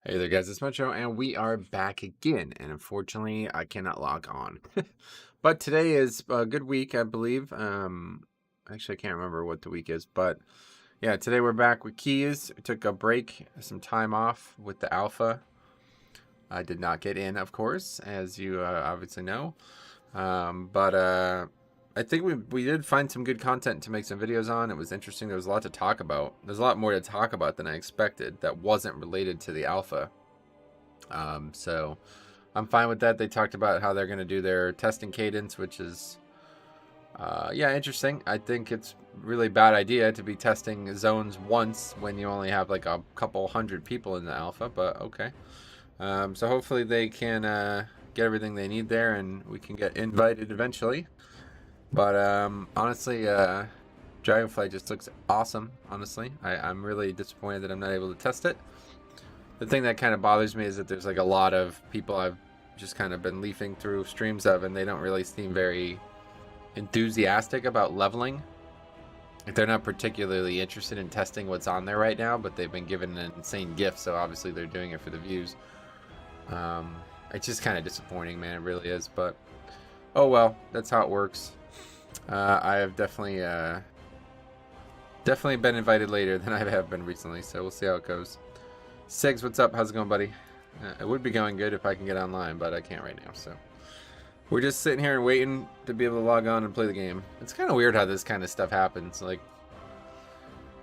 Hey there guys, it's Metro and we are back again, and unfortunately I cannot log on. But today is a good week, I believe. Actually I can't remember what the week is, but yeah, today we're back with keys. We took a break, some time off with the alpha. I did not get in, of course, as you obviously know. But I think we did find some good content to make some videos on. It was interesting. There was a lot to talk about. There's a lot more to talk about than I expected that wasn't related to the alpha. So I'm fine with that. They talked about how they're going to do their testing cadence, which is, yeah, interesting. I think it's really bad idea to be testing zones once when you only have like a couple hundred people in the alpha, but okay. So hopefully they can get everything they need there and we can get invited eventually. But honestly, Dragonfly just looks awesome, honestly. I'm really disappointed that I'm not able to test it. The thing that kind of bothers me is that there's like a lot of people I've just kind of been leafing through streams of, and they don't really seem very enthusiastic about leveling. Like they're not particularly interested in testing what's on there right now, but they've been given an insane gift, so obviously they're doing it for the views. It's just kind of disappointing, man. It really is, but oh well, that's how it works. I have definitely been invited later than I have been recently, so we'll see how it goes. Sigs, what's up? How's it going, buddy? It would be going good if I can get online, but I can't right now, so we're just sitting here and waiting to be able to log on and play the game. It's kind of weird how this kind of stuff happens. Like,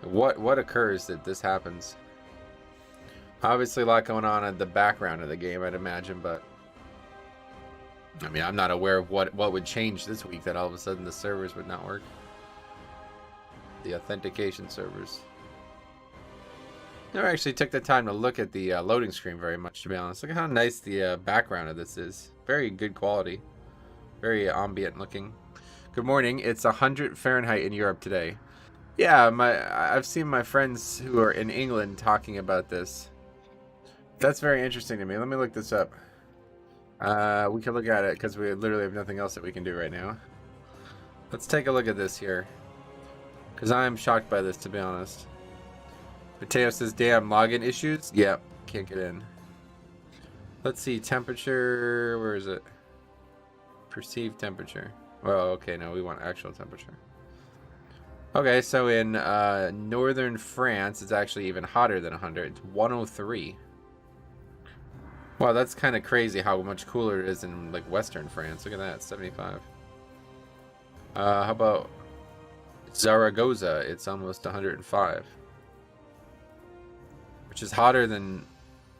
what occurs that this happens? Obviously, a lot going on in the background of the game, I'd imagine, but I mean, I'm not aware of what would change this week that all of a sudden the servers would not work. The authentication servers. Never actually took the time to look at the loading screen very much, to be honest. Look at how nice the background of this is. Very good quality. Very ambient looking. Good morning. It's 100 Fahrenheit in Europe today. Yeah, I've seen my friends who are in England talking about this. That's very interesting to me. Let me look this up. We can look at it because we literally have nothing else that we can do right now. Let's take a look at this here, because I'm shocked by this, to be honest. Mateo says, damn, login issues? Yep, can't get in. Let's see, temperature, where is it? Perceived temperature. Well, okay, no, we want actual temperature. Okay, so in northern France, it's actually even hotter than 100. It's 103. Wow, that's kind of crazy how much cooler it is in like western France. Look at that, 75. How about Zaragoza? It's almost 105. Which is hotter than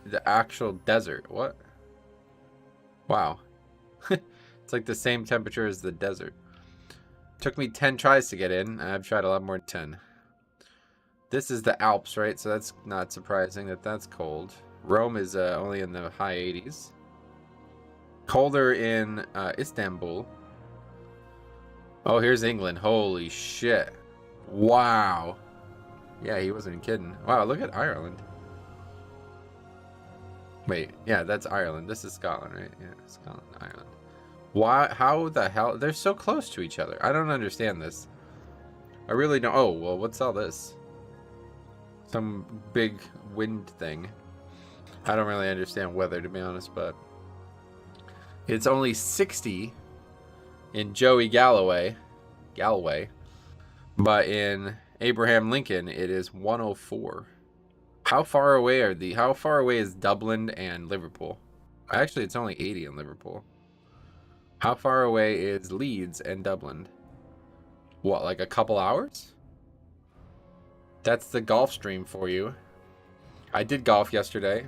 the actual desert. What? Wow. It's like the same temperature as the desert. Took me 10 tries to get in. I've tried a lot more than 10. This is the Alps, right? So that's not surprising that that's cold. Rome is only in the high 80s. Colder in Istanbul. Oh, here's England. Holy shit. Wow. Yeah, he wasn't kidding. Wow, look at Ireland. Wait, yeah, that's Ireland. This is Scotland, right? Yeah, Scotland, Ireland. Why? How the hell? They're so close to each other. I don't understand this. I really don't. Oh, well, what's all this? Some big wind thing. I don't really understand weather, to be honest, but it's only 60 in Joey Galway, but in Abraham Lincoln, it is 104. How far away is Dublin and Liverpool? Actually, it's only 80 in Liverpool. How far away is Leeds and Dublin? What, like a couple hours? That's the golf stream for you. I did golf yesterday.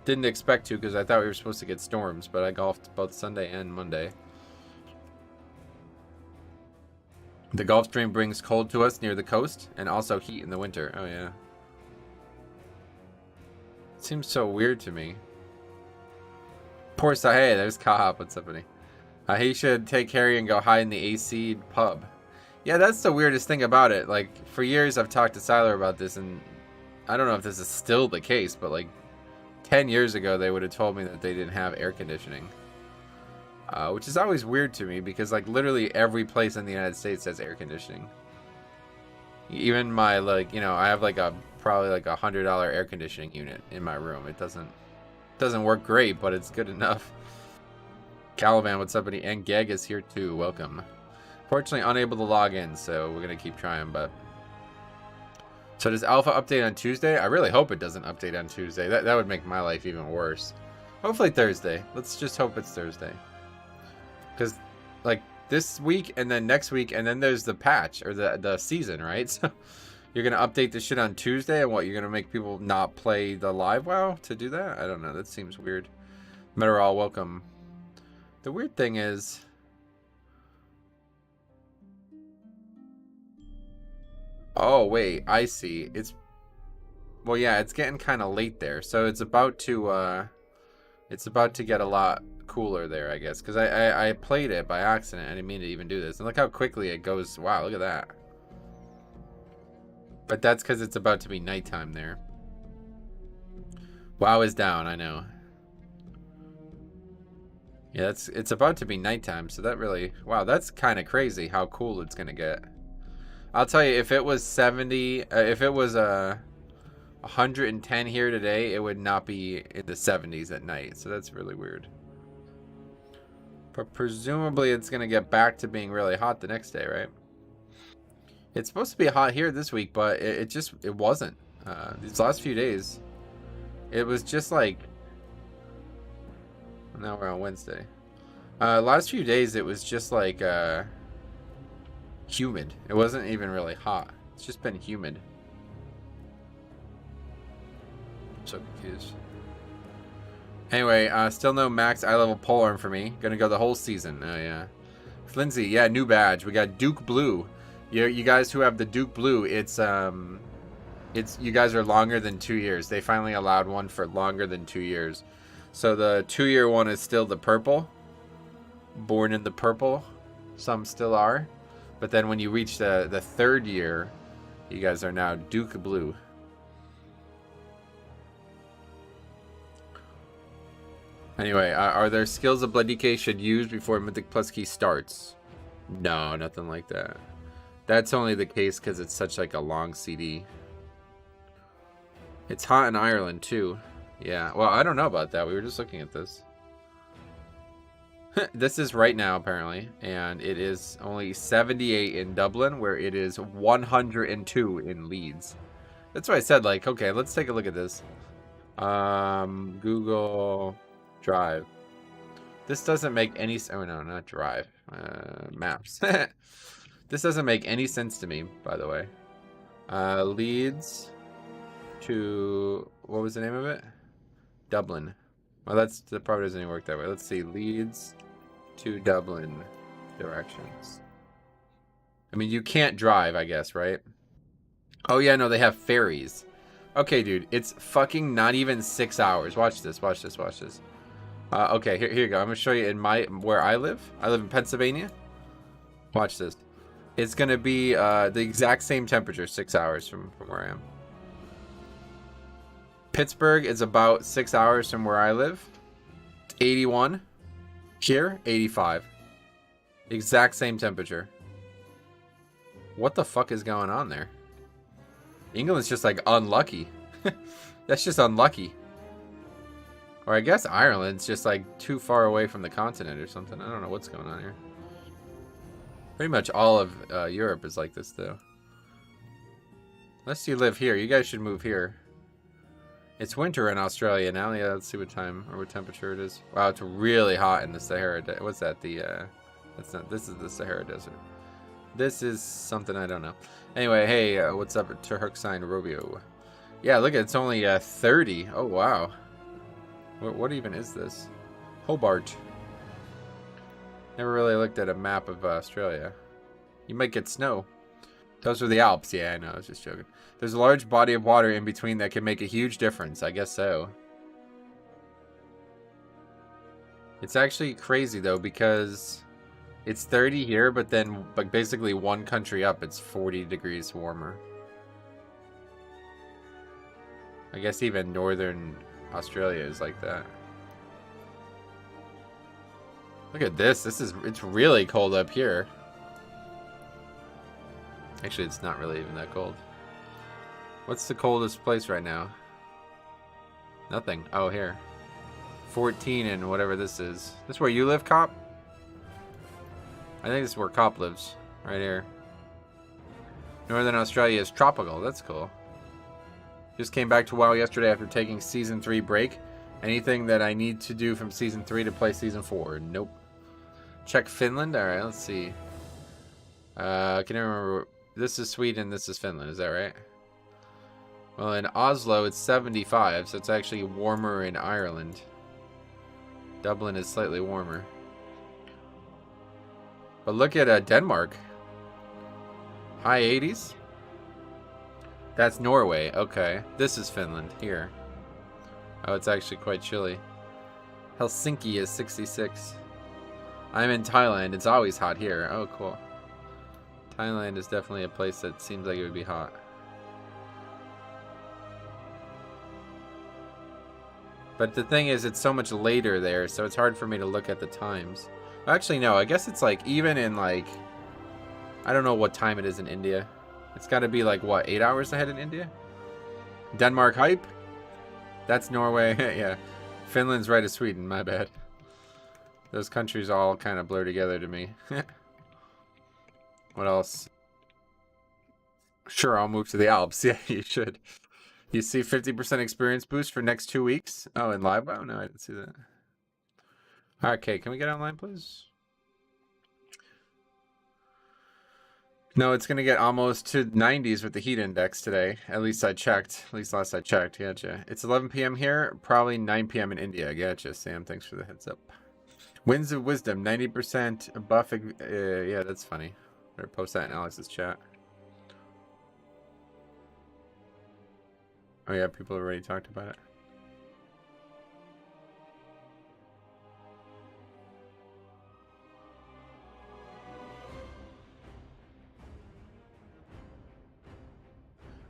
Didn't expect to because I thought we were supposed to get storms, but I golfed both Sunday and Monday. The Gulf Stream brings cold to us near the coast and also heat in the winter. Oh, yeah. Seems so weird to me. Poor Hey, there's Kahop. What's up, buddy? He should take Harry and go hide in the AC pub. Yeah, that's the weirdest thing about it. Like, for years I've talked to Siler about this, and I don't know if this is still the case, but like 10 years ago they would have told me that they didn't have air conditioning. Which is always weird to me because like literally every place in the United States has air conditioning. Even my, like, you know, I have like a probably like $100 air conditioning unit in my room. It doesn't work great, but it's good enough. Caliban, what's up, buddy? And Geg is here too. Welcome. Fortunately, unable to log in, so we're gonna keep trying. But so does Alpha update on Tuesday? I really hope it doesn't update on Tuesday. That would make my life even worse. Hopefully Thursday. Let's just hope it's Thursday. Because like this week and then next week and then there's the patch or the season, right? So you're gonna update the shit on Tuesday, and what, you're gonna make people not play the live WoW to do that? I don't know. That seems weird. Meteorol, welcome. The weird thing is, oh wait, I see. Well, yeah, it's getting kind of late there, so it's about to get a lot cooler there, I guess, because I played it by accident. I didn't mean to even do this, and look how quickly it goes. Wow, look at that. But that's because it's about to be nighttime there. WoW is down, I know. Yeah, it's about to be nighttime, so that really, wow, that's kind of crazy how cool it's gonna get. I'll tell you, if it was 70, if it was 110 here today, it would not be in the 70s at night, so that's really weird. But presumably it's gonna get back to being really hot the next day, right? It's supposed to be hot here this week, but it wasn't. These last few days, it was just like, now we're on Wednesday. Last few days, it was just like humid. It wasn't even really hot. It's just been humid. I'm so confused. Anyway, still no max eye level polearm for me. Gonna go the whole season. Oh yeah. Flinzy, yeah, new badge. We got Duke Blue. You guys who have the Duke Blue, it's you guys are longer than 2 years. They finally allowed one for longer than 2 years. So the 2-year one is still the purple. Born in the purple. Some still are. But then when you reach the 3rd year, you guys are now Duke Blue. Anyway, are there skills a Blood DK should use before Mythic Plus Key starts? No, nothing like that. That's only the case because it's such like a long CD. It's hot in Ireland too. Yeah, well, I don't know about that. We were just looking at this. This is right now, apparently. And it is only 78 in Dublin, where it is 102 in Leeds. That's why I said, like, okay, let's take a look at this. Google Drive. This doesn't make any... Oh, no, not Drive. Maps. This doesn't make any sense to me, by the way. Leeds to... What was the name of it? Dublin. Well, that probably doesn't even work that way. Let's see. Leeds to Dublin directions. I mean, you can't drive, I guess, right? Oh, yeah, no, they have ferries. Okay, dude. It's fucking not even 6 hours. Watch this, watch this, watch this. Okay, here you go. I'm going to show you in where I live. I live in Pennsylvania. Watch this. It's going to be the exact same temperature 6 hours from where I am. Pittsburgh is about 6 hours from where I live. 81. Here, 85. Exact same temperature. What the fuck is going on there? England's just like unlucky. That's just unlucky. Or I guess Ireland's just like too far away from the continent or something. I don't know what's going on here. Pretty much all of Europe is like this though. Unless you live here. You guys should move here. It's winter in Australia now. Yeah, let's see what time or what temperature it is. Wow, it's really hot in the Sahara. What's that? That's not. This is the Sahara Desert. This is something I don't know. Anyway, hey, what's up at Turksign Robio? Yeah, look, it's only 30. Oh wow. What even is this? Hobart. Never really looked at a map of Australia. You might get snow. Those are the Alps. Yeah, I know. I was just joking. There's a large body of water in between that can make a huge difference. I guess so. It's actually crazy, though, because it's 30 here, but then like basically one country up, it's 40 degrees warmer. I guess even northern Australia is like that. Look at this. It's really cold up here. Actually, it's not really even that cold. What's the coldest place right now? Nothing. Oh, here. 14 and whatever this is. This where you live, Cop? I think this is where Cop lives. Right here. Northern Australia is tropical. That's cool. Just came back to WoW yesterday after taking Season 3 break. Anything that I need to do from Season 3 to play Season 4? Nope. Check Finland? Alright, let's see. Can I remember? This is Sweden, this is Finland. Is that right? Well, in Oslo, it's 75, so it's actually warmer in Ireland. Dublin is slightly warmer. But look at Denmark. High 80s? That's Norway. Okay. This is Finland. Here. Oh, it's actually quite chilly. Helsinki is 66. I'm in Thailand. It's always hot here. Oh, cool. Thailand is definitely a place that seems like it would be hot. But the thing is, it's so much later there, so it's hard for me to look at the times. Actually, no. I guess it's like, even in like... I don't know what time it is in India. It's got to be like, what, 8 hours ahead in India? Denmark hype? That's Norway. Yeah. Finland's right of Sweden. My bad. Those countries all kind of blur together to me. What else? Sure, I'll move to the Alps. Yeah, you should. You see 50% experience boost for next 2 weeks? Oh, in live? Oh, no, I didn't see that. Okay, can we get online, please? No, it's going to get almost to 90s with the heat index today. At least I checked. At least last I checked. Gotcha. It's 11 p.m. here. Probably 9 p.m. in India. Gotcha, Sam. Thanks for the heads up. Winds of Wisdom. 90% buff. Yeah, that's funny. Better post that in Alex's chat. Oh, yeah. People have already talked about it.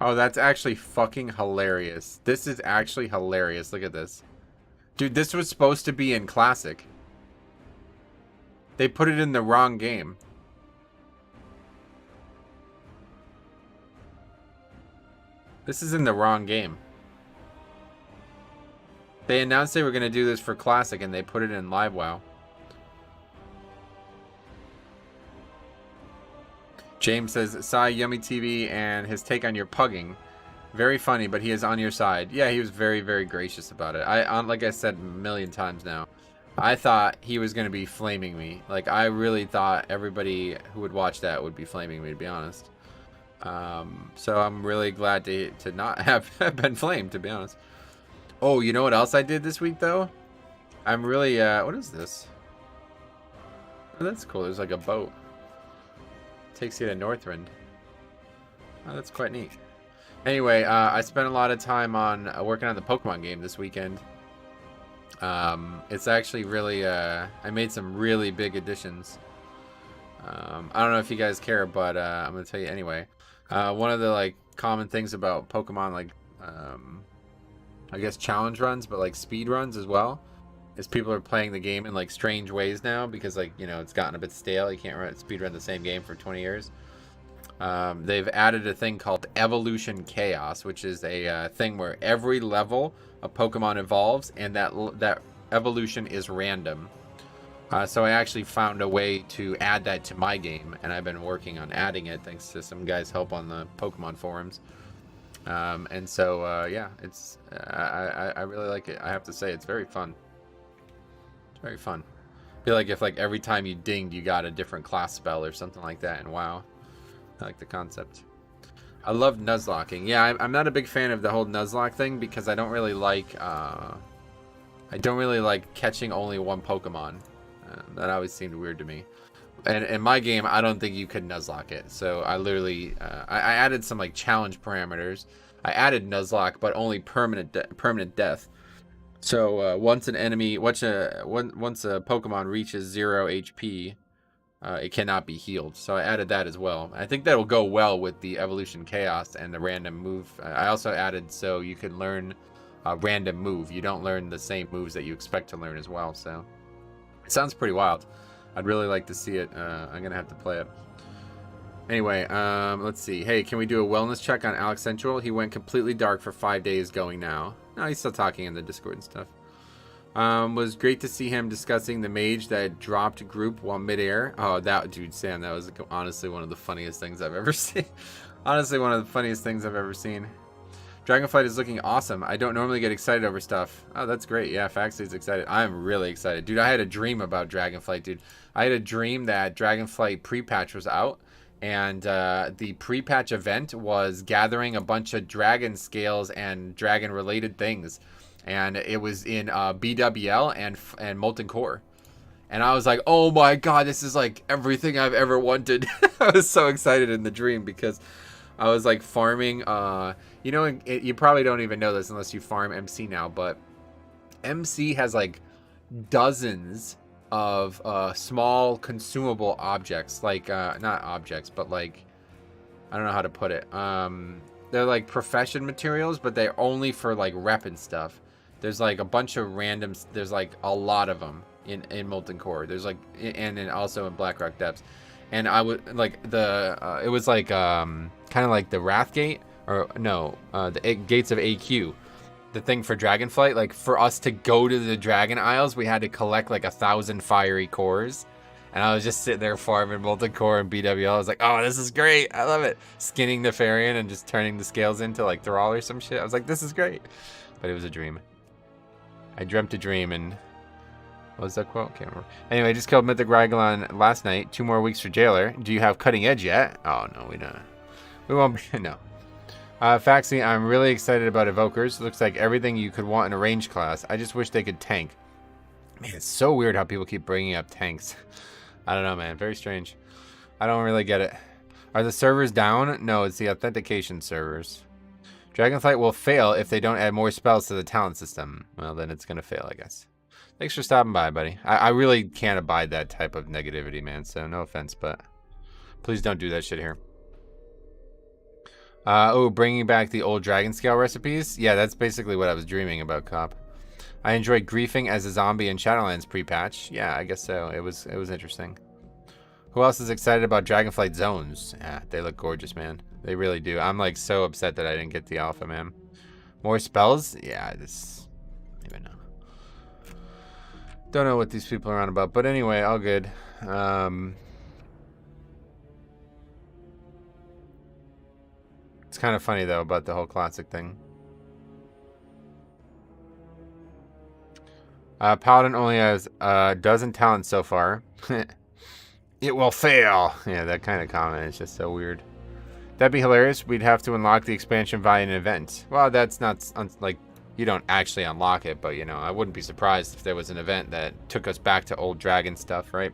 Oh, that's actually fucking hilarious. This is actually hilarious. Look at this. Dude, this was supposed to be in Classic. They put it in the wrong game. This is in the wrong game. They announced they were going to do this for Classic, and they put it in Live WoW. James says, saw Yummy TV and his take on your pugging. Very funny, but he is on your side. Yeah, he was very, very gracious about it. Like I said a million times now, I thought he was going to be flaming me. Like, I really thought everybody who would watch that would be flaming me, to be honest. So I'm really glad to not have been flamed, to be honest. Oh, you know what else I did this week, though? I'm really, what is this? Oh, that's cool. There's like a boat. Takes you to Northrend. Oh, that's quite neat. Anyway, I spent a lot of time on working on the Pokemon game this weekend. It's actually really, I made some really big additions. I don't know if you guys care, but I'm going to tell you anyway. One of the like common things about Pokemon, like, I guess challenge runs, but like speed runs as well, is people are playing the game in like strange ways now because, like, you know, it's gotten a bit stale. You can't speed run the same game for 20 years. They've added a thing called Evolution Chaos, which is a thing where every level a Pokemon evolves, and that evolution is random. So I actually found a way to add that to my game, and I've been working on adding it thanks to some guys' help on the Pokemon forums. And so yeah, it's I really like it. I have to say, it's very fun. It's very fun. I feel like if like every time you dinged, you got a different class spell or something like that. And wow, I like the concept. I love Nuzlocking. Yeah, I'm not a big fan of the whole Nuzlocke thing because I don't really like catching only one Pokemon. That always seemed weird to me. And in my game, I don't think you could Nuzlocke it. So I literally, I added some like challenge parameters. I added Nuzlocke, but only permanent death. So once a Pokemon reaches 0 HP, it cannot be healed. So I added that as well. I think that'll go well with the Evolution Chaos and the random move. I also added so you can learn a random move. You don't learn the same moves that you expect to learn as well. So it sounds pretty wild. I'd really like to see it. I'm going to have to play it. Anyway, let's see. Hey, can we do a wellness check on Alex Central? He went completely dark for 5 days going now. No, he's still talking in the Discord and stuff. Was great to see him discussing the mage that dropped group while midair. Oh, that dude, Sam, that was honestly one of the funniest things I've ever seen. Honestly, one of the funniest things I've ever seen. Dragonflight is looking awesome. I don't normally get excited over stuff. Oh, that's great. Yeah, Faxley's excited. I'm really excited. Dude, I had a dream about Dragonflight, dude. I had a dream that Dragonflight pre-patch was out. And the pre-patch event was gathering a bunch of dragon scales and dragon-related things. And it was in BWL and Molten Core. And I was like, oh my god, this is like everything I've ever wanted. I was so excited in the dream because I was like farming. You know, you probably don't even know this unless you farm MC now. But MC has like dozens of small consumable objects. Like, not objects, but like, I don't know how to put it. They're like profession materials, but they're only for like rep and stuff. There's like a bunch of randoms. There's like a lot of them in Molten Core. There's like, and then also in Blackrock Depths. And I would like it was like kind of like the Wrath Gate, or no, the Gates of AQ, the thing for Dragonflight. Like for us to go to the Dragon Isles, we had to collect like 1,000 fiery cores. And I was just sitting there farming Molten Core and BWL. I was like, oh, this is great. I love it. Skinning the Farian and just turning the scales into like Thrall or some shit. I was like, this is great. But it was a dream. I dreamt a dream, and what was that quote? Can't remember. Anyway, just killed Mythic Raglan last night. 2 more weeks for Jailer. Do you have Cutting Edge yet? Oh, no, we don't. We won't be, no. Faxi, I'm really excited about Evokers. Looks like everything you could want in a range class. I just wish they could tank. Man, it's so weird how people keep bringing up tanks. I don't know, man. Very strange. I don't really get it. Are the servers down? No, it's the authentication servers. Dragonflight will fail if they don't add more spells to the talent system. Well, then it's going to fail, I guess. Thanks for stopping by, buddy. I really can't abide that type of negativity, man. So no offense, but please don't do that shit here. Oh, bringing back the old dragon scale recipes? Yeah, that's basically what I was dreaming about, Cop. I enjoyed griefing as a zombie in Shadowlands pre-patch. Yeah, I guess so. It was interesting. Who else is excited about Dragonflight zones? Yeah, they look gorgeous, man. They really do. I'm like so upset that I didn't get the alpha, man. More spells? Yeah, this... I don't even know. Don't know what these people are on about. But anyway, all good. It's kind of funny, though, about the whole classic thing. Paladin only has a dozen talents so far. It will fail. Yeah, that kind of comment is just so weird. That'd be hilarious. We'd have to unlock the expansion via an event. Well, that's not, like, you don't actually unlock it, but, you know, I wouldn't be surprised if there was an event that took us back to old dragon stuff, right?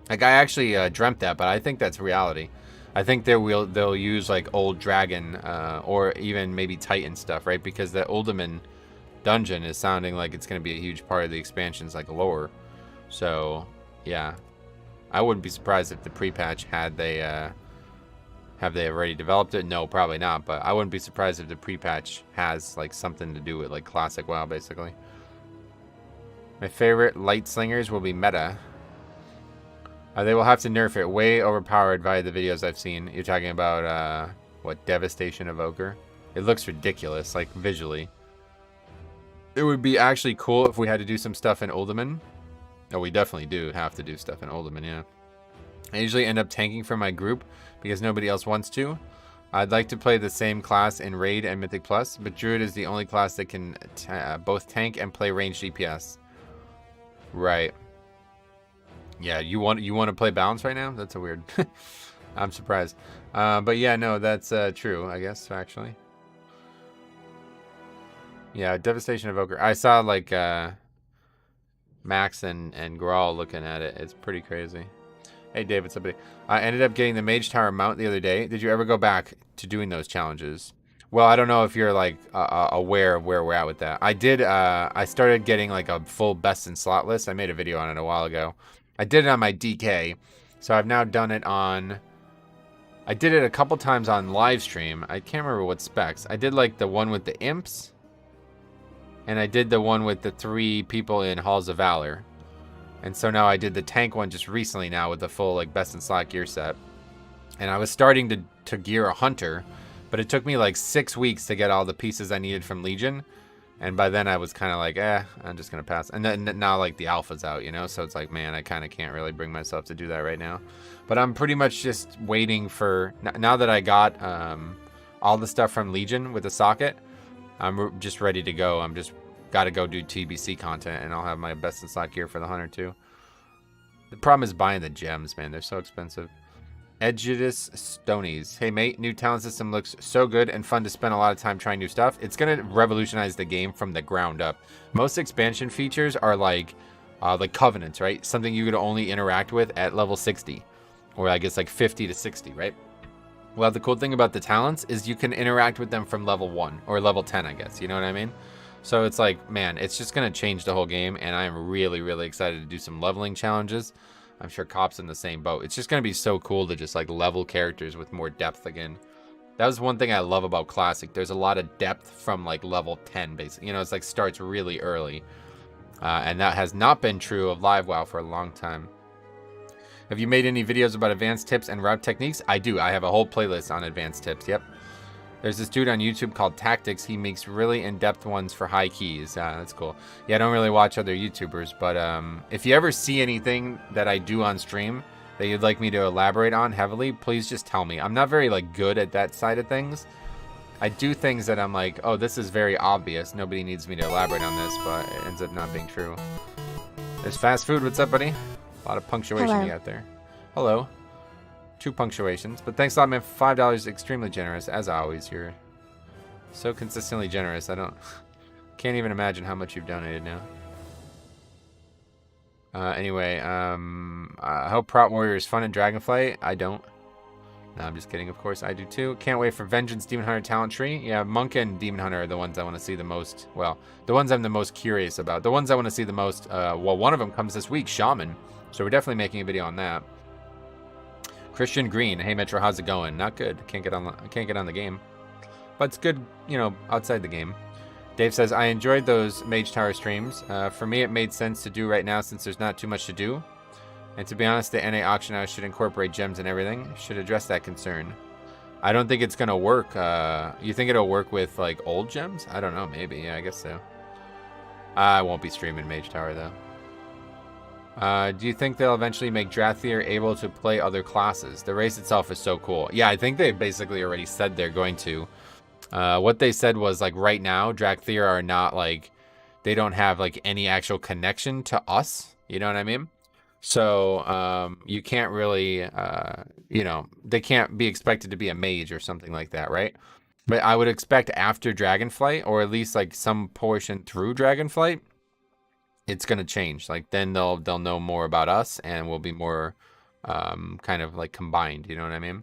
Like, I actually dreamt that, but I think that's reality. I think they'll use, like, old dragon or even maybe Titan stuff, right? Because the Uldaman dungeon is sounding like it's going to be a huge part of the expansion's, like, lore. So, yeah. I wouldn't be surprised if the pre-patch have they already developed it? No, probably not. But I wouldn't be surprised if the pre-patch has like something to do with like classic WoW, basically. My favorite light slingers will be meta. They will have to nerf it. Way overpowered via the videos I've seen. You're talking about what, Devastation Evoker? It looks ridiculous, like visually. It would be actually cool if we had to do some stuff in Uldaman. Oh, we definitely do have to do stuff in Uldaman, yeah. I usually end up tanking for my group because nobody else wants to. I'd like to play the same class in Raid and Mythic Plus, but Druid is the only class that can both tank and play ranged DPS. Right. Yeah, you want to play balance right now? That's a weird. I'm surprised. But yeah, no, that's true, I guess, actually. Yeah, Devastation Evoker. I saw like Max and Grawl looking at it. It's pretty crazy. Hey, David, somebody. I ended up getting the Mage Tower mount the other day. Did you ever go back to doing those challenges? Well, I don't know if you're like aware of where we're at with that. I did. I started getting like a full best in slot list. I made a video on it a while ago. I did it on my DK, so I've now done it on. I did it a couple times on live stream. I can't remember what specs. I did like the one with the imps. And I did the one with the 3 people in Halls of Valor. And so now I did the tank one just recently now with the full like best in slot gear set. And I was starting to gear a hunter, but it took me like 6 weeks to get all the pieces I needed from Legion. And by then I was kind of like, I'm just going to pass. And then now like the alpha's out, you know? So it's like, man, I kind of can't really bring myself to do that right now. But I'm pretty much just waiting for, now that I got all the stuff from Legion with the socket, I'm just ready to go. I'm just got to go do TBC content, and I'll have my best in slot gear for the hunter too. The problem is buying the gems, man. They're so expensive. Edgidus Stonies. Hey, mate, new talent system looks so good and fun to spend a lot of time trying new stuff. It's going to revolutionize the game from the ground up. Most expansion features are like covenants, right? Something you could only interact with at level 60. Or I guess like 50 to 60, right? Well, the cool thing about the talents is you can interact with them from level 1 or level 10, I guess. You know what I mean? So it's like, man, it's just going to change the whole game. And I am really, really excited to do some leveling challenges. I'm sure Cop's in the same boat. It's just going to be so cool to just like level characters with more depth again. That was one thing I love about Classic. There's a lot of depth from like level 10, basically. You know, it's like starts really early. And that has not been true of Live WoW for a long time. Have you made any videos about advanced tips and route techniques? I do. I have a whole playlist on advanced tips. Yep. There's this dude on YouTube called Tactics. He makes really in-depth ones for high keys. That's cool. Yeah, I don't really watch other YouTubers, but if you ever see anything that I do on stream that you'd like me to elaborate on heavily, please just tell me. I'm not very like good at that side of things. I do things that I'm like, oh, this is very obvious. Nobody needs me to elaborate on this, but it ends up not being true. There's fast food. What's up, buddy? A lot of punctuation you got there. Hello. 2 punctuations, but thanks a lot, man. $5, extremely generous as always. You're so consistently generous. Can't even imagine how much you've donated now. Anyway, I hope Prot Warrior is fun in Dragonflight. I don't. No, I'm just kidding. Of course, I do too. Can't wait for Vengeance Demon Hunter Talent Tree. Yeah, Monk and Demon Hunter are the ones I want to see the most. Well, the ones I'm the most curious about. The ones I want to see the most. Well, one of them comes this week, Shaman. So we're definitely making a video on that. Christian Green, hey Metro, how's it going? Not good. Can't get on the game, but it's good, you know, outside the game. Dave says I enjoyed those Mage Tower streams. For me, it made sense to do right now since there's not too much to do. And to be honest, the NA auction house should incorporate gems and everything. Should address that concern. I don't think it's gonna work. You think it'll work with like old gems? I don't know. Maybe. Yeah, I guess so. I won't be streaming Mage Tower though. Do you think they'll eventually make Drathier able to play other classes? The race itself is so cool. Yeah, I think they basically already said they're going to. What they said was like right now, Drathier are not like, they don't have like any actual connection to us. You know what I mean? So you can't really, you know, they can't be expected to be a mage or something like that, right? But I would expect after Dragonflight, or at least like some portion through Dragonflight, it's gonna change. Like then they'll know more about us, and we'll be more kind of like combined. You know what I mean?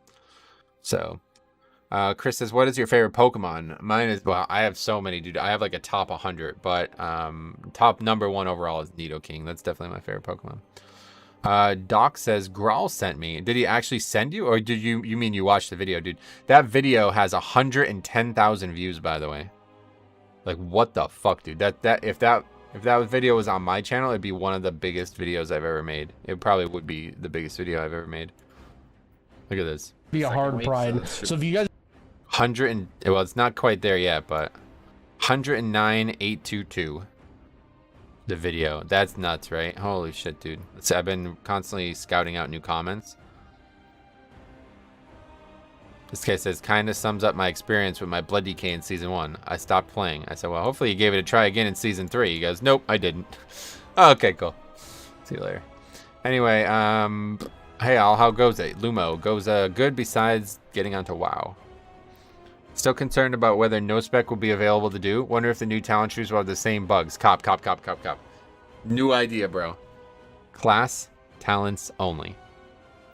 So Chris says, "What is your favorite Pokemon?" Mine is, well, I have so many, dude. I have like a top 100, but top number 1 overall is Nidoking. That's definitely my favorite Pokemon. Doc says Grawl sent me. Did he actually send you, or did you mean you watched the video, dude? That video has 110,000 views, by the way. Like what the fuck, dude? If that video was on my channel, it'd be one of the biggest videos I've ever made. It probably would be the biggest video I've ever made. Look at this. Be a hard pride. So if you guys 100 and, well, it's not quite there yet, but 109,822. The video. That's nuts, right? Holy shit, dude. So I've been constantly scouting out new comments. This guy says, kind of sums up my experience with my Blood DK in Season 1. I stopped playing. I said, well, hopefully you gave it a try again in Season 3. He goes, nope, I didn't. Okay, cool. See you later. Anyway, hey, Al, how goes it? Lumo goes good besides getting onto WoW. Still concerned about whether no spec will be available to do. Wonder if the new talent trees will have the same bugs. Cop. New idea, bro. Class, talents only.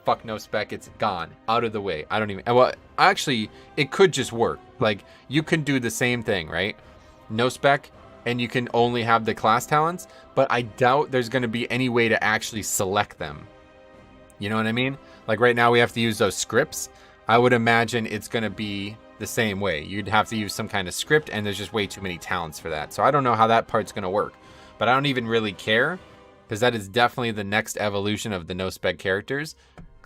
Fuck no spec, it's gone, out of the way. I don't even, well, actually, it could just work. Like, you can do the same thing, right? No spec, and you can only have the class talents, but I doubt there's going to be any way to actually select them. You know what I mean? Like, right now we have to use those scripts. I would imagine it's going to be the same way. You'd have to use some kind of script, and there's just way too many talents for that. So I don't know how that part's going to work, but I don't even really care, because that is definitely the next evolution of the no spec characters.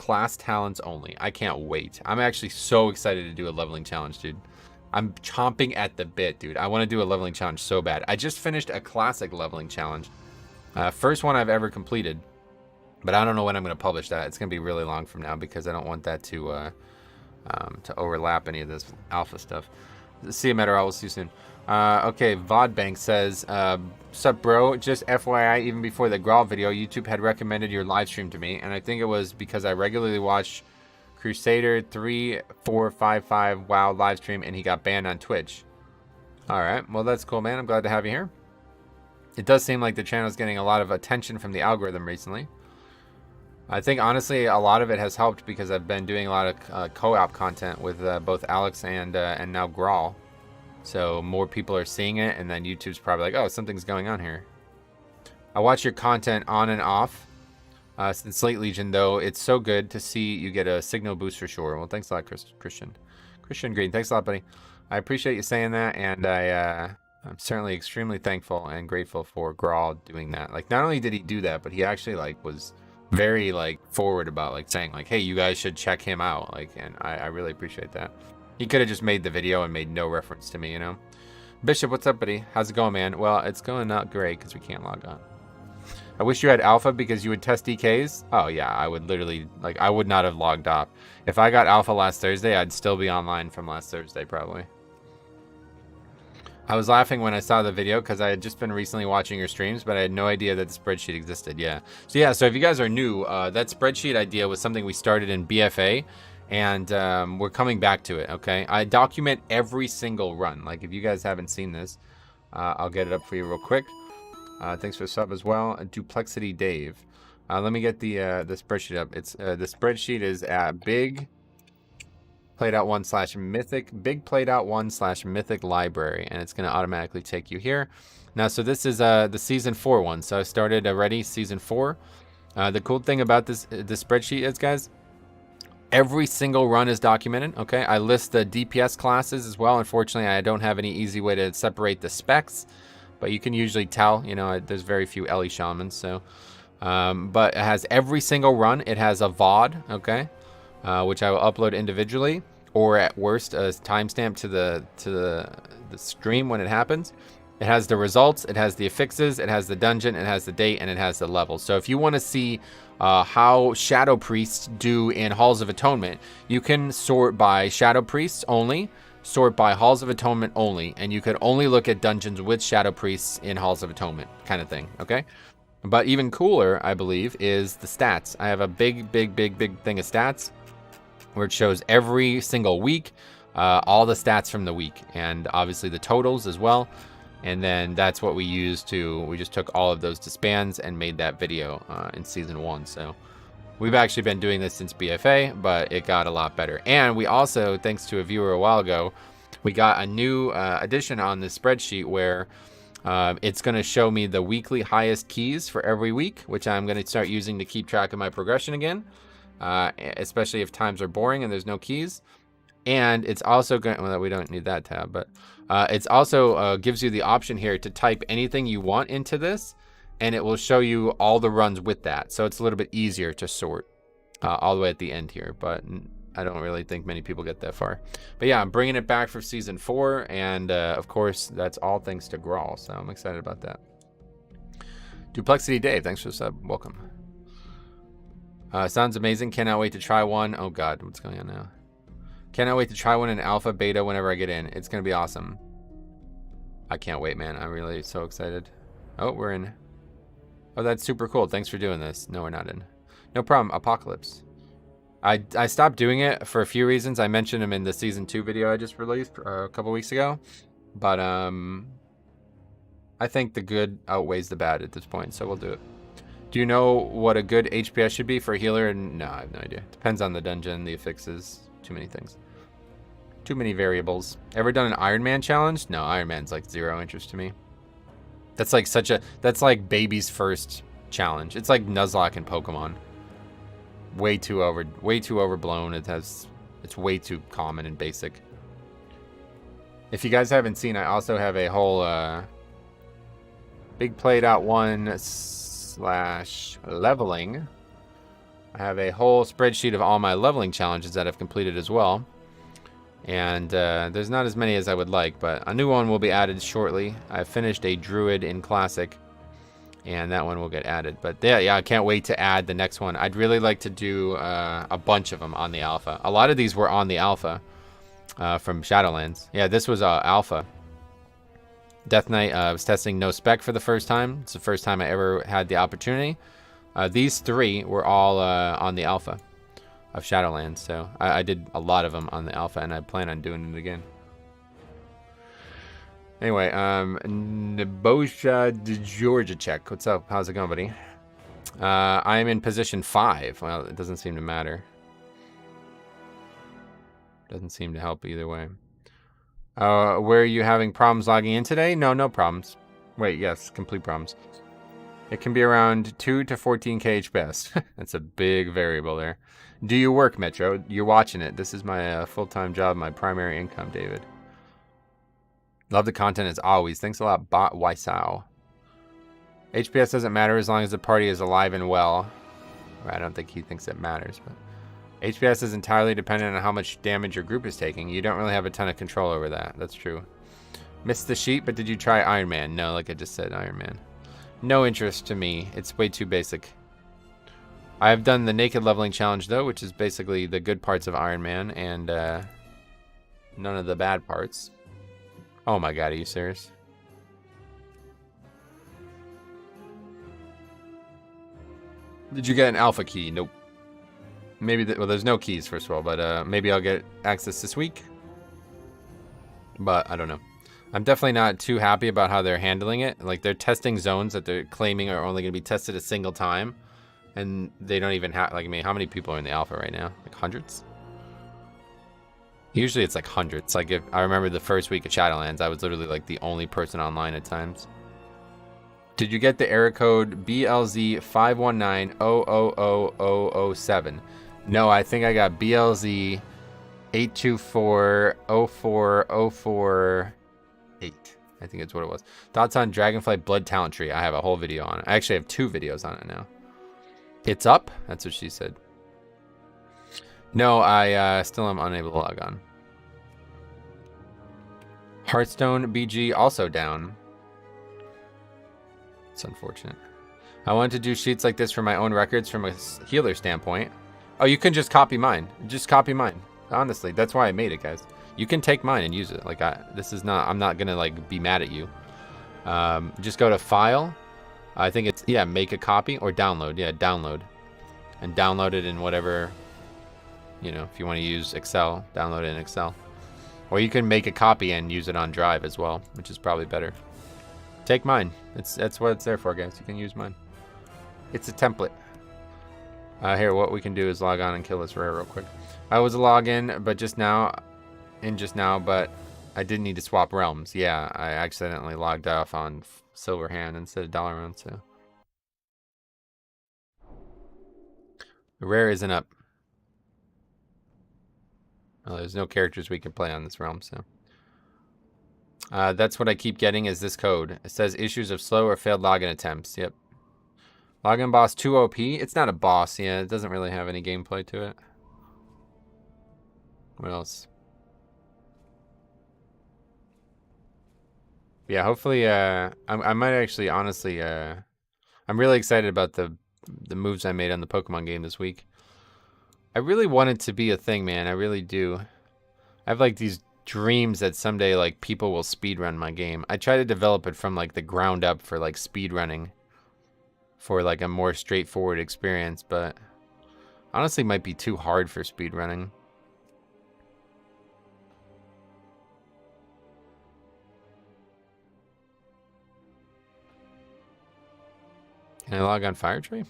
class talents only. I can't wait. I'm actually so excited to do a leveling challenge, dude. I'm chomping at the bit, dude. I want to do a leveling challenge so bad. I just finished a classic leveling challenge. First one I've ever completed. But I don't know when I'm going to publish that. It's going to be really long from now because I don't want that to overlap any of this alpha stuff. See you, Meteor. We'll see you soon. Okay, Vodbank says, sup, bro? Just FYI, even before the Grawl video, YouTube had recommended your live stream to me, and I think it was because I regularly watch Crusader 3455 WoW live stream, and he got banned on Twitch. All right, well, that's cool, man. I'm glad to have you here. It does seem like the channel's getting a lot of attention from the algorithm recently. I think, honestly, a lot of it has helped because I've been doing a lot of co-op content with both Alex and now Grawl. So more people are seeing it, and then YouTube's probably like, oh, something's going on here. I watch your content on and off since Late Legion, though. It's so good to see you get a signal boost for sure. Well, thanks a lot, Christian. Christian Green, thanks a lot, buddy. I appreciate you saying that, and I'm certainly extremely thankful and grateful for Grawl doing that. Like, not only did he do that, but he actually, like, was very, like, forward about, like, saying, like, hey, you guys should check him out. Like, and I really appreciate that. He could have just made the video and made no reference to me, you know? Bishop, what's up, buddy? How's it going, man? Well, it's going not great because we can't log on. I wish you had alpha because you would test DKs. Oh, yeah, I would literally, like, I would not have logged off. If I got alpha last Thursday, I'd still be online from last Thursday, probably. I was laughing when I saw the video because I had just been recently watching your streams, but I had no idea that the spreadsheet existed. Yeah. So if you guys are new, that spreadsheet idea was something we started in BFA. And we're coming back to it, okay? I document every single run. Like, if you guys haven't seen this, I'll get it up for you real quick. Thanks for the sub as well. Duplexity Dave. Let me get the spreadsheet up. It's the spreadsheet is at big played out 1/mythic, big played out 1/mythic library, and it's going to automatically take you here. Now, so this is the season 4 one. So I started already season 4. The cool thing about this spreadsheet is, guys, every single run is documented, okay? I list the DPS classes as well. Unfortunately, I don't have any easy way to separate the specs, but you can usually tell, you know, there's very few Ellie shamans, so. But it has every single run. It has a VOD, okay? Which I will upload individually, or at worst, a timestamp to the stream when it happens. It has the results, it has the affixes, it has the dungeon, it has the date, and it has the level. So if you want to see how Shadow Priests do in Halls of Atonement, you can sort by Shadow Priests only, sort by Halls of Atonement only, and you could only look at dungeons with Shadow Priests in Halls of Atonement, kind of thing, okay? But even cooler, I believe, is the stats. I have a big thing of stats where it shows every single week, all the stats from the week, and obviously the totals as well. And then that's what we used we just took all of those disbands and made that video in season 1. So we've actually been doing this since BFA, but it got a lot better. And we also, thanks to a viewer a while ago, we got a new addition on the spreadsheet where it's going to show me the weekly highest keys for every week, which I'm going to start using to keep track of my progression again, especially if times are boring and there's no keys. And it's also going, well, we don't need that tab, but it's also gives you the option here to type anything you want into this, and it will show you all the runs with that. So it's a little bit easier to sort all the way at the end here, but I don't really think many people get that far. But yeah, I'm bringing it back for season 4, and of course, that's all thanks to Grawl, so I'm excited about that. Duplexity Dave, thanks for the sub. Welcome. Sounds amazing. Cannot wait to try one. Oh God, what's going on now? Cannot wait to try one in alpha, beta, whenever I get in. It's going to be awesome. I can't wait, man. I'm really so excited. Oh, we're in. Oh, that's super cool. Thanks for doing this. No, we're not in. No problem. Apocalypse. I stopped doing it for a few reasons. I mentioned them in the season 2 video I just released a couple weeks ago. But I think the good outweighs the bad at this point, so we'll do it. Do you know what a good HPS should be for a healer? No, I have no idea. Depends on the dungeon, the affixes. Too many things. Too many variables. Ever done an Iron Man challenge? No, Iron Man's like 0 interest to me. That's like that's like baby's first challenge. It's like Nuzlocke in Pokemon. Way too overblown. It's way too common and basic. If you guys haven't seen, I also have a whole big played out 1/leveling I have a whole spreadsheet of all my leveling challenges that I've completed as well. And there's not as many as I would like, but a new one will be added shortly. I finished a Druid in Classic, and that one will get added. But yeah, I can't wait to add the next one. I'd really like to do a bunch of them on the Alpha. A lot of these were on the Alpha from Shadowlands. Yeah, this was Alpha. Death Knight was testing no spec for the first time. It's the first time I ever had the opportunity. These 3 were all on the Alpha of Shadowlands, so I did a lot of them on the Alpha, and I plan on doing it again. Anyway, Nebosha Georgia check. What's up? How's it going, buddy? I'm in position 5. Well, it doesn't seem to matter. Doesn't seem to help either way. Where are you having problems logging in today? No problems. Wait, yes, complete problems. It can be around 2 to 14k HPS. That's a big variable there. Do you work, Metro? You're watching it. This is my full-time job, my primary income, David. Love the content as always. Thanks a lot, Bot Wysao. HPS doesn't matter as long as the party is alive and well. I don't think he thinks it matters, but HPS is entirely dependent on how much damage your group is taking. You don't really have a ton of control over that. That's true. Missed the sheet, but did you try Iron Man? No, like I just said, Iron Man. No interest to me. It's way too basic. I have done the naked leveling challenge though, which is basically the good parts of Iron Man and none of the bad parts. Oh my god, are you serious? Did you get an alpha key? Nope. Maybe, well, there's no keys first of all, but maybe I'll get access this week. But I don't know. I'm definitely not too happy about how they're handling it. Like, they're testing zones that they're claiming are only going to be tested a single time. And they don't even have, like, I mean, how many people are in the alpha right now? Like hundreds? Usually it's like hundreds. Like, if I remember the first week of Shadowlands, I was literally like the only person online at times. Did you get the error code BLZ 519000007? No, I think I got BLZ 8240404. 8. I think it's what it was. Thoughts on Dragonflight Blood Talent Tree? I have a whole video on it. I actually have 2 videos on it now. It's up? That's what she said. No, I still am unable to log on. Hearthstone BG also down. It's unfortunate. I wanted to do sheets like this for my own records from a healer standpoint. Oh, you can just copy mine. Just copy mine. Honestly, that's why I made it, guys. You can take mine and use it. Like, this is not, I'm not gonna like be mad at you. Just go to File. I think it's, yeah, make a copy or download. Yeah, download. And download it in whatever, you know, if you want to use Excel, download it in Excel. Or you can make a copy and use it on Drive as well, which is probably better. Take mine. That's what it's there for, guys. You can use mine. It's a template. Here, what we can do is log on and kill this rare real quick. I was a login, but just now, but I did need to swap realms. Yeah, I accidentally logged off on Silver Hand instead of Dollar Round, so. The rare isn't up. Well, there's no characters we can play on this realm, so. That's what I keep getting is this code. It says issues of slow or failed login attempts. Yep. Login boss 2 OP. It's not a boss. Yeah, it doesn't really have any gameplay to it. What else? Yeah, hopefully, I might actually, honestly, I'm really excited about the moves I made on the Pokemon game this week. I really want it to be a thing, man. I really do. I have, like, these dreams that someday, like, people will speedrun my game. I try to develop it from, like, the ground up for, like, speedrunning. For, like, a more straightforward experience, but honestly might be too hard for speedrunning. Can I log on Firetree?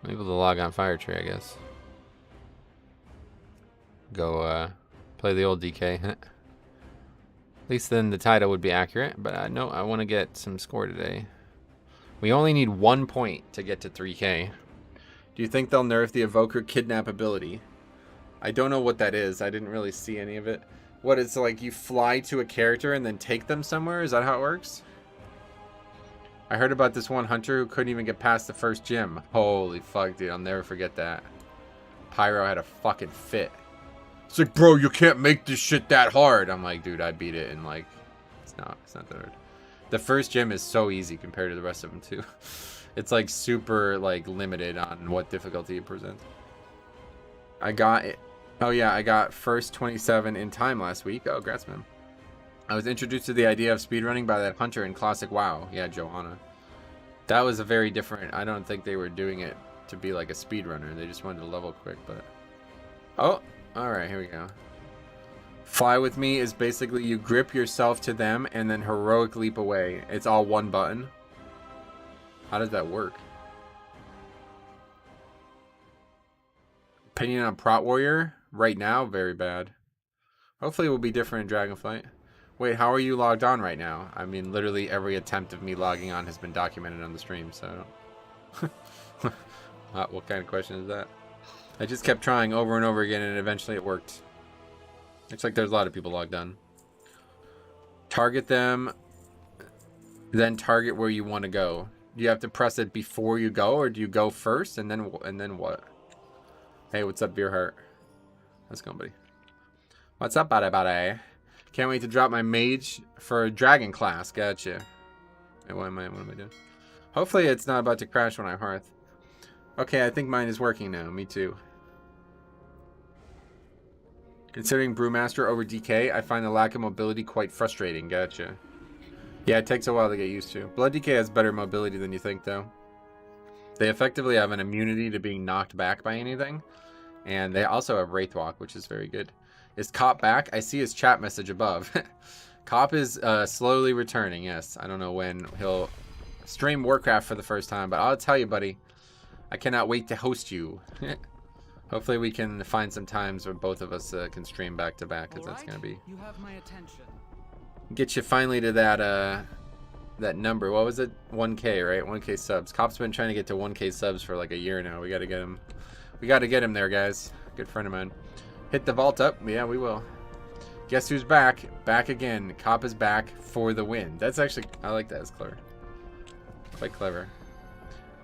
I'm able to log on Firetree, I guess. Go play the old DK. At least then the title would be accurate, but no, I want to get some score today. We only need 1 point to get to 3K. Do you think they'll nerf the Evoker Kidnap ability? I don't know what that is. I didn't really see any of it. What, it's like you fly to a character and then take them somewhere? Is that how it works? I heard about this one hunter who couldn't even get past the first gym. Holy fuck, dude. I'll never forget that. Pyro had a fucking fit. It's like, bro, you can't make this shit that hard. I'm like, dude, I beat it in like, it's not that hard. The first gym is so easy compared to the rest of them too. It's like super like limited on what difficulty it presents. I got it. Oh yeah, I got first 27 in time last week. Oh, congrats, man. I was introduced to the idea of speedrunning by that hunter in Classic WoW. Yeah, Joanna. That was a very different... I don't think they were doing it to be like a speedrunner. They just wanted to level quick, but... Oh, alright, here we go. Fly with me is basically you grip yourself to them and then heroic leap away. It's all one button. How does that work? Opinion on Prot Warrior? Right now, very bad. Hopefully it will be different in Dragonflight. Wait, how are you logged on right now? I mean, literally every attempt of me logging on has been documented on the stream, so... what kind of question is that? I just kept trying over and over again, and eventually it worked. Looks like there's a lot of people logged on. Target them, then target where you want to go. Do you have to press it before you go, or do you go first, and then what? Hey, what's up, Beerheart? How's it going, buddy? What's up, buddy? Can't wait to drop my mage for a dragon class. Gotcha. Wait, what am I doing? Hopefully it's not about to crash when I hearth. Okay, I think mine is working now. Me too. Considering Brewmaster over DK, I find the lack of mobility quite frustrating. Gotcha. Yeah, it takes a while to get used to. Blood DK has better mobility than you think, though. They effectively have an immunity to being knocked back by anything. And they also have Wraithwalk, which is very good. Is Cop back? I see his chat message above. Cop is slowly returning, yes. I don't know when he'll stream Warcraft for the first time, but I'll tell you, buddy, I cannot wait to host you. Hopefully we can find some times where both of us can stream back to back, because that's going to be... You have my attention. Get you finally to that that number. What was it? 1K, right? 1K subs. Cop's been trying to get to 1K subs for like a year now. We got to get him. We got to get him there, guys. Good friend of mine. Hit the vault up. Yeah, we will. Guess who's back? Back again. Cop is back for the win. That's actually... I like that. It's clever. Quite clever.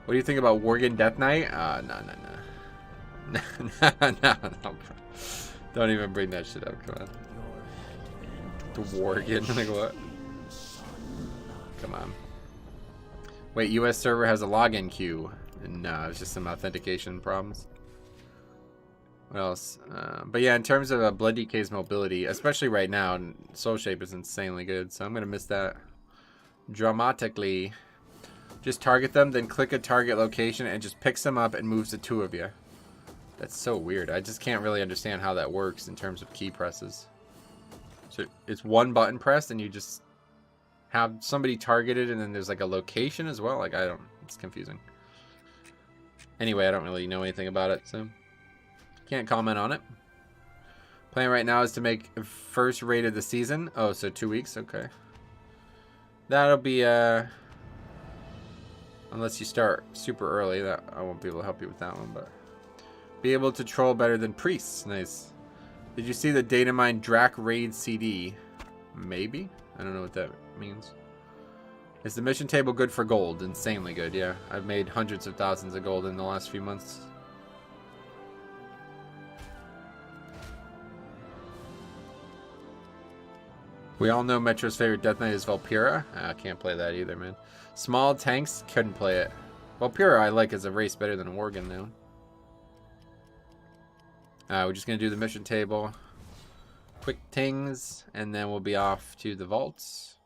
What do you think about Worgen Death Knight? No. Don't even bring that shit up. Come on. The Worgen. Like what? Come on. Wait, US server has a login queue. No, it's just some authentication problems. What else? But yeah, in terms of Blood DK's mobility, especially right now, Soul Shape is insanely good, so I'm going to miss that dramatically. Just target them, then click a target location, and just picks them up and moves the two of you. That's so weird. I just can't really understand how that works in terms of key presses. So it's one button press, and you just have somebody targeted, and then there's like a location as well. Like, I don't... It's confusing. Anyway, I don't really know anything about it, so... Can't comment on it. Plan right now is to make first raid of the season. Oh, so 2 weeks? Okay. That'll be, unless you start super early, that I won't be able to help you with that one, but... Be able to troll better than priests. Nice. Did you see the Datamine Drac Raid CD? Maybe? I don't know what that means. Is the mission table good for gold? Insanely good, yeah. I've made hundreds of thousands of gold in the last few months. We all know Metro's favorite Death Knight is Valpyra. I can't play that either, man. Small tanks, couldn't play it. Valpyra I like as a race better than Worgen now. We're just going to do the mission table. Quick tings, and then we'll be off to the vaults.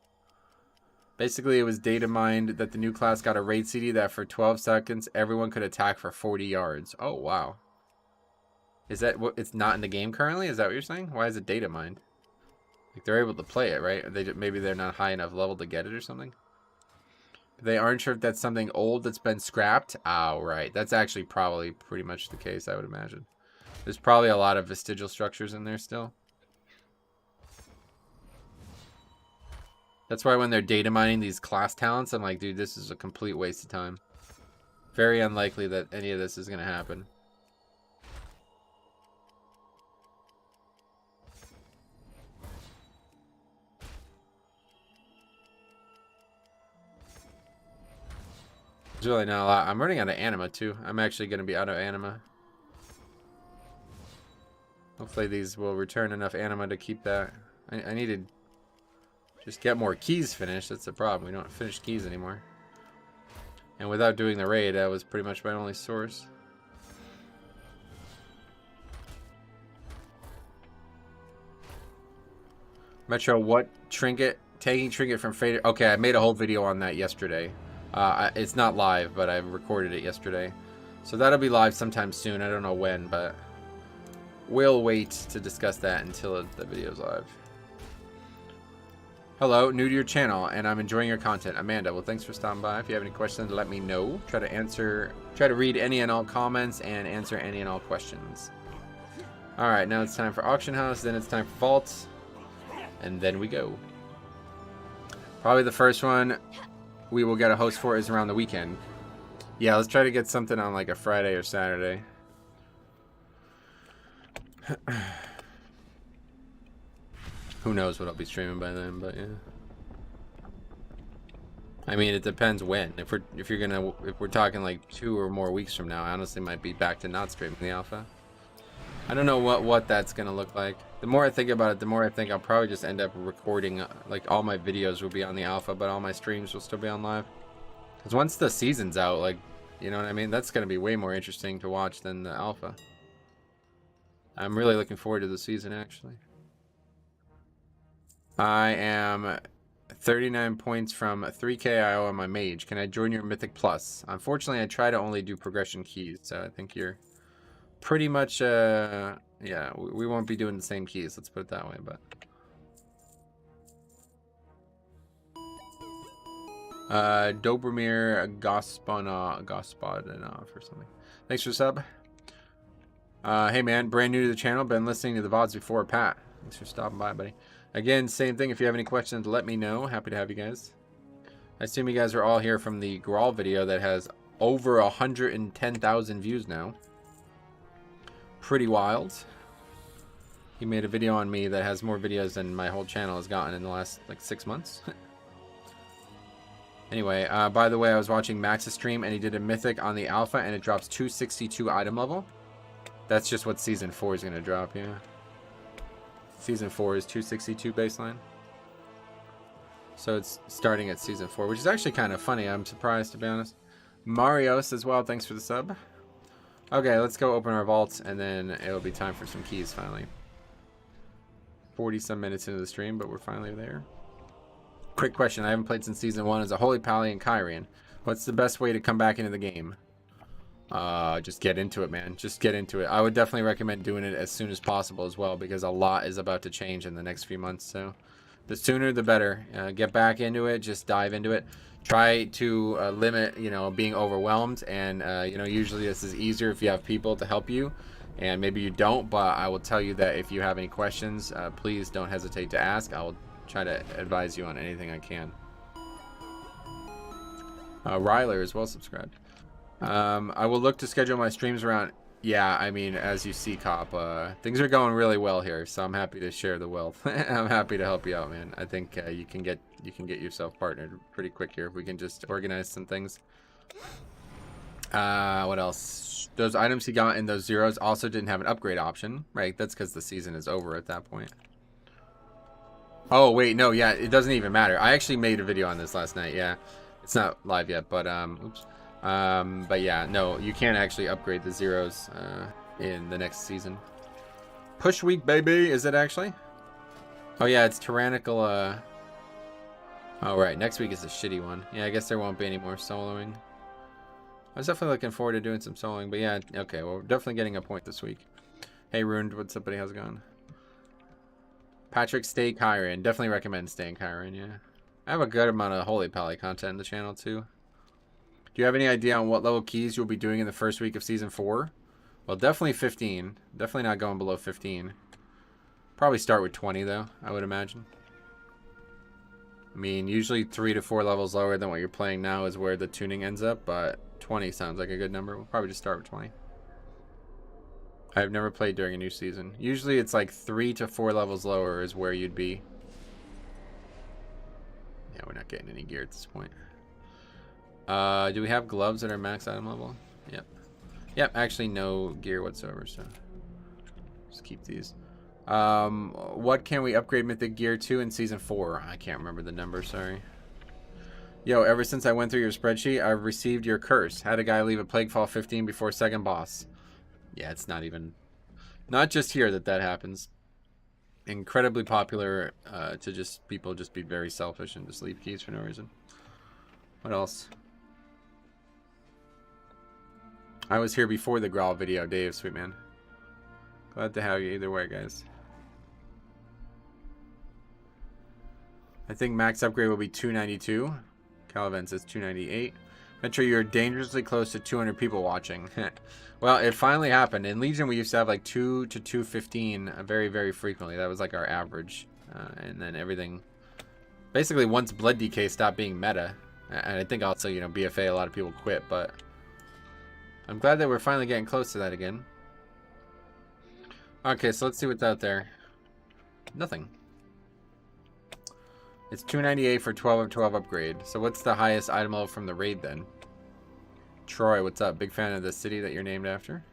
Basically, it was data mined that the new class got a raid CD that for 12 seconds, everyone could attack for 40 yards. Oh, wow. Is that what? It's not in the game currently? Is that what you're saying? Why is it data mined? Like, they're able to play it, right? Maybe they're not high enough level to get it or something? They aren't sure if that's something old that's been scrapped. Oh, right. That's actually probably pretty much the case, I would imagine. There's probably a lot of vestigial structures in there still. That's why when they're data mining these class talents, I'm like, dude, this is a complete waste of time. Very unlikely that any of this is going to happen. There's really not a lot. I'm running out of anima too. I'm actually going to be out of anima. Hopefully these will return enough anima to keep that. I need to just get more keys finished. That's the problem. We don't finish keys anymore. And without doing the raid, that was pretty much my only source. Metro, what trinket? Taking trinket from Fader. Okay, I made a whole video on that yesterday. It's not live, but I recorded it yesterday. So that'll be live sometime soon. I don't know when, but we'll wait to discuss that until the video's live. Hello, new to your channel, and I'm enjoying your content. Amanda, well, thanks for stopping by. If you have any questions, let me know. Try to read any and all comments and answer any and all questions. All right, now it's time for auction house. Then it's time for vaults, and then we go. Probably the first one we will get a host for is around the weekend. Yeah, let's try to get something on like a Friday or Saturday. Who knows what I'll be streaming by then, but yeah. I mean, it depends when. If we're talking like 2 or more weeks from now, I honestly might be back to not streaming the alpha. I don't know what that's gonna look like. The more I think about it, the more I think I'll probably just end up recording, like all my videos will be on the alpha, but all my streams will still be on live. Because once the season's out, like, you know what I mean? That's gonna be way more interesting to watch than the alpha. I'm really looking forward to the season, actually. I am 39 points from 3K I owe on my mage. Can I join your Mythic Plus? Unfortunately, I try to only do progression keys, so I think you're pretty much, yeah, we won't be doing the same keys, let's put it that way, but. Dobromir Gospodinov or something. Thanks for the sub. Hey man, brand new to the channel, been listening to the VODs before. Pat, thanks for stopping by, buddy. Again, same thing, if you have any questions, let me know. Happy to have you guys. I assume you guys are all here from the Grawl video that has over 110,000 views now. Pretty wild. He made a video on me that has more videos than my whole channel has gotten in the last like 6 months. Anyway, by the way, I was watching Max's stream and he did a mythic on the alpha and it drops 262 item level. That's just what season 4 is going to drop, yeah. Season 4 is 262 baseline. So it's starting at season 4, which is actually kind of funny. I'm surprised, to be honest. Marios as well, thanks for the sub. Okay, let's go open our vaults and then it'll be time for some keys finally. 40 some minutes into the stream, but we're finally there. Quick question, I haven't played since season 1 as a Holy Pally and Kyrian. What's the best way to come back into the game? Just get into it, man. Just get into it. I would definitely recommend doing it as soon as possible as well, because a lot is about to change in the next few months. So the sooner the better. Get back into it. Just dive into it. Try to limit, you know, being overwhelmed. And, you know, usually this is easier if you have people to help you. And maybe you don't, but I will tell you that if you have any questions, please don't hesitate to ask. I will try to advise you on anything I can. Ryler is well subscribed. I will look to schedule my streams around. Yeah, I mean, as you see, Cop, things are going really well here, so I'm happy to share the wealth. I'm happy to help you out, man. I think you can get yourself partnered pretty quick here if we can just organize some things. What else? Those items he got in those zeros also didn't have an upgrade option, right? That's because the season is over at that point. Oh wait, no, yeah, it doesn't even matter. I actually made a video on this last night. Yeah, it's not live yet, but oops. But yeah, no, you can't actually upgrade the zeros in the next season. Push week, baby, is it actually? Oh yeah, it's tyrannical. Oh right, next week is a shitty one. Yeah, I guess there won't be any more soloing. I was definitely looking forward to doing some soloing, but yeah, okay, well, we're definitely getting a point this week. Hey, Ruined, what's up, buddy? How's it going? Patrick, stay Kyrian. Definitely recommend staying Kyrian, yeah. I have a good amount of Holy Pally content in the channel, too. Do you have any idea on what level keys you'll be doing in the first week of Season 4? Well, definitely 15. Definitely not going below 15. Probably start with 20, though, I would imagine. I mean, usually 3 to 4 levels lower than what you're playing now is where the tuning ends up, but 20 sounds like a good number. We'll probably just start with 20. I've never played during a new season. Usually it's like 3 to 4 levels lower is where you'd be. Yeah, we're not getting any gear at this point. Do we have gloves at our max item level? Yep. Yep, actually no gear whatsoever, so just keep these. What can we upgrade Mythic Gear to in Season 4? I can't remember the number, sorry. Yo, ever since I went through your spreadsheet, I've received your curse. Had a guy leave a Plaguefall 15 before second boss. Yeah, it's not even... Not just here that happens. Incredibly popular to just people just be very selfish and just leave keys for no reason. What else? I was here before the Grawl video, Dave, sweet man. Glad to have you either way, guys. I think max upgrade will be 292. Calivan says 298. Metro, you're dangerously close to 200 people watching. Well, it finally happened. In Legion, we used to have like 2 to 215 very, very frequently. That was like our average. And then everything... Basically, once Blood DK stopped being meta, and I think also, you know, BFA, a lot of people quit, but... I'm glad that we're finally getting close to that again. Okay, so let's see what's out there. Nothing. It's 298 for 12 of 12 upgrade. So what's the highest item level from the raid then? Troy, what's up? Big fan of the city that you're named after?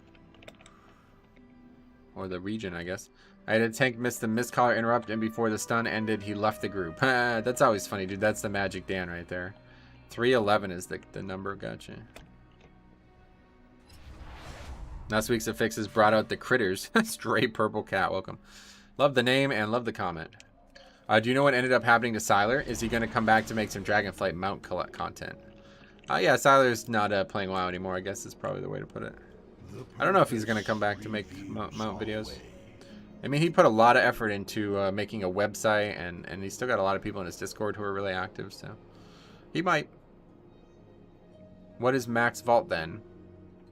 Or the region, I guess. I had a tank miss the missed collar interrupt, and before the stun ended, he left the group. That's always funny, dude. That's the Magic Dan right there. 311 is the number. Gotcha. Last week's affixes brought out the critters. Stray purple cat, welcome. Love the name and love the comment. Do you know what ended up happening to Sylar? Is he going to come back to make some Dragonflight mount collect content? Yeah, Sylar's not playing WoW anymore, I guess is probably the way to put it. I don't know if he's going to come back to make mount videos. I mean, he put a lot of effort into making a website, and he's still got a lot of people in his Discord who are really active, so he might. What is max vault then?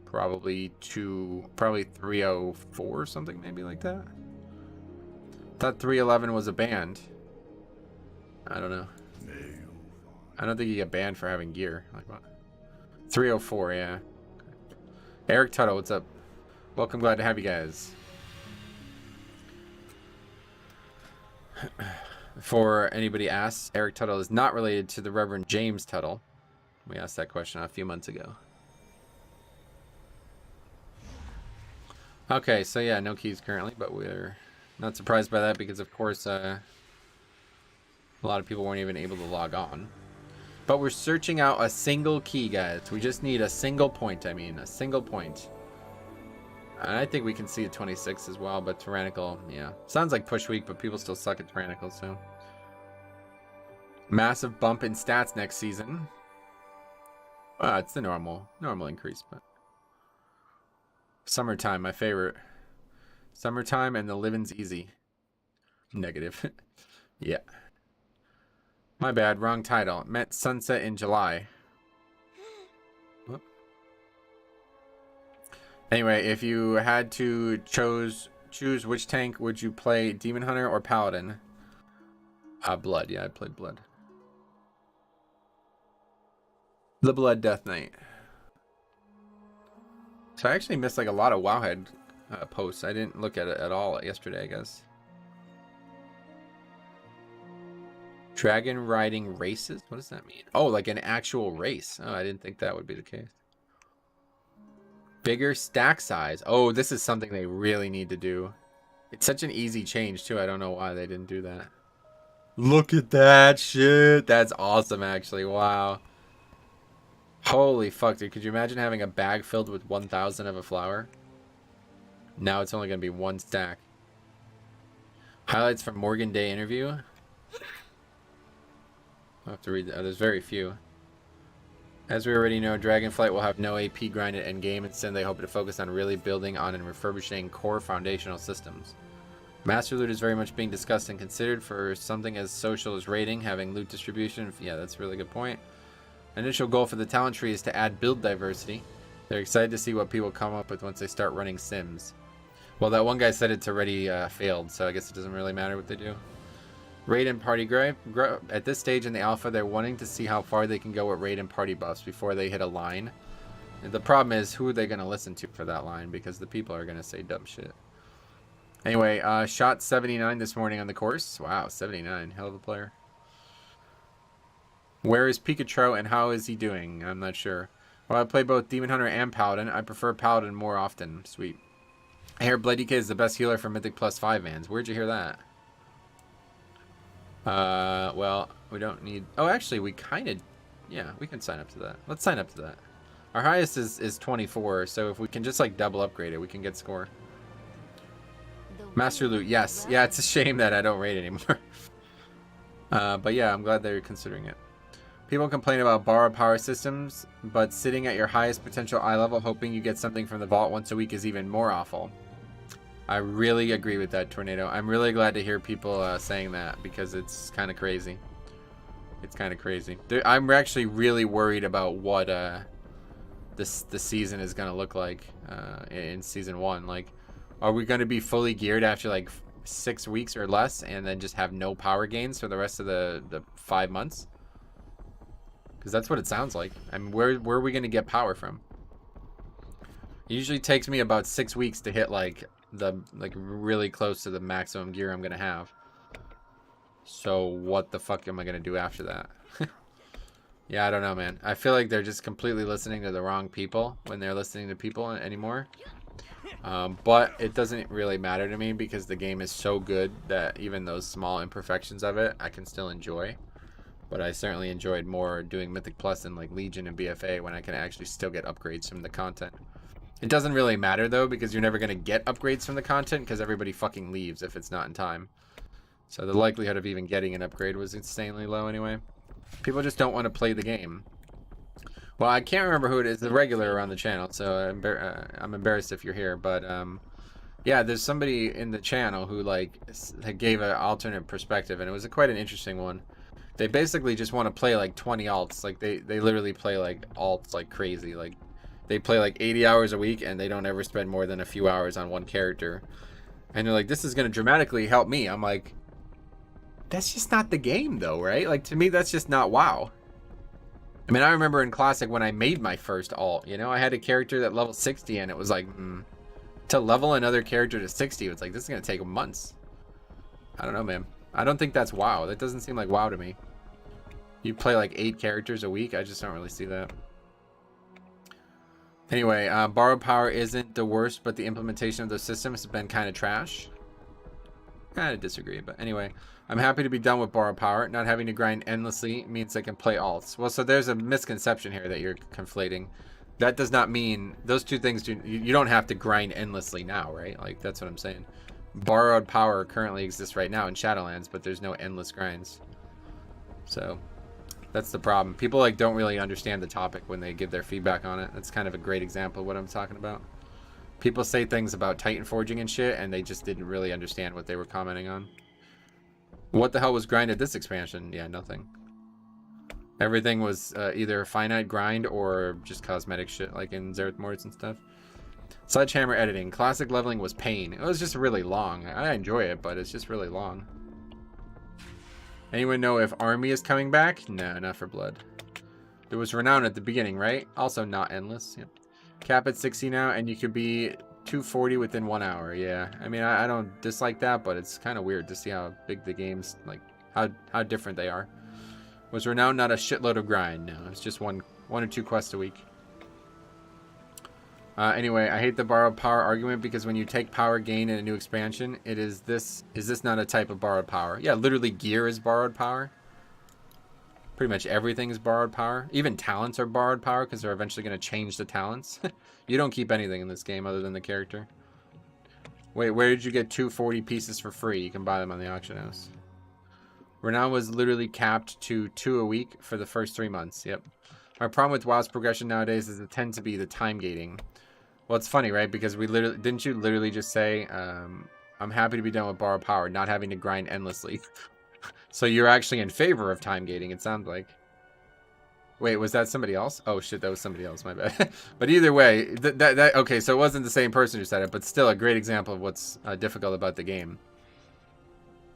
Probably 304 or something, maybe like that. Thought 311 was a band. I don't know. I don't think you get banned for having gear. Like what? 304, yeah. Eric Tuttle, what's up? Welcome, glad to have you guys. For anybody asks, Eric Tuttle is not related to the Reverend James Tuttle. We asked that question a few months ago. Okay, so yeah, no keys currently, but we're not surprised by that because, of course, a lot of people weren't even able to log on. But we're searching out a single key, guys. We just need a single point, a single point. And I think we can see a 26 as well, but Tyrannical, yeah. Sounds like push week, but people still suck at Tyrannical, so. Massive bump in stats next season. It's the normal increase, but. Summertime, my favorite. Summertime and the living's easy. Negative. Yeah. My bad, wrong title. Met sunset in July. Whoop. Anyway, if you had to choose which tank, would you play Demon Hunter or Paladin? Blood. Yeah, I played Blood. The Blood Death Knight. So I actually missed like a lot of Wowhead posts. I didn't look at it at all yesterday, I guess. Dragon riding races? What does that mean? Oh, like an actual race. Oh, I didn't think that would be the case. Bigger stack size. Oh, this is something they really need to do. It's such an easy change, too. I don't know why they didn't do that. Look at that shit. That's awesome, actually. Wow. Holy fuck, dude. Could you imagine having a bag filled with 1,000 of a flower? Now it's only going to be one stack. Highlights from Morgan Day interview. I'll have to read that. There's very few. As we already know, Dragonflight will have no AP grind at endgame. Instead, they hope to focus on really building on and refurbishing core foundational systems. Master loot is very much being discussed and considered for something as social as raiding, having loot distribution. Yeah, that's a really good point. Initial goal for the talent tree is to add build diversity. They're excited to see what people come up with once they start running sims. Well, that one guy said it's already failed, so I guess it doesn't really matter what they do. Raid and party grow. At this stage in the alpha, they're wanting to see how far they can go with raid and party buffs before they hit a line. And the problem is, who are they going to listen to for that line? Because the people are going to say dumb shit. Anyway, shot 79 this morning on the course. Wow, 79. Hell of a player. Where is Pikachu and how is he doing? I'm not sure. Well, I play both Demon Hunter and Paladin. I prefer Paladin more often. Sweet. I hear Bloody K is the best healer for Mythic Plus 5 vans. Where'd you hear that? Well, we don't need... Oh, actually, we kind of... Yeah, we can sign up to that. Let's sign up to that. Our highest is 24, so if we can just, like, double upgrade it, we can get score. Master Loot, yes. Yeah, it's a shame that I don't raid anymore. But yeah, I'm glad they're considering it. People complain about borrowed power systems, but sitting at your highest potential eye level hoping you get something from the vault once a week is even more awful. I really agree with that, Tornado. I'm really glad to hear people saying that because it's kind of crazy. It's kind of crazy. I'm actually really worried about what the season is going to look like in season 1. Like, are we going to be fully geared after like 6 weeks or less and then just have no power gains for the rest of the 5 months? Because that's what it sounds like. I mean, where are we going to get power from? It usually takes me about 6 weeks to hit like really close to the maximum gear I'm going to have. So what the fuck am I going to do after that? Yeah, I don't know, man. I feel like they're just completely listening to the wrong people when they're listening to people anymore. But it doesn't really matter to me because the game is so good that even those small imperfections of it, I can still enjoy. But I certainly enjoyed more doing Mythic Plus and like Legion and BFA when I can actually still get upgrades from the content. It doesn't really matter though because you're never going to get upgrades from the content because everybody fucking leaves if it's not in time. So the likelihood of even getting an upgrade was insanely low anyway. People just don't want to play the game. Well, I can't remember who it is, the regular around the channel, so I'm embarrassed if you're here, but yeah, there's somebody in the channel who like gave an alternate perspective, and it was quite an interesting one. They basically just want to play like 20 alts, like they literally play like alts like crazy, like they play like 80 hours a week, and they don't ever spend more than a few hours on one character, and they're like, this is going to dramatically help me. I'm like, that's just not the game though, right? Like to me, that's just not WoW. I mean, I remember in Classic when I made my first alt, you know, I had a character that level 60 and it was like, to level another character to 60, it's like, this is going to take months. I don't know, man. I don't think that's WoW. That doesn't seem like WoW to me. You play like 8 characters a week. I just don't really see that. Anyway, borrowed power isn't the worst, but the implementation of those systems has been kind of trash. I disagree, but anyway, I'm happy to be done with borrowed power. Not having to grind endlessly means I can play alts. Well, so there's a misconception here that you're conflating. That does not mean those two things. You don't have to grind endlessly now, right? Like that's what I'm saying. Borrowed power currently exists right now in Shadowlands, but there's no endless grinds. So that's the problem. People like don't really understand the topic when they give their feedback on it. That's kind of a great example of what I'm talking about. People say things about Titan forging and shit, and they just didn't really understand what they were commenting on. What the hell was grinded this expansion? Yeah, nothing. Everything was either finite grind or just cosmetic shit, like in Zereth Mortis and stuff. Sledgehammer editing. Classic leveling was pain. It was just really long. I enjoy it, but it's just really long. Anyone know if Army is coming back? No, not for Blood. There was Renown at the beginning, right? Also not endless. Yep. Cap at 60 now, and you could be 240 within 1 hour. Yeah, I mean, I don't dislike that, but it's kind of weird to see how big the games, like, how different they are. Was Renown not a shitload of grind? No, it's just one or two quests a week. Anyway, I hate the borrowed power argument because when you take power gain in a new expansion, is this not a type of borrowed power? Yeah, literally gear is borrowed power. Pretty much everything is borrowed power. Even talents are borrowed power because they're eventually going to change the talents. You don't keep anything in this game other than the character. Wait, where did you get 240 pieces for free? You can buy them on the auction house. Renown was literally capped to 2 a week for the first 3 months. Yep. My problem with WoW's progression nowadays is it tends to be the time gating. Well, it's funny, right? Because didn't you literally just say, I'm happy to be done with borrowed power, not having to grind endlessly. So you're actually in favor of time gating, it sounds like. Wait, was that somebody else? Oh shit, that was somebody else, my bad. But either way, okay, so it wasn't the same person who said it, but still a great example of what's difficult about the game.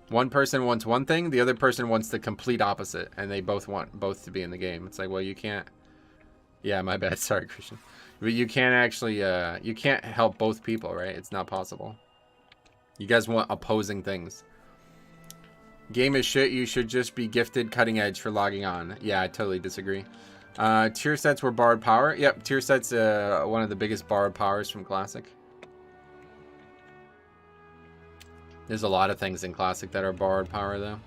One person wants one thing, the other person wants the complete opposite, and they both want both to be in the game. It's like, well, you can't... Yeah, my bad, sorry, Christian. But you can't actually, you can't help both people, right? It's not possible. You guys want opposing things. Game is shit. You should just be gifted cutting edge for logging on. Yeah, I totally disagree. Tier sets were borrowed power. Yep, tier sets, one of the biggest borrowed powers from Classic. There's a lot of things in Classic that are borrowed power, though.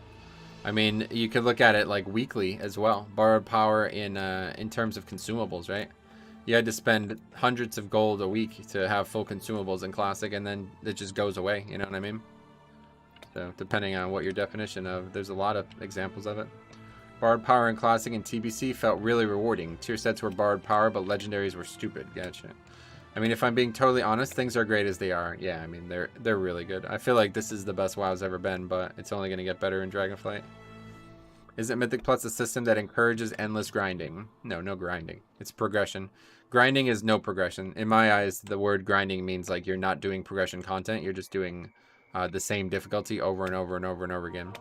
I mean, you could look at it like weekly as well. Borrowed power in terms of consumables, right? You had to spend hundreds of gold a week to have full consumables in Classic, and then it just goes away. You know what I mean? So, depending on what your definition of, there's a lot of examples of it. Borrowed power in Classic and TBC felt really rewarding. Tier sets were borrowed power, but legendaries were stupid. Gotcha. I mean, if I'm being totally honest, things are great as they are. Yeah, I mean, they're really good. I feel like this is the best WoW's ever been, but it's only going to get better in Dragonflight. Isn't Mythic Plus a system that encourages endless grinding? No, no grinding. It's progression. Grinding is no progression. In my eyes, the word grinding means like you're not doing progression content. You're just doing the same difficulty over and over and over and over again.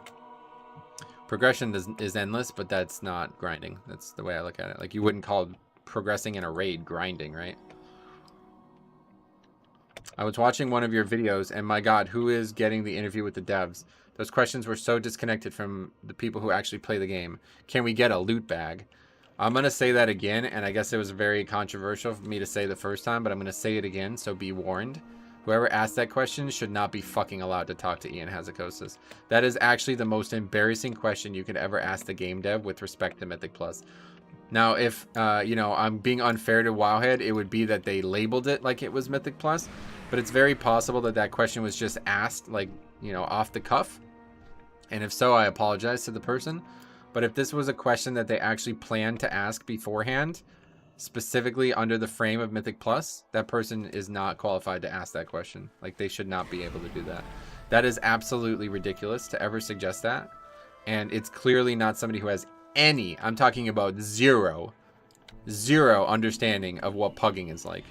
Progression is endless, but that's not grinding. That's the way I look at it. Like, you wouldn't call progressing in a raid grinding, right? I was watching one of your videos, and my god, who is getting the interview with the devs? Those questions were so disconnected from the people who actually play the game. Can we get a loot bag? I'm going to say that again, and I guess it was very controversial for me to say the first time, but I'm going to say it again, so be warned. Whoever asked that question should not be fucking allowed to talk to Ian Hazakosis. That is actually the most embarrassing question you could ever ask the game dev with respect to Mythic Plus. Now, if, you know, I'm being unfair to Wowhead, it would be that they labeled it like it was Mythic Plus, but it's very possible that that question was just asked, like, you know, off the cuff. And if so, I apologize to the person. But if this was a question that they actually planned to ask beforehand, specifically under the frame of Mythic Plus, that person is not qualified to ask that question. Like, they should not be able to do that. That is absolutely ridiculous to ever suggest that. And it's clearly not somebody who has any, I'm talking about zero understanding of what pugging is like.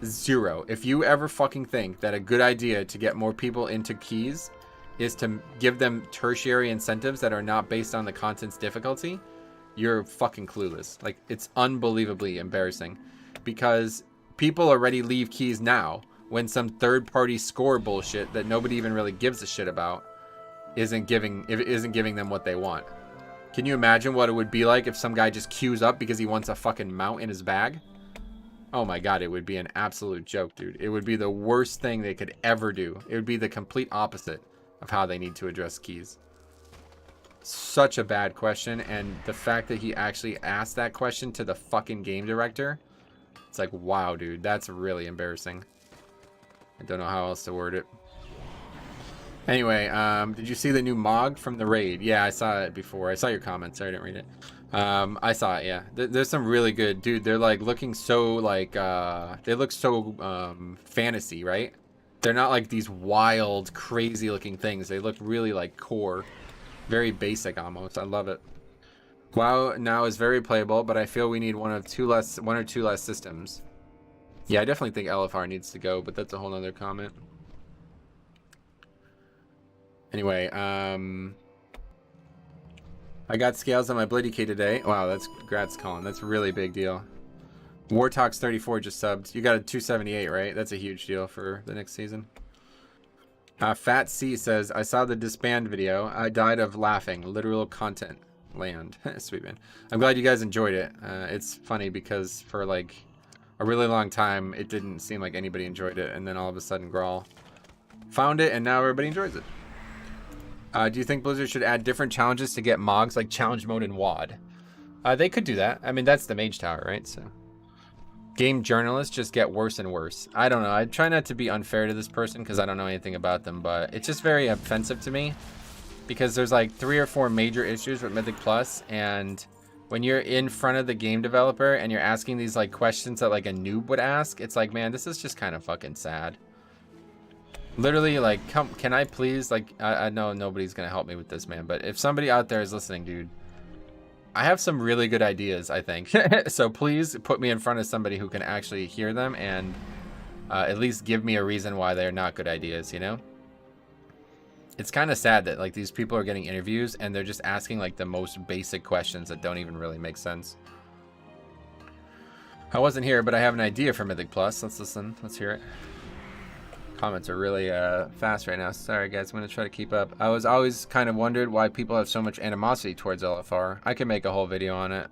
Zero. If you ever fucking think that a good idea to get more people into keys is to give them tertiary incentives that are not based on the content's difficulty, you're fucking clueless. Like, it's unbelievably embarrassing, because people already leave keys now when some third-party score bullshit that nobody even really gives a shit about isn't giving them what they want. Can you imagine what it would be like if some guy just queues up because he wants a fucking mount in his bag? Oh my god, it would be an absolute joke, dude. It would be the worst thing they could ever do. It would be the complete opposite of how they need to address keys. Such a bad question, and the fact that he actually asked that question to the fucking game director, it's like, wow, dude, that's really embarrassing. I don't know how else to word it. Anyway, did you see the new Mog from the raid? Yeah, I saw it before. I saw your comments. Sorry, I didn't read it. I saw it, yeah. There's some really good, dude. They're like looking so like, they look so fantasy, right? They're not like these wild, crazy looking things. They look really like core. Very basic almost. I love it. WoW now is very playable, but I feel we need one or two less systems. Yeah, I definitely think LFR needs to go, but that's a whole nother comment. Anyway, I got scales on my Blade K today. Wow, that's congrats, Colin. That's a really big deal. Wartox 34 just subbed. You got a 278, right? That's a huge deal for the next season. Fat C says, I saw the disband video. I died of laughing. Literal content land. Sweet, man. I'm glad you guys enjoyed it. It's funny because for like a really long time, it didn't seem like anybody enjoyed it. And then all of a sudden, Grawl found it, and now everybody enjoys it. Do you think Blizzard should add different challenges to get Mogs, like challenge mode and WoD? They could do that. I mean, that's the Mage Tower, right? So, game journalists just get worse and worse. I don't know. I try not to be unfair to this person because I don't know anything about them, but it's just very offensive to me because there's like 3 or 4 major issues with Mythic Plus, and when you're in front of the game developer and you're asking these like questions that like a noob would ask, it's like, man, this is just kind of fucking sad. Literally, like, can I please, like, I know nobody's gonna help me with this, man, but if somebody out there is listening, dude, I have some really good ideas, I think. So please put me in front of somebody who can actually hear them and at least give me a reason why they're not good ideas, you know? It's kind of sad that, like, these people are getting interviews and they're just asking, like, the most basic questions that don't even really make sense. I wasn't here, but I have an idea for Mythic Plus. Let's listen. Let's hear it. Comments are really fast right now. Sorry guys, I'm gonna try to keep up. I was always kind of wondered why people have so much animosity towards LFR. I can make a whole video on it.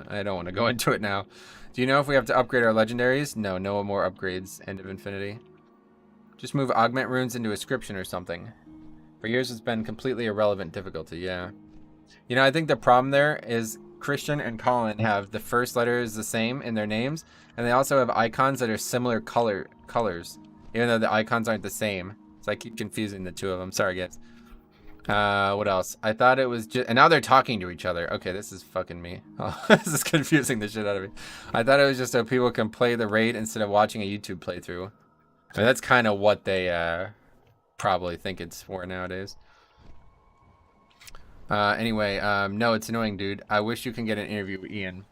I don't want to go into it now. Do you know if we have to upgrade our legendaries? No more upgrades. End of infinity. Just move augment runes into inscription or something. For years it's been completely irrelevant difficulty, yeah. You know, I think the problem there is Christian and Colin have the first letters the same in their names, and they also have icons that are similar colors. Even though the icons aren't the same. So I keep confusing the two of them. Sorry, guys. What else? I thought it was just... And now they're talking to each other. Okay, this is fucking me. Oh, this is confusing the shit out of me. I thought it was just so people can play the raid instead of watching a YouTube playthrough. I mean, that's kind of what they probably think it's for nowadays. Anyway, no, it's annoying, dude. I wish you can get an interview with Ian.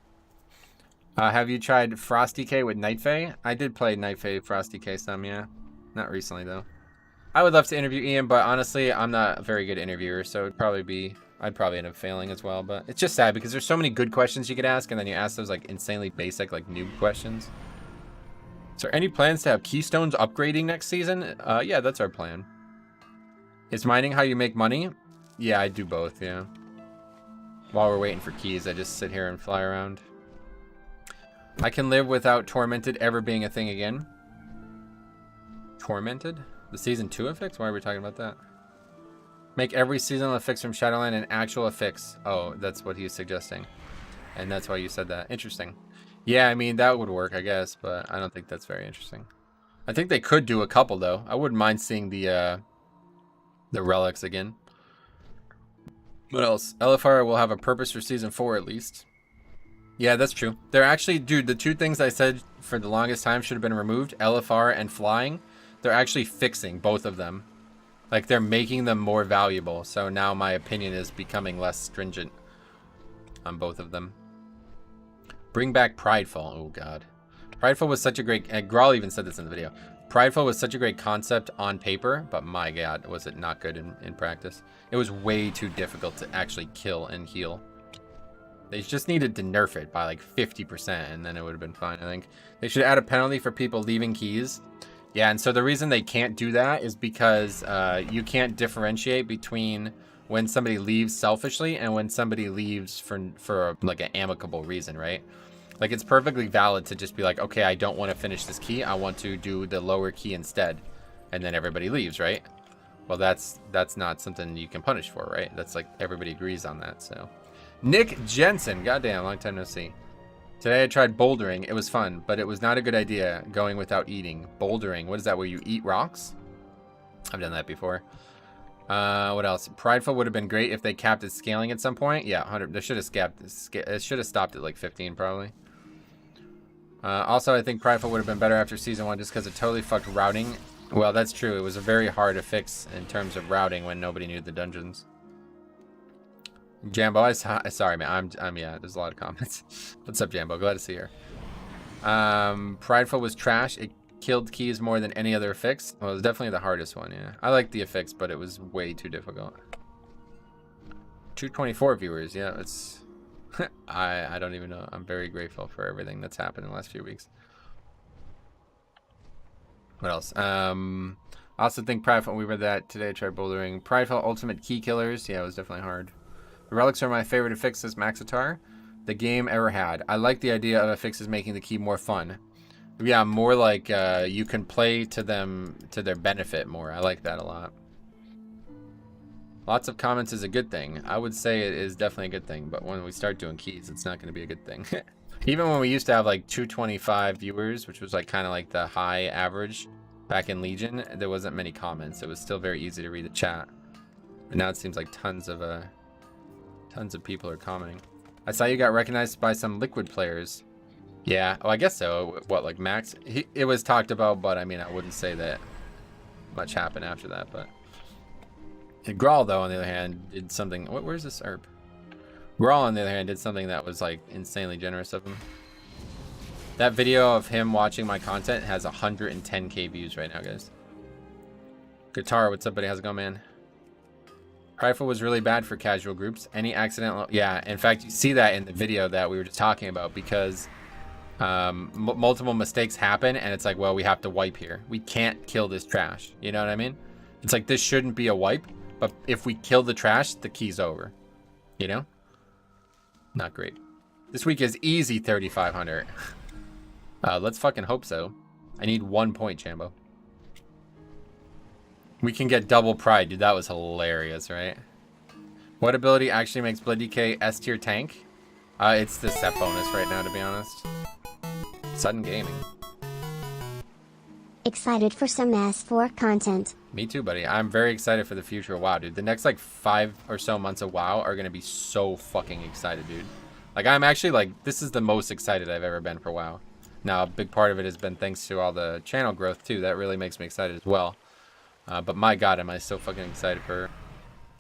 Have you tried Frosty K with Night Fae? I did play Night Fae Frosty K some, yeah. Not recently, though. I would love to interview Ian, but honestly, I'm not a very good interviewer, so I'd probably end up failing as well. But it's just sad because there's so many good questions you could ask, and then you ask those like insanely basic, like noob questions. Is there any plans to have Keystones upgrading next season? Yeah, that's our plan. Is mining how you make money? Yeah, I do both, yeah. While we're waiting for keys, I just sit here and fly around. I can live without Tormented ever being a thing again. Tormented? The season 2 affix? Why are we talking about that? Make every seasonal affix from Shadowland an actual affix. Oh, that's what he's suggesting. And that's why you said that. Interesting. Yeah, I mean, that would work, I guess, but I don't think that's very interesting. I think they could do a couple, though. I wouldn't mind seeing the relics again. What else? LFR will have a purpose for season 4 at least. Yeah, that's true. They're actually, dude, the two things I said for the longest time should have been removed, LFR and flying, they're actually fixing both of them. Like, they're making them more valuable. So now my opinion is becoming less stringent on both of them. Bring back Prideful. Oh, God. Prideful was such a great... Grawl even said this in the video. Prideful was such a great concept on paper, but my God, was it not good in practice. It was way too difficult to actually kill and heal. They just needed to nerf it by like 50%, and then it would have been fine, I think. They should add a penalty for people leaving keys. Yeah, and so the reason they can't do that is because you can't differentiate between when somebody leaves selfishly and when somebody leaves for like an amicable reason, right? Like, it's perfectly valid to just be like, okay, I don't want to finish this key. I want to do the lower key instead. And then everybody leaves, right? Well, that's not something you can punish for, right? That's like, everybody agrees on that, so... Nick Jensen, goddamn, long time no see. Today I tried bouldering. It was fun, but it was not a good idea going without eating. Bouldering, what is that, where you eat rocks? I've done that before. What else? Prideful would have been great if they capped its scaling at some point. Yeah, 100. They should have it should have stopped at like 15 probably. Also, I think Prideful would have been better after season 1 just because it totally fucked routing. Well, that's true. It was a very hard to fix in terms of routing when nobody knew the dungeons. Jambo, sorry man, I'm yeah, there's a lot of comments. What's up, Jambo? Glad to see you here. Prideful was trash. It killed keys more than any other affix. Well, it was definitely the hardest one, yeah. I liked the affix, but it was way too difficult. 224 viewers, yeah, it's... I don't even know. I'm very grateful for everything that's happened in the last few weeks. What else? I also think Prideful, we read that today, I tried bouldering. Prideful Ultimate Key Killers, yeah, it was definitely hard. The relics are my favorite affixes Maxitar the game ever had. I like the idea of affixes making the key more fun. Yeah, more like you can play to them to their benefit more. I like that a lot. Lots of comments is a good thing. I would say it is definitely a good thing, but when we start doing keys, it's not going to be a good thing. Even when we used to have like 225 viewers, which was like kind of like the high average back in Legion, there wasn't many comments. It was still very easy to read the chat. But now it seems like tons of people are commenting. I saw you got recognized by some Liquid players. Yeah, oh, I guess so. What, like Max? It was talked about, but I mean, I wouldn't say that much happened after that, but... Grawl, though, on the other hand, did something... Where's this herb? Grawl, on the other hand, did something that was, like, insanely generous of him. That video of him watching my content has 110k views right now, guys. Guitar, what's up, buddy? How's it going, man? Rifle was really bad for casual groups. Any accidental... Yeah, in fact, you see that in the video that we were just talking about, because multiple mistakes happen, and it's like, well, we have to wipe here. We can't kill this trash. You know what I mean? It's like, this shouldn't be a wipe, but if we kill the trash, the key's over. You know? Not great. This week is easy 3,500. Let's fucking hope so. I need 1 point, Chambo. We can get double pride, dude. That was hilarious, right? What ability actually makes Blood DK S tier tank? It's the set bonus right now, to be honest. Sudden Gaming. Excited for some S4 content. Me too, buddy. I'm very excited for the future of WoW, dude. The next, like, 5 or so months of WoW are going to be so fucking excited, dude. Like, I'm actually, like, this is the most excited I've ever been for WoW. Now, a big part of it has been thanks to all the channel growth, too. That really makes me excited as well. But my God, am I so fucking excited for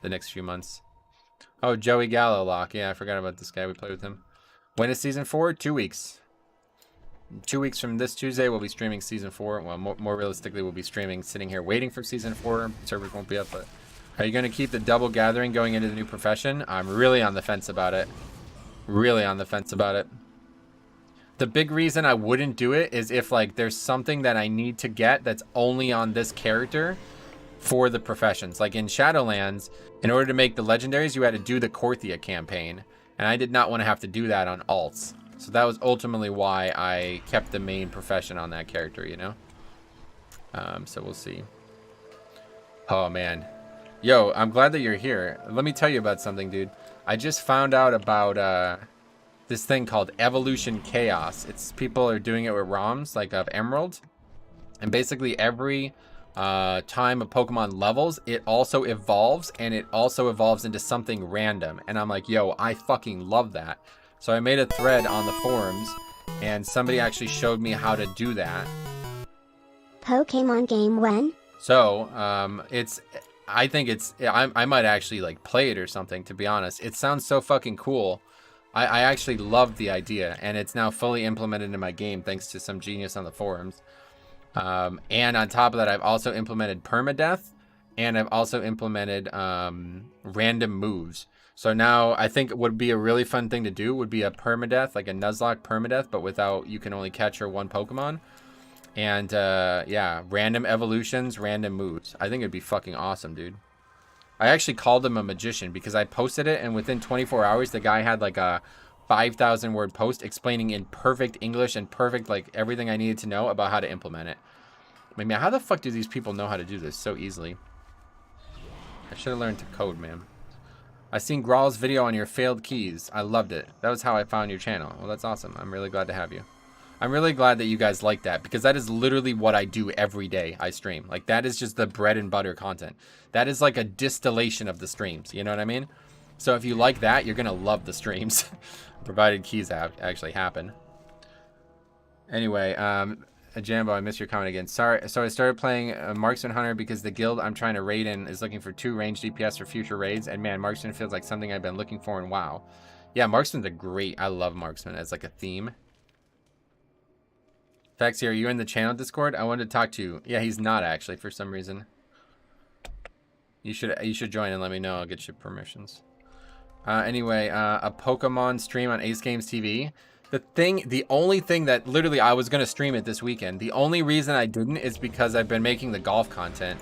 the next few months. Oh, Joey Gallo lock. Yeah, I forgot about this guy. We played with him. When is season 4? 2 weeks. 2 weeks from this Tuesday, we'll be streaming season 4. Well, more realistically, we'll be streaming, sitting here waiting for season 4. Servers won't be up, but are you going to keep the double gathering going into the new profession? I'm really on the fence about it. Really on the fence about it. The big reason I wouldn't do it is if, like, there's something that I need to get that's only on this character for the professions. Like in Shadowlands, in order to make the legendaries, you had to do the Korthia campaign, and I did not want to have to do that on alts. So that was ultimately why I kept the main profession on that character, you know? So we'll see. Oh, man. Yo, I'm glad that you're here. Let me tell you about something, dude. I just found out about this thing called Evolution Chaos. It's people are doing it with ROMs, like of Emerald. And basically every time a Pokemon levels, it also evolves, and it also evolves into something random. And I'm like, yo, I fucking love that. So I made a thread on the forums, and somebody actually showed me how to do that. Pokemon game when? So I think I might actually like play it or something, to be honest. It sounds so fucking cool. I actually love the idea, and it's now fully implemented in my game thanks to some genius on the forums. And on top of that, I've also implemented permadeath, and I've also implemented random moves. So now I think it would be a really fun thing to do would be a permadeath, like a Nuzlocke permadeath, but without, you can only catch her one Pokemon. And yeah, random evolutions, random moves. I think it'd be fucking awesome, dude. I actually called him a magician because I posted it, and within 24 hours, the guy had like a 5,000 word post explaining in perfect English and perfect, like, everything I needed to know about how to implement it. I mean, man, how the fuck do these people know how to do this so easily? I should have learned to code, man. I seen Grawl's video on your failed keys. I loved it. That was how I found your channel. Well, that's awesome. I'm really glad to have you. I'm really glad that you guys like that, because that is literally what I do every day I stream. Like, that is just the bread and butter content. That is like a distillation of the streams. You know what I mean? So if you like that, you're going to love the streams. Provided keys actually happen. Anyway, Jambo, I missed your comment again. Sorry. So I started playing Marksman Hunter because the guild I'm trying to raid in is looking for 2 ranged DPS for future raids. And man, Marksman feels like something I've been looking for in WoW. Yeah, Marksman's a great... I love Marksman as like a theme. Faxi, are you in the channel Discord? I wanted to talk to you. Yeah, he's not actually for some reason. You should join and let me know. I'll get you permissions. Anyway, a Pokemon stream on Ace Games TV. The only thing that literally I was going to stream it this weekend. The only reason I didn't is because I've been making the golf content.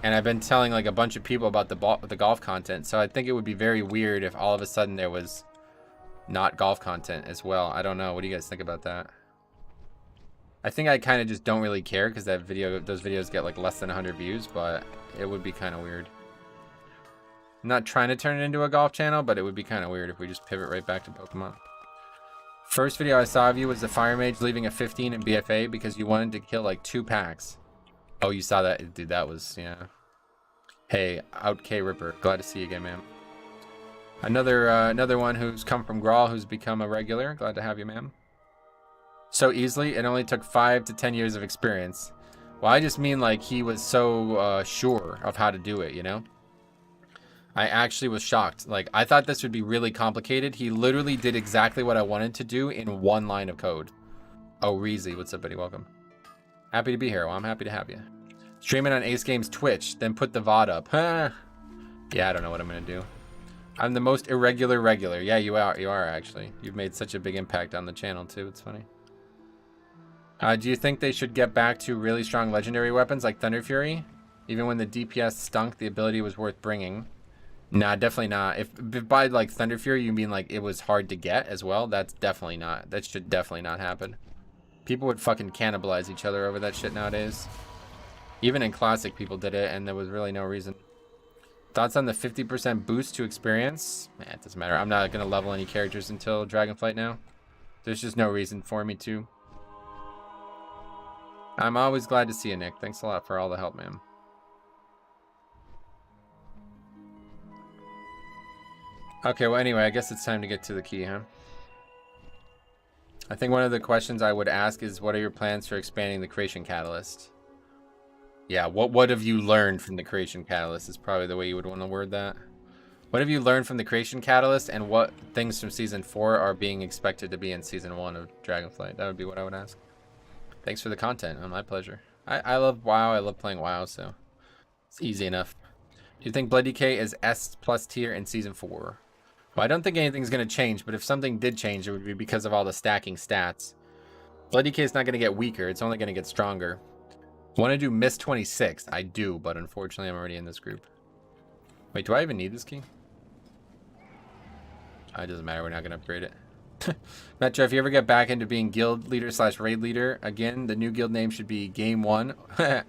And I've been telling like a bunch of people about the golf content. So I think it would be very weird if all of a sudden there was not golf content as well. I don't know. What do you guys think about that? I think I kind of just don't really care because those videos get like less than 100 views, but it would be kind of weird. I'm not trying to turn it into a golf channel, but it would be kind of weird if we just pivot right back to Pokemon. First video I saw of you was the Fire Mage leaving a 15 in BFA because you wanted to kill like 2 packs. Oh, you saw that? Dude, that was, yeah. Hey, Out K Ripper. Glad to see you again, man. Another one who's come from Grawl, who's become a regular. Glad to have you, ma'am. So easily, it only took 5 to 10 years of experience. Well, I just mean like he was so sure of how to do it, you know? I actually was shocked. Like, I thought this would be really complicated. He literally did exactly what I wanted to do in 1 line of code. Oh, Reezy, what's up, buddy? Welcome. Happy to be here. Well, I'm happy to have you. Stream it on Ace Games Twitch, then put the VOD up. Huh? Yeah, I don't know what I'm going to do. I'm the most irregular regular. Yeah, you are actually. You've made such a big impact on the channel, too. It's funny. Do you think they should get back to really strong legendary weapons like Thunder Fury? Even when the DPS stunk, the ability was worth bringing. Nah, definitely not. If by like Thunder Fury you mean like it was hard to get as well, that's definitely not. That should definitely not happen. People would fucking cannibalize each other over that shit nowadays. Even in Classic, people did it, and there was really no reason. Thoughts on the 50% boost to experience? Man, it doesn't matter. I'm not going to level any characters until Dragonflight now. There's just no reason for me to. I'm always glad to see you, Nick. Thanks a lot for all the help, man. Okay, well, anyway, I guess it's time to get to the key, huh? I think one of the questions I would ask is, what are your plans for expanding the Creation Catalyst? Yeah, what have you learned from the Creation Catalyst is probably the way you would want to word that. What have you learned from the Creation Catalyst, and what things from Season 4 are being expected to be in Season 1 of Dragonflight? That would be what I would ask. Thanks for the content. Oh, my pleasure. I love WoW. I love playing WoW, so it's easy enough. Do you think Blood DK is S+ tier in Season 4? Well, I don't think anything's going to change, but if something did change, it would be because of all the stacking stats. Blood DK is not going to get weaker. It's only going to get stronger. Want to do Miss 26? I do, but unfortunately I'm already in this group. Wait, do I even need this key? It doesn't matter. We're not going to upgrade it. Metro, if you ever get back into being guild leader / raid leader, again, the new guild name should be Game 1. Well,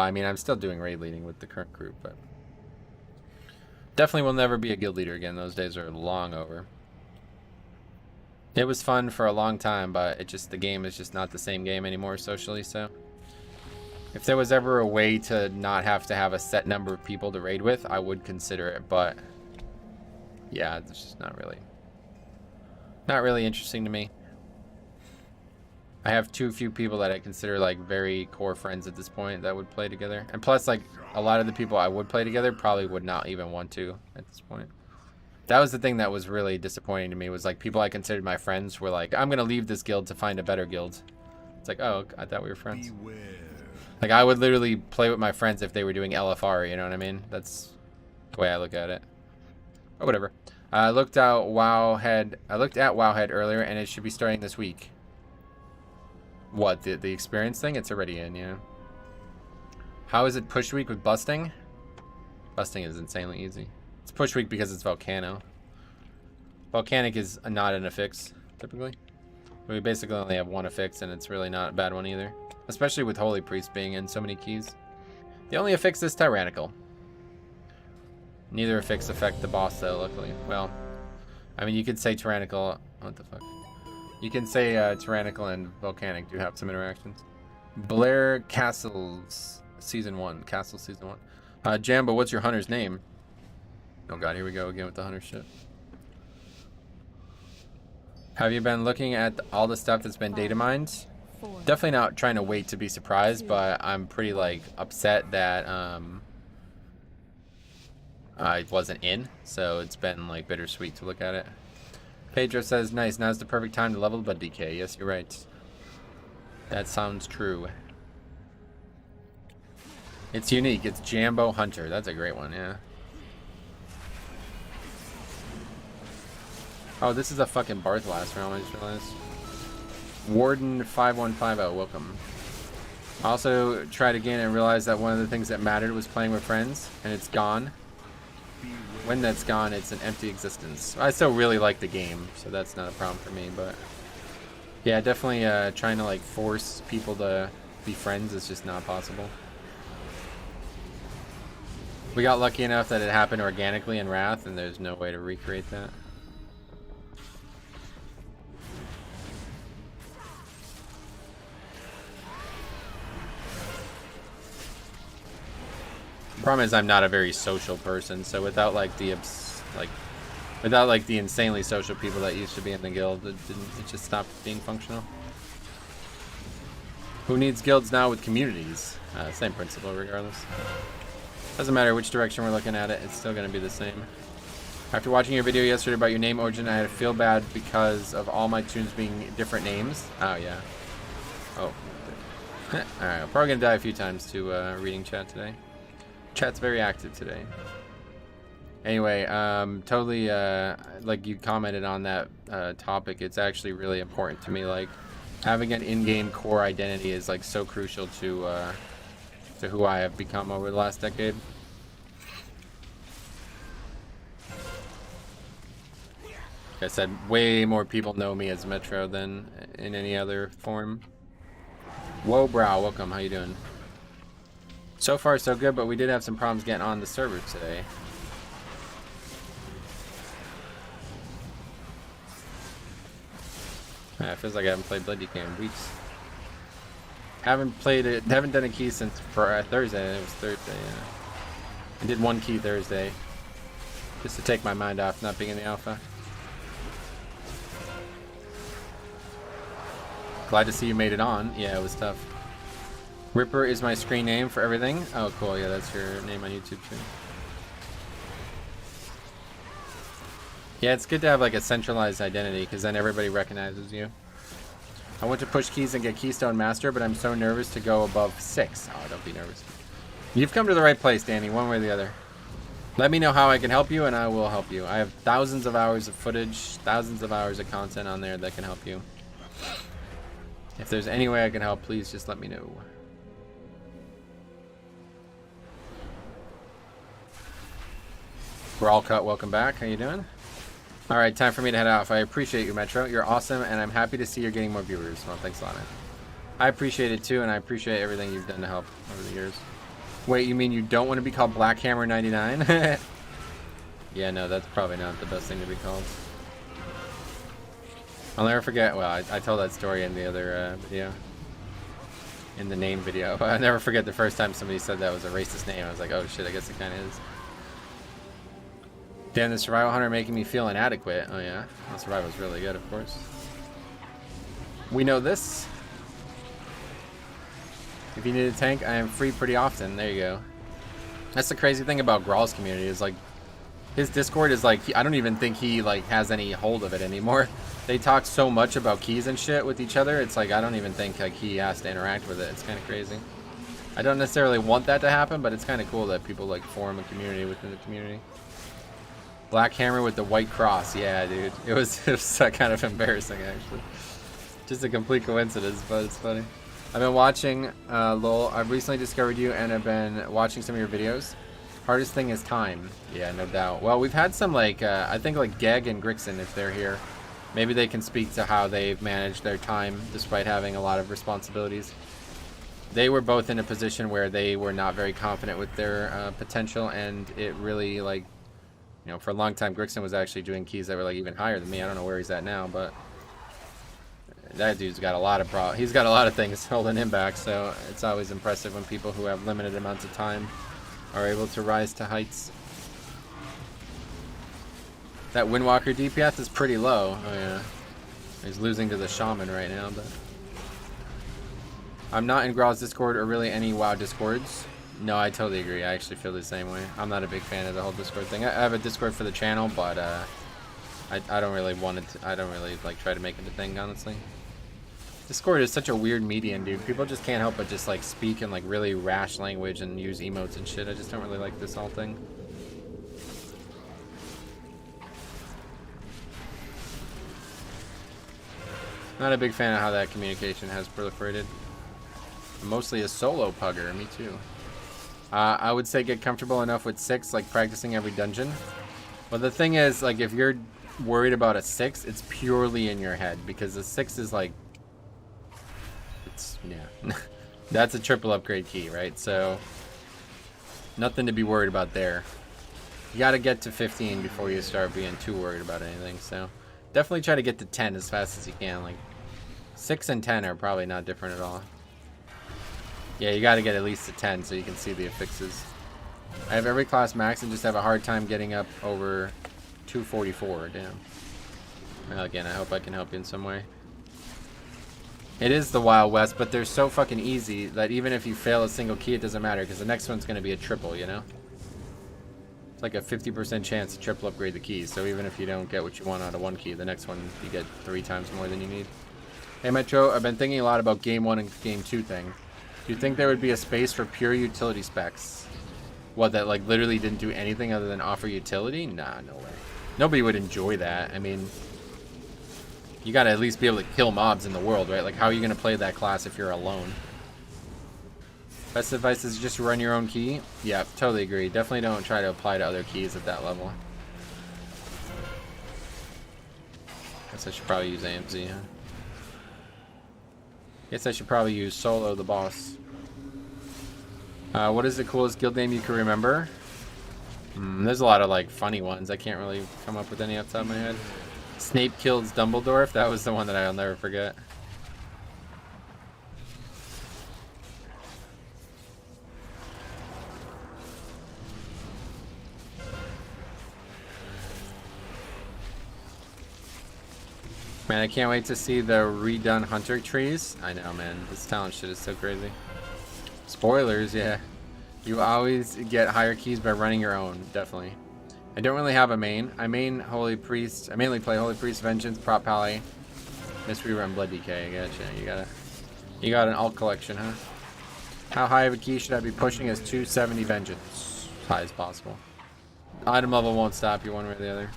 I mean, I'm still doing raid leading with the current group, but definitely will never be a guild leader again. Those days are long over. It was fun for a long time, but the game is just not the same game anymore socially, so if there was ever a way to not have to have a set number of people to raid with, I would consider it, but yeah, it's just not really interesting to me. I have too few people that I consider like very core friends at this point that would play together. And plus, like, a lot of the people I would play together probably would not even want to at this point. That was the thing that was really disappointing to me, was like people I considered my friends were like, I'm gonna leave this guild to find a better guild. It's like, oh, I thought we were friends. Like, I would literally play with my friends if they were doing LFR, you know what I mean? That's the way I look at it. Or whatever. I looked at Wowhead earlier, and it should be starting this week. What, the experience thing? It's already in, yeah. How is it push week with busting? Busting is insanely easy. It's push week because it's Volcano. Volcanic is not an affix, typically. We basically only have one affix, and it's really not a bad one either. Especially with Holy Priest being in so many keys. The only affix is Tyrannical. Neither affix affect the boss, though, luckily. Well, I mean, you could say Tyrannical. What the fuck? You can say Tyrannical and Volcanic do have some interactions. Blair Castles Season 1. Castle Season 1. Jambo, what's your hunter's name? Oh god, here we go again with the hunter shit. Have you been looking at all the stuff that's been data mined? Definitely not trying to wait to be surprised, but I'm pretty like upset that I wasn't in, so it's been like bittersweet to look at it. Pedro says, nice, now's the perfect time to level Blood DK. Yes, you're right. That sounds true. It's unique. It's Jambo Hunter. That's a great one, yeah. Oh, this is a fucking Barth last round, I just realized. Warden 5150, welcome. Also tried again and realized that one of the things that mattered was playing with friends, and it's gone. When that's gone, it's an empty existence. I still really like the game, so that's not a problem for me, but yeah, definitely trying to like force people to be friends is just not possible. We got lucky enough that it happened organically in Wrath, and there's no way to recreate that. Problem is, I'm not a very social person, so without like the insanely social people that used to be in the guild, it just stopped being functional. Who needs guilds now with communities? Same principle regardless. Doesn't matter which direction we're looking at it, it's still gonna be the same. After watching your video yesterday about your name origin, I had to feel bad because of all my tunes being different names. Oh yeah. Oh. Alright, I'm probably gonna die a few times to reading chat today. Chat's very active today. Anyway, totally, like you commented on that topic, it's actually really important to me. Like, Having an in-game core identity is like so crucial to who I have become over the last decade. Like I said, way more people know me as Metro than in any other form. Whoa, Brow, welcome. How you doing? So far, so good, but we did have some problems getting on the server today. It feels like I haven't played Bloody Game in weeks. Haven't done a key since Thursday, and it was Thursday, yeah. I did one key Thursday, just to take my mind off not being in the alpha. Glad to see you made it on. Yeah, it was tough. Ripper is my screen name for everything. Oh, cool. Yeah, that's your name on YouTube too. Yeah, it's good to have like a centralized identity because then everybody recognizes you. I want to push keys and get Keystone Master, but I'm so nervous to go above 6. Oh, don't be nervous. You've come to the right place, Danny, one way or the other. Let me know how I can help you, and I will help you. I have thousands of hours of footage, thousands of hours of content on there that can help you. If there's any way I can help, please just let me know. Brawl Cut, welcome back. How you doing? All right, time for me to head off. I appreciate you, Metro. You're awesome, and I'm happy to see you're getting more viewers. Well, thanks a lot, man. I appreciate it too, and I appreciate everything you've done to help over the years. Wait, you mean you don't want to be called Black Hammer 99? Yeah, no, that's probably not the best thing to be called. I'll never forget. Well, I told that story in the other video, in the name video. I'll never forget the first time somebody said that was a racist name. I was like, oh shit, I guess it kind of is. Damn, the Survival Hunter making me feel inadequate. Oh yeah, well, Survival's really good, of course. We know this. If you need a tank, I am free pretty often. There you go. That's the crazy thing about Grawl's community is like, his Discord is like, I don't even think he like has any hold of it anymore. They talk so much about keys and shit with each other. It's like, I don't even think like he has to interact with it. It's kind of crazy. I don't necessarily want that to happen, but it's kind of cool that people like form a community within the community. Black Hammer with the white cross. Yeah, dude. It was kind of embarrassing, actually. Just a complete coincidence, but it's funny. I've been watching, lol. I've recently discovered you, and I've been watching some of your videos. Hardest thing is time. Yeah, no doubt. Well, we've had some, like, I think, like, Geg and Grixon, if they're here. Maybe they can speak to how they've managed their time, despite having a lot of responsibilities. They were both in a position where they were not very confident with their potential, and it really, like, you know, for a long time, Grixon was actually doing keys that were like even higher than me. I don't know where he's at now, but that dude's got a lot of he's got a lot of things holding him back. So it's always impressive when people who have limited amounts of time are able to rise to heights. That Windwalker DPS is pretty low. Oh yeah, he's losing to the Shaman right now. But I'm not in Grawl's Discord or really any WoW Discords. No, I totally agree. I actually feel the same way. I'm not a big fan of the whole Discord thing. I have a Discord for the channel, but I don't really want it to, I don't really like try to make it a thing, honestly. Discord is such a weird medium, dude. People just can't help but just like speak in like really rash language and use emotes and shit. I just don't really like this whole thing. Not a big fan of how that communication has proliferated. I'm mostly a solo pugger, me too. I would say get comfortable enough with 6, like practicing every dungeon. But the thing is, like, if you're worried about a 6, it's purely in your head, because the 6 is like, it's, yeah, that's a triple upgrade key, right? So nothing to be worried about there. You got to get to 15 before you start being too worried about anything. So definitely try to get to 10 as fast as you can. Like 6 and 10 are probably not different at all. Yeah, you got to get at least to 10 so you can see the affixes. I have every class max and just have a hard time getting up over 244. Damn. Well, again, I hope I can help you in some way. It is the Wild West, but they're so fucking easy that even if you fail a single key, it doesn't matter because the next one's going to be a triple, you know? It's like a 50% chance to triple upgrade the keys, so even if you don't get what you want out of one key, the next one you get 3 times more than you need. Hey Metro, I've been thinking a lot about Game 1 and Game 2 thing. Do you think there would be a space for pure utility specs? What, that like literally didn't do anything other than offer utility? Nah, no way. Nobody would enjoy that. I mean, you gotta at least be able to kill mobs in the world, right? Like, how are you gonna play that class if you're alone? Best advice is just run your own key. Yeah, totally agree. Definitely don't try to apply to other keys at that level. Guess I should probably use AMZ, huh? Guess I should probably use Solo the boss. What is the coolest guild name you can remember? There's a lot of like funny ones. I can't really come up with any off the top of my head. Snape kills Dumbledore. That was the one that I'll never forget. Man, I can't wait to see the redone hunter trees. I know, man. This talent shit is so crazy. Spoilers, yeah. You always get higher keys by running your own, definitely. I don't really have a main. I main Holy Priest. I mainly play Holy Priest, Vengeance, Prop Pally, Mystery Run, Blood Decay. I gotcha. You got an alt collection, huh? How high of a key should I be pushing as 270 Vengeance? As high as possible. Item level won't stop you one way or the other.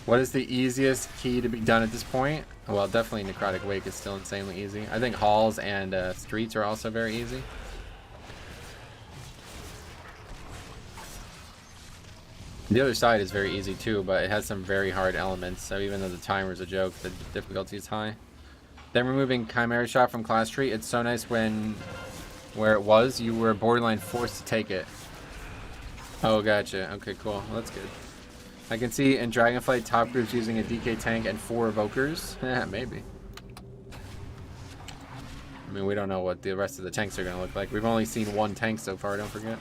What is the easiest key to be done at this point? Well, definitely Necrotic Wake is still insanely easy. I think Halls and Streets are also very easy. The other side is very easy too, but it has some very hard elements, so even though the timer is a joke, the difficulty is high. Then removing Chimera Shot from class tree, it's so nice when, where it was, you were borderline forced to take it. Oh, gotcha. Okay, cool. Well, that's good. I can see in Dragonflight top groups using a DK tank and 4 evokers. Yeah, maybe. I mean, we don't know what the rest of the tanks are going to look like. We've only seen 1 tank so far, don't forget.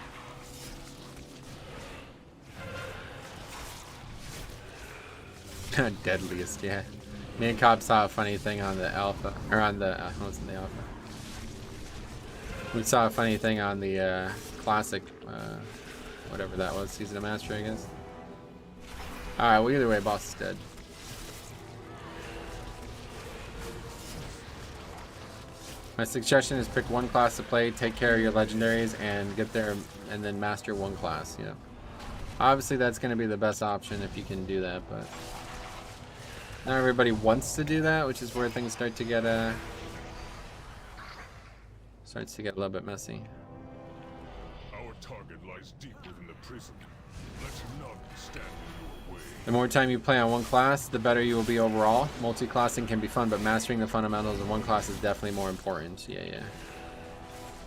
Deadliest, yeah. Me and Cobb saw a funny thing on the alpha, or on the, what's in the alpha? We saw a funny thing on the classic, whatever that was, Season of Mastery, I guess. Alright, well either way, boss is dead. My suggestion is pick 1 class to play, take care of your legendaries, and get there, and then master 1 class, you know. Obviously that's going to be the best option if you can do that, but not everybody wants to do that, which is where things start to get a little bit messy. Our target lies deep within the prison. Let him not stand in your way. The more time you play on 1 class, the better you will be overall. Multi-classing can be fun, but mastering the fundamentals of 1 class is definitely more important. Yeah.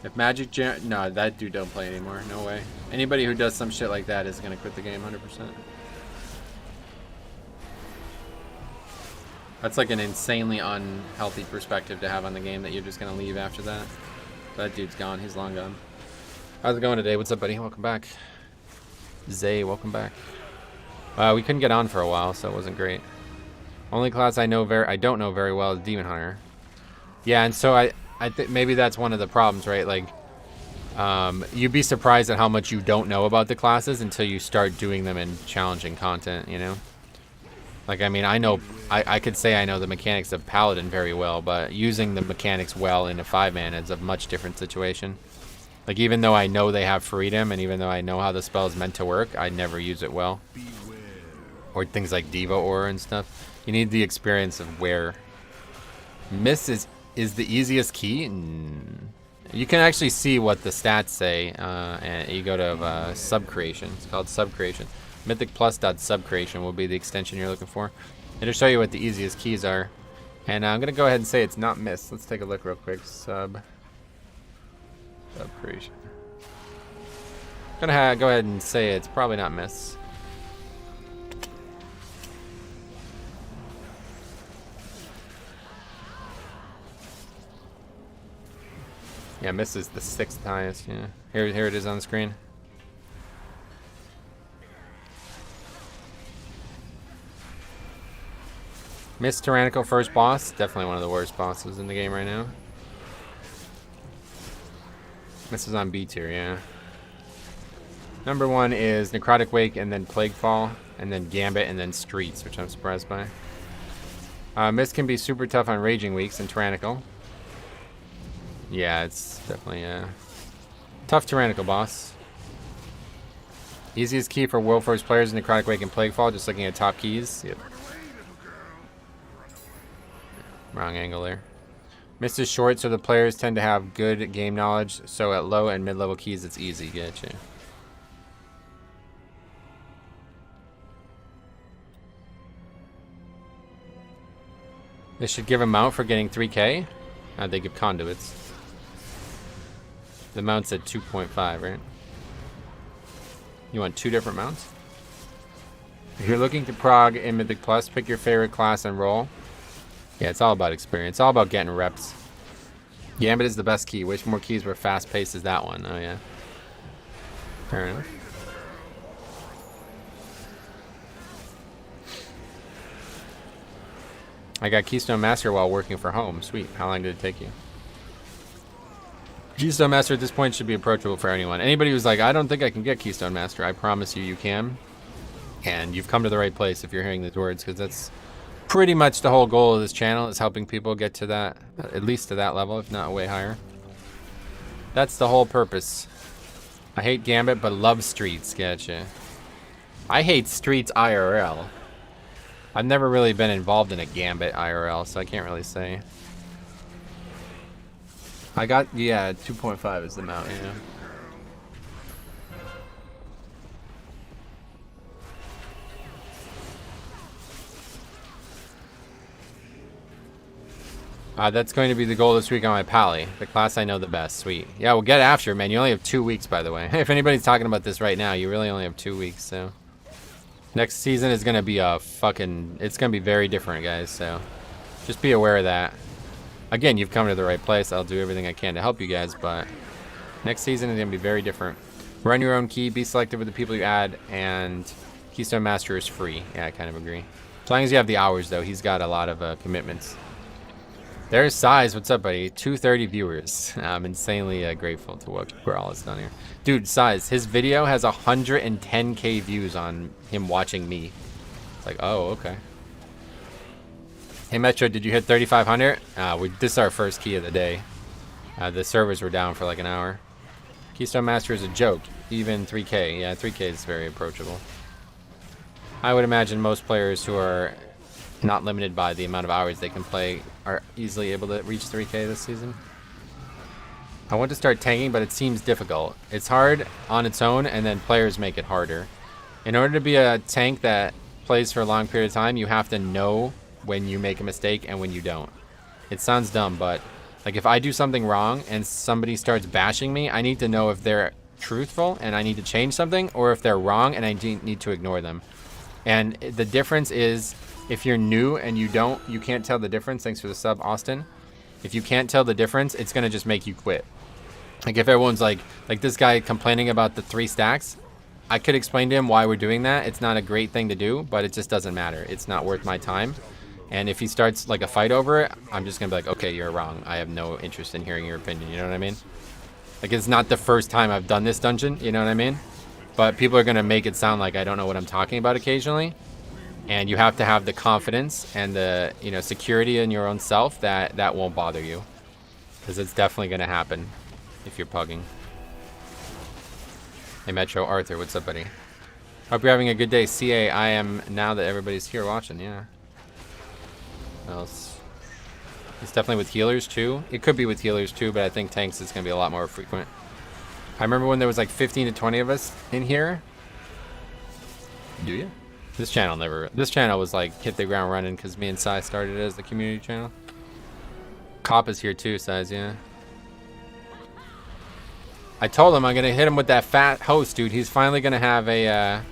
If Magic Jam... No, that dude don't play anymore. No way. Anybody who does some shit like that is going to quit the game 100%. That's like an insanely unhealthy perspective to have on the game, that you're just going to leave after that. That dude's gone. He's long gone. How's it going today? What's up, buddy? Welcome back. Zay, welcome back. We couldn't get on for a while, so it wasn't great. Only class I don't know very well is Demon Hunter. Yeah, and so I think maybe that's one of the problems, right? Like, you'd be surprised at how much you don't know about the classes until you start doing them in challenging content, you know? Like, I mean, I could say I know the mechanics of Paladin very well, but using the mechanics well in a 5-man is a much different situation. Like, even though I know they have freedom, and even though I know how the spell is meant to work, I never use it well. Or things like Diva Aura and stuff. You need the experience of where. Miss is the easiest key. You can actually see what the stats say, and you go to Subcreation. It's called Subcreation. MythicPlus.Subcreation will be the extension you're looking for. It'll show you what the easiest keys are. And I'm going to go ahead and say it's not Miss. Let's take a look real quick. Subcreation. I'm going to go ahead and say it's probably not Miss. Yeah, Miss is the 6th highest. Yeah, here it is on the screen. Miss Tyrannical first boss, definitely one of the worst bosses in the game right now. Miss is on B tier, yeah. Number 1 is Necrotic Wake, and then Plaguefall, and then Gambit, and then Streets, which I'm surprised by. Miss can be super tough on Raging Weeks and Tyrannical. Yeah, it's definitely a tough Tyrannical boss. Easiest key for World Force players in Necrotic Wake and Plaguefall, just looking at top keys. Yep. Wrong angle there. Mist is short, so the players tend to have good game knowledge, so at low and mid-level keys, it's easy. Getcha. They should give a mount for getting 3k. They give conduits. The mount's at 2.5, right? You want 2 different mounts? If you're looking to prog in Mythic Plus, pick your favorite class and roll. Yeah, it's all about experience. It's all about getting reps. Gambit is the best key. Which more keys were fast-paced as that one? Oh, yeah. Fair enough. I got Keystone Master while working for home. Sweet. How long did it take you? Keystone Master at this point should be approachable for anyone. Anybody who's like, I don't think I can get Keystone Master, I promise you, you can. And you've come to the right place if you're hearing these words, because that's pretty much the whole goal of this channel, is helping people get to that, at least to that level, if not way higher. That's the whole purpose. I hate Gambit, but love Streets. Gotcha. I hate Streets IRL. I've never really been involved in a Gambit IRL, so I can't really say. I got, yeah, 2.5 is the amount, yeah. That's going to be the goal this week on my Pally, the class I know the best. Sweet. Yeah, we'll get after it, man. You only have 2 weeks, by the way. If anybody's talking about this right now, you really only have 2 weeks, so. Next season is going to be a fucking, it's going to be very different, guys, so. Just be aware of that. Again, you've come to the right place. I'll do everything I can to help you guys, but next season is going to be very different. Run your own key, be selective with the people you add, and Keystone Master is free. Yeah, I kind of agree. As long as you have the hours, though, he's got a lot of commitments. There's Size. What's up, buddy? 230 viewers. I'm insanely grateful to what Grawl has done here. Dude, Size, his video has 110k views on him watching me. It's like, oh, okay. Hey, Metro, did you hit 3,500? This is our first key of the day. The servers were down for like an hour. Keystone Master is a joke. Even 3k. Yeah, 3k is very approachable. I would imagine most players who are not limited by the amount of hours they can play are easily able to reach 3k this season. I want to start tanking, but it seems difficult. It's hard on its own, and then players make it harder. In order to be a tank that plays for a long period of time, you have to know when you make a mistake and when you don't. It sounds dumb, but like if I do something wrong and somebody starts bashing me, I need to know if they're truthful and I need to change something, or if they're wrong and I need to ignore them. And the difference is, if you're new and you can't tell the difference, thanks for the sub, Austin. If you can't tell the difference, it's gonna just make you quit. Like if everyone's like this guy complaining about the 3 stacks, I could explain to him why we're doing that. It's not a great thing to do, but it just doesn't matter. It's not worth my time. And if he starts like a fight over it, I'm just gonna be like, okay, you're wrong. I have no interest in hearing your opinion. You know what I mean? Like, it's not the first time I've done this dungeon. You know what I mean? But people are gonna make it sound like I don't know what I'm talking about occasionally. And you have to have the confidence and the, you know, security in your own self that won't bother you, because it's definitely gonna happen if you're pugging. Hey Metro, Arthur, what's up, buddy? Hope you're having a good day. CA, I am now that everybody's here watching. Yeah. What else? It's definitely with healers too. It could be with healers too, but I think tanks is gonna be a lot more frequent. I remember when there was like 15 to 20 of us in here. Do you? This channel was like hit the ground running because me and Sai started it as the community channel. Cop is here too, Size, yeah. I told him I'm gonna hit him with that fat host, dude. He's finally gonna have a,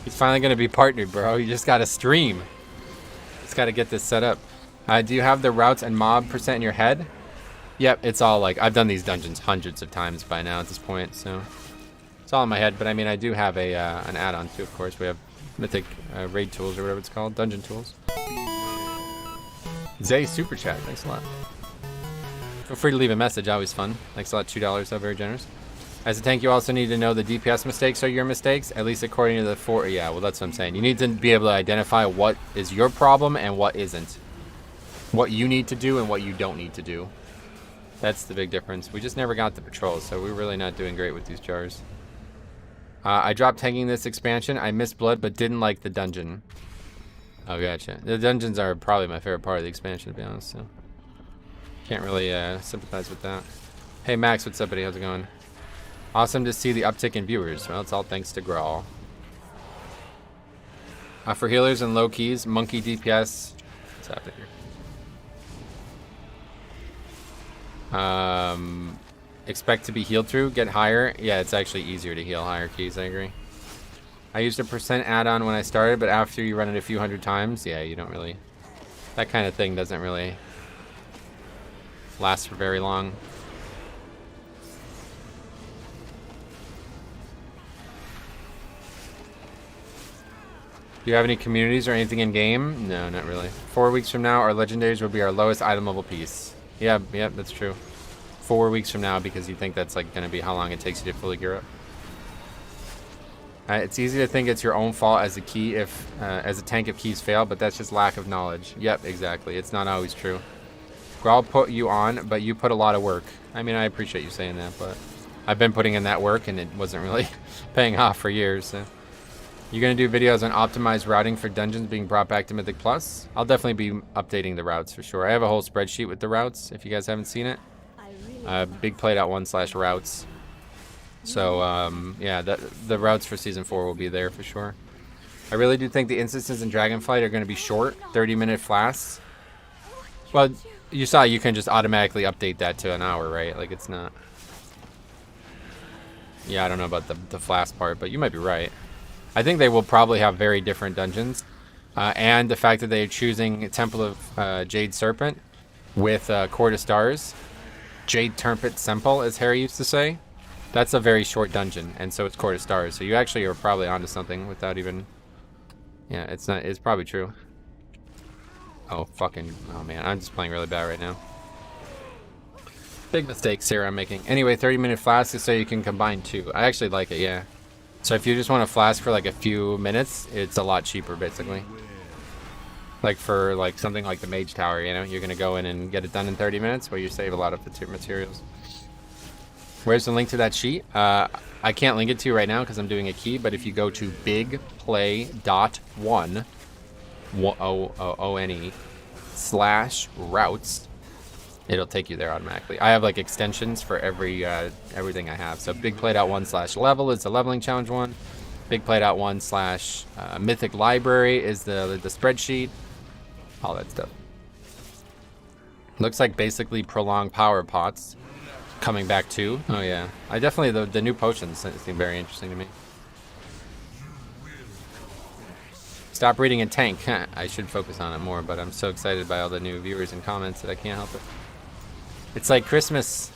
he's finally gonna be partnered, bro. You just gotta stream. Just gotta get this set up. Do you have the routes and mob percent in your head? Yep, it's all like, I've done these dungeons hundreds of times by now at this point, so. It's all in my head, but I mean, I do have a an add-on too, of course. We have Mythic raid tools or whatever it's called, dungeon tools. Zay super chat, thanks a lot. Feel free to leave a message, always fun. Thanks a lot, $2, so very generous. As a tank, you also need to know the DPS mistakes are your mistakes, at least according to the 4. Yeah, well, that's what I'm saying. You need to be able to identify what is your problem and what isn't. What you need to do and what you don't need to do. That's the big difference. We just never got the patrols, so we're really not doing great with these jars. I dropped tanking this expansion. I missed blood, but didn't like the dungeon. Oh, gotcha. The dungeons are probably my favorite part of the expansion, to be honest. So can't really sympathize with that. Hey, Max, what's up, buddy? How's it going? Awesome to see the uptick in viewers. Well, it's all thanks to Grawl. For healers and low keys, monkey DPS. What's happening here? Expect to be healed through, get higher. Yeah, it's actually easier to heal higher keys, I agree. I used a percent add-on when I started, but after you run it a few hundred times, yeah, you don't really... That kind of thing doesn't really last for very long. Do you have any communities or anything in game? No, not really. 4 weeks from now, our legendaries will be our lowest item level piece. Yeah, that's true. 4 weeks from now, because you think that's like going to be how long it takes you to fully gear up. It's easy to think it's your own fault as a key if as a tank if keys fail, but that's just lack of knowledge. Yep, exactly. It's not always true. Grawl put you on, but you put a lot of work. I mean, I appreciate you saying that, but I've been putting in that work and it wasn't really paying off for years. So. You're going to do videos on optimized routing for dungeons being brought back to Mythic Plus? I'll definitely be updating the routes for sure. I have a whole spreadsheet with the routes, if you guys haven't seen it. Big played.1/routes. So, yeah, the routes for Season 4 will be there for sure. I really do think the instances in Dragonflight are going to be short, 30-minute flasks. Well, you saw you can just automatically update that to an hour, right? Like, it's not... Yeah, I don't know about the flask part, but you might be right. I think they will probably have very different dungeons. And the fact that they're choosing Temple of Jade Serpent with Court of Stars, Jade Turpet Semple, as Harry used to say, that's a very short dungeon, and so it's Court of Stars. So you actually are probably onto something without even... Yeah, it's probably true. Oh, oh man, I'm just playing really bad right now. Big mistake, Sarah, I'm making. Anyway, 30-minute flask is so you can combine two. I actually like it, yeah. So if you just want to flask for like a few minutes, it's a lot cheaper, basically. Like for like something like the Mage Tower, you know, you're going to go in and get it done in 30 minutes where you save a lot of materials. Where's the link to that sheet? I can't link it to you right now because I'm doing a key, but if you go to bigplay.one/routes, it'll take you there automatically. I have like extensions for everything I have. So bigplay.1/level is the leveling challenge one. Bigplay.1/mythic library is the spreadsheet. All that stuff. Looks like basically prolonged power pots coming back too. Oh yeah, I definitely the new potions seem very interesting to me. Stop reading in tank. I should focus on it more, but I'm so excited by all the new viewers and comments that I can't help it. It's like Christmas.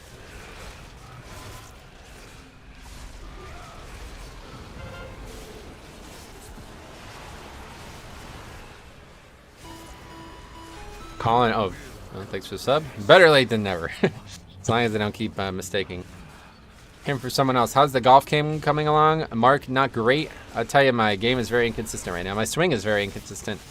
Colin, oh, thanks for the sub. Better late than never. As long as I don't keep mistaking him for someone else. How's the golf game coming along? Mark, not great. I'll tell you, my game is very inconsistent right now. My swing is very inconsistent.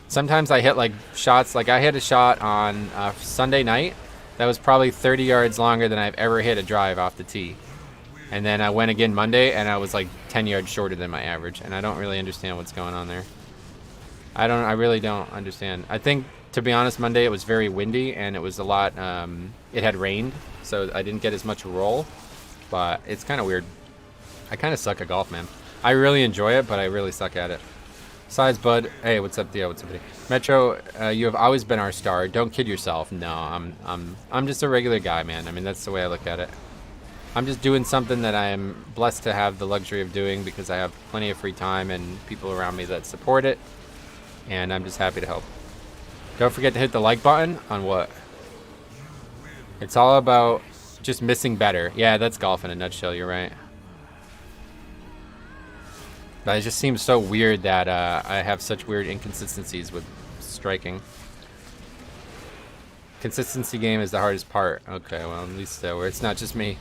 Sometimes I hit like shots, like I hit a shot on Sunday night that was probably 30 yards longer than I've ever hit a drive off the tee. And then I went again Monday and I was like 10 yards shorter than my average. And I don't really understand what's going on there. I really don't understand. I think, to be honest, Monday it was very windy and it was a lot, it had rained. So I didn't get as much roll, but it's kind of weird. I kind of suck at golf, man. I really enjoy it, but I really suck at it. Besides, Bud, hey, what's up, Theo? What's up, buddy? Metro, you have always been our star. Don't kid yourself. No, I'm just a regular guy, man. I mean, that's the way I look at it. I'm just doing something that I am blessed to have the luxury of doing because I have plenty of free time and people around me that support it, and I'm just happy to help. Don't forget to hit the like button on what? It's all about just missing better. Yeah, that's golf in a nutshell. You're right. But it just seems so weird that I have such weird inconsistencies with striking. Consistency game is the hardest part. Okay, well, at least where it's not just me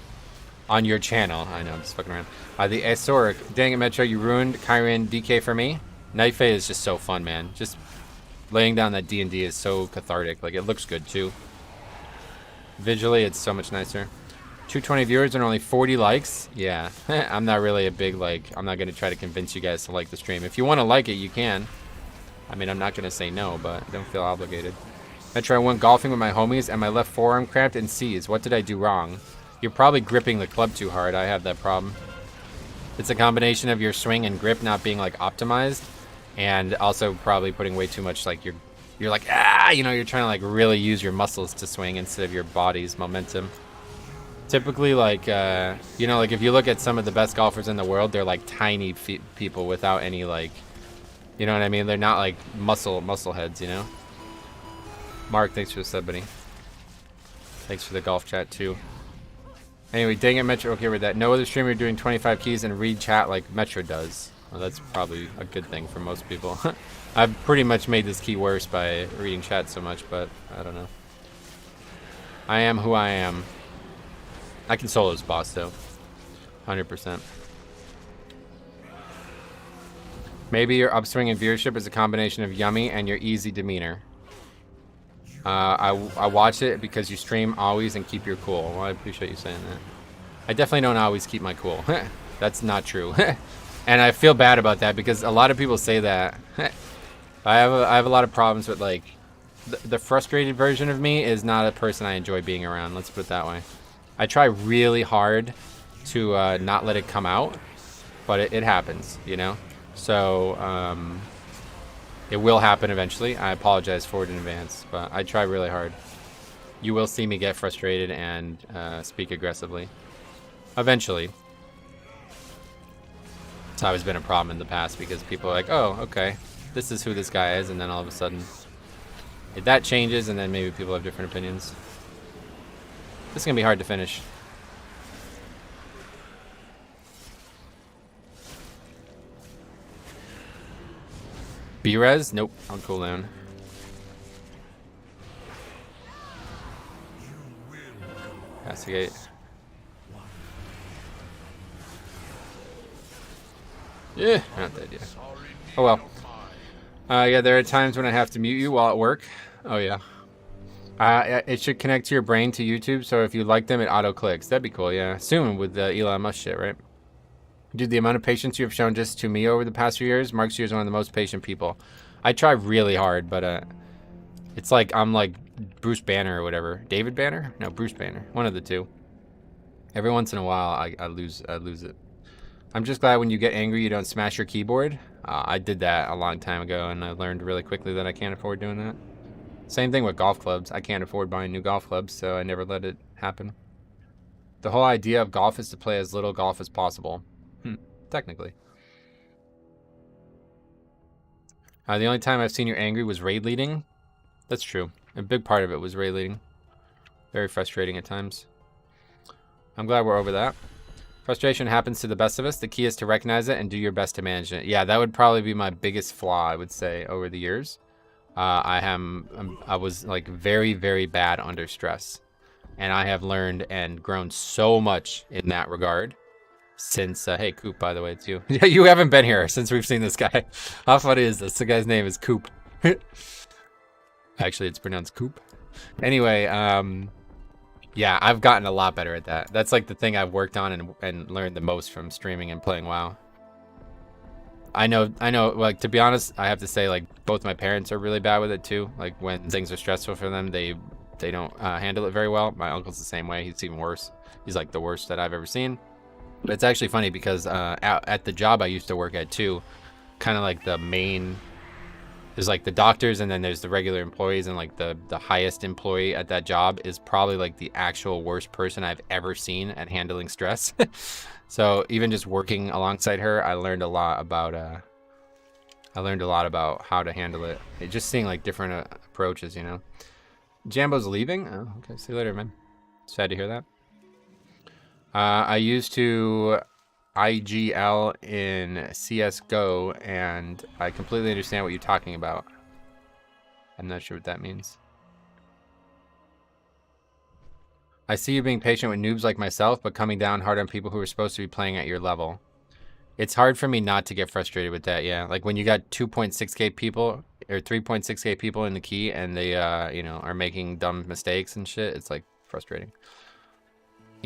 on your channel. I know, I'm just fucking around. The Azoric. Dang it, Metro, you ruined Kyrian DK for me. Knife A is just so fun, man. Just laying down that D&D is so cathartic. Like, it looks good, too. Visually, it's so much nicer. 220 viewers and only 40 likes. Yeah, I'm not really a big, like, I'm not going to try to convince you guys to like the stream. If you want to like it, you can. I mean, I'm not going to say no, but don't feel obligated. Metro, I went golfing with my homies and my left forearm cramped and seized. What did I do wrong? You're probably gripping the club too hard. I have that problem. It's a combination of your swing and grip not being like optimized, and also probably putting way too much, like you're like, ah, you know, you're trying to like really use your muscles to swing instead of your body's momentum. Typically, like, you know, like if you look at some of the best golfers in the world, they're like tiny people without any, like, you know what I mean? They're not like muscle heads, you know? Mark, thanks for the sub, buddy. Thanks for the golf chat too. Anyway, dang it, Metro. Okay, with that. No other streamer doing 25 keys and read chat like Metro does. Well, that's probably a good thing for most people. I've pretty much made this key worse by reading chat so much, but I don't know. I am who I am. I can solo as boss, though. 100%. Maybe your upswing in viewership is a combination of yummy and your easy demeanor. I watch it because you stream always and keep your cool. Well, I appreciate you saying that. I definitely don't always keep my cool. That's not true. And I feel bad about that because a lot of people say that. I have a lot of problems with, like, the frustrated version of me is not a person I enjoy being around. Let's put it that way. I try really hard to not let it come out, but it happens, you know? So, it will happen eventually. I apologize for it in advance, but I try really hard. You will see me get frustrated and speak aggressively. Eventually. It's always been a problem in the past because people are like, oh, okay, this is who this guy is, and then all of a sudden that changes, and then maybe people have different opinions. This is going to be hard to finish. B-res? Nope. I'll cool down. Castigate. Yeah, not dead yet. Oh well. Yeah, there are times when I have to mute you while at work. Oh yeah. It should connect to your brain to YouTube, so if you like them, it auto-clicks. That'd be cool, yeah. Soon with the Elon Musk shit, right? Dude, the amount of patience you have shown just to me over the past few years marks you as one of the most patient people. I try really hard, but it's like I'm like Bruce Banner or whatever. David Banner? No, Bruce Banner. One of the two. Every once in a while, I lose it. I'm just glad when you get angry, you don't smash your keyboard. I did that a long time ago, and I learned really quickly that I can't afford doing that. Same thing with golf clubs. I can't afford buying new golf clubs, so I never let it happen. The whole idea of golf is to play as little golf as possible. Technically. The only time I've seen you angry was raid leading. That's true. A big part of it was raid leading. Very frustrating at times. I'm glad we're over that. Frustration happens to the best of us. The key is to recognize it and do your best to manage it. Yeah, that would probably be my biggest flaw, I would say, over the years. I was like very, very bad under stress. And I have learned and grown so much in that regard. Since, hey, Coop, by the way, it's you. You haven't been here since we've seen this guy. How funny is this? The guy's name is Coop. Actually, it's pronounced Coop. Anyway, yeah, I've gotten a lot better at that. That's like the thing I've worked on and learned the most from streaming and playing WoW. I know, like, to be honest, I have to say, like, both my parents are really bad with it, too. Like, when things are stressful for them, they don't handle it very well. My uncle's the same way. He's even worse. He's, like, the worst that I've ever seen. But it's actually funny because at the job I used to work at too, kind of like the main, there's like the doctors and then there's the regular employees, and like the highest employee at that job is probably like the actual worst person I've ever seen at handling stress. So even just working alongside her, I learned a lot about how to handle it. Just seeing like different approaches, you know. Jambo's leaving? Oh, okay. See you later, man. Sad to hear that. I used to IGL in CSGO, and I completely understand what you're talking about. I'm not sure what that means. I see you being patient with noobs like myself, but coming down hard on people who are supposed to be playing at your level. It's hard for me not to get frustrated with that, yeah. Like when you got 2.6k people, or 3.6k people in the key, and they, you know, are making dumb mistakes and shit, it's like frustrating.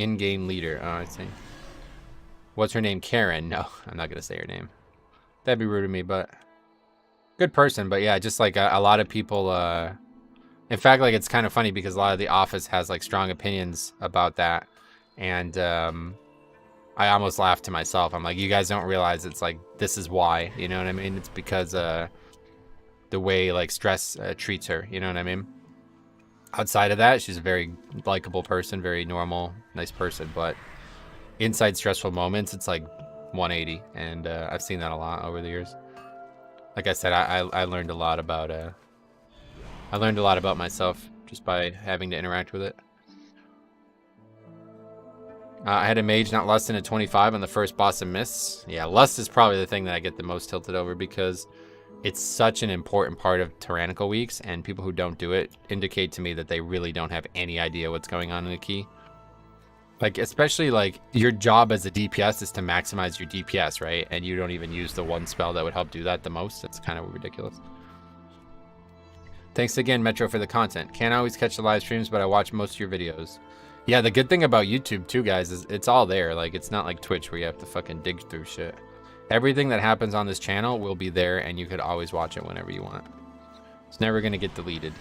In-game leader. Oh, I see. What's her name? Karen. No, I'm not gonna say her name. That'd be rude of me, but good person. But yeah, just like a lot of people. In fact, like it's kind of funny because a lot of the office has like strong opinions about that, and I almost laughed to myself. I'm like, you guys don't realize it's like this is why. You know what I mean? It's because the way like stress treats her. You know what I mean? Outside of that, she's a very likable person, very normal, nice person. But inside stressful moments, it's like 180, and I've seen that a lot over the years. Like I said, I learned a lot about myself just by having to interact with it. I had a mage not less than a 25 on the first boss of Mists. Yeah, lust is probably the thing that I get the most tilted over because it's such an important part of tyrannical weeks, and people who don't do it indicate to me that they really don't have any idea what's going on in the key. Like, especially, like, your job as a DPS is to maximize your DPS, right? And you don't even use the one spell that would help do that the most. It's kind of ridiculous. Thanks again, Metro, for the content. Can't always catch the live streams, but I watch most of your videos. Yeah, the good thing about YouTube, too, guys, is it's all there. Like, it's not like Twitch where you have to fucking dig through shit. Everything that happens on this channel will be there, and you could always watch it whenever you want. It's never going to get deleted.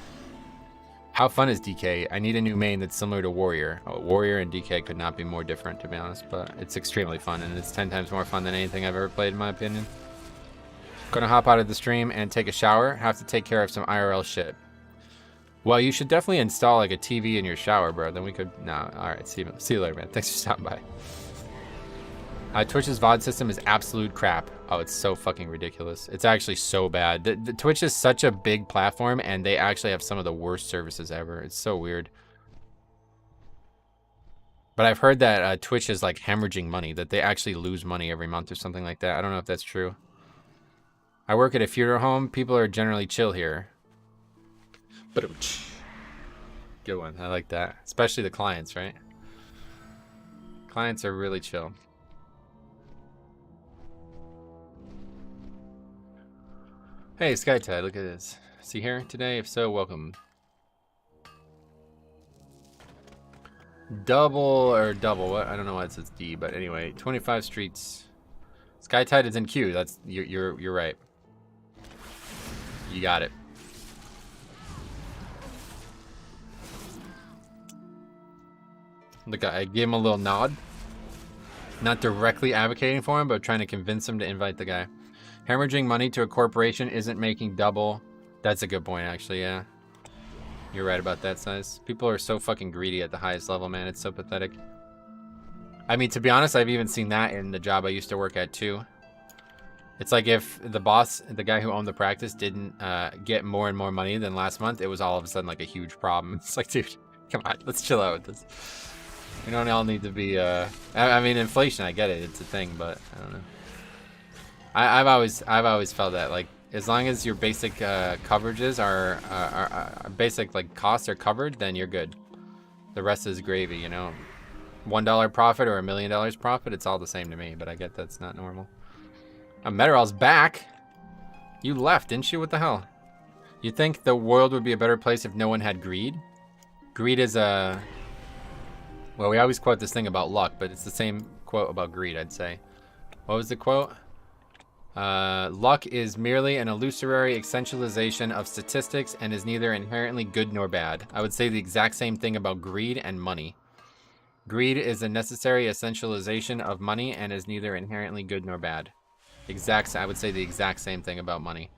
How fun is DK? I need a new main that's similar to Warrior. Oh, Warrior and DK could not be more different, to be honest, but it's extremely fun, and it's 10 times more fun than anything I've ever played, in my opinion. Gonna hop out of the stream and take a shower. Have to take care of some IRL shit. Well, you should definitely install like a TV in your shower, bro. Then we could... Nah, alright, see you later, man. Thanks for stopping by. Twitch's VOD system is absolute crap. Oh, it's so fucking ridiculous. It's actually so bad. The Twitch is such a big platform, and they actually have some of the worst services ever. It's so weird. But I've heard that Twitch is like hemorrhaging money, that they actually lose money every month or something like that. I don't know if that's true. I work at a funeral home. People are generally chill here. But good one. I like that. Especially the clients, right? Clients are really chill. Hey, SkyTide, look at this. See here today? If so, welcome. Double, what? I don't know why it says D, but anyway, 25 streets. SkyTide is in queue. That's you're right. You got it. Look, I gave him a little nod. Not directly advocating for him, but trying to convince him to invite the guy. Hemorrhaging money to a corporation isn't making double. That's a good point, actually, yeah. You're right about that, Size. People are so fucking greedy at the highest level, man. It's so pathetic. I mean, to be honest, I've even seen that in the job I used to work at, too. It's like if the boss, the guy who owned the practice, didn't get more and more money than last month, it was all of a sudden like a huge problem. It's like, dude, come on, let's chill out with this. We don't all need to be, I mean, inflation, I get it, it's a thing, but I don't know. I've always felt that, like, as long as your basic coverages are basic, like, costs are covered, then you're good. The rest is gravy, you know? $1 profit or $1 million profit, it's all the same to me, but I get that's not normal. Metaral's back? You left, didn't you? What the hell? You think the world would be a better place if no one had greed? Greed is a... Well, we always quote this thing about luck, but it's the same quote about greed, I'd say. What was the quote? Luck is merely an illusory essentialization of statistics and is neither inherently good nor bad. I would say the exact same thing about greed and money. Greed is a necessary essentialization of money and is neither inherently good nor bad. I would say the exact same thing about money.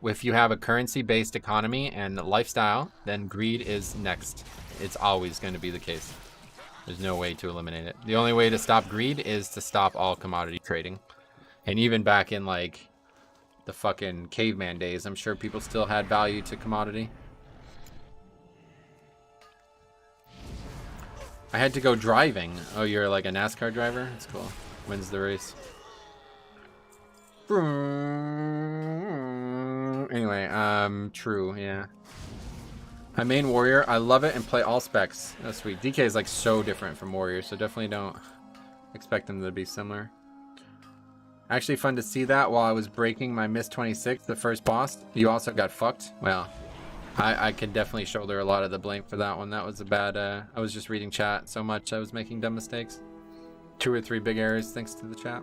If you have a currency-based economy and lifestyle, then greed is next. It's always going to be the case. There's no way to eliminate it. The only way to stop greed is to stop all commodity trading. And even back in, like, the fucking caveman days, I'm sure people still had value to commodity. I had to go driving. Oh, you're like a NASCAR driver? That's cool. Wins the race. Anyway, true, yeah. I main Warrior. I love it and play all specs. That's sweet. DK is, like, so different from Warrior, so definitely don't expect them to be similar. Actually fun to see that while I was breaking my Miss 26, the first boss. You also got fucked. Well, I can definitely shoulder a lot of the blame for that one. That was a bad, I was just reading chat so much I was making dumb mistakes. 2 or 3 big errors thanks to the chat.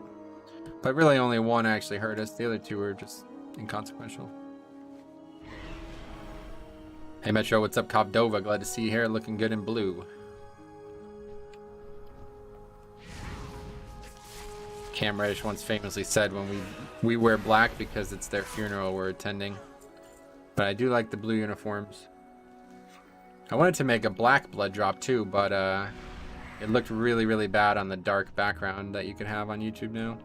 But really only one actually hurt us. The other 2 were just inconsequential. Hey Metro, what's up Cobdova? Glad to see you here, looking good in blue. Cam Reddish once famously said when we wear black because it's their funeral we're attending. But I do like the blue uniforms. I wanted to make a black blood drop too, but it looked really, really bad on the dark background that you can have on YouTube now.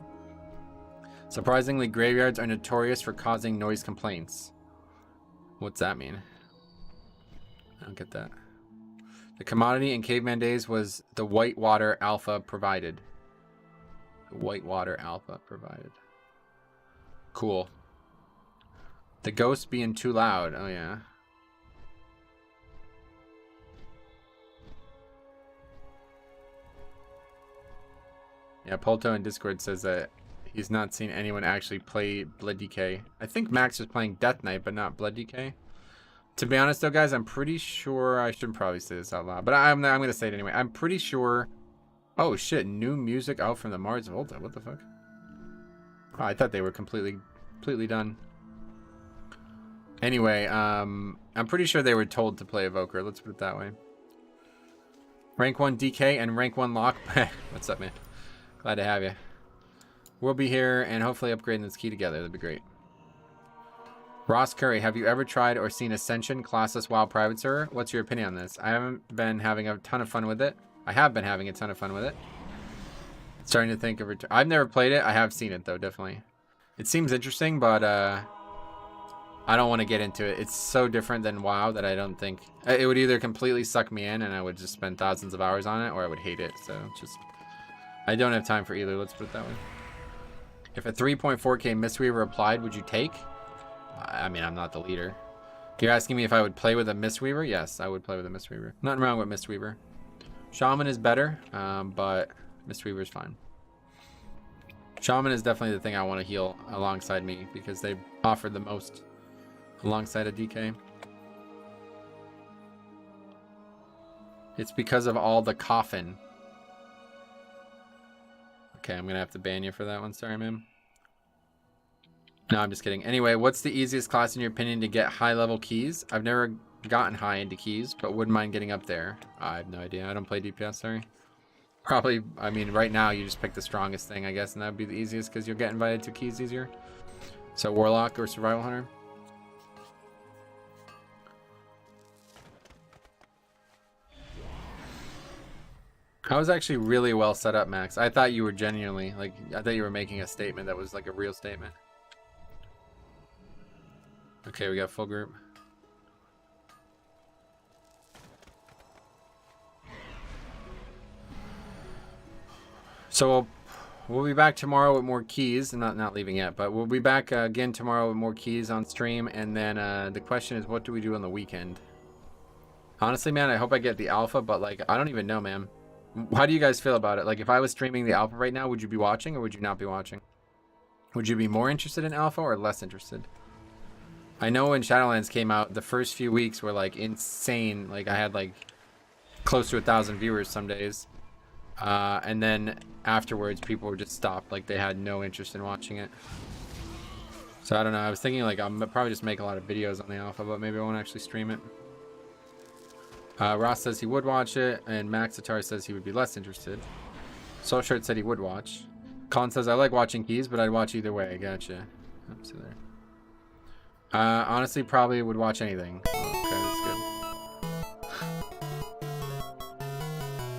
Surprisingly, graveyards are notorious for causing noise complaints. What's that mean? I don't get that. The commodity in caveman days was the whitewater alpha provided. Whitewater alpha provided. Cool. The ghost being too loud. Oh yeah. Yeah, Polto in Discord says that he's not seen anyone actually play Blood DK. I think Max was playing Death Knight, but not Blood DK. To be honest though, guys, I'm pretty sure I should probably say this out loud, but I'm gonna say it anyway. I'm pretty sure. Oh shit, new music out from the Mars Volta. What the fuck? Oh, I thought they were completely done. Anyway, I'm pretty sure they were told to play Evoker. Let's put it that way. Rank 1 DK and rank 1 Lock. What's up, man? Glad to have you. We'll be here and hopefully upgrading this key together. That'd be great. Ross Curry, have you ever tried or seen Ascension Classless WoW Private Server? What's your opinion on this? I haven't been having a ton of fun with it. I have been having a ton of fun with it. Starting to think of it. I've never played it. I have seen it though, definitely. It seems interesting, but I don't want to get into it. It's so different than WoW that I don't think it would either completely suck me in and I would just spend thousands of hours on it, or I would hate it. So just I don't have time for either. Let's put it that way. If a 3.4K Mistweaver applied, would you take? I mean, I'm not the leader. You're asking me if I would play with a Mistweaver? Yes, I would play with a Mistweaver. Nothing wrong with Mistweaver. Shaman is better, but Mistweaver is fine. Shaman is definitely the thing I want to heal alongside me because they offer the most alongside a DK. It's because of all the coffin. Okay, I'm gonna have to ban you for that one. Sorry, man. No, I'm just kidding. Anyway, what's the easiest class in your opinion to get high level keys? I've never gotten high into keys, but wouldn't mind getting up there. I have no idea. I don't play DPS, sorry. Probably, I mean, right now you just pick the strongest thing, I guess, and that would be the easiest because you'll get invited to keys easier. So Warlock or Survival Hunter. I was actually really well set up, Max. I thought you were genuinely, like, I thought you were making a statement that was like a real statement. Okay, we got full group. So we'll be back tomorrow with more keys. I'm not leaving yet, but we'll be back again tomorrow with more keys on stream. And then the question is, what do we do on the weekend? Honestly, man, I hope I get the alpha, but like, I don't even know, man. How do you guys feel about it? Like, if I was streaming the alpha right now, would you be watching or would you not be watching? Would you be more interested in alpha or less interested? I know when Shadowlands came out, the first few weeks were like insane. Like, I had like close to 1,000 viewers some days. And then afterwards, people were just stopped. Like, they had no interest in watching it. So I don't know. I was thinking like I'm probably just make a lot of videos on the alpha, but maybe I won't actually stream it. Ross says he would watch it, and Max Atar says he would be less interested. Soul Shirt said he would watch. Colin says I like watching keys, but I'd watch either way. Gotcha. Oops, there. Honestly, probably would watch anything. Oh, okay, that's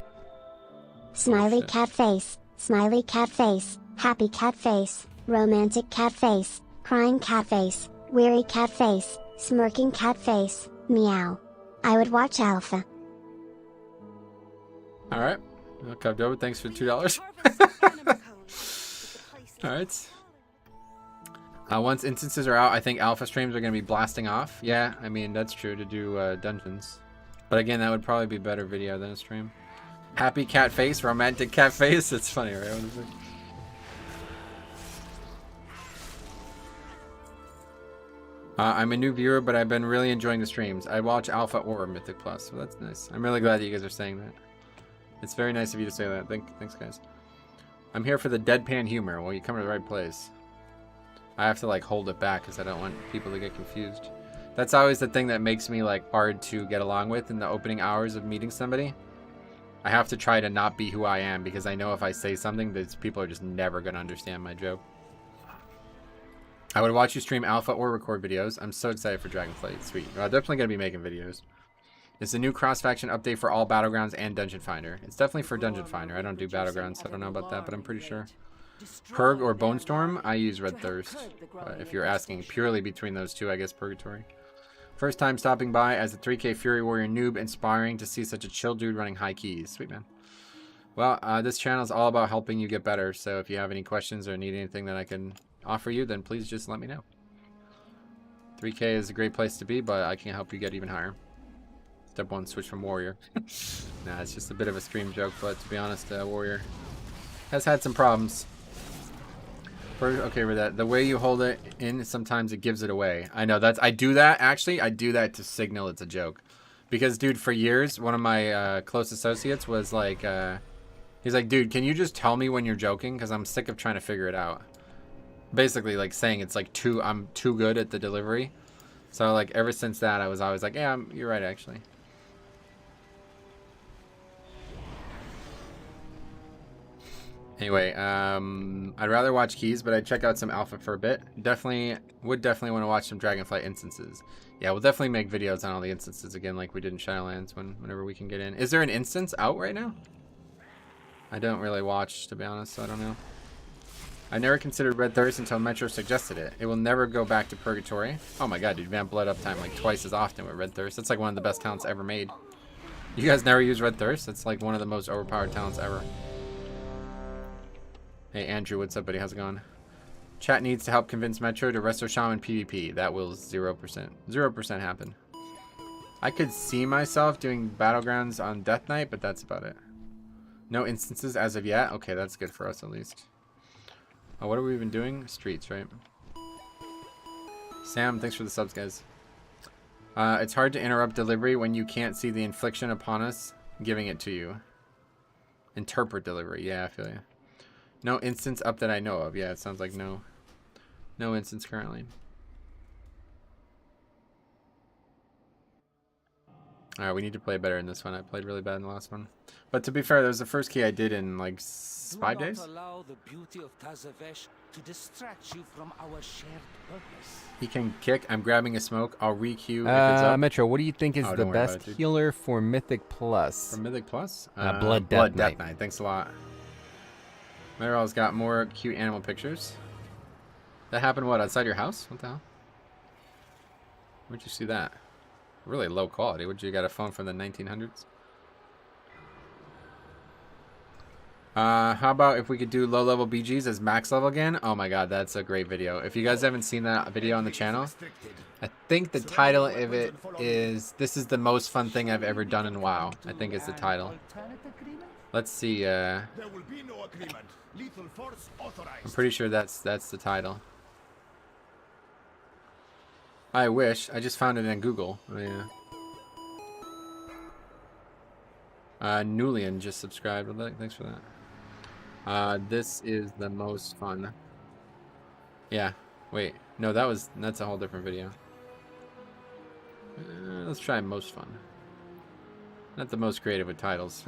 good. Smiley cat face, smiley cat face, happy cat face, romantic cat face, crying cat face, weary cat face, smirking cat face, meow. I would watch alpha. All right. Cubdover, thanks for $2. All right. Once instances are out, I think alpha streams are going to be blasting off. Yeah, I mean, that's true to do dungeons. But again, that would probably be better video than a stream. Happy cat face, romantic cat face. It's funny, right? What is it? I'm a new viewer, but I've been really enjoying the streams. I watch Alpha or Mythic Plus, so that's nice. I'm really glad that you guys are saying that. It's very nice of you to say that. Thanks, guys. I'm here for the deadpan humor. Well, you come to the right place. I have to, like, hold it back because I don't want people to get confused. That's always the thing that makes me, like, hard to get along with in the opening hours of meeting somebody. I have to try to not be who I am because I know if I say something, that people are just never going to understand my joke. I would watch you stream Alpha or record videos. I'm so excited for Dragonflight. Sweet. I'm definitely going to be making videos. It's a new cross-faction update for all Battlegrounds and Dungeon Finder. It's definitely for Dungeon Finder. I don't do Battlegrounds, so I don't know about that, but I'm pretty sure. Purg or Bone Storm? I use Red Thirst. If you're asking purely between those two, I guess Purgatory. First time stopping by as a 3K Fury Warrior noob. Inspiring to see such a chill dude running high keys. Sweet, man. Well, this channel is all about helping you get better, so if you have any questions or need anything that I can offer you, then please just let me know. 3K is a great place to be, but I can help you get even higher. Step 1, switch from Warrior. Nah, it's just a bit of a stream joke, but to be honest, Warrior has had some problems. Okay with that. The way you hold it in, sometimes it gives it away. I know, I do that, actually. I do that to signal it's a joke. Because, dude, for years, one of my close associates was like, he's like, dude, can you just tell me when you're joking? Because I'm sick of trying to figure it out. Basically, like, saying it's like I'm too good at the delivery. So, like, ever since that, I was always like, yeah, you're right, actually. Anyway, I'd rather watch keys, but I'd check out some Alpha for a bit. Would definitely want to watch some Dragonflight instances. Yeah, we'll definitely make videos on all the instances again, like we did in Shadowlands whenever we can get in. Is there an instance out right now? I don't really watch, to be honest, so I don't know. I never considered Red Thirst until Metro suggested it. It will never go back to Purgatory. Oh my god, dude, Vamp Blood Uptime like twice as often with Red Thirst. That's like one of the best talents ever made. You guys never use Red Thirst? It's like one of the most overpowered talents ever. Hey Andrew, what's up, buddy? How's it going? Chat needs to help convince Metro to Resto Shaman PvP. That will 0% happen. I could see myself doing Battlegrounds on Death Knight, but that's about it. No instances as of yet? Okay, that's good for us at least. Oh, what are we even doing? Streets, right? Sam, thanks for the subs, guys. It's hard to interrupt delivery when you can't see the infliction upon us giving it to you. Interpret delivery. Yeah, I feel you. No instance up that I know of. Yeah, it sounds like no instance currently. Alright, we need to play better in this one. I played really bad in the last one. But to be fair, that was the first key I did in like 5 days. Allow the beauty of Tazavesh to distract you from our shared purpose. He can kick. I'm grabbing a smoke. I'll re-queue if it's up. Metro, what do you think is the best healer for Mythic Plus? For Mythic Plus? Blood Death Knight. Thanks a lot. Meryl's got more cute animal pictures. That happened, what, outside your house? What the hell? Where'd you see that? Really low quality. Would you got a phone from the 1900s? How about if we could do low-level BGs as max level again? Oh my god, that's a great video. If you guys haven't seen that video on the channel, I think the title of it is "This is the most fun thing I've ever done in WoW." I think it's the title. Let's see. I'm pretty sure that's the title. I wish. I just found it in Google. Oh, yeah. Nulian just subscribed. Thanks for that. This is the most fun. Yeah. Wait. No, that's a whole different video. Let's try most fun. Not the most creative with titles.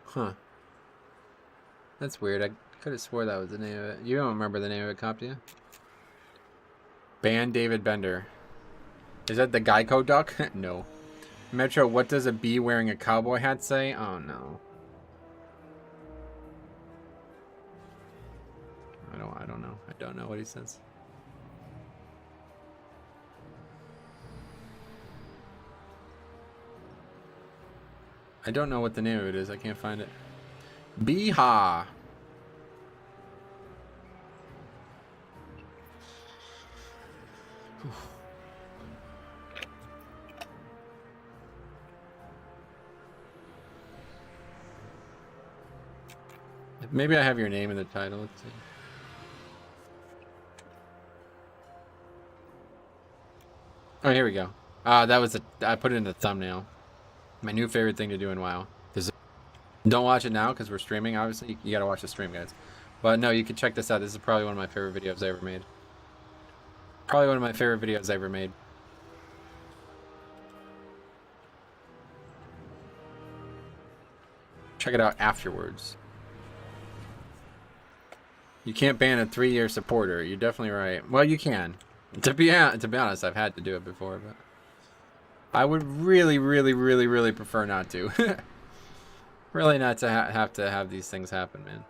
Huh. That's weird. I could have swore that was the name of it. You don't remember the name of it, Cop, do you? Ban David Bender. Is that the Geico duck? No. Metro, what does a bee wearing a cowboy hat say? Oh, no. I don't know. I don't know what he says. I don't know what the name of it is. I can't find it. Bee-ha! Maybe I have your name in the title. Let's see. Oh, here we go. That was I put it in the thumbnail. My new favorite thing to do in WoW. Don't watch it now because we're streaming. Obviously, you gotta watch the stream, guys. But no, you can check this out. This is probably one of my favorite videos I ever made. Probably one of my favorite videos I ever made. Check it out afterwards. You can't ban a 3-year supporter. You're definitely right. Well, you can. To be honest, I've had to do it before, but I would really, really, really, really prefer not to. Really not to have these things happen, man.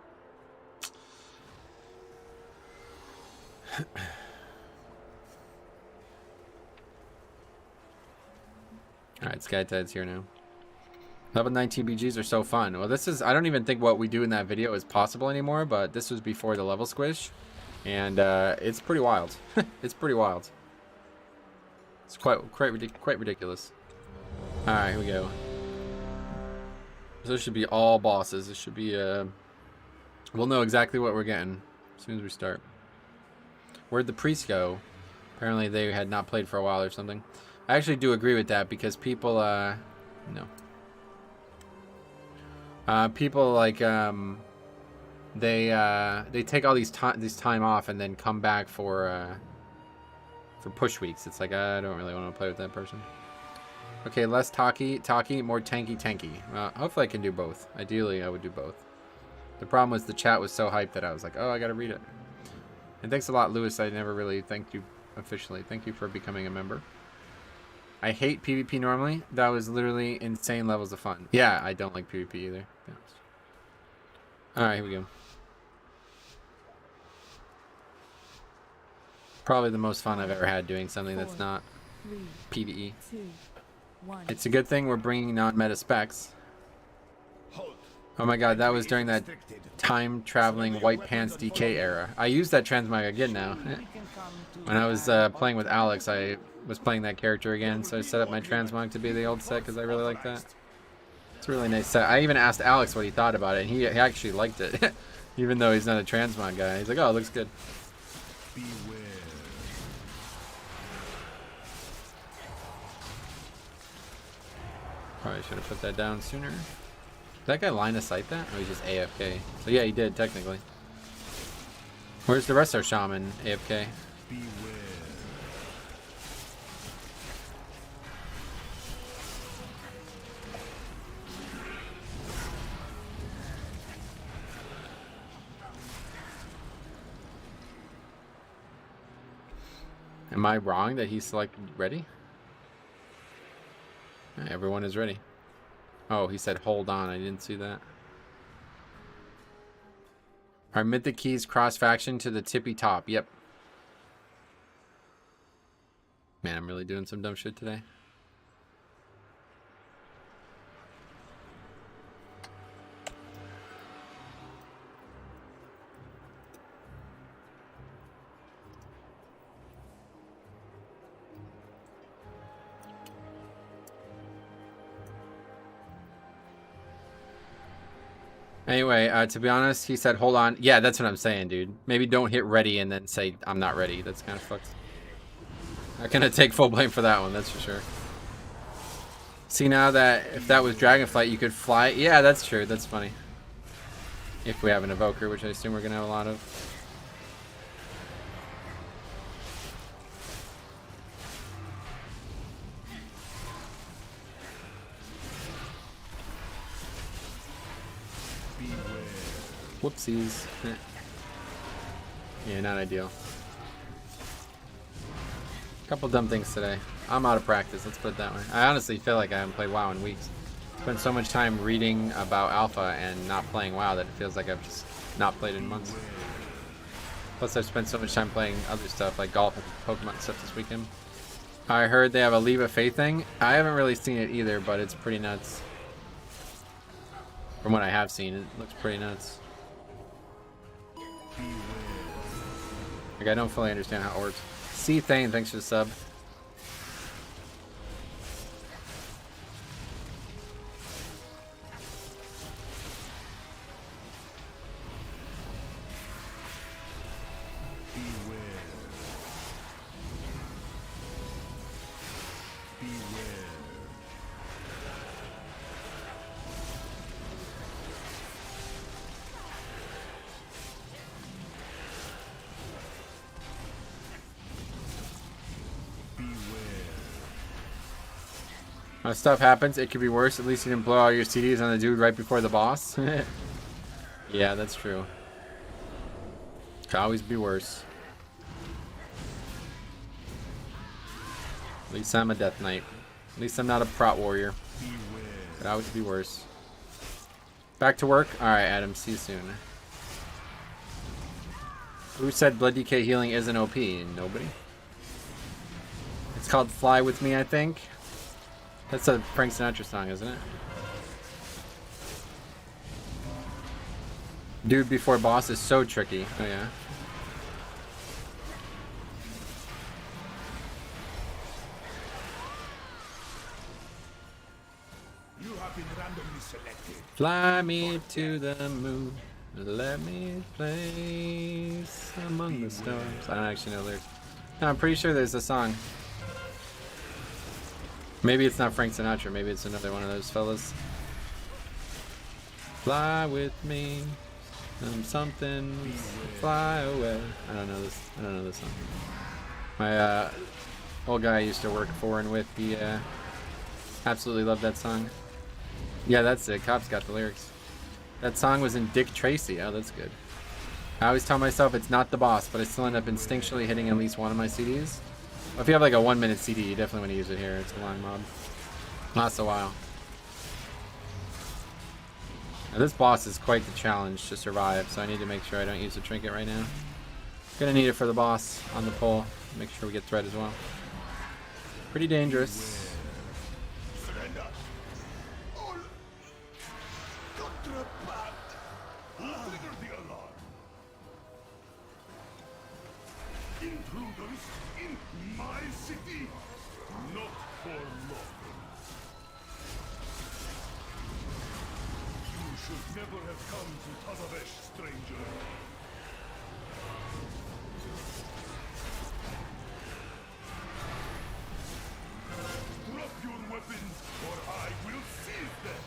Alright, Skytide's here now. Level 19 BGs are so fun. Well, this is... I don't even think what we do in that video is possible anymore, but this was before the level squish. And it's pretty wild. It's pretty wild. It's quite ridiculous. Alright, here we go. So this should be all bosses. This should be... we'll know exactly what we're getting as soon as we start. Where'd the priests go? Apparently they had not played for a while or something. I actually do agree with that because people... no. People like... they take all these time off and then come back for push weeks. It's like I don't really want to play with that person. Okay, less talky, more tanky. Hopefully I can do both. Ideally, I would do both. The problem was the chat was so hyped that I was like, oh, I gotta read it. And thanks a lot, Lewis. I never really thanked you officially. Thank you for becoming a member. I hate PvP normally. That was literally insane levels of fun. Yeah, I don't like PvP either. Alright, here we go. Probably the most fun I've ever had doing something that's not PvE. It's a good thing we're bringing non-meta specs. Oh my god, that was during that time-traveling white pants DK era. I use that transmog again now. When I was playing with Alex, I was playing that character again, so I set up my transmog to be the old set because I really like that. It's a really nice set. I even asked Alex what he thought about it, and he actually liked it. Even though he's not a transmog guy. He's like, oh, it looks good. Probably should have put that down sooner. Did that guy line of sight that? Or he's just AFK? So yeah, he did, technically. Where's the rest of our shaman AFK? Am I wrong that he selected ready? Everyone is ready. Oh, he said hold on. I didn't see that. Our Mythic Keys cross faction to the tippy top. Yep. Man, I'm really doing some dumb shit today. Anyway, to be honest, he said, hold on. Yeah, that's what I'm saying, dude. Maybe don't hit ready and then say, I'm not ready. That's kind of fucked. I'm gonna take full blame for that one, that's for sure. See, now that if that was Dragonflight, you could fly. Yeah, that's true. That's funny. If we have an Evoker, which I assume we're gonna have a lot of. Whoopsies. Yeah, not ideal. Couple dumb things today. I'm out of practice, let's put it that way. I honestly feel like I haven't played WoW in weeks. Spent so much time reading about Alpha and not playing WoW that it feels like I've just not played in months. Plus I've spent so much time playing other stuff like golf and Pokemon stuff this weekend. I heard they have a Leave of Faith thing. I haven't really seen it either, but it's pretty nuts. From what I have seen, it looks pretty nuts. Like, I don't fully understand how it works. C Thane, thanks for the sub. Stuff happens. It could be worse. At least you didn't blow all your CDs on the dude right before the boss. Yeah, that's true. Could always be worse. At least I'm a Death Knight. At least I'm not a prot warrior. Could always be worse. Back to work? Alright, Adam. See you soon. Who said Blood DK healing isn't OP? Nobody. It's called Fly With Me, I think. That's a Frank Sinatra song, isn't it? Dude before boss is so tricky. Oh yeah. You have been randomly selected. Fly me to the moon. Let me place among the stars. I don't actually know lyrics. No, I'm pretty sure there's a song. Maybe it's not Frank Sinatra. Maybe it's another one of those fellas. Fly with me. Something. Fly away. I don't know this. I don't know this song. My old guy I used to work for and with, he absolutely loved that song. Yeah, that's it. Cop's got the lyrics. That song was in Dick Tracy. Oh, that's good. I always tell myself it's not the boss, but I still end up instinctually hitting at least one of my CDs. If you have like a 1 minute CD, you definitely want to use it here. It's a long mob. Lasts a while. Now, this boss is quite the challenge to survive, so I need to make sure I don't use the trinket right now. Gonna need it for the boss on the pole. Make sure we get thread as well. Pretty dangerous. Intruders in my city, not for long. You should never have come to Tazavesh, stranger. Drop your weapons, or I will seize them.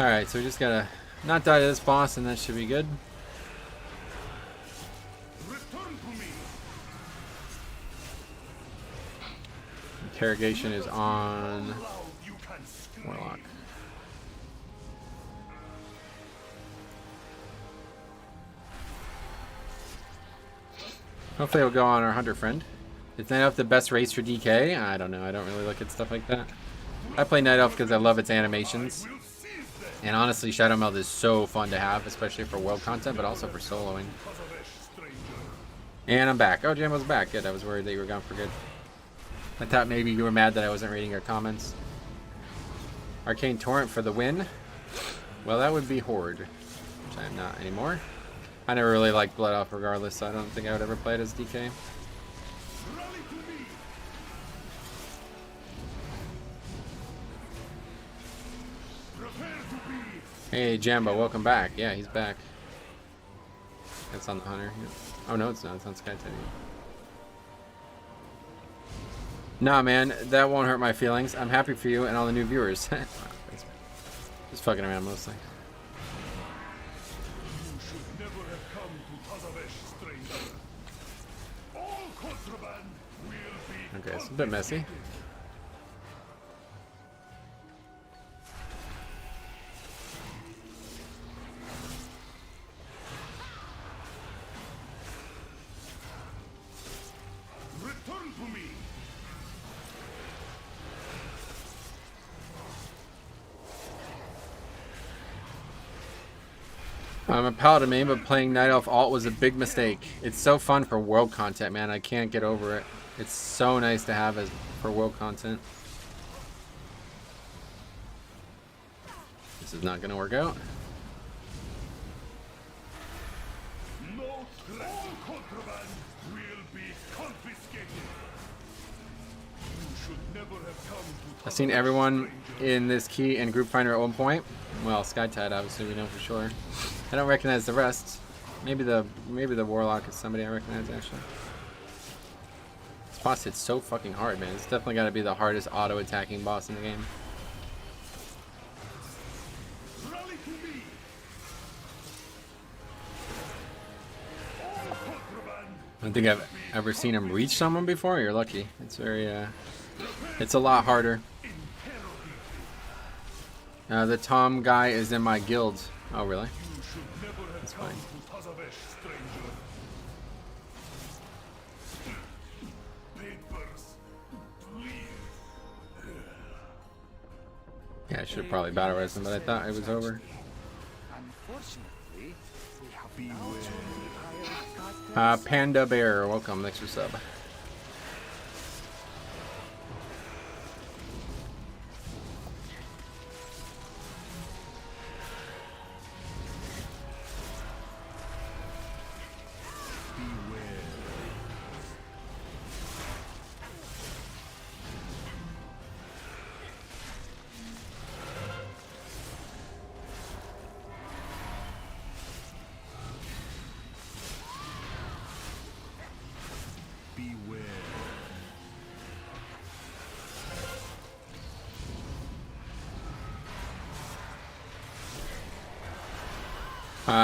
Alright, so we just gotta not die to this boss, and that should be good. Interrogation is on Warlock. Hopefully it'll go on our hunter friend. Is Night Elf the best race for DK? I don't know. I don't really look at stuff like that. I play Night Elf because I love its animations. And honestly, Shadow Meld is so fun to have, especially for world content, but also for soloing. And I'm back. Oh, Jambo's back. Good. I was worried that you were gone for good. I thought maybe you were mad that I wasn't reading your comments. Arcane Torrent for the win. Well, that would be Horde, which I am not anymore. I never really liked Blood Elf regardless, so I don't think I would ever play it as DK. Hey, Jambo, welcome back. Yeah, he's back. That's on the hunter. Oh, no, it's not. It's on Sky Teddy. Nah, man, that won't hurt my feelings. I'm happy for you and all the new viewers. Just fucking around mostly. You should never have come to Tazavesh, stranger. All contraband will be Okay, it's a bit messy. Return to me. I'm a paladin main, but playing Night Elf alt was a big mistake. It's so fun for world content, man. I can't get over it. It's so nice to have as for world content. This is not going to work out. No, all contraband will be confiscated. You should never have come to I've seen everyone in this key and group finder at one point. Well, Skytide, obviously, we know for sure. I don't recognize the rest. Maybe the Warlock is somebody I recognize, actually. This boss hits so fucking hard, man. It's definitely got to be the hardest auto-attacking boss in the game. rally to me. All contraband. I don't think I've ever seen him reach someone before. You're lucky. It's very, it's a lot harder. The Tom guy is in my guild. Oh, really? That's fine. Yeah, I should have probably battle raced him, but I thought it was over. Unfortunately, we have Panda Bear, welcome. Thanks for sub.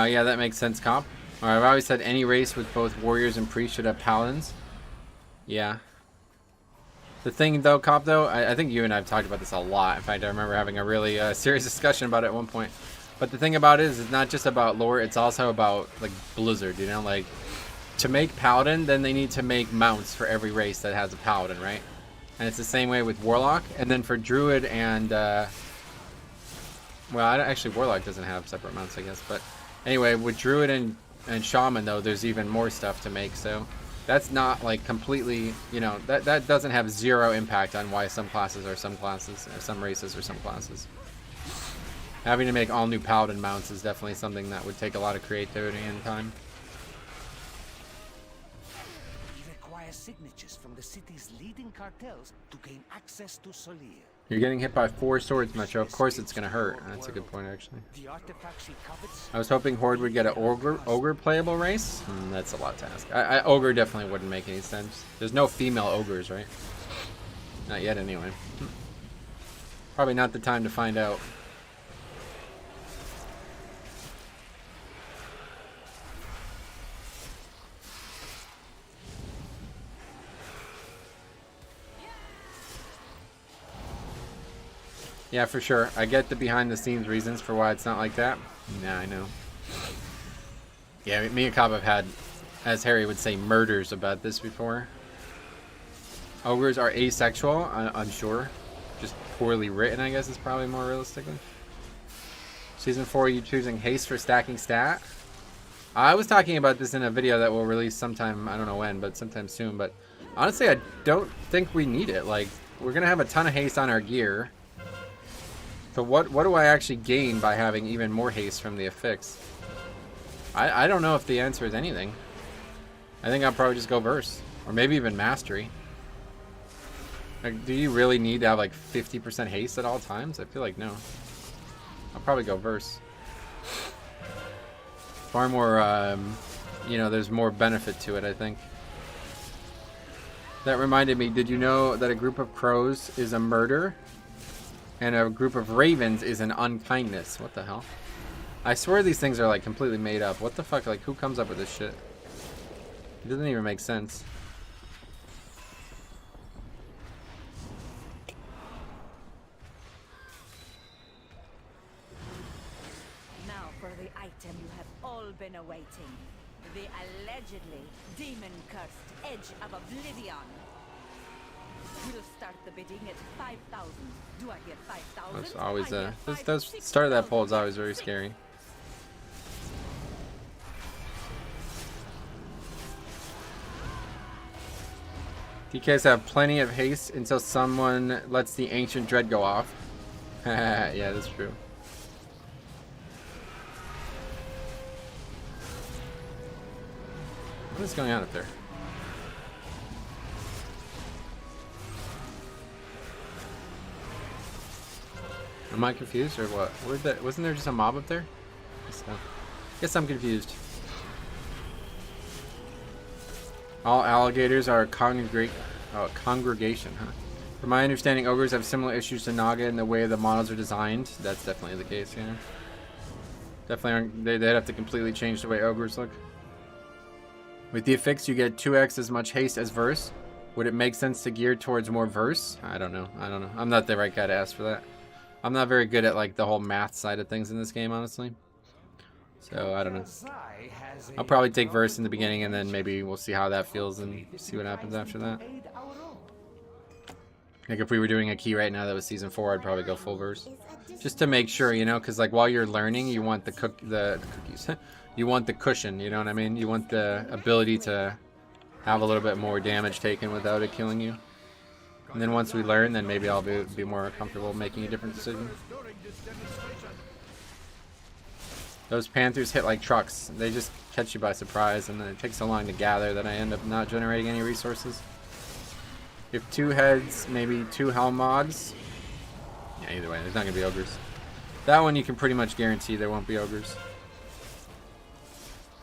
Yeah, that makes sense, Comp. Alright, I've always said any race with both warriors and priests should have paladins. Yeah. The thing, though, Comp, though, I think you and I have talked about this a lot. In fact, I remember having a really serious discussion about it at one point. But the thing about it is, it's not just about lore, it's also about, like, Blizzard, you know? Like, to make paladin, then they need to make mounts for every race that has a paladin, right? And it's the same way with warlock. And then for druid and, well, actually, warlock doesn't have separate mounts, I guess, but... Anyway, with druid and shaman, though, there's even more stuff to make, so that's not like completely, you know, that doesn't have zero impact on why some classes are some classes, or some races are some classes. Having to make all new paladin mounts is definitely something that would take a lot of creativity and time. We require signatures from the city's leading cartels to gain access to Solir. You're getting hit by 4 swords, Metro. Of course it's gonna hurt. That's a good point, actually. I was hoping Horde would get an ogre playable race. That's a lot to ask. Ogre definitely wouldn't make any sense. There's no female ogres, right? Not yet, anyway. Probably not the time to find out. Yeah, for sure. I get the behind-the-scenes reasons for why it's not like that. Yeah, I know. Yeah, me and Cobb have had, as Harry would say, murders about this before. Ogres are asexual, I'm sure. Just poorly written, I guess, is probably more realistically. Season 4, you choosing haste for stacking stat? I was talking about this in a video that will release sometime, I don't know when, but sometime soon. But honestly, I don't think we need it. Like, we're going to have a ton of haste on our gear. So what do I actually gain by having even more haste from the affix? I don't know if the answer is anything. I think I'll probably just go verse. Or maybe even mastery. Like, do you really need to have like 50% haste at all times? I feel like no. I'll probably go verse. Far more, you know, there's more benefit to it, I think. That reminded me, did you know that a group of crows is a murder? And a group of ravens is an unkindness. What the hell? I swear these things are like completely made up. What the fuck? Like, who comes up with this shit? It doesn't even make sense. Now for the item you have all been awaiting. The allegedly demon-cursed Edge of Oblivion. We'll start the bidding at 5,000. Do I get 5,000? That's always this start of that poll is always very scary. DKs have plenty of haste until someone lets the ancient dread go off. Yeah, that's true. What is going on up there? Am I confused or what? Wasn't there just a mob up there? Guess I'm confused. All alligators are congregation, huh? From my understanding, ogres have similar issues to Naga in the way the models are designed. That's definitely the case, yeah. Definitely aren't, they'd have to completely change the way ogres look. With the affix, you get 2x as much haste as verse. Would it make sense to gear towards more verse? I don't know. I'm not the right guy to ask for that. I'm not very good at like the whole math side of things in this game, honestly. So I don't know. I'll probably take verse in the beginning, and then maybe we'll see how that feels and see what happens after that. Like if we were doing a key right now that was season 4, I'd probably go full verse, just to make sure, you know, because like while you're learning, you want the cookies, you want the cushion, you know what I mean? You want the ability to have a little bit more damage taken without it killing you. And then once we learn, then maybe I'll be more comfortable making a different decision. Those panthers hit like trucks. They just catch you by surprise, and then it takes so long to gather that I end up not generating any resources. If 2 heads, maybe 2 helm mods. Yeah, either way, there's not going to be ogres. That one you can pretty much guarantee there won't be ogres.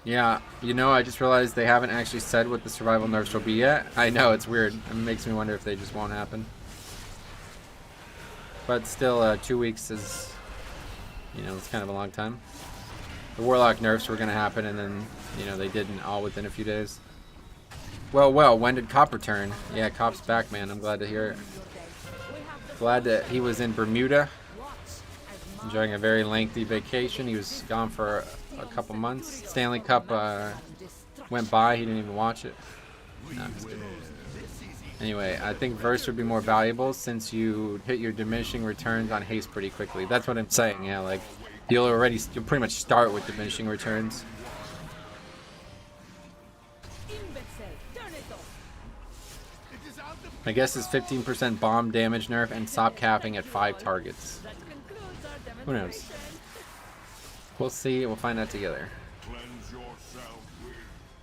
Yeah, you know, I just realized they haven't actually said what the survival nerfs will be yet. I know, it's weird. It makes me wonder if they just won't happen. But still, 2 weeks is, you know, it's kind of a long time. The warlock nerfs were going to happen, and then, you know, they didn't all within a few days. Well, when did Cop return? Yeah, Cop's back, man. I'm glad to hear it. Glad that he was in Bermuda, enjoying a very lengthy vacation. He was gone for a couple months. Stanley Cup went by. He didn't even watch it. No, I'm just kidding. Anyway, I think verse would be more valuable since you hit your diminishing returns on haste pretty quickly. That's what I'm saying. Yeah, like you'll pretty much start with diminishing returns. I guess it's 15% bomb damage nerf and stop capping at 5 targets. Who knows? We'll see. We'll find out together. Cleanse yourself with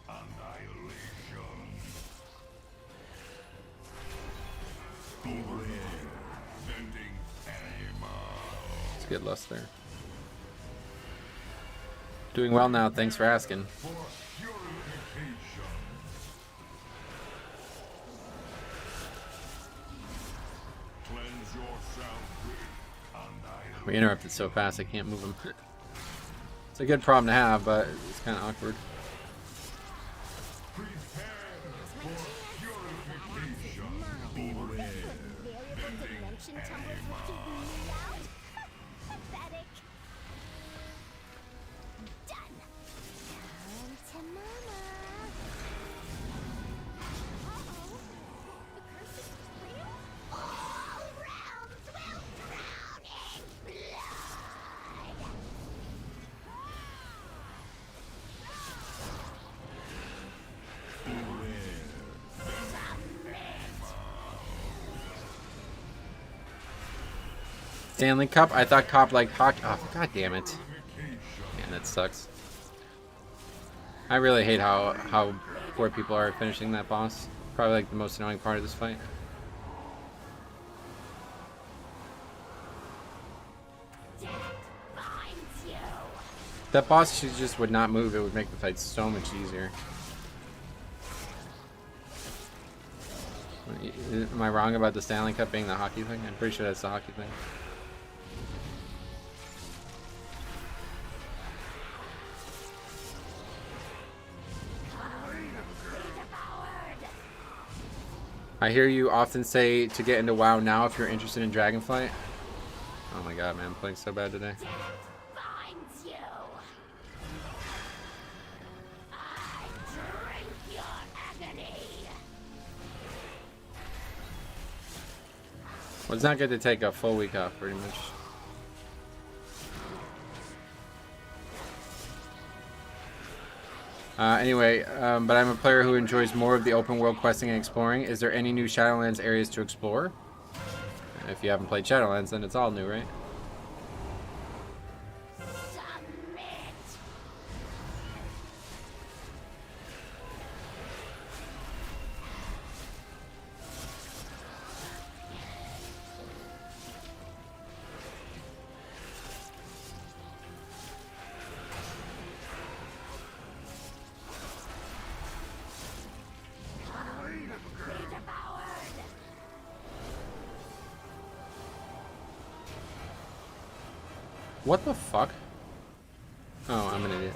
annihilation. Bending animal. It's good lust there. Doing well now. Thanks for asking. We interrupted so fast I can't move him. It's a good problem to have, but it's kind of awkward. Stanley Cup? I thought Cop liked hockey. Oh, god damn it. Man, that sucks. I really hate how poor people are finishing that boss. Probably like the most annoying part of this fight. That boss just would not move. It would make the fight so much easier. Am I wrong about the Stanley Cup being the hockey thing? I'm pretty sure that's the hockey thing. I hear you often say to get into WoW now if you're interested in Dragonflight. Oh my god, man, I'm playing so bad today. Well, it's not good to take a full week off, pretty much. Anyway, but I'm a player who enjoys more of the open world questing and exploring. Is there any new Shadowlands areas to explore? If you haven't played Shadowlands, then it's all new, right? What the fuck? Oh, I'm an idiot.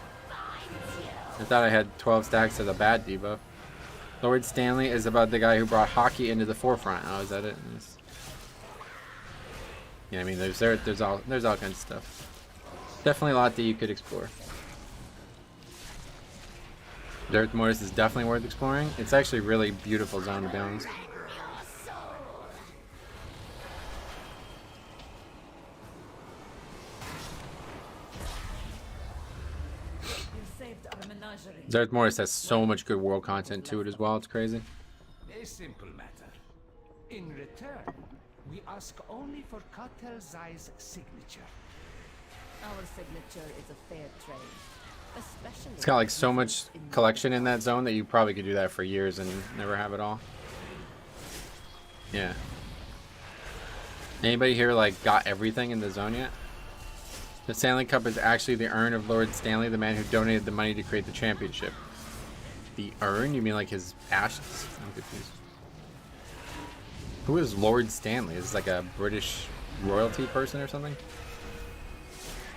I thought I had 12 stacks of the bad debuff. Lord Stanley is about the guy who brought hockey into the forefront. Oh, is that it? Yes. Yeah, I mean, there's all kinds of stuff. Definitely a lot that you could explore. Darth Mortis is definitely worth exploring. It's actually a really beautiful zone, to be honest. Darth Mortis has so much good world content to it as well. It's crazy. A simple matter. In return, we ask only for Cartel Zai's signature. Our signature is a fair trade. Especially It's got like so much collection in that zone that you probably could do that for years and never have it all. Yeah. Anybody here like got everything in the zone yet? The Stanley Cup is actually the urn of Lord Stanley, the man who donated the money to create the championship. The urn? You mean like his ashes? I'm confused. Who is Lord Stanley? Is this like a British royalty person or something?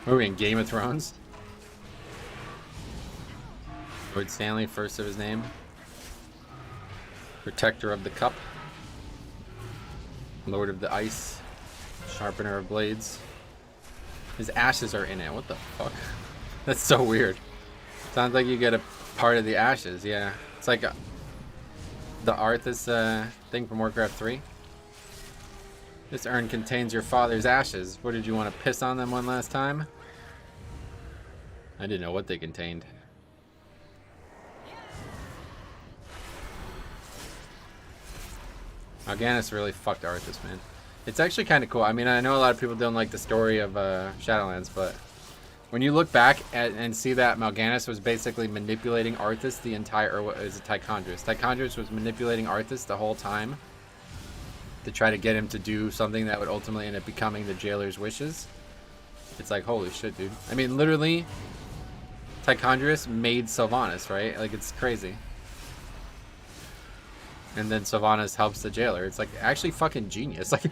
What are we in Game of Thrones? Lord Stanley, first of his name. Protector of the cup. Lord of the ice. Sharpener of blades. His ashes are in it. What the fuck? That's so weird. Sounds like you get a part of the ashes. Yeah. It's like the Arthas thing from Warcraft 3. This urn contains your father's ashes. What, did you want to piss on them one last time? I didn't know what they contained. Mal'Ganis really fucked Arthas, man. It's actually kind of cool. I mean, I know a lot of people don't like the story of Shadowlands, but when you look back and see that Mal'Ganis was basically manipulating Arthas the entire, or what is it, Tichondrus? Tichondrus was manipulating Arthas the whole time to try to get him to do something that would ultimately end up becoming the jailer's wishes. It's like, holy shit, dude. I mean, literally, Tichondrus made Sylvanas, right? Like, it's crazy. And then Sylvanas helps the jailer. It's like actually fucking genius. Like,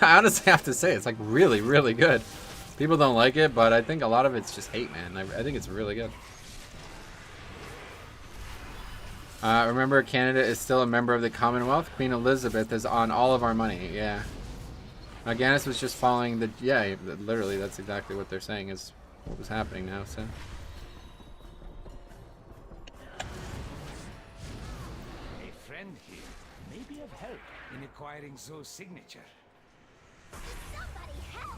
I honestly have to say, it's like really, really good. People don't like it, but I think a lot of it's just hate, man. I think it's really good. Remember, Canada is still a member of the Commonwealth. Queen Elizabeth is on all of our money. Yeah. Mal'Ganis was just following the... Yeah, literally, that's exactly what they're saying is what was happening now, so... In acquiring Zoe's signature. Somebody help!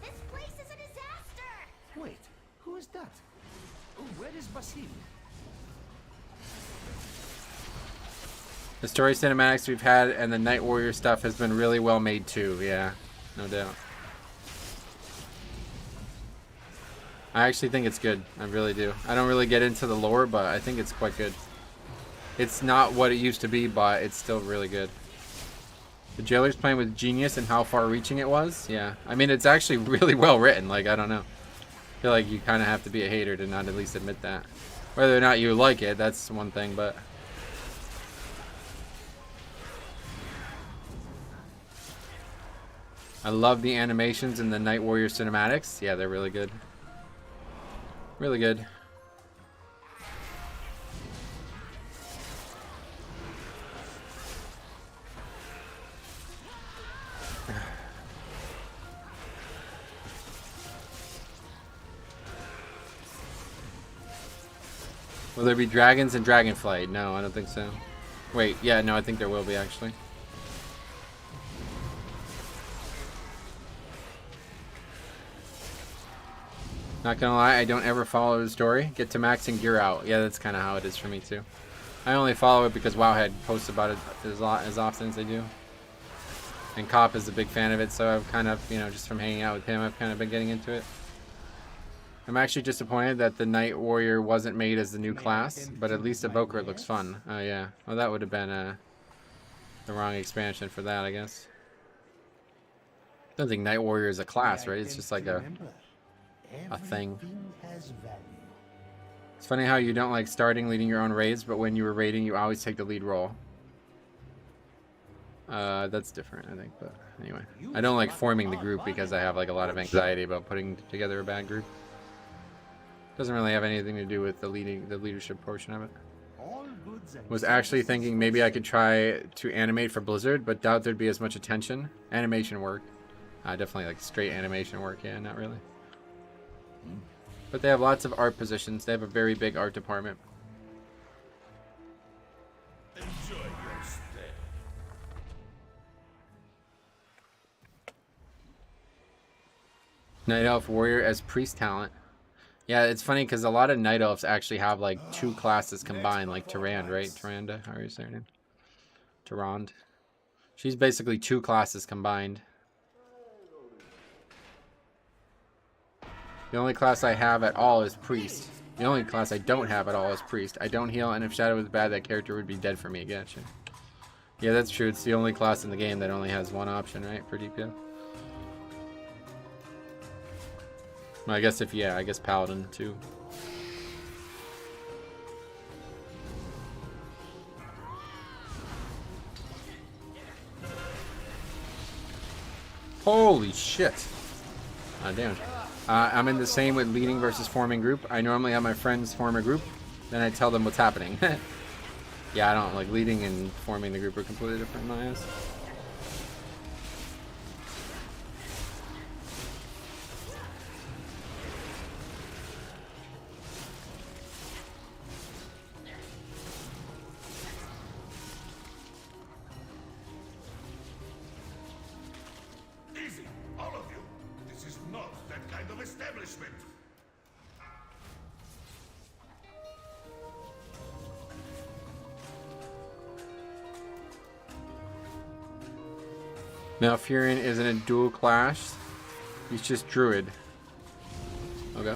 This place is a disaster! Wait, who is that? Oh, where is Basim? The story cinematics we've had and the Night Warrior stuff has been really well made too, yeah, no doubt. I actually think it's good, I really do. I don't really get into the lore, but I think it's quite good. It's not what it used to be, but it's still really good. The jailer's plan with genius and how far-reaching it was? Yeah. I mean, it's actually really well written. Like, I don't know. I feel like you kind of have to be a hater to not at least admit that. Whether or not you like it, that's one thing, but... I love the animations in the Night Warrior cinematics. Yeah, they're really good. Really good. Will there be dragons in Dragonflight? No, I don't think so. Wait, yeah, no, I think there will be, actually. Not gonna lie, I don't ever follow the story. Get to max and gear out. Yeah, that's kind of how it is for me, too. I only follow it because Wowhead posts about it as often as they do. And Cop is a big fan of it, so I've kind of, you know, just from hanging out with him, I've kind of been getting into it. I'm actually disappointed that the Night Warrior wasn't made as the new class, but at least Evoker looks fun. Oh yeah, well that would have been the wrong expansion for that, I guess. I don't think Night Warrior is a class, right? It's just like a thing. It's funny how you don't like starting leading your own raids, but when you were raiding, you always take the lead role. That's different, I think, but anyway. I don't like forming the group because I have like a lot of anxiety about putting together a bad group. Doesn't really have anything to do with the leadership portion of it. Was actually thinking maybe I could try to animate for Blizzard, but doubt there'd be as much attention. Animation work. Definitely like straight animation work. Yeah, not really. But they have lots of art positions. They have a very big art department. Enjoy your stay. Night Elf Warrior as priest talent. Yeah, it's funny because a lot of Night Elves actually have like 2 classes combined, like Tyrande, right? Tyrande, how are you saying her name? Tyrande. She's basically 2 classes combined. The only class I have at all is priest. The only class I don't have at all is priest. I don't heal, and if Shadow was bad, that character would be dead for me. Gotcha. Yeah, that's true. It's the only class in the game that only has 1 option, right, for DPS. Well, I guess I guess Paladin too. Holy shit. Damn. I'm in the same with leading versus forming group. I normally have my friends form a group, then I tell them what's happening. Yeah, I don't like leading and forming the group are completely different in my eyes. Easy, all of you. This is not that kind of establishment. Malfurion isn't a dual class. He's just druid. Okay.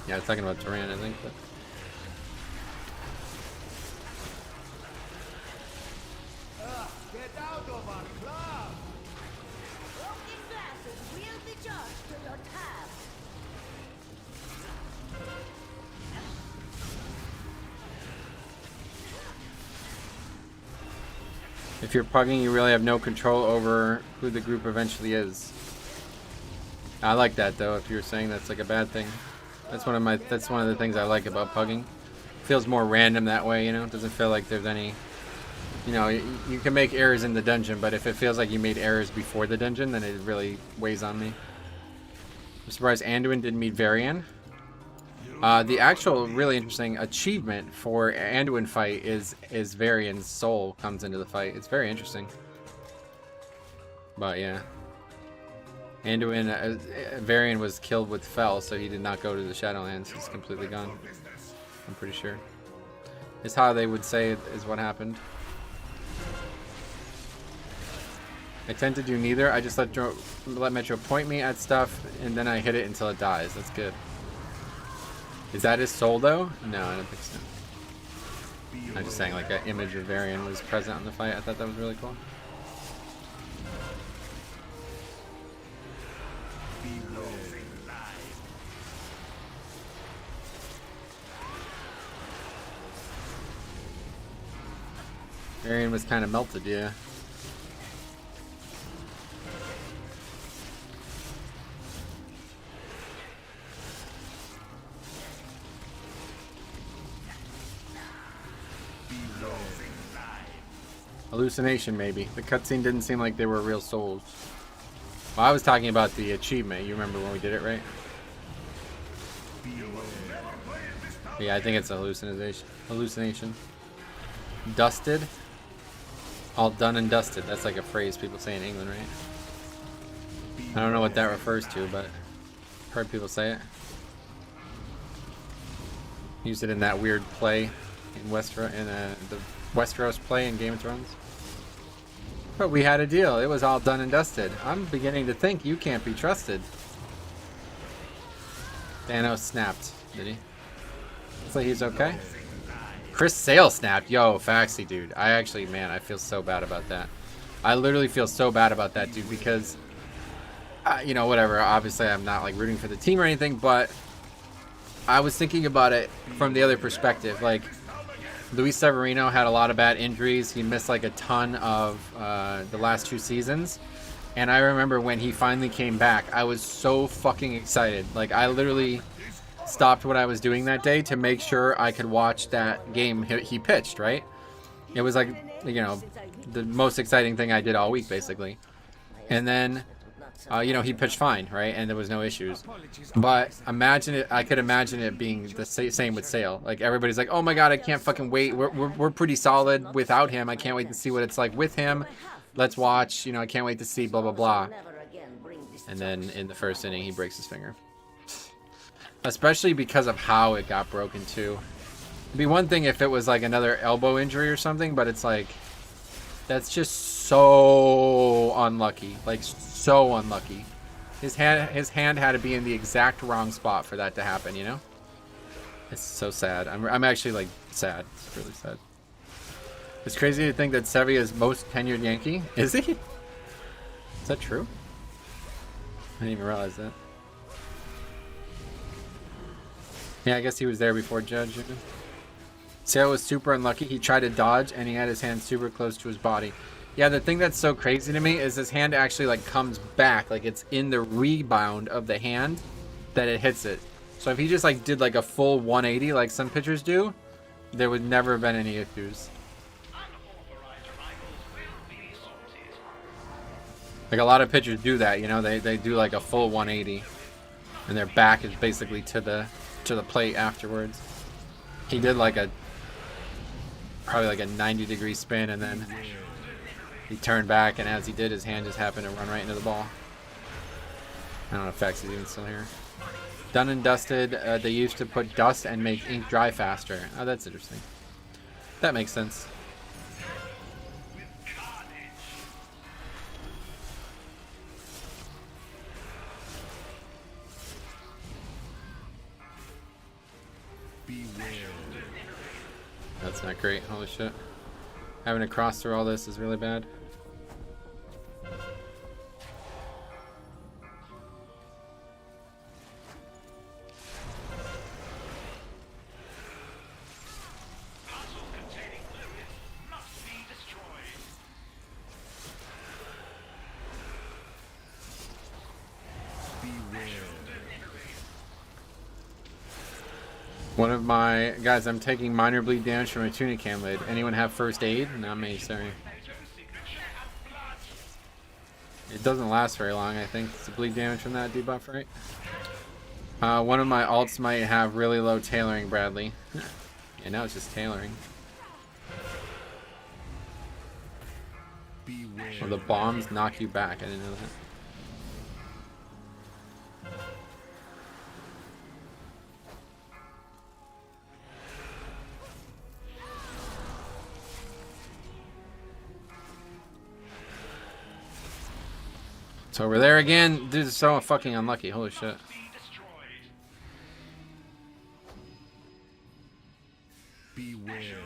Yeah, I was talking about Tyrande, I think, but. Get out of our club! Broken glasses will be charged to your tab. If you're pugging, you really have no control over who the group eventually is. I like that though. If you're saying that's like a bad thing, that's one of the things I like about pugging. Feels more random that way, you know. It doesn't feel like there's any, you know, you can make errors in the dungeon, but if it feels like you made errors before the dungeon, then it really weighs on me. I'm surprised Anduin didn't meet Varian. The actual really interesting achievement for Anduin fight is Varian's soul comes into the fight. It's very interesting. But yeah. Anduin, Varian was killed with Fel, so he did not go to the Shadowlands. He's completely gone. I'm pretty sure. It's how they would say it is what happened. I tend to do neither. I just let Metro point me at stuff, and then I hit it until it dies. That's good. Is that his soul, though? No, I don't think so. I'm just saying, like, that image of Varian was present in the fight. I thought that was really cool. Varian was kind of melted, yeah. Hallucination, maybe. The cutscene didn't seem like they were real souls. Well, I was talking about the achievement. You remember when we did it, right? Yeah, I think it's a hallucination. Dusted? All done and dusted. That's like a phrase people say in England, right? I don't know what that refers to, but I've heard people say it. Used it in that weird play in the Westeros play in Game of Thrones. But we had a deal. It was all done and dusted. I'm beginning to think you can't be trusted. Thanos snapped, did he? Looks like he's okay. Chris Sale snapped. Yo, Faxi, dude. I feel so bad about that. I literally feel so bad about that, dude, because, you know, whatever. Obviously, I'm not, like, rooting for the team or anything, but I was thinking about it from the other perspective. Like, Luis Severino had a lot of bad injuries. He missed, like, a ton of the last 2 seasons. And I remember when he finally came back, I was so fucking excited. Like, I literally stopped what I was doing that day to make sure I could watch that game he pitched, right? It was like, you know, the most exciting thing I did all week, basically. And then you know, he pitched fine, right? And there was no issues. But imagine it, I could imagine it being the same with Sale. Like, everybody's like, oh my god, I can't fucking wait. We're pretty solid without him. I can't wait to see what it's like with him. Let's watch. You know, I can't wait to see blah, blah, blah. And then in the first inning, he breaks his finger. Especially because of how it got broken, too. It'd be one thing if it was like another elbow injury or something, but it's like, that's just so unlucky. Like, so unlucky. His hand had to be in the exact wrong spot for that to happen, you know? It's so sad. I'm actually, like, sad. It's really sad. It's crazy to think that Sevilla is most tenured Yankee. Is he? Is that true? I didn't even realize that. Yeah, I guess he was there before Judge. Sale was super unlucky. He tried to dodge, and he had his hand super close to his body. Yeah, the thing that's so crazy to me is his hand actually, like, comes back. Like, it's in the rebound of the hand that it hits it. So if he just, like, did, like, a full 180 like some pitchers do, there would never have been any issues. Like, a lot of pitchers do that, you know? They do, like, a full 180. And their back is basically to the plate afterwards. He did, like, probably like a 90-degree spin, and then he turned back, and as he did, his hand just happened to run right into the ball. I don't know if Fax is even still here. Done and dusted. They used to put dust and make ink dry faster. Oh, that's interesting. That makes sense. That's not great. Holy shit. Having to cross through all this is really bad. One of my guys, I'm taking minor bleed damage from a tuna can lid. Anyone have first aid? Not me, sorry. It doesn't last very long, I think. It's the bleed damage from that debuff, right? One of my alts might have really low tailoring, Bradley. Yeah, now it's just tailoring. Well, the bombs knock you back. I didn't know that. So we're there again. This is so fucking unlucky. Holy shit. Beware.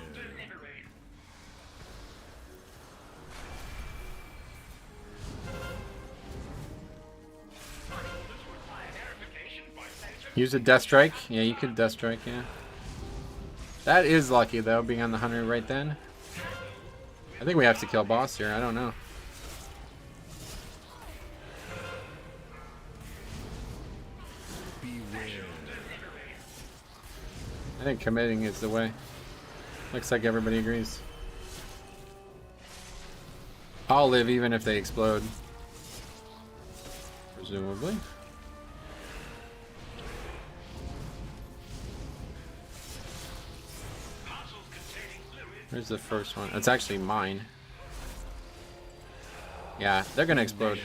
Use a death strike. Yeah, you could death strike, yeah. That is lucky though, being on the 100 right then. I think we have to kill boss here. I don't know. I think committing is the way. Looks like everybody agrees. I'll live even if they explode. Presumably. Where's the first one? It's actually mine. Yeah, they're gonna explode.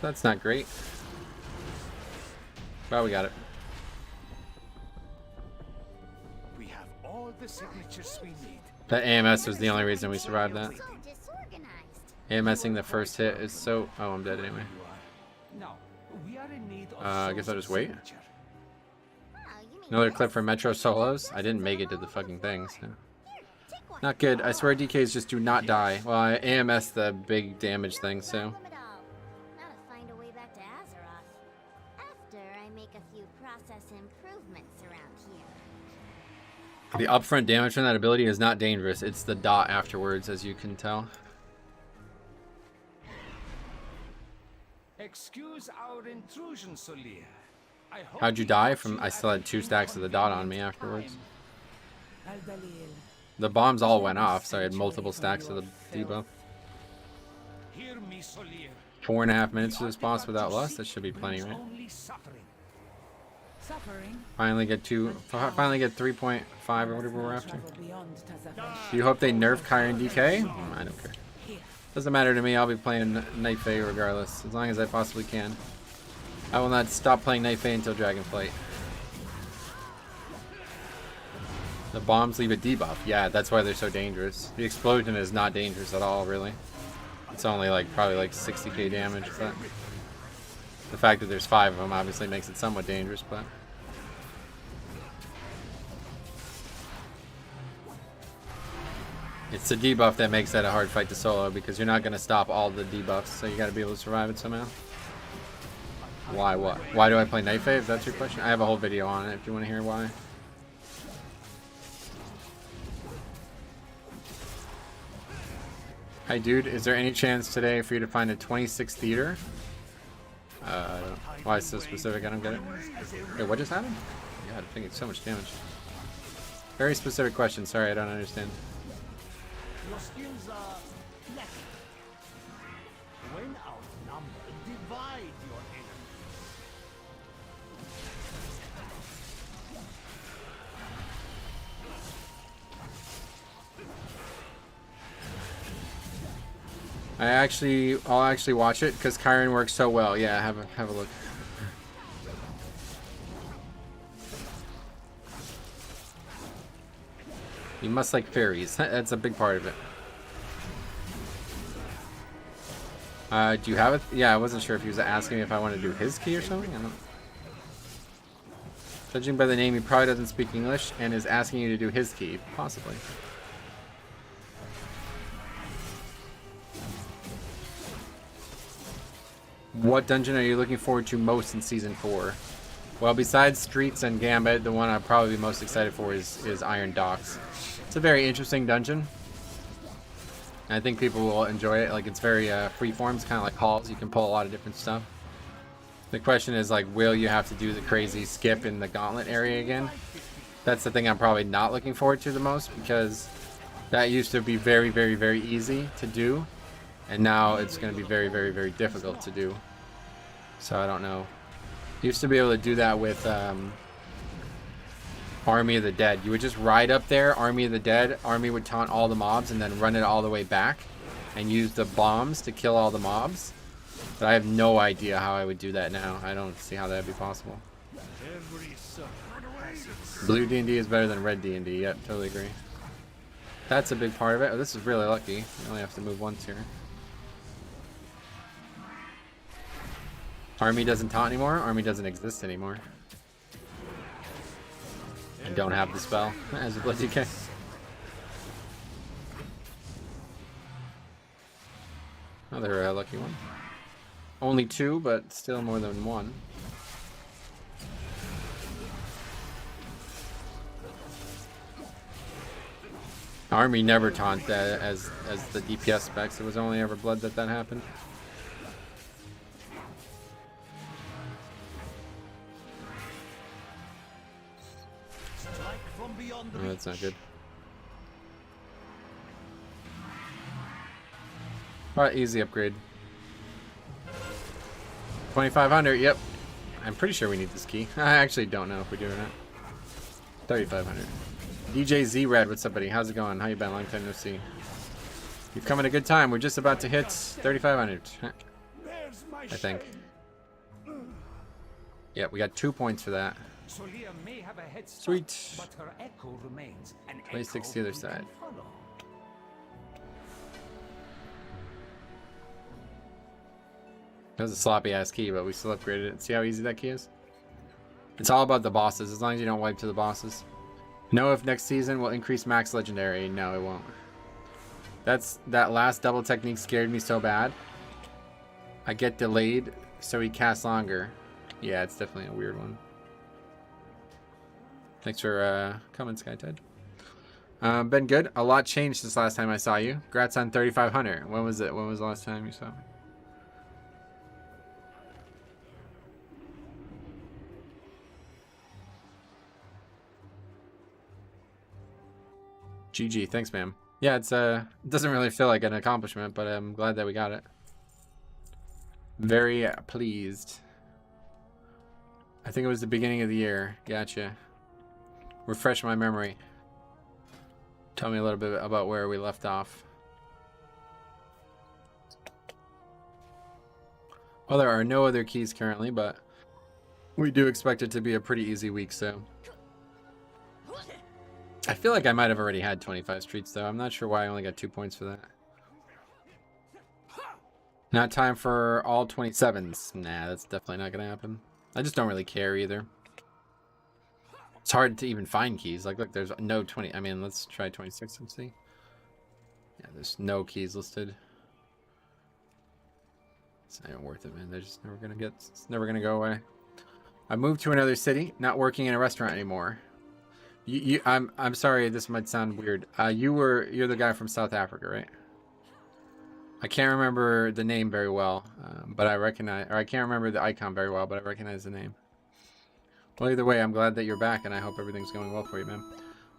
That's not great. Well, we got it. We have all the signatures we need. That AMS was the only reason we survived that. AMSing the first hit is so... Oh, I'm dead anyway. Now, we are in need of I guess I'll just wait. Another clip for Metro Solos. I didn't make it to the fucking thing, so... Not good. I swear DKs just do not die. Well, I AMS the big damage thing, so... The upfront damage from that ability is not dangerous. It's the dot afterwards, as you can tell. Excuse our intrusion, Solia. How'd you die? From I still had 2 stacks of the dot on me afterwards. The bombs all went off, so I had multiple stacks of the debuff. me, Solier. 4.5 minutes for this boss without lust. That should be plenty, right? Only suffering. Suffering. Finally get 3.5 or whatever we're after. Travel beyond Tazafar. Do you hope they nerf Kyron DK? I don't care. Here. Doesn't matter to me. I'll be playing Night Fae regardless, as long as I possibly can. I will not stop playing Night Fae until Dragonflight. The bombs leave a debuff. Yeah, that's why they're so dangerous. The explosion is not dangerous at all, really. It's only like probably like 60k damage, but the fact that there's 5 of them obviously makes it somewhat dangerous, but it's the debuff that makes that a hard fight to solo, because you're not going to stop all the debuffs, so you got to be able to survive it somehow. Why? What? Why do I play Night Fae? If that's your question, I have a whole video on it if you want to hear why. Hi dude, is there any chance today for you to find a 26 theater? Why so specific? I don't get it. Wait, what just happened? God, I think it's so much damage. Very specific question, sorry, I don't understand. Your skills are lacking. When outnumbered, divide your enemy. I'll actually watch it because Kyron works so well. Yeah, have a look. You must like fairies. That's a big part of it. Do you have it? Yeah, I wasn't sure if he was asking me if I want to do his key or something. I don't. Judging by the name, he probably doesn't speak English and is asking you to do his key, possibly. What dungeon are you looking forward to most in Season 4? Well, besides Streets and Gambit, the one I'm probably most excited for is Iron Docks. It's a very interesting dungeon. I think people will enjoy it. Like, it's very freeform. It's kind of like halls. You can pull a lot of different stuff. The question is, like, will you have to do the crazy skip in the gauntlet area again? That's the thing I'm probably not looking forward to the most, because that used to be very, very, very easy to do. And now it's going to be very, very, very difficult to do. So I don't know. Used to be able to do that with Army of the Dead. You would just ride up there, Army of the Dead, Army would taunt all the mobs and then run it all the way back and use the bombs to kill all the mobs. But I have no idea how I would do that now. I don't see how that would be possible. Blue D&D is better than red D&D. Yep, totally agree. That's a big part of it. Oh, this is really lucky. You only have to move once here. Army doesn't taunt anymore. Army doesn't exist anymore. I don't have the spell as a Blood DK. Another lucky one. Only 2, but still more than 1. Army never taunt that as the DPS specs. It was only ever Blood that happened. Oh, that's not good. Alright, easy upgrade. 2500, yep. I'm pretty sure we need this key. I actually don't know if we do or not. 3500. DJ Z-Red, what's up, buddy? How's it going? How you been? Long time no see. You've come at a good time. We're just about to hit 3500. I think. Yep, we got 2 points for that. Solia may have a head start, Sweet. but her echo remains. An 26 echo the other we can side. follow. That was a sloppy ass key, but we still upgraded it. See how easy that key is? It's all about the bosses, as long as you don't wipe to the bosses. Know if next season will increase max legendary. No, it won't. That last double technique scared me so bad. I get delayed, so he casts longer. Yeah, it's definitely a weird one. Thanks for coming, SkyTed. Been good. A lot changed since last time I saw you. Congrats on 3,500. When was it? When was the last time you saw me? GG. Thanks, ma'am. Yeah, it's it doesn't really feel like an accomplishment, but I'm glad that we got it. Very pleased. I think it was the beginning of the year. Gotcha. Refresh my memory. Tell me a little bit about where we left off. Well, there are no other keys currently, but we do expect it to be a pretty easy week, so. I feel like I might have already had 25 streets, though. I'm not sure why I only got 2 points for that. Not time for all 27s. Nah, that's definitely not going to happen. I just don't really care either. It's hard to even find keys. Like, look, there's no 20. I mean, let's try 26 and see. Yeah, there's no keys listed. It's not even worth it, man. They're just never going to get... It's never going to go away. I moved to another city, not working in a restaurant anymore. I'm sorry, this might sound weird. You're the guy from South Africa, right? I can't remember the name very well, but I recognize, or I can't remember the icon very well, but I recognize the name. Well, either way, I'm glad that you're back, and I hope everything's going well for you, man.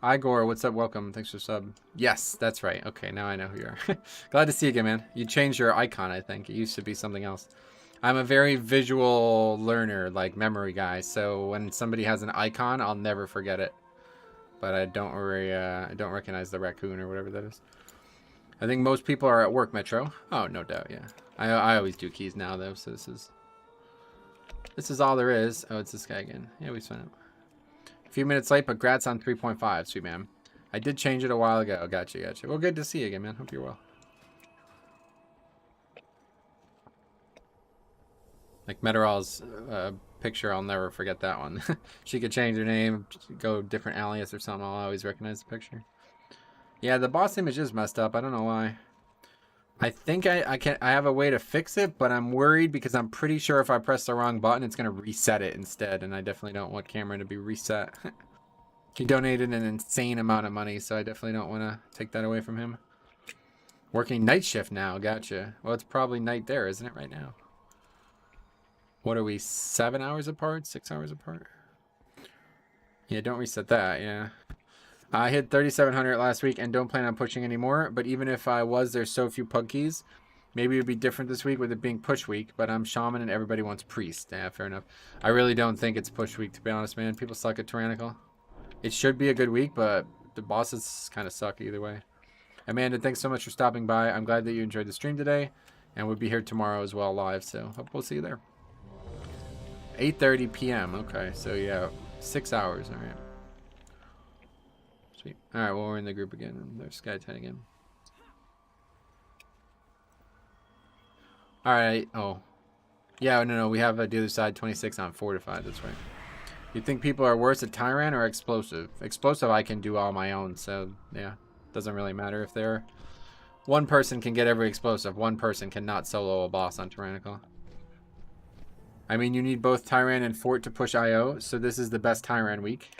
Igor, what's up? Welcome. Thanks for sub. Yes, that's right. Okay, now I know who you are. Glad to see you again, man. You changed your icon, I think. It used to be something else. I'm a very visual learner, like memory guy, so when somebody has an icon, I'll never forget it. But I don't recognize the raccoon or whatever that is. I think most people are at work, Metro. Oh, no doubt, yeah. I always do keys now, though, so this is all there is. Oh, it's this guy again. Yeah, we spent it. A few minutes late, but grats on 3.5, sweet man. I did change it a while ago. Gotcha. Well, good to see you again, man. Hope you're well. Like Metaral's picture, I'll never forget that one. She could change her name, go different alias or something. I'll always recognize the picture. Yeah, the boss image is messed up. I don't know why. I think I have a way to fix it, but I'm worried because I'm pretty sure if I press the wrong button, it's going to reset it instead, and I definitely don't want Cameron to be reset. He donated an insane amount of money, so I definitely don't want to take that away from him. Working night shift now, gotcha. Well, it's probably night there, isn't it, right now? What are we, 7 hours apart? 6 hours apart? Yeah, don't reset that, yeah. I hit 3,700 last week and don't plan on pushing anymore, but even if I was, there's so few pug keys. Maybe it would be different this week with it being push week, but I'm shaman and everybody wants priest. Yeah, fair enough. I really don't think it's push week, to be honest, man. People suck at Tyrannical. It should be a good week, but the bosses kind of suck either way. Amanda, thanks so much for stopping by. I'm glad that you enjoyed the stream today, and we'll be here tomorrow as well live, so hope we'll see you there. 8:30 p.m. Okay, so yeah, 6 hours. All right. Sweet. All right, well, we're in the group again. And there's Sky 10 again. All right. Oh, yeah. No. We have the other side 26 on fortified. That's right. You think people are worse at Tyrant or explosive? Explosive, I can do all my own. So yeah, doesn't really matter if they're. One person can get every explosive. One person cannot solo a boss on Tyrannical. I mean, you need both Tyrant and Fort to push IO, so this is the best Tyrant week.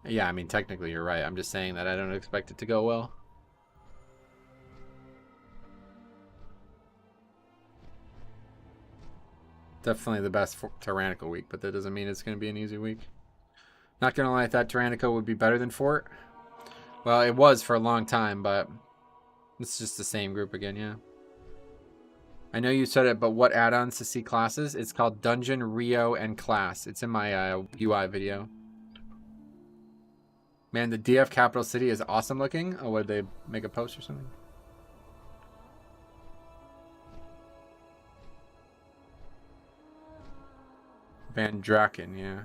Yeah, I mean, technically you're right. I'm just saying that I don't expect it to go well. Definitely the best Tyrannical week, but that doesn't mean it's going to be an easy week. Not going to lie, I thought Tyrannical would be better than Fort. Well, it was for a long time, but it's just the same group again, yeah. I know you said it, but what add-ons to see classes? It's called Dungeon, Rio, and Class. It's in my UI video. Man, the DF capital city is awesome looking. Oh, would they make a post or something? Van Draken, yeah.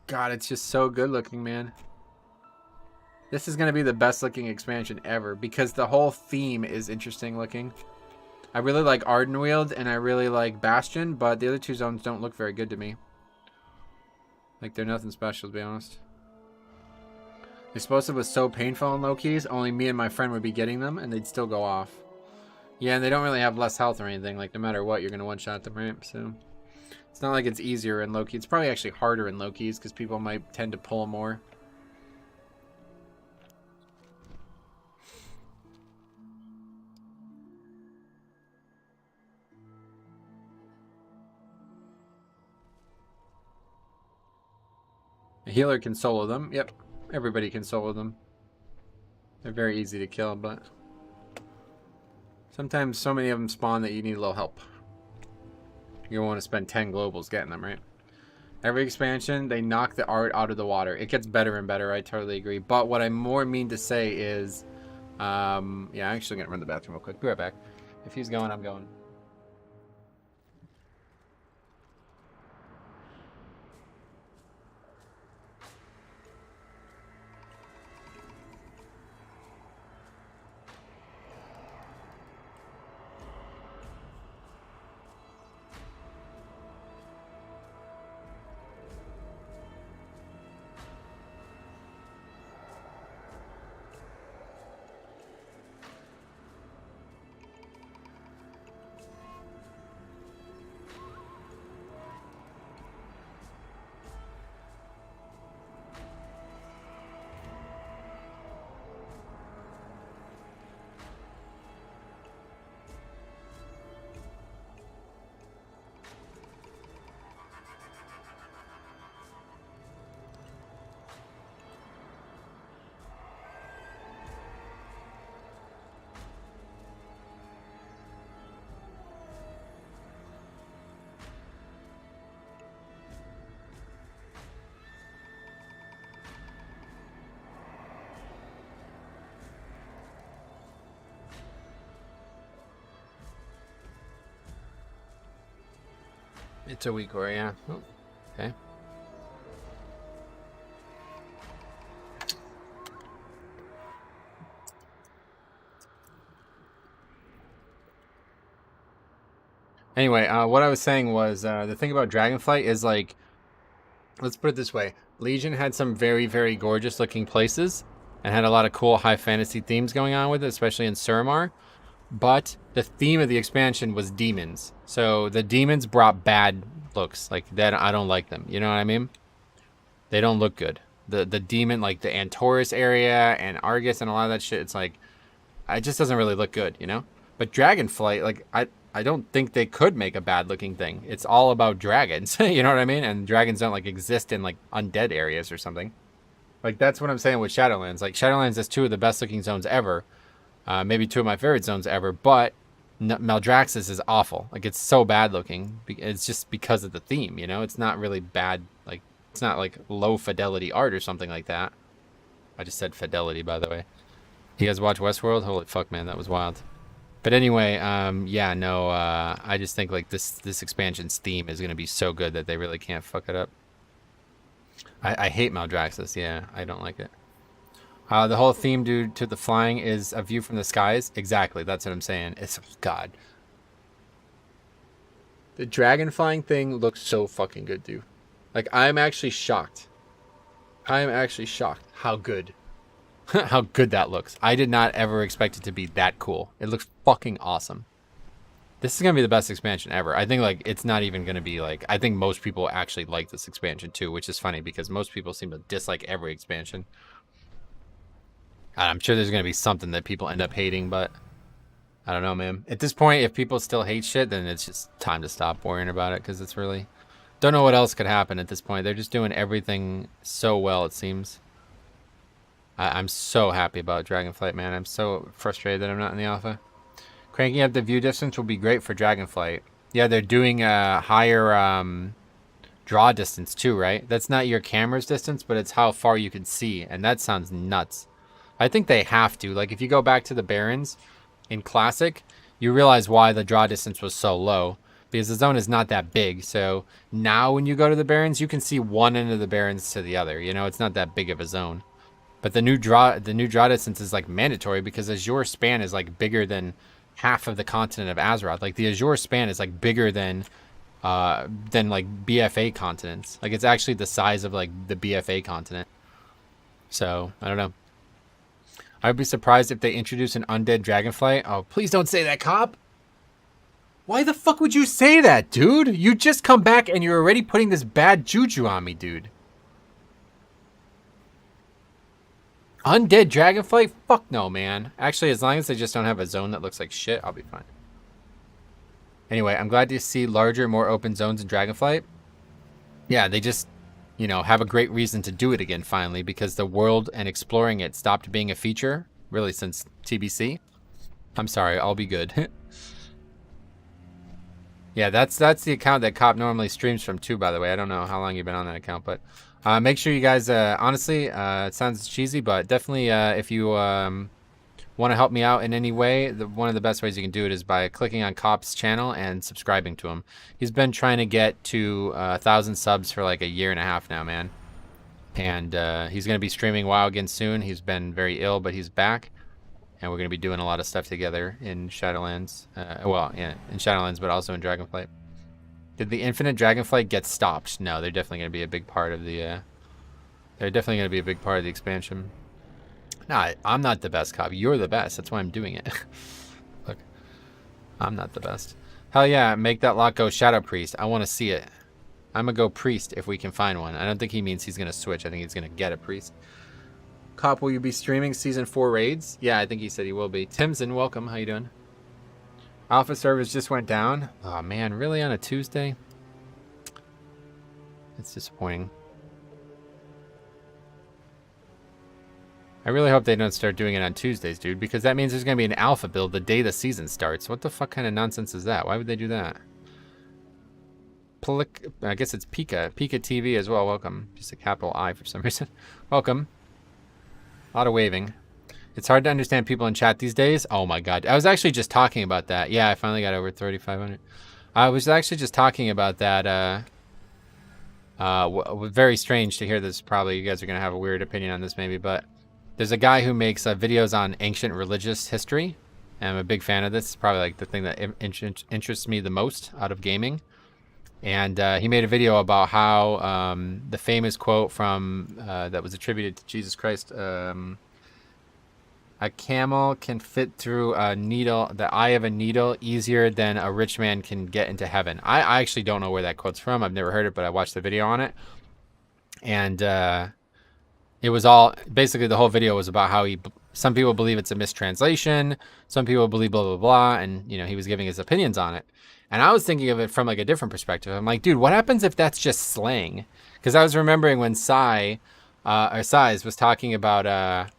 God, it's just so good looking, man. This is going to be the best looking expansion ever because the whole theme is interesting looking. I really like Ardenweald and I really like Bastion, but the other two zones don't look very good to me. Like, they're nothing special, to be honest. Explosive was so painful on low keys, only me and my friend would be getting them and they'd still go off. Yeah, and they don't really have less health or anything. Like, no matter what, you're going to one-shot them, right? So, it's not like it's easier in low keys. It's probably actually harder in low keys because people might tend to pull more. A healer can solo them. Yep, everybody can solo them. They're very easy to kill, but Sometimes so many of them spawn that you need a little help. You don't want to spend 10 globals getting them, right? Every expansion, they knock the art out of the water. It gets better and better, I totally agree. But what I more mean to say is, yeah, I'm actually going to run to the bathroom real quick. Be right back. If he's going, I'm going. It's a week or yeah. Oh, okay. Anyway, what I was saying was the thing about Dragonflight is like, let's put it this way. Legion had some very, very gorgeous looking places and had a lot of cool high fantasy themes going on with it, especially in Suramar. But the theme of the expansion was demons. So the demons brought bad looks. Like that, I don't like them. You know what I mean? They don't look good. The demon, like the Antorus area and Argus and a lot of that shit, it's like, it just doesn't really look good, you know? But Dragonflight, like, I don't think they could make a bad looking thing. It's all about dragons. You know what I mean? And dragons don't like exist in like undead areas or something. Like that's what I'm saying with Shadowlands. Like Shadowlands is 2 of the best looking zones ever. Maybe 2 of my favorite zones ever, but Maldraxxus is awful. Like it's so bad looking. It's just because of the theme, you know? It's not really bad. Like it's not like low fidelity art or something like that. I just said fidelity, by the way. You guys watch Westworld? Holy fuck, man, that was wild. But anyway, yeah, no, I just think like this expansion's theme is gonna be so good that they really can't fuck it up. I hate Maldraxxus. Yeah, I don't like it. The whole theme due to the flying is a view from the skies. Exactly, that's what I'm saying. It's God. The dragon flying thing looks so fucking good, dude. Like I'm actually shocked. I am actually shocked how good. How good that looks. I did not ever expect it to be that cool. It looks fucking awesome. This is going to be the best expansion ever. I think like it's not even going to be like, I think most people actually like this expansion too, which is funny because most people seem to dislike every expansion. I'm sure there's going to be something that people end up hating, but I don't know, man. At this point, if people still hate shit, then it's just time to stop worrying about it because it's really, don't know what else could happen at this point. They're just doing everything so well, it seems. I'm so happy about Dragonflight, man. I'm so frustrated that I'm not in the alpha. Cranking up the view distance will be great for Dragonflight. Yeah, they're doing a higher draw distance too, right? That's not your camera's distance, but it's how far you can see, and that sounds nuts. I think they have to. Like, if you go back to the Barrens in Classic, you realize why the draw distance was so low. Because the zone is not that big, so now when you go to the Barrens, you can see one end of the Barrens to the other. You know, it's not that big of a zone. But the new draw distance is like mandatory because Azure span is like bigger than half of the continent of Azeroth. Like the Azure span is like bigger than like BFA continents. Like it's actually the size of like the BFA continent. So I don't know. I'd be surprised if they introduce an undead dragonfly. Oh, please don't say that, cop. Why the fuck would you say that, dude? You just come back and you're already putting this bad juju on me, dude. Undead Dragonflight? Fuck no, man. Actually, as long as they just don't have a zone that looks like shit, I'll be fine. Anyway, I'm glad to see larger, more open zones in Dragonflight. Yeah, they just, you know, have a great reason to do it again finally because the world and exploring it stopped being a feature, really, since TBC. I'm sorry, I'll be good. Yeah, that's the account that Cop normally streams from too, by the way. I don't know how long you've been on that account, but make sure you guys, honestly, it sounds cheesy, but definitely if you want to help me out in any way, one of the best ways you can do it is by clicking on Cop's channel and subscribing to him. He's been trying to get to 1,000 subs for like a year and a half now, man. And he's going to be streaming WoW again soon. He's been very ill, but he's back. And we're going to be doing a lot of stuff together in Shadowlands. Well, yeah, in Shadowlands, but also in Dragonflight. Did the Infinite Dragonflight get stopped? No, they're definitely going to be a big part of the... they're definitely going to be a big part of the expansion. No, I'm not the best, Cop. You're the best. That's why I'm doing it. Look, I'm not the best. Hell yeah, make that lot go Shadow Priest. I want to see it. I'm going to go Priest if we can find one. I don't think he means he's going to switch. I think he's going to get a Priest. Cop, will you be streaming Season 4 raids? Yeah, I think he said he will be. Timson, welcome. How you doing? Alpha servers just went down. Oh, man, really on a Tuesday? It's disappointing. I really hope they don't start doing it on Tuesdays, dude, because that means there's going to be an alpha build the day the season starts. What the fuck kind of nonsense is that? Why would they do that? I guess it's Pika. Pika TV as well. Welcome. Just a capital I for some reason. Welcome. A lot of waving. It's hard to understand people in chat these days. Oh my god. I was actually just talking about that. Yeah, I finally got over 3,500. I was actually just talking about that. Very strange to hear this. Probably you guys are going to have a weird opinion on this maybe, but there's a guy who makes videos on ancient religious history. And I'm a big fan of this. It's probably like the thing that interests me the most out of gaming. And he made a video about how the famous quote from that was attributed to Jesus Christ, a camel can fit through a needle, the eye of a needle, easier than a rich man can get into heaven. I actually don't know where that quote's from. I've never heard it, but I watched the video on it. And it was all, basically the whole video was about how some people believe it's a mistranslation, some people believe blah, blah, blah, and, you know, he was giving his opinions on it. And I was thinking of it from like a different perspective. I'm like, dude, what happens if that's just slang? Because I was remembering when Size was talking about,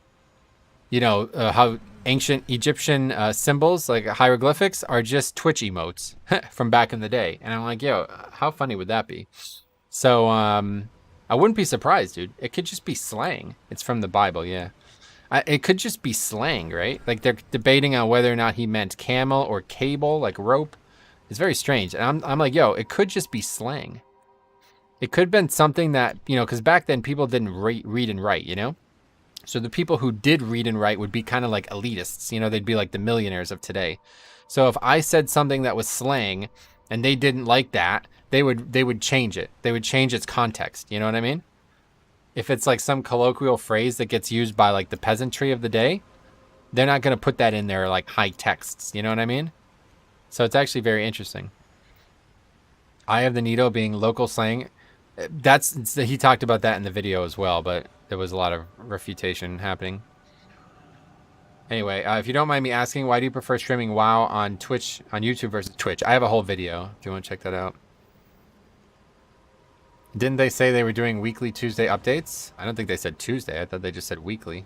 you know, how ancient Egyptian symbols, like hieroglyphics, are just Twitch emotes from back in the day. And I'm like, yo, how funny would that be? So I wouldn't be surprised, dude. It could just be slang. It's from the Bible, yeah. It could just be slang, right? Like they're debating on whether or not he meant camel or cable, like rope. It's very strange. And I'm like, yo, it could just be slang. It could have been something that, you know, because back then people didn't read and write, you know? So the people who did read and write would be kind of like elitists, you know, they'd be like the millionaires of today. So if I said something that was slang and they didn't like that, they would change it. They would change its context, you know what I mean? If it's like some colloquial phrase that gets used by like the peasantry of the day, they're not going to put that in their like high texts, you know what I mean? So it's actually very interesting. Eye of the needle being local slang. He talked about that in the video as well, but there was a lot of refutation happening. Anyway, if you don't mind me asking, why do you prefer streaming WoW on Twitch, on YouTube versus Twitch? I have a whole video if you want to check that out. Didn't they say they were doing weekly Tuesday updates? I don't think they said Tuesday. I thought they just said weekly.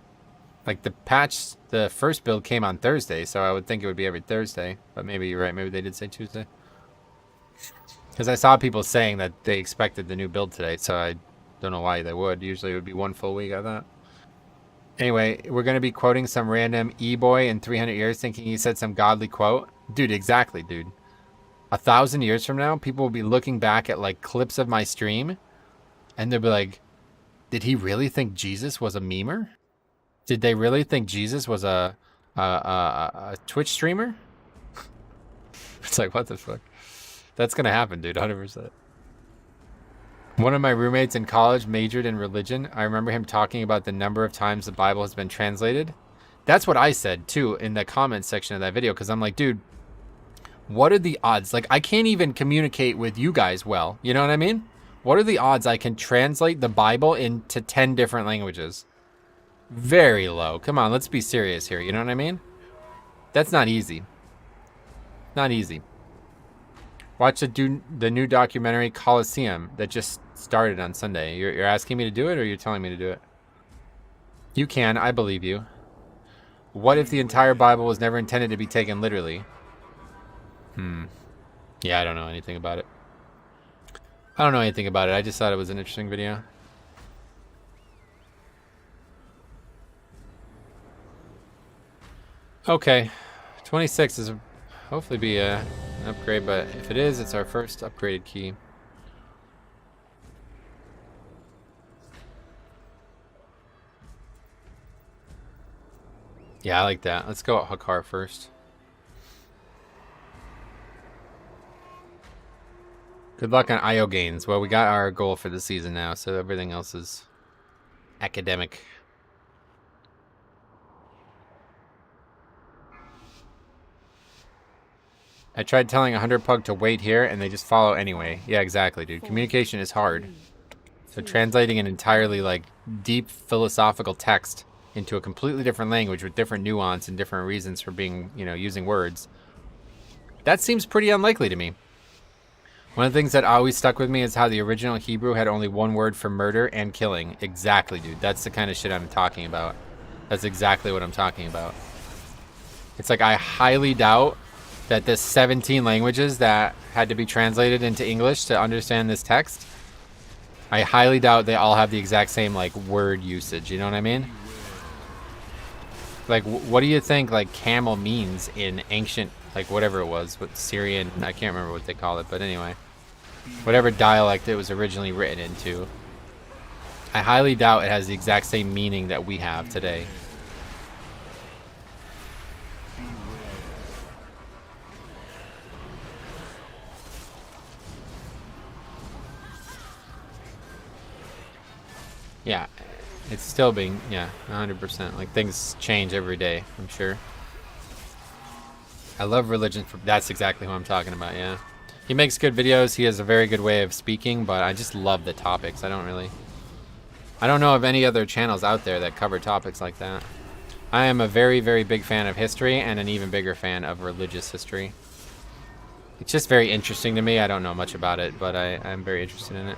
Like the patch, the first build came on Thursday, so I would think it would be every Thursday. But maybe you're right. Maybe they did say Tuesday. Because I saw people saying that they expected the new build today, so I don't know why they would. Usually it would be one full week, I thought. Anyway, we're going to be quoting some random e-boy in 300 years thinking he said some godly quote. Dude, exactly, dude. 1,000 years from now, people will be looking back at like clips of my stream, and they'll be like, did he really think Jesus was a memer? Did they really think Jesus was a Twitch streamer? It's like, what the fuck? That's going to happen, dude, 100%. One of my roommates in college majored in religion. I remember him talking about the number of times the Bible has been translated. That's what I said, too, in the comments section of that video, because I'm like, dude, what are the odds? Like, I can't even communicate with you guys well. You know what I mean? What are the odds I can translate the Bible into 10 different languages? Very low. Come on, let's be serious here. You know what I mean? That's not easy. Not easy. Watch the new documentary Colosseum that just started on Sunday. You're asking me to do it, or you're telling me to do it? You can. I believe you. What if the entire Bible was never intended to be taken literally? Yeah, I don't know anything about it. I don't know anything about it. I just thought it was an interesting video. Okay. 26 is hopefully be an upgrade, but if it is, it's our first upgraded key. Yeah, I like that. Let's go Hakar first. Good luck on IO gains. Well, we got our goal for the season now, so everything else is academic. I tried telling 100 Pug to wait here, and they just follow anyway. Yeah, exactly, dude. Communication is hard. So translating an entirely, like, deep philosophical text into a completely different language with different nuance and different reasons for being, you know, using words, that seems pretty unlikely to me. One of the things that always stuck with me is how the original Hebrew had only one word for murder and killing. Exactly, dude. That's the kind of shit I'm talking about. That's exactly what I'm talking about. It's like I highly doubt that the 17 languages that had to be translated into English to understand this text, I highly doubt they all have the exact same, like, word usage. You know what I mean? Like, what do you think, like, camel means in ancient, like, whatever it was, what Syrian, I can't remember what they call it, but anyway, whatever dialect it was originally written into, I highly doubt it has the exact same meaning that we have today. Yeah, it's still being, yeah, 100%. Like, things change every day, I'm sure. I love religion. That's exactly who I'm talking about, yeah. He makes good videos. He has a very good way of speaking, but I just love the topics. I don't know of any other channels out there that cover topics like that. I am a very, very big fan of history and an even bigger fan of religious history. It's just very interesting to me. I don't know much about it, but I'm very interested in it.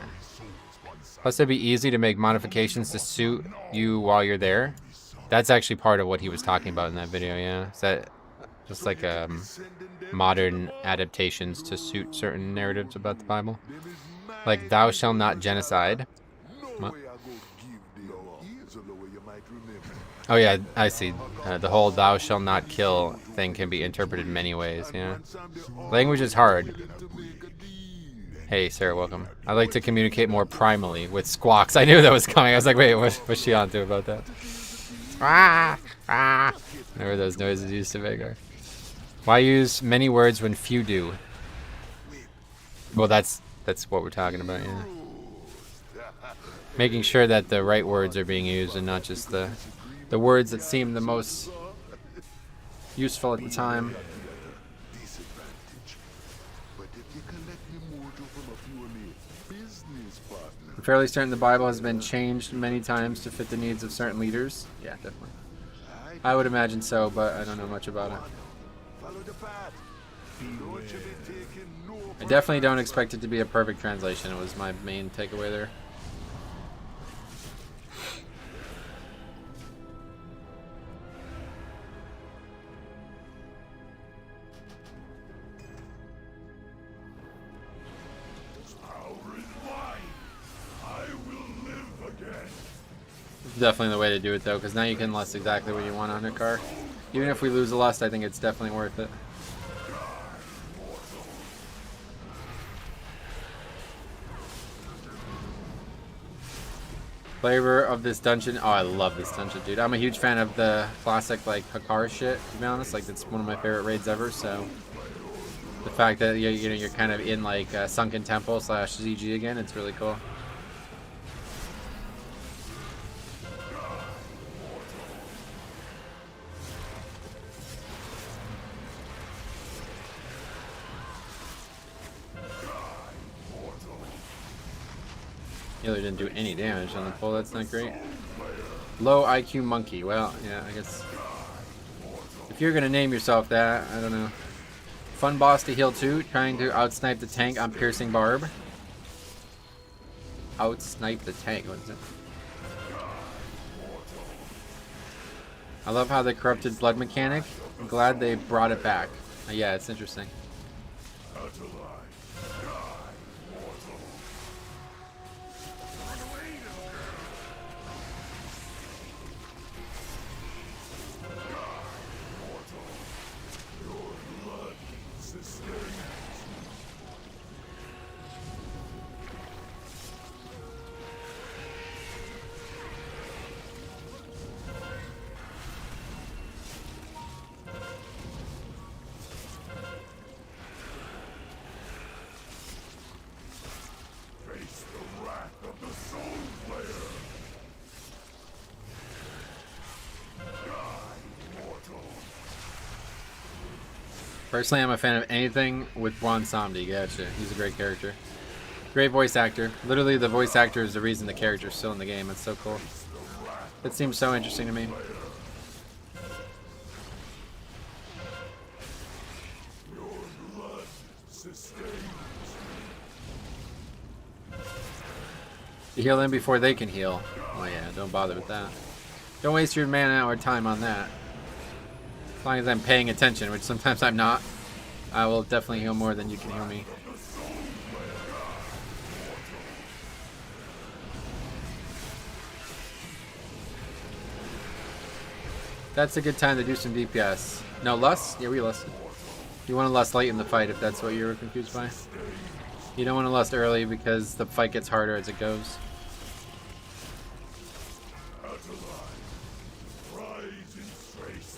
Plus, it'd be easy to make modifications to suit you while you're there. That's actually part of what he was talking about in that video, yeah. Is that just like modern adaptations to suit certain narratives about the Bible? Like, thou shalt not genocide. What? Oh yeah, I see. The whole thou shalt not kill thing can be interpreted in many ways, yeah. Language is hard. Hey, Sarah, welcome. I like to communicate more primally with squawks. I knew that was coming. I was like, wait, what's she on to about that? Ah, ah. Whatever those noises used to make are. Why use many words when few do? Well, that's what we're talking about, yeah. Making sure that the right words are being used and not just the words that seem the most useful at the time. I'm fairly certain the Bible has been changed many times to fit the needs of certain leaders. Yeah, definitely. I would imagine so, but I don't know much about it. I definitely don't expect it to be a perfect translation. It was my main takeaway there. Definitely the way to do it though, because now you can lust exactly what you want on your car. Even if we lose a lust, I think it's definitely worth it. Flavor of this dungeon. Oh, I love this dungeon, dude. I'm a huge fan of the classic, like, Hakar shit, to be honest. Like, it's one of my favorite raids ever, so the fact that you're kind of in, like, Sunken Temple / ZG again, it's really cool. Healer didn't do any damage on the pull, that's not great. Low IQ monkey, well, yeah, I guess. If you're gonna name yourself that, I don't know. Fun boss to heal too, trying to outsnipe the tank on piercing barb. Outsnipe the tank, what is it? I love how they corrupted blood mechanic. I'm glad they brought it back. Yeah, it's interesting. Personally, I'm a fan of anything with Juan Samdi. Gotcha. He's a great character. Great voice actor. Literally, the voice actor is the reason the character's still in the game. It's so cool. It seems so interesting to me. You heal them before they can heal. Oh yeah, don't bother with that. Don't waste your mana or time on that. As long as I'm paying attention, which sometimes I'm not, I will definitely heal more than you can heal me. That's a good time to do some DPS. No, lust? Yeah, we lust. You want to lust late in the fight if that's what you were confused by. You don't want to lust early because the fight gets harder as it goes.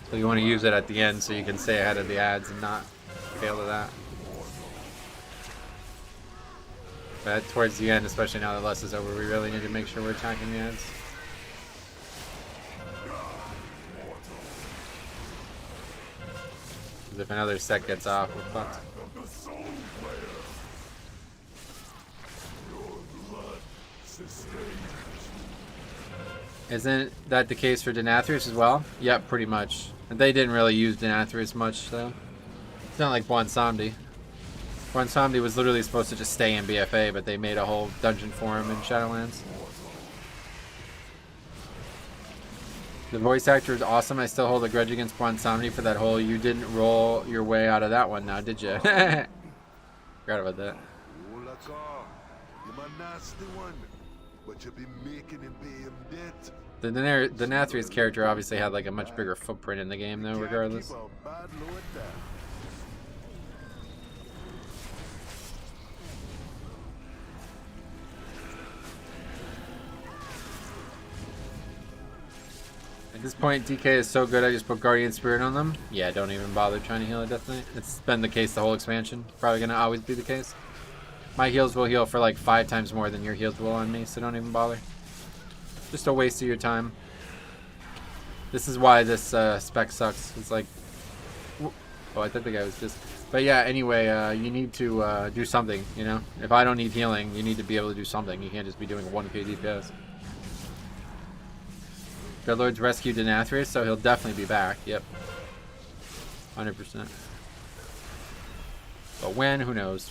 So you want to use it at the end so you can stay ahead of the ads and not fail to that. But towards the end, especially now that lust is over, we really need to make sure we're attacking the ads. Because if another set gets off, we're fucked. Isn't that the case for Denathrius as well? Yep, pretty much. They didn't really use Denathrius much, though. It's not like Juan Samdi. Juan Samdi was literally supposed to just stay in BFA, but they made a whole dungeon for him in Shadowlands. The voice actor is awesome. I still hold a grudge against Juan Samdi for that whole "you didn't roll your way out of that one now, did you?" Forgot about that. The Denathrius character obviously had like a much bigger footprint in the game, though, regardless. At this point, DK is so good I just put Guardian Spirit on them. Yeah, don't even bother trying to heal a Death Knight. It's been the case the whole expansion. Probably gonna always be the case. My heals will heal for like 5 times more than your heals will on me, so don't even bother. Just a waste of your time. This is why this spec sucks. It's like... Oh, I thought the guy was just... But yeah, anyway, you need to do something, you know? If I don't need healing, you need to be able to do something. You can't just be doing 1k DPS. Dreadlord's rescued Denathrius, so he'll definitely be back. Yep. 100%. But when? Who knows?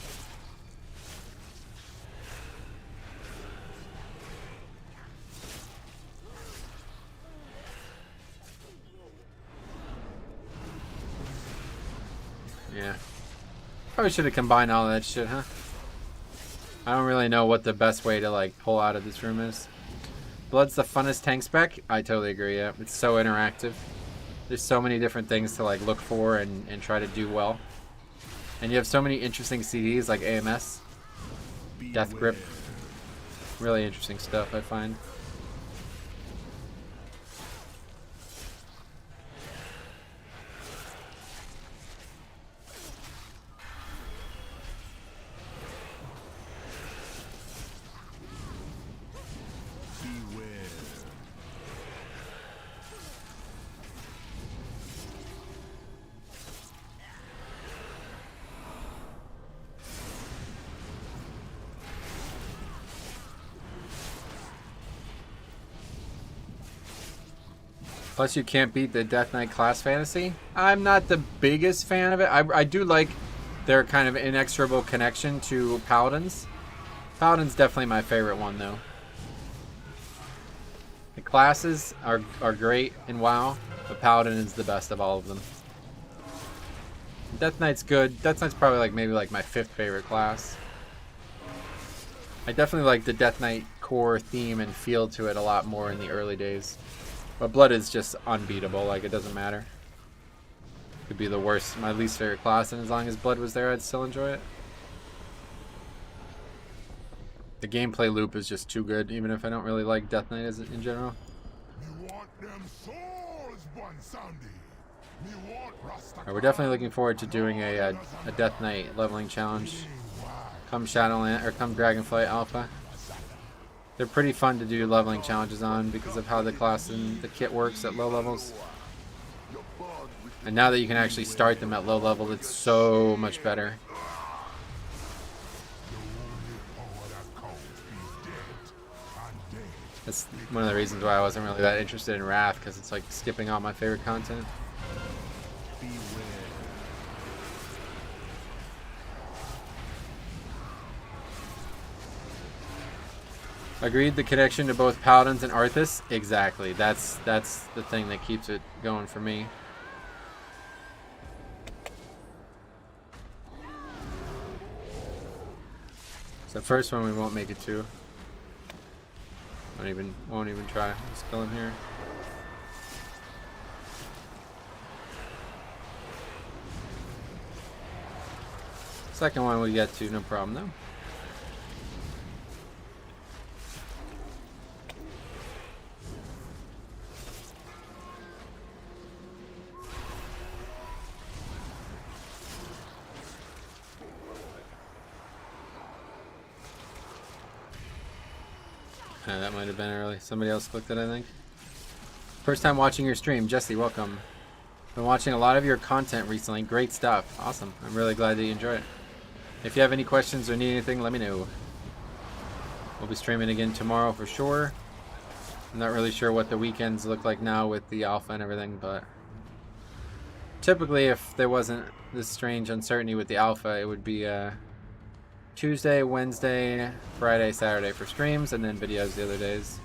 Yeah. Probably should have combined all that shit, huh? I don't really know what the best way to like pull out of this room is. Blood's the funnest tank spec? I totally agree, yeah. It's so interactive. There's so many different things to like look for and try to do well. And you have so many interesting CDs like AMS, Death Grip. Really interesting stuff, I find. Plus, you can't beat the Death Knight class fantasy. I'm not the biggest fan of it. I do like their kind of inexorable connection to Paladins. Paladin's definitely my favorite one, though. The classes are great in WoW, But Paladin is the best of all of them. Death Knight's good. Death Knight's probably like maybe like my 5th favorite class. I definitely like the Death Knight core theme and feel to it a lot more in the early days. But Blood is just unbeatable, like it doesn't matter. Could be the worst, my least favorite class, and as long as Blood was there, I'd still enjoy it. The gameplay loop is just too good, even if I don't really like Death Knight in general. We're definitely looking forward to doing a Death Knight leveling challenge. Come Shadowland, or come Dragonflight Alpha. They're pretty fun to do leveling challenges on because of how the class and the kit works at low levels. And now that you can actually start them at low level, it's so much better. That's one of the reasons why I wasn't really that interested in Wrath, because it's like skipping all my favorite content. Agreed, the connection to both Paladins and Arthas? Exactly. That's the thing that keeps it going for me. So the first one we won't make it to. Won't even try. Just kill him here. Second one we get to, no problem though. That might have been early. Somebody else clicked it, I think. First time watching your stream. Jesse, welcome. Been watching a lot of your content recently. Great stuff. Awesome. I'm really glad that you enjoy it. If you have any questions or need anything, let me know. We'll be streaming again tomorrow for sure. I'm not really sure what the weekends look like now with the alpha and everything, but typically if there wasn't this strange uncertainty with the alpha, it would be Tuesday, Wednesday, Friday, Saturday for streams, and then videos the other days.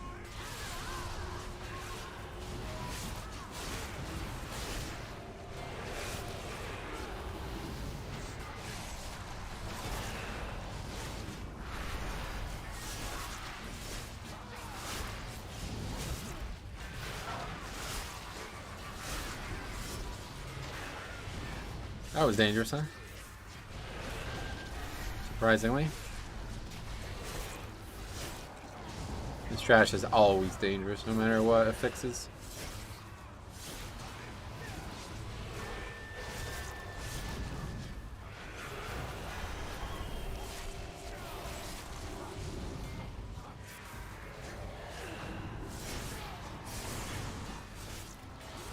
That was dangerous, huh? Surprisingly. This trash is always dangerous, no matter what it fixes.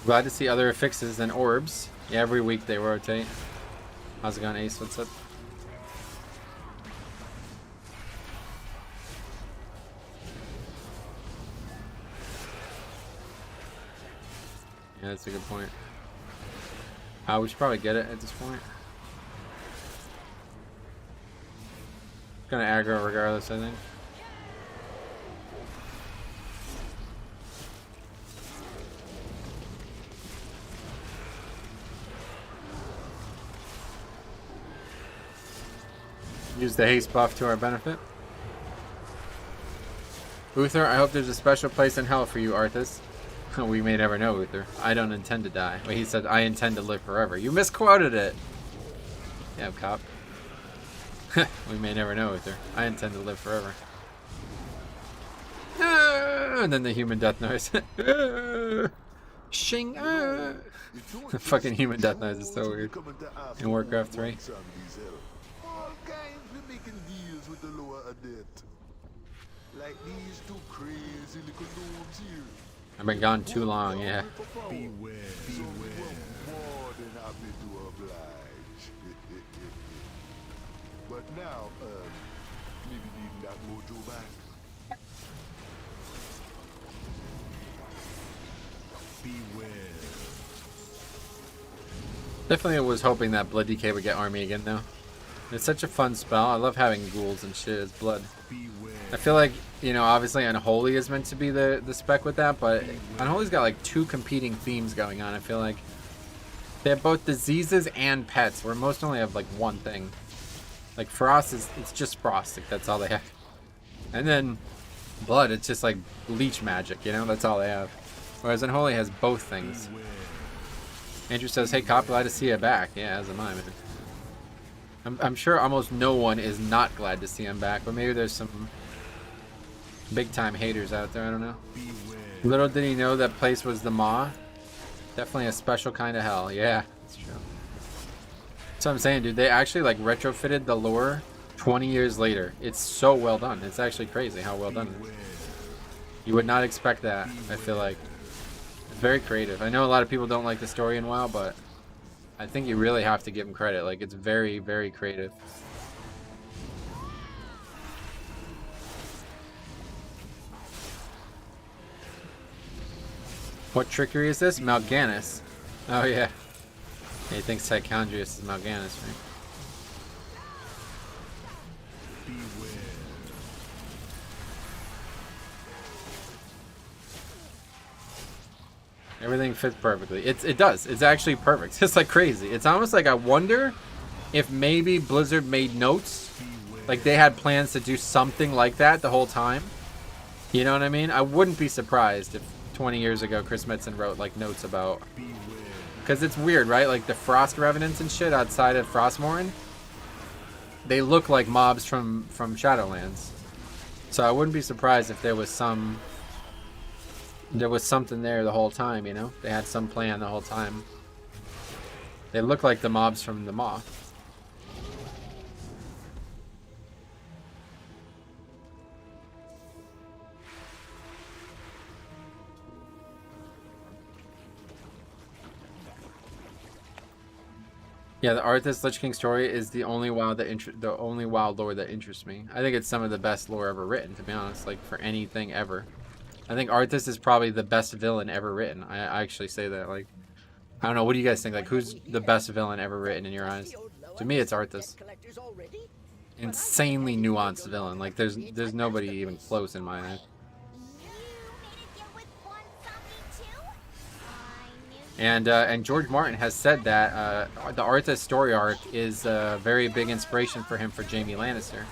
Glad to see other affixes than orbs. Yeah, every week they rotate. How's it going, Ace? What's up? Yeah, that's a good point. We should probably get it at this point. It's gonna aggro regardless, I think. Use the haste buff to our benefit. Uther, I hope there's a special place in hell for you, Arthas. We may never know, Uther. I don't intend to die. Wait, he said, I intend to live forever. You misquoted it! Yeah, cop. We may never know, Uther. I intend to live forever. And then the human death noise. Shing! The fucking human death noise is so weird. In Warcraft 3. Like these two crazy little gnomes here. I've been gone too long, yeah. Beware, beware. More than happy to oblige. But now, maybe needing that mojo back. Beware. Definitely was hoping that Blood DK would get army again, though. It's such a fun spell. I love having ghouls and shit as blood. I feel like, you know, obviously Unholy is meant to be the spec with that, but Unholy's got like two competing themes going on. I feel like they have both diseases and pets, where most only have like one thing. Like Frost it's just Frost, like that's all they have. And then Blood, it's just like leech magic, you know, that's all they have. Whereas Unholy has both things. Andrew says, hey Cop, glad to see you back. Yeah, as am I, man. I'm sure almost no one is not glad to see him back, but maybe there's some big time haters out there, I don't know. Little did he know that place was the Maw. Definitely a special kind of hell. Yeah, that's true. That's what I'm saying, dude. They actually like retrofitted the lore 20 years later. It's so well done. It's actually crazy how well done it is. You would not expect that, I feel like. It's very creative. I know a lot of people don't like the story in WoW, but I think you really have to give them credit. Like, it's very, very creative. What trickery is this? Mal'Ganis. Oh, yeah. He thinks Tychondrius is Mal'Ganis, right? Everything fits perfectly. It does. It's actually perfect. It's like crazy. It's almost like I wonder if maybe Blizzard made notes. Like they had plans to do something like that the whole time. You know what I mean? I wouldn't be surprised if 20 years ago Chris Metzen wrote like notes about... Because it's weird, right? Like the Frost Revenants and shit outside of Frostmourne, they look like mobs from Shadowlands. So I wouldn't be surprised if there was something there the whole time, you know? They had some plan the whole time. They look like the mobs from the Maw. Yeah, the Arthas Lich King story is the only WoW lore that interests me. I think it's some of the best lore ever written, to be honest, like for anything ever. I think Arthas is probably the best villain ever written. I actually say that. Like, I don't know. What do you guys think? Like, who's the best villain ever written in your eyes? To me, it's Arthas. Insanely nuanced villain. Like, there's nobody even close in my eyes. And George Martin has said that the Arthas story arc is a very big inspiration for him for Jaime Lannister.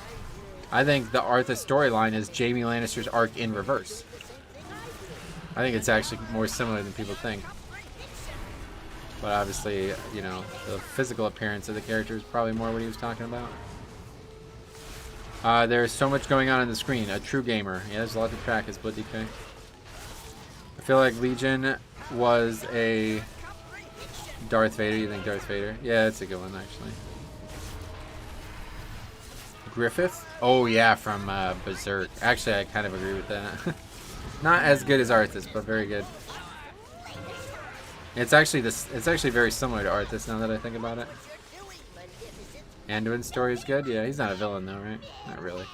I think the Arthas storyline is Jaime Lannister's arc in reverse. I think it's actually more similar than people think. But obviously, you know, the physical appearance of the character is probably more what he was talking about. There's so much going on the screen. A true gamer. Yeah, there's a lot to track, as Blood DK. I feel like Legion was a Darth Vader. You think Darth Vader? Yeah, it's a good one, actually. Griffith? Oh, yeah, from Berserk. Actually, I kind of agree with that. Not as good as Arthas, but very good. It's actually very similar to Arthas now that I think about it. Anduin's story is good. Yeah, he's not a villain though, right? Not really.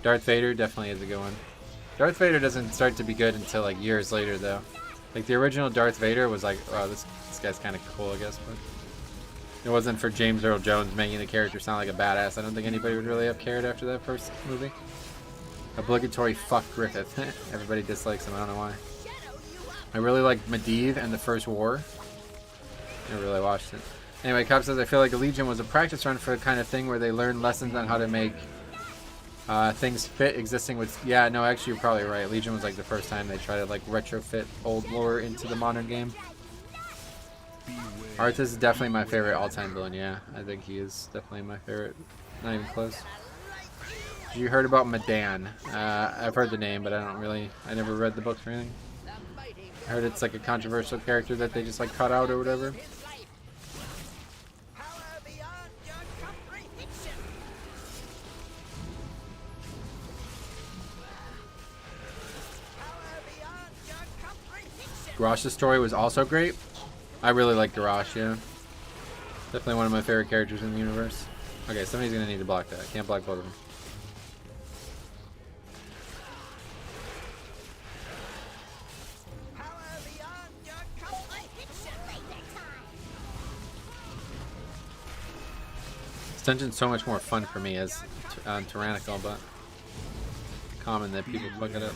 Darth Vader definitely is a good one. Darth Vader doesn't start to be good until like years later though. Like the original Darth Vader was like, wow, this guy's kind of cool, I guess, but it wasn't for James Earl Jones making the character sound like a badass. I don't think anybody would really have cared after that first movie. Obligatory fuck Griffith. Everybody dislikes him, I don't know why. I really liked Medivh and the First War. Never really watched it. Anyway, Cop says, I feel like a Legion was a practice run for the kind of thing where they learn lessons on how to make things fit existing with... Yeah, no, actually you're probably right. Legion was like the first time they tried to like retrofit old lore into the modern game. Arthas is definitely my favorite all-time villain, yeah. I think he is definitely my favorite. Not even close. You heard about Medan. I've heard the name, but I never read the books or anything. I heard it's like a controversial character that they just like cut out or whatever. Garrosh's story was also great. I really like Garrosh, yeah. Definitely one of my favorite characters in the universe. Okay, somebody's gonna need to block that. I can't block both of them. dungeon's so much more fun for me as tyrannical, but common that people fuck it up.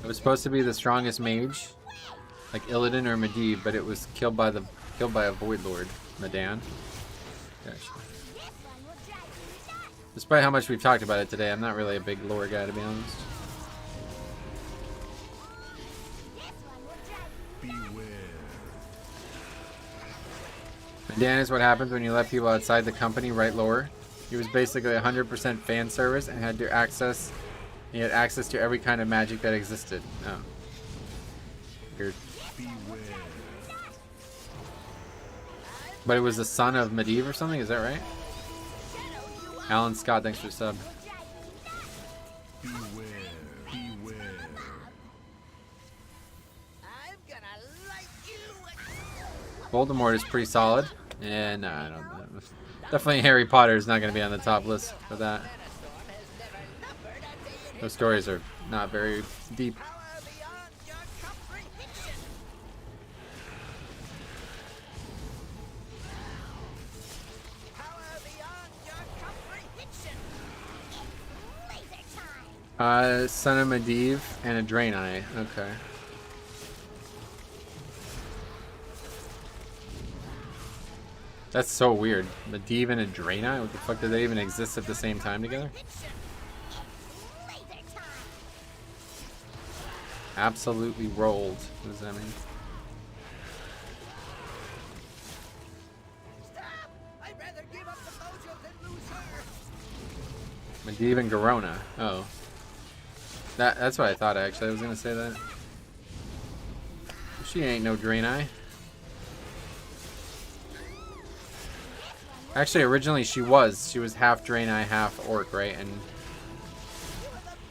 It was supposed to be the strongest mage, like Illidan or Medivh, but it was killed by a Void Lord, Madan. Gosh. Despite how much we've talked about it today, I'm not really a big lore guy, to be honest. Madan is what happens when you let people outside the company write lore. He was basically 100% fan service and had access to every kind of magic that existed. Oh. Weird. But it was the son of Medivh or something, is that right? Alan Scott, thanks for the sub. Voldemort is pretty solid. And no, I don't know. Definitely Harry Potter is not going to be on the top list for that. Those stories are not very deep. Son of Medivh and a Draenei. Okay. That's so weird. Medivh and a Draenei? What the fuck, did they even exist at the same time together? Absolutely rolled. What does that mean? Medivh and Garona. Oh. That's what I thought, actually. I was gonna say that. She ain't no Draenei. Actually, originally she was. She was half Draenei, half Orc, right? And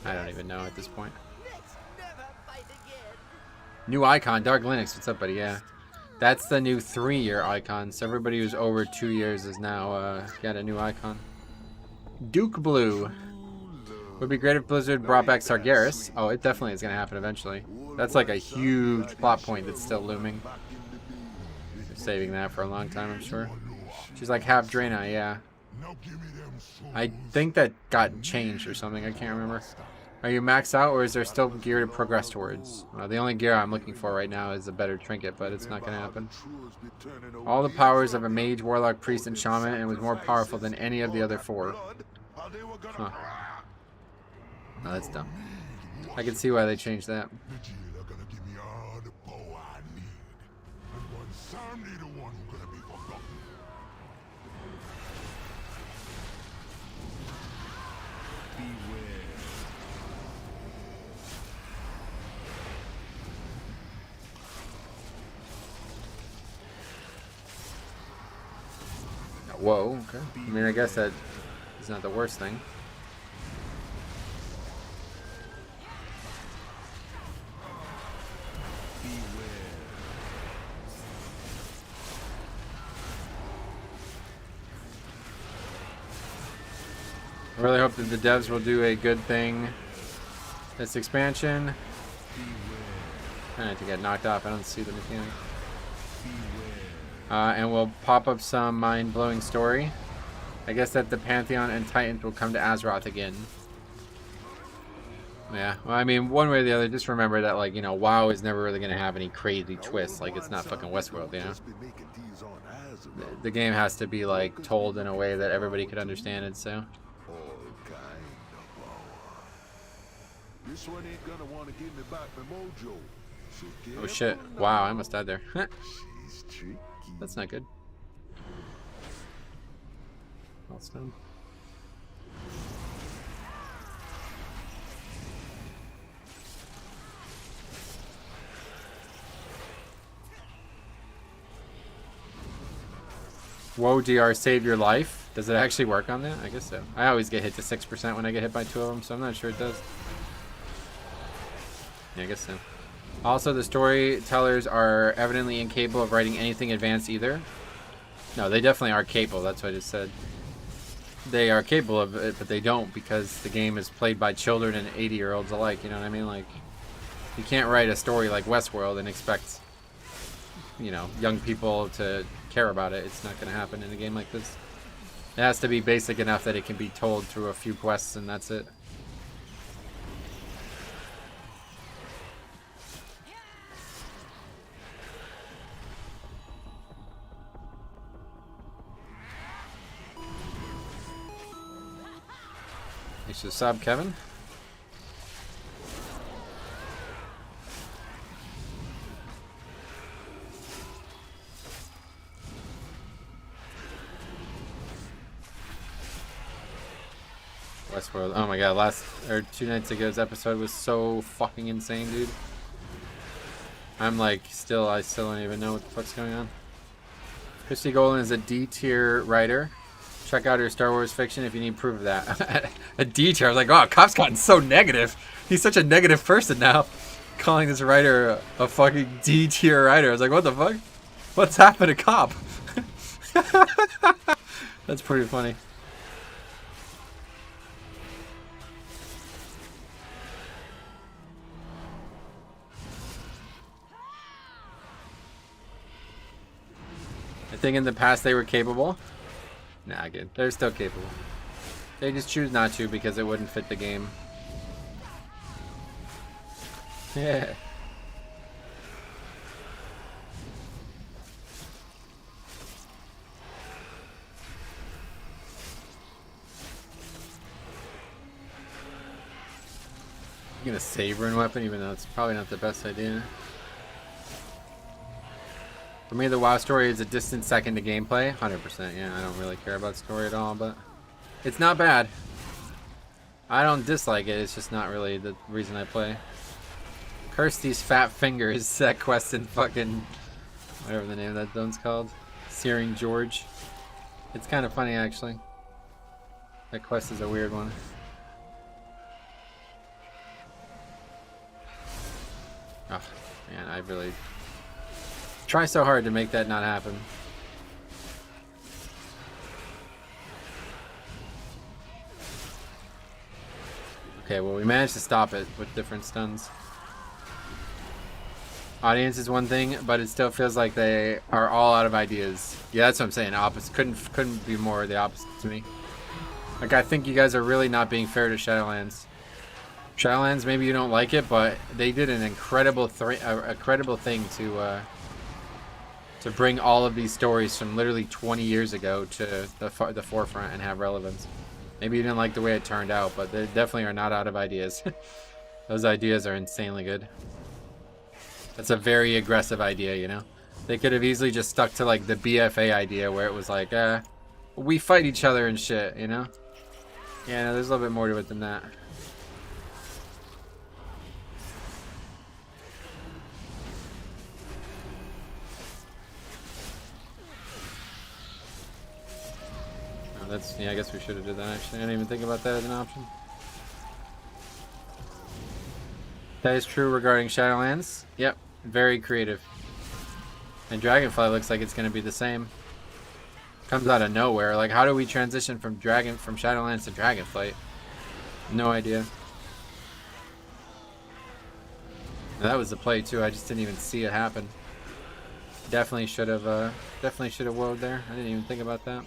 I don't even know at this point. New icon, Dark Linux. What's up, buddy? Yeah. That's the new 3-year icon. So everybody who's over 2 years is now got a new icon. Duke Blue. Would be great if Blizzard brought back Sargeras. Oh, it definitely is going to happen eventually. That's like a huge plot point that's still looming. They're saving that for a long time, I'm sure. She's like half Draenei, yeah. I think that got changed or something. I can't remember. Are you maxed out, or is there still gear to progress towards? The only gear I'm looking for right now is a better trinket, but it's not going to happen. All the powers of a mage, warlock, priest, and shaman, and was more powerful than any of the other 4. Huh. No, that's dumb. I can see why they changed that. Whoa, okay. I mean, I guess that is not the worst thing. I really hope that the devs will do a good thing this expansion. I have to get knocked off. I don't see the mechanic. And we'll pop up some mind-blowing story. I guess that the Pantheon and Titans will come to Azeroth again. Yeah, well, I mean, one way or the other, just remember that, like, you know, WoW is never really going to have any crazy twists. Like, it's not fucking Westworld, you know? The game has to be, like, told in a way that everybody could understand it, so... This one ain't gonna want to give me back my mojo. So oh shit. Wow, I almost died there. She's tricky. That's not good. Well done. Whoa, DR saved your life. Does it actually work on that? I guess so. I always get hit to 6% when I get hit by 2 of them, so I'm not sure it does. Yeah, I guess so. Also, the storytellers are evidently incapable of writing anything advanced either. No, they definitely are capable. That's what I just said. They are capable of it, but they don't because the game is played by children and 80-year-olds alike. You know what I mean? Like, You can't write a story like Westworld and expect, you know, young people to care about it. It's not going to happen in a game like this. It has to be basic enough that it can be told through a few quests and that's it. Thanks for the sub, Kevin. Westworld. Oh my god, last or 2 nights ago's episode was so fucking insane, dude. I'm like, I still don't even know what the fuck's going on. Christy Golden is a D tier writer. Check out her Star Wars fiction if you need proof of that. A D tier. I was like, oh, Cop's gotten so negative. He's such a negative person now. Calling this writer a fucking D tier writer. I was like, what the fuck? What's happened to Cop? That's pretty funny. I think in the past they were capable. Nah, good. They're still capable. They just choose not to because it wouldn't fit the game. Yeah. I'm gonna saber and weapon, even though it's probably not the best idea. For me, the WoW story is a distant second to gameplay. 100%, yeah, I don't really care about story at all, but it's not bad. I don't dislike it, it's just not really the reason I play. Curse these fat fingers, that quest in fucking, whatever the name of that zone's called. Searing George. It's kind of funny, actually. That quest is a weird one. Oh, man, I really try so hard to make that not happen. Okay, well, we managed to stop it with different stuns. Audience is one thing, but it still feels like they are all out of ideas. Yeah, that's what I'm saying. Opposite couldn't be more the opposite to me. Like, I think you guys are really not being fair to Shadowlands. Shadowlands, maybe you don't like it, but they did an incredible thing to bring all of these stories from literally 20 years ago to the forefront and have relevance. Maybe you didn't like the way it turned out, but they definitely are not out of ideas. Those ideas are insanely good. That's a very aggressive idea, you know? They could have easily just stuck to like the BFA idea where it was like, we fight each other and shit, you know? Yeah, no, there's a little bit more to it than that. Yeah, I guess we should have did that actually. I didn't even think about that as an option. That is true regarding Shadowlands. Yep, very creative. And Dragonflight looks like it's going to be the same. Comes out of nowhere. Like, how do we transition from Shadowlands to Dragonflight? No idea. And that was the play too. I just didn't even see it happen. Definitely should have woed there. I didn't even think about that.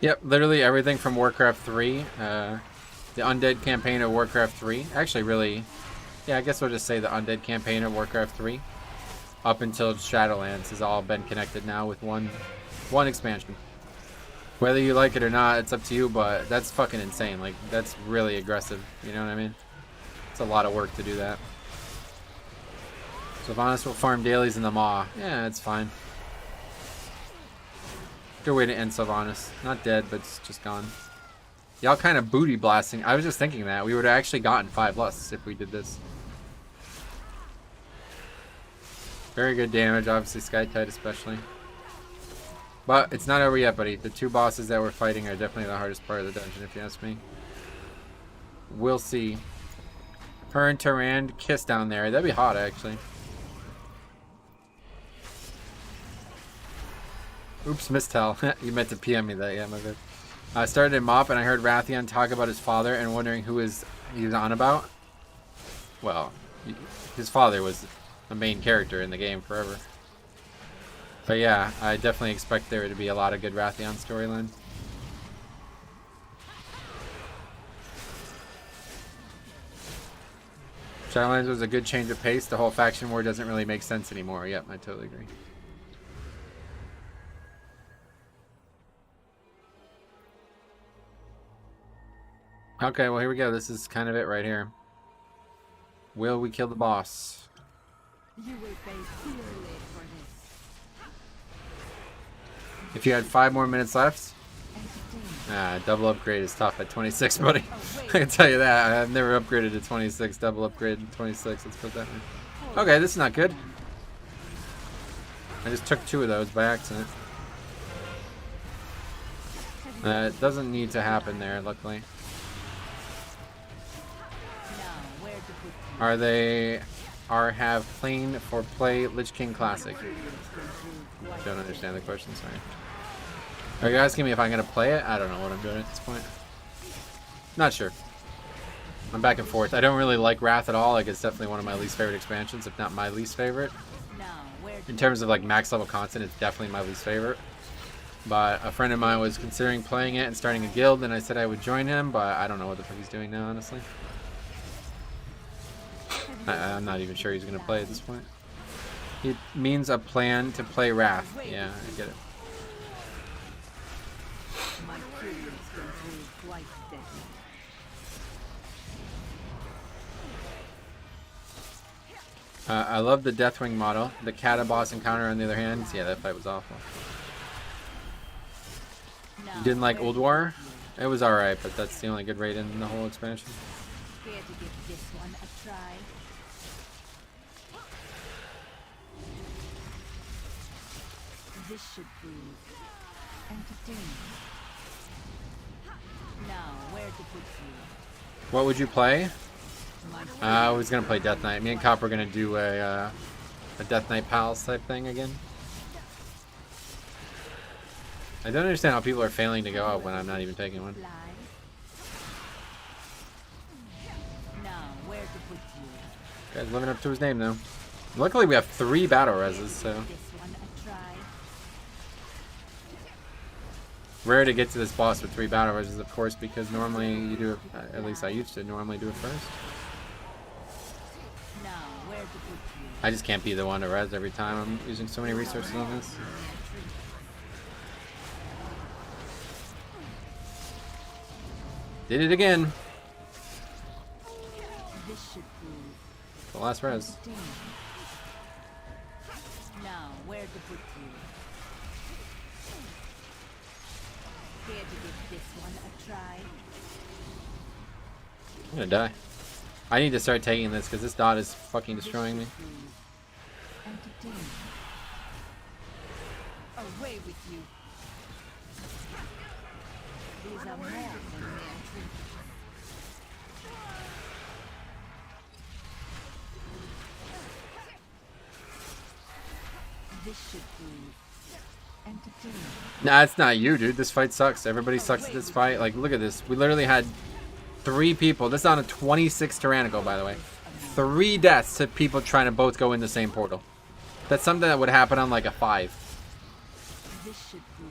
Yep, literally everything from Warcraft 3, the Undead campaign of Warcraft 3. Actually, really, yeah, I guess we'll just say the Undead campaign of Warcraft 3. Up until Shadowlands has all been connected now with one expansion. Whether you like it or not, it's up to you, but that's fucking insane. Like, that's really aggressive, you know what I mean? It's a lot of work to do that. Sylvanas will farm dailies in the Maw. Yeah, it's fine. Good way to end Sylvanas. Not dead, but it's just gone. Y'all kind of booty blasting. I was just thinking that. We would have actually gotten 5 lusts if we did this. Very good damage, obviously Skytide especially. But it's not over yet, buddy. The 2 bosses that we're fighting are definitely the hardest part of the dungeon, if you ask me. We'll see. Her and Tyrande kiss down there. That'd be hot, actually. Oops, mistel. You meant to PM me that, yeah, my bad. I started in MoP and I heard Rathian talk about his father and wondering who he was on about. Well, his father was a main character in the game forever. But yeah, I definitely expect there to be a lot of good Rathian storyline. Shadowlands was a good change of pace. The whole faction war doesn't really make sense anymore. Yep, I totally agree. Okay, well here we go. This is kind of it right here. Will we kill the boss? You will pay dearly for this. If you had 5 more minutes left, double upgrade is tough at 26, buddy. I can tell you that. I've never upgraded to 26. Double upgrade to 26. Let's put that in. Okay, this is not good. I just took 2 of those by accident. It doesn't need to happen there, luckily. Have plain for play Lich King Classic? Don't understand the question, sorry. Are you asking me if I'm gonna play it? I don't know what I'm doing at this point. Not sure. I'm back and forth. I don't really like Wrath at all. Like, it's definitely one of my least favorite expansions, if not my least favorite. In terms of like max level content, it's definitely my least favorite. But a friend of mine was considering playing it and starting a guild, and I said I would join him, but I don't know what the fuck he's doing now, honestly. I'm not even sure he's gonna play at this point. It means a plan to play Wrath. Yeah, I get it. I love the Deathwing model. The Kata boss encounter, on the other hand, yeah, that fight was awful. You didn't like Old War? It was alright, but that's the only good raid in the whole expansion. Care to give this one a try? This should be entertaining. Now, where to put you? What would you play? I was gonna play Death Knight. Me and Cop are gonna do a Death Knight Pals type thing again. I don't understand how people are failing to go up when I'm not even taking one. Now, where to put you? Guy's living up to his name though. Luckily we have 3 battle reses, so This one a try. rare to get to this boss with 3 battle reses, of course, because normally you do it, at least I used to normally do it first. Now, where to put you? I just can't be the one to res every time. I'm using so many resources on this. Did it again. This should be The last res. entertaining. Now, where to put you? Care to give this one a try? I'm gonna die. I need to start taking this because this dot is fucking destroying me. Entertaining. Away with you. These are more than mere trinkets. This should be entertaining. Nah, it's not you, dude. This fight sucks. Everybody sucks at this fight. Like, look at this. We literally had 3 people. This is on a 26 Tyrannical, by the way. 3 deaths to people trying to both go in the same portal. That's something that would happen on like a 5. This should be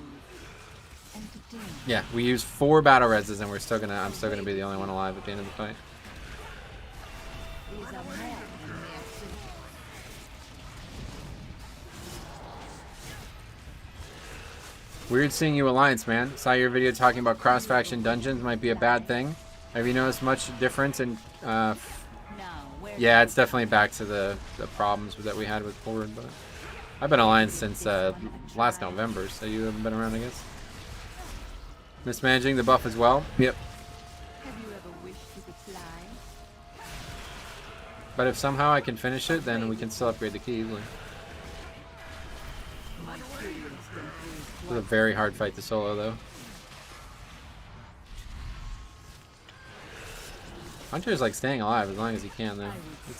entertaining. Yeah, we used 4 battle reses and I'm still gonna be the only one alive at the end of the fight. These are more than mere trinkets. Weird seeing you Alliance, man. Saw your video talking about cross-faction dungeons might be a bad thing. Have you noticed much difference in Now, where yeah, it's definitely back to the problems that we had with Forward, but I've been Alliance since last November, so you haven't been around, I guess. Mismanaging the buff as well. Yep. have you ever wished you could fly? But if somehow I can finish it, then we can still upgrade the key easily. It was a very hard fight to solo, though. Hunter's like staying alive as long as he can, though.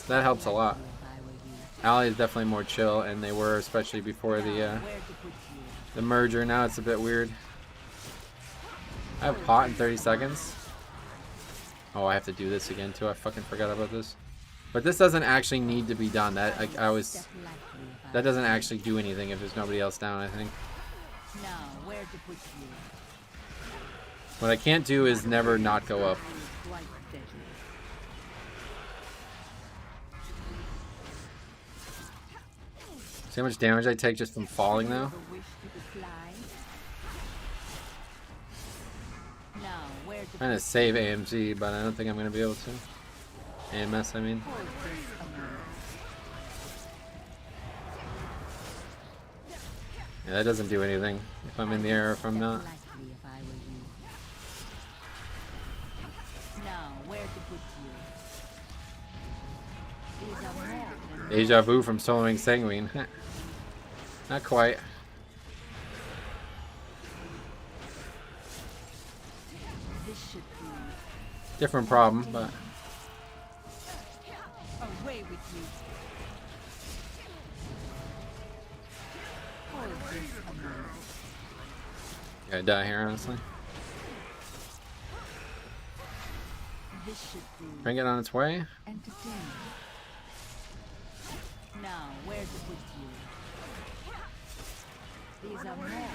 That helps a lot. If I were you. Ally is definitely more chill, and they were, especially before the Where to put you? the merger. Now it's a bit weird. I have pot in 30 seconds. Oh, I have to do this again too. I fucking forgot about this. But this doesn't actually need to be done. That that doesn't actually do anything if there's nobody else down, I think. Now, where to put you? What I can't do is never not go up. Quite deadly. See how much damage I take just from falling now? Ever wish you could fly? Now, where to Trying to save AMG, but I don't think I'm going to be able to. AMS, I mean. Yeah, that doesn't do anything if I'm in the air or if I'm not. Likely if I were you. Now, where to put you? These are more than Deja vu from soloing Sanguine. Not quite. this should be. Different problem, but Away with you. Hold this a moment. gotta die here, honestly. This should be Bring it on its way. entertaining. Now, where to put you? These are more than mere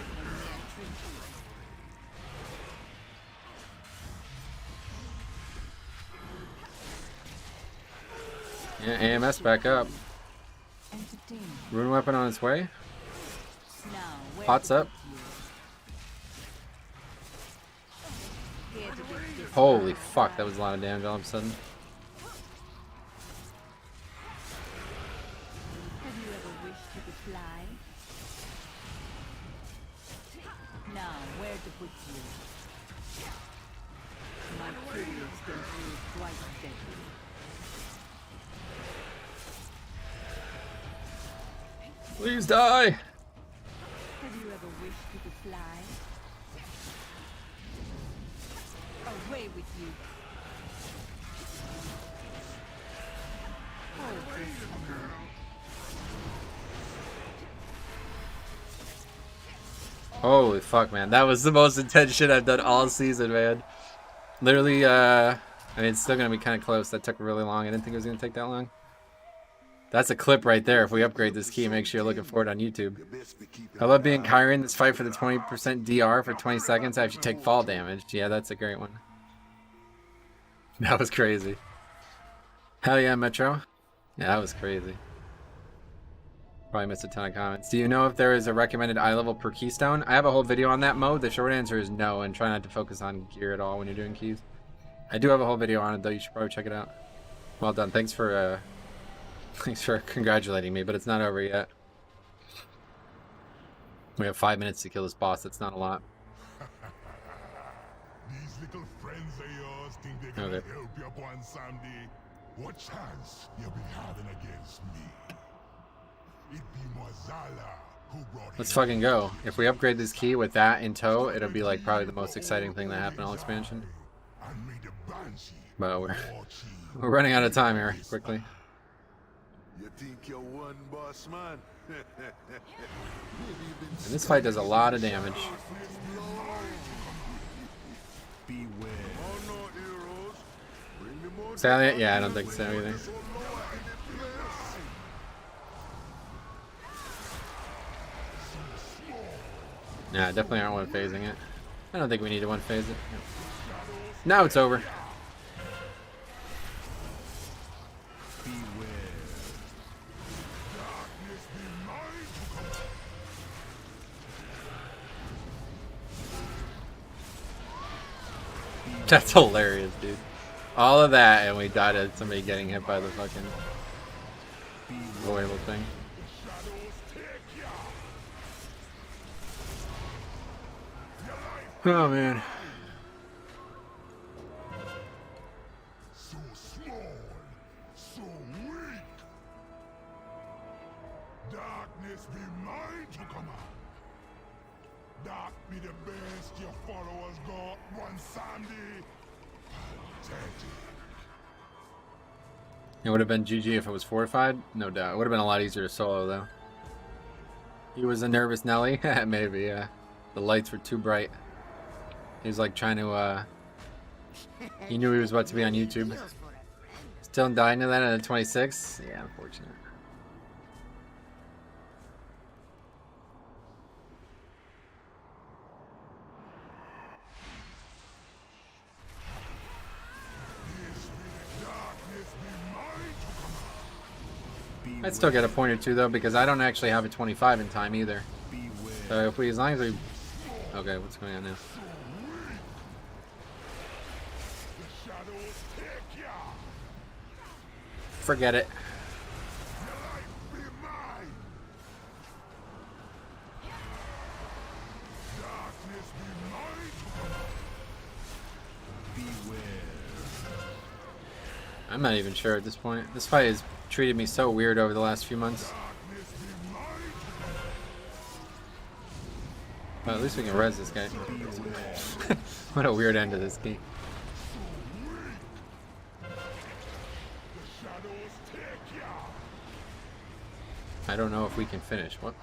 trinkets. Yeah, AMS back up. Entertaining. Rune weapon on its way. Now, where Pots to up. put you? Here to get this Holy done. fuck, that was a lot of damage all of a sudden. Have you ever wished you could fly? Now, where to put you? My curious can prove quite deadly. Please die! Have you ever wished you could fly? Away with you. Hold this a moment. Holy fuck, man. That was the most intense shit I've done all season, man. Literally, I mean, it's still gonna be kind of close. That took really long. I didn't think it was gonna take that long. That's a clip right there. If we upgrade this key, make sure you're looking for it on YouTube. I love being Kyron. This fight for the 20% DR for 20 seconds. I actually take fall damage. Yeah, that's a great one. That was crazy. Hell yeah, Metro. Yeah, that was crazy. Probably missed a ton of comments. Do you know if there is a recommended eye level per keystone? I have a whole video on that mode. The short answer is no, and try not to focus on gear at all when you're doing keys. I do have a whole video on it though. You should probably check it out. Well done. Thanks for congratulating me, but it's not over yet. We have 5 minutes to kill this boss. That's not a lot. These little friends of yours think they're gonna Okay. help you up on someday. What chance you be having against me? It be Mozala who brought Let's him fucking go. If we upgrade this key with that in tow, it'll be like probably the most exciting thing that happened all expansion. and made the Banshee But we're war chief. running out of time here quickly. You think you're one boss, man? And this fight does a lot of damage. Beware. Oh no, heroes. Bring the more Salient? Yeah, I don't think so either. so lower in the place. Nah, definitely aren't one phasing it. I don't think we need to one phase it. Now it's over. That's hilarious, dude. All of that, and we died at somebody getting hit by the fucking avoidable thing. Oh man. So small, so weak. Darkness be mine to command. Dark be the best your followers got one Sunday. Pathetic. It would have been GG if it was fortified, no doubt. It would have been a lot easier to solo though. He was a nervous Nelly? Maybe, yeah. The lights were too bright. He was like trying to, he knew he was about to be on YouTube. Still dying to that at 26? Yeah, unfortunate. I'd still get a point or two though, because I don't actually have a 25 in time either. So if we, as long as we, okay, what's going on now? Forget it. I'm not even sure at this point. This fight has treated me so weird over the last few months. Well, at least we can res this guy. What a weird end to this game. I don't know if we can finish. What?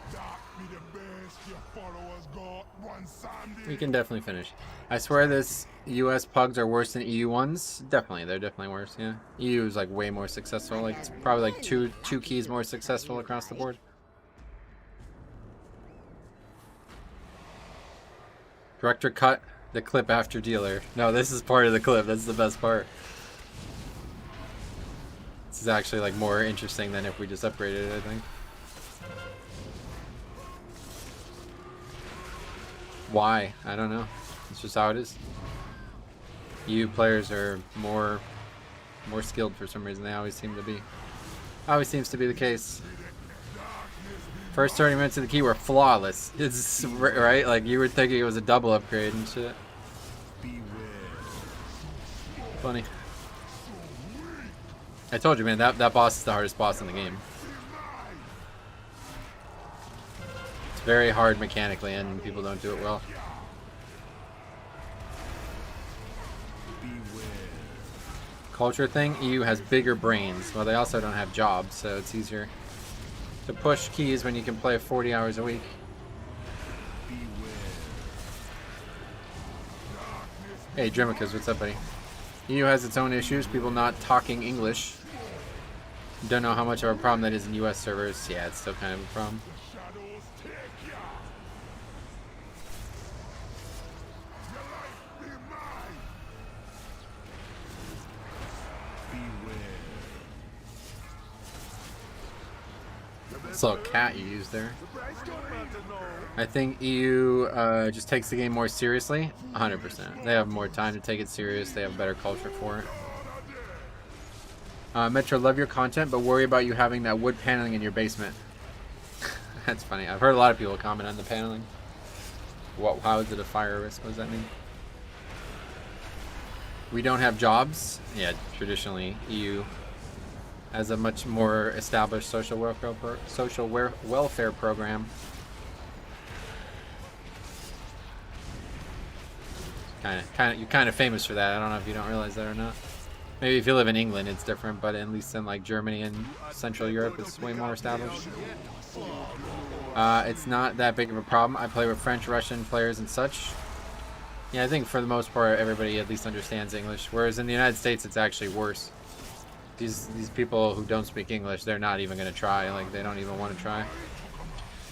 We can definitely finish. I swear this US pugs are worse than EU ones. Definitely, they're definitely worse, yeah. EU is like way more successful. Like it's probably like two keys more successful across the board. Director cut the clip after dealer. No, this is part of the clip. That's the best part. This is actually like more interesting than if we just upgraded it, I think. Why? I don't know. It's just how it is. EU players are more skilled for some reason. They always seem to be. Always seems to be the case. First 30 minutes of the key were flawless. It's right, like you were thinking it was a double upgrade and shit. Funny. I told you, man. That boss is the hardest boss in the game. Very hard mechanically, and people don't do it well. Culture thing, EU has bigger brains. Well, they also don't have jobs, so it's easier to push keys when you can play 40 hours a week. Hey, Drimikas, what's up, buddy? EU has its own issues, people not talking English. Don't know how much of a problem that is in US servers. Yeah, it's still kind of a problem. This little cat you used there. I think EU just takes the game more seriously. 100%. They have more time to take it serious. They have a better culture for it. Metro, love your content, but worry about you having that wood paneling in your basement. That's funny. I've heard a lot of people comment on the paneling. What? How is it a fire risk? What does that mean? We don't have jobs. Yeah, traditionally EU has a much more established social welfare program. You're kind of famous for that. I don't know if you don't realize that or not. Maybe if you live in England, it's different, but at least in like Germany and Central Europe, it's way more established. It's not that big of a problem. I play with French, Russian players and such. Yeah, I think for the most part, everybody at least understands English. Whereas in the United States, it's actually worse. These people who don't speak English, they're not even going to try. Like, they don't even want to try.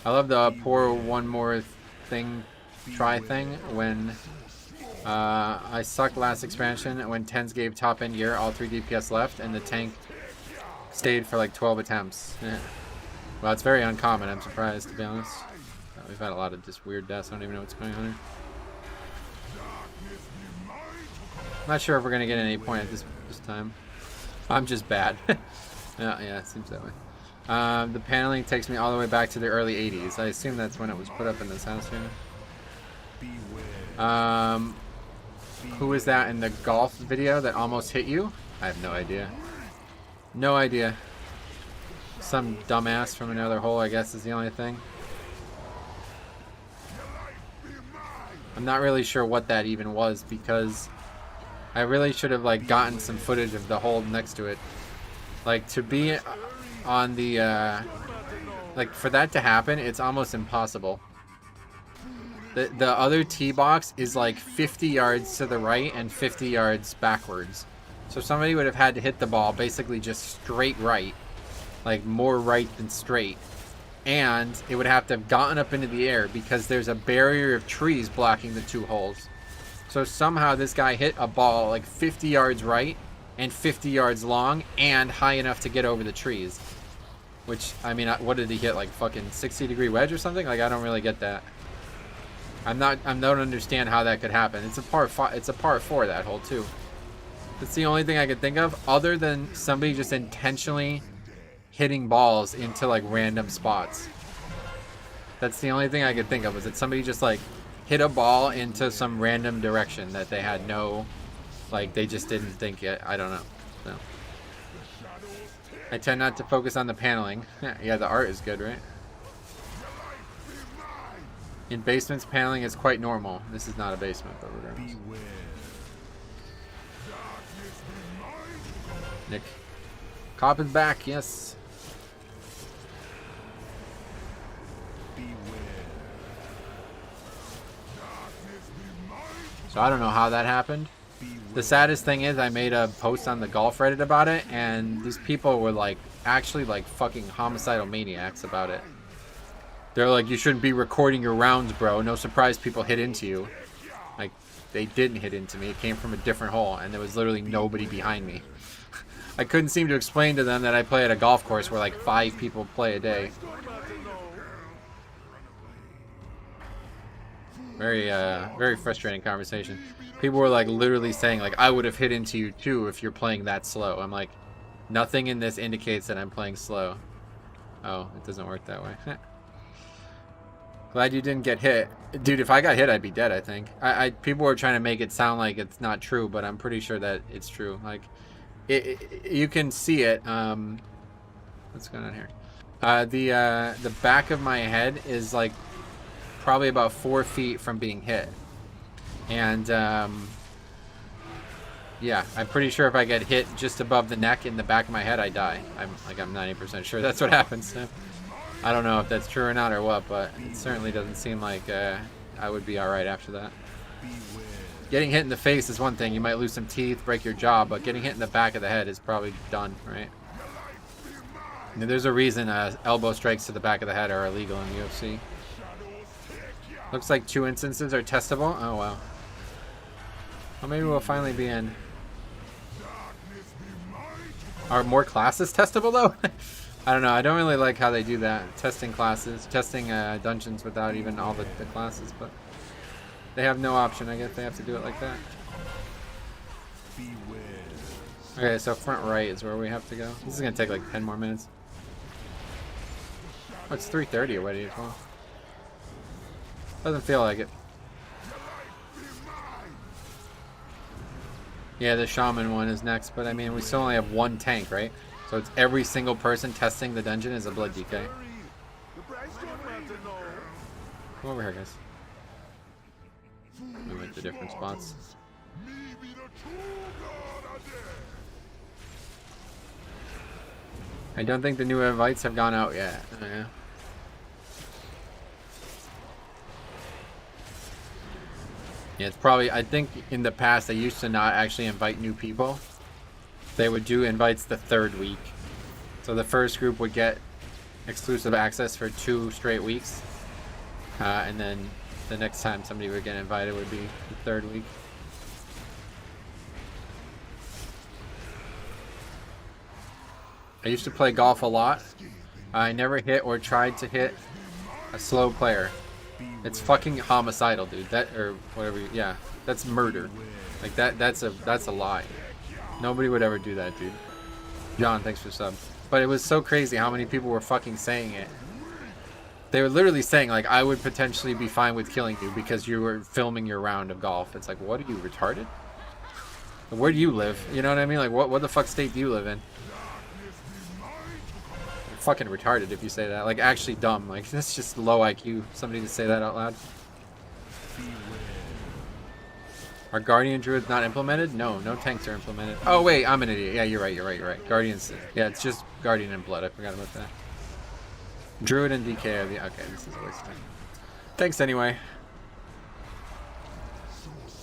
I love the poor one more thing, try thing. When I sucked last expansion, when Tens gave top end gear, all 3 DPS left, and the tank stayed for like 12 attempts. Well, it's very uncommon. I'm surprised, to be honest. We've had a lot of just weird deaths. I don't even know what's going on here. I'm not sure if we're going to get an 8 point at this time. I'm just bad. Yeah, it seems that way. The paneling takes me all the way back to the early 80s. I assume that's when it was put up in this house here. Who is that in the golf video that almost hit you? I have no idea. No idea. Some dumbass from another hole, I guess, is the only thing. I'm not really sure what that even was, because I really should have like gotten some footage of the hole next to it. Like, to be on the like for that to happen, it's almost impossible. The other tee box is like 50 yards to the right and 50 yards backwards. So somebody would have had to hit the ball basically just straight right, like more right than straight. And it would have to have gotten up into the air because there's a barrier of trees blocking the 2 holes. So somehow this guy hit a ball like 50 yards right and 50 yards long and high enough to get over the trees. Which, I mean, what did he hit? Like fucking 60-degree wedge or something? Like, I don't really get that. I don't understand how that could happen. It's a par 4 that hole too. That's the only thing I could think of, other than somebody just intentionally hitting balls into like random spots. That's the only thing I could think of, is that somebody just like hit a ball into some random direction that they had no, like they just didn't think it. I don't know. So I tend not to focus on the paneling. Yeah, the art is good, right? In basements, paneling is quite normal. This is not a basement, but regardless. Nick. Cop is back, yes. So I don't know how that happened. The saddest thing is I made a post on the golf Reddit about it, and these people were like actually like fucking homicidal maniacs about it. They're like, you shouldn't be recording your rounds, bro. No surprise people hit into you. Like, they didn't hit into me. It came from a different hole, and there was literally nobody behind me. I couldn't seem to explain to them that I play at a golf course where like 5 people play a day. Very frustrating conversation. People were like literally saying like, I would have hit into you too if you're playing that slow. I'm like, nothing in this indicates that I'm playing slow. Oh, it doesn't work that way. Glad you didn't get hit. Dude, if I got hit, I'd be dead, I think. People were trying to make it sound like it's not true, but I'm pretty sure that it's true. Like, you can see it. What's going on here? The back of my head is like probably about 4 feet from being hit. And, yeah, I'm pretty sure if I get hit just above the neck in the back of my head, I die. I'm 90% sure that's what happens. So I don't know if that's true or not or what, but it certainly doesn't seem like I would be alright after that. Getting hit in the face is one thing. You might lose some teeth, break your jaw, but getting hit in the back of the head is probably done, right? And there's a reason elbow strikes to the back of the head are illegal in the UFC. Looks like 2 instances are testable. Oh, wow. Well, maybe we'll finally be in. Are more classes testable, though? I don't know. I don't really like how they do that. Testing classes. Testing dungeons without even all the classes. But they have no option. I guess they have to do it like that. Okay, so front right is where we have to go. This is going to take like 10 more minutes. Oh, it's 3:30 already as well. Doesn't feel like it. Yeah, the shaman one is next, but I mean, we still only have 1 tank, right? So it's every single person testing the dungeon is a blood DK. Come over here, guys. Move it to different spots. I don't think the new invites have gone out yet. Oh, yeah. Yeah, it's probably, I think in the past they used to not actually invite new people. They would do invites the 3rd week. So the first group would get exclusive access for 2 straight weeks. And then the next time somebody would get invited would be the 3rd week. I used to play golf a lot. I never hit or tried to hit a slow player. It's fucking homicidal, dude. That, or whatever. Yeah, that's murder. Like that's a lie. Nobody would ever do that, dude. John, thanks for sub. But it was so crazy how many people were fucking saying it. They were literally saying like, I would potentially be fine with killing you because you were filming your round of golf. It's like, what, are you retarded? Where do you live? You know what I mean? Like, what the fuck state do you live in? You're fucking retarded if you say that. Like, actually dumb. Like, that's just low IQ. Somebody to say that out loud. Are Guardian Druids not implemented? No, no tanks are implemented. Oh, wait, I'm an idiot. Yeah, you're right. Guardians. Yeah, it's just Guardian and Blood. I forgot about that. Druid and DK are the... Okay, this is a waste of time. Thanks anyway.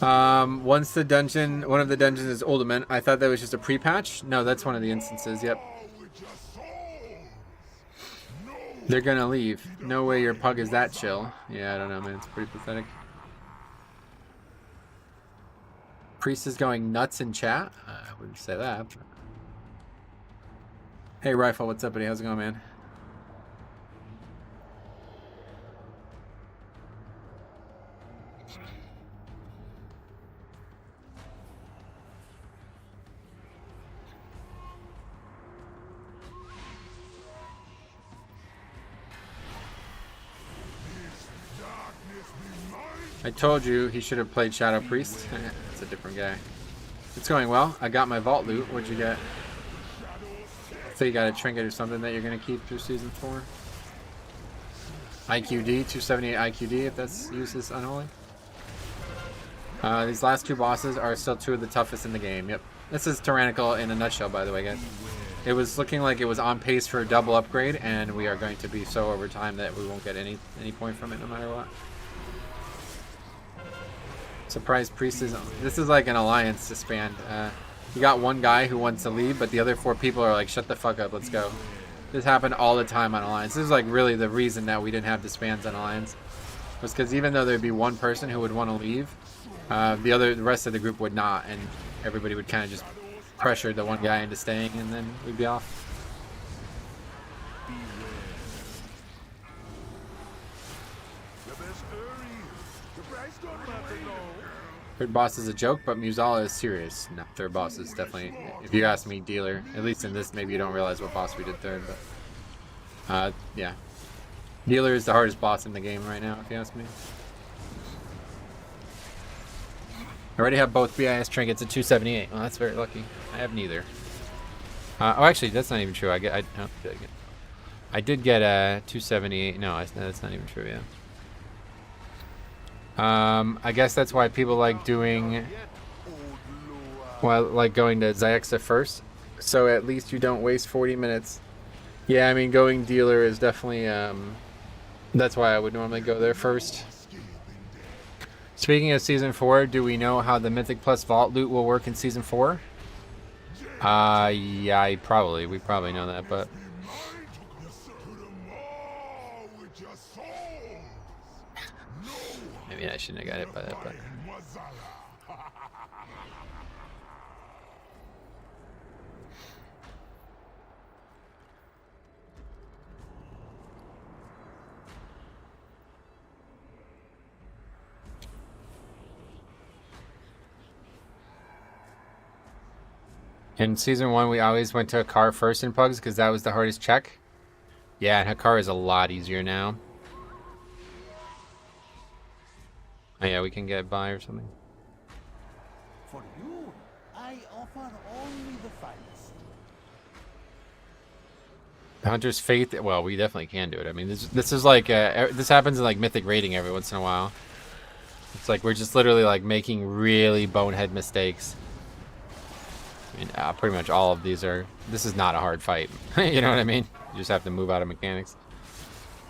Once the dungeon... One of the dungeons is Ultimate. I thought that was just a pre-patch. No, that's one of the instances. Yep. They're gonna leave. No way your pug is that chill. Yeah, I don't know, man. It's pretty pathetic. Priest is going nuts in chat. I wouldn't say that. But... Hey, Rifle, what's up, buddy? How's it going, man? I told you he should have played Shadow Priest. It's a different guy. It's going well. I got my vault loot. What'd you get? So you got a trinket or something that you're going to keep through Season 4? IQD, 278 IQD if that's uses unholy. These last two bosses are still two of the toughest in the game. Yep. This is Tyrannical in a nutshell, by the way, guys. It was looking like it was on pace for a double upgrade, and we are going to be so over time that we won't get any point from it no matter what. Surprise Priest is... This is like an alliance disband. You got one guy who wants to leave, but the other 4 people are like, shut the fuck up, let's go. This happened all the time on Alliance. This is like really the reason that we didn't have disbands on Alliance. Was because even though there'd be one person who would want to leave, the rest of the group would not, and everybody would kind of just pressure the one guy into staying, and then we'd be off. Third boss is a joke, but Musala is serious. No, third boss is definitely, if you ask me, dealer. At least in this, maybe you don't realize what boss we did third, but yeah. Dealer is the hardest boss in the game right now, if you ask me. I already have both BIS trinkets at 278. Well, that's very lucky. I have neither. Oh, actually, that's not even true. I did get a 278. No, that's not even true. Yeah. I guess that's why people like doing, well, like going to Zyexta first, so at least you don't waste 40 minutes. Yeah, I mean, going dealer is definitely, that's why I would normally go there first. Speaking of Season 4, do we know how the Mythic Plus Vault loot will work in Season 4? Yeah, we probably know that, but... Maybe I shouldn't have got hit by that, but... In Season 1, we always went to Hakar first in Pugs because that was the hardest check. Yeah, and Hakar is a lot easier now. Oh yeah, we can get by or something. For you, I offer only the finest. Hunter's Faith. Well, we definitely can do it. I mean, this is like this happens in like Mythic rating every once in a while. It's like we're just literally like making really bonehead mistakes. I mean, pretty much all of these are. This is not a hard fight. You know what I mean? You just have to move out of mechanics.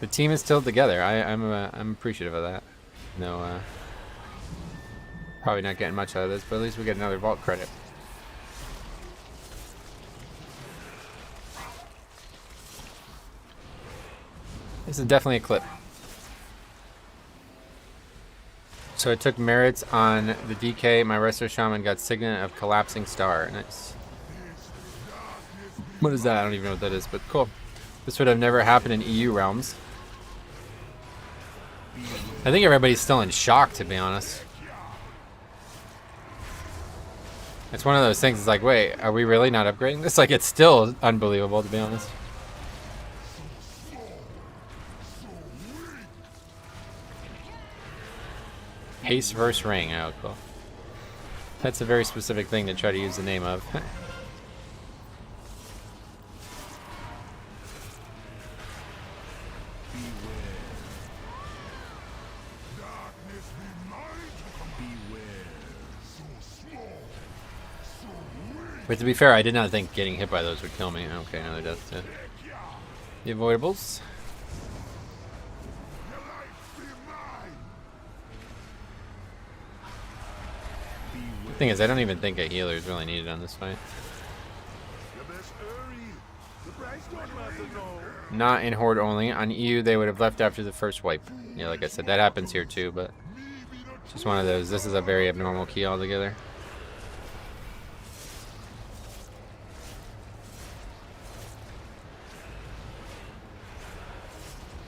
The team is still together. I'm appreciative of that. No, probably not getting much out of this, but at least we get another vault credit. This is definitely a clip. So it took merits on the DK. My Wrestler Shaman got Signet of Collapsing Star. Nice. What is that? I don't even know what that is, but cool. This would have never happened in EU realms. I think everybody's still in shock, to be honest. It's one of those things, it's like, wait, are we really not upgrading this? Like, it's still unbelievable, to be honest. Haste versus Ring. Oh, cool. That's a very specific thing to try to use the name of. But to be fair, I did not think getting hit by those would kill me. Okay, now they're death too. The avoidables. Thing is, I don't even think a healer is really needed on this fight. Not in Horde only. On EU, they would have left after the first wipe. Yeah, like I said, that happens here too, but just one of those. This is a very abnormal key altogether.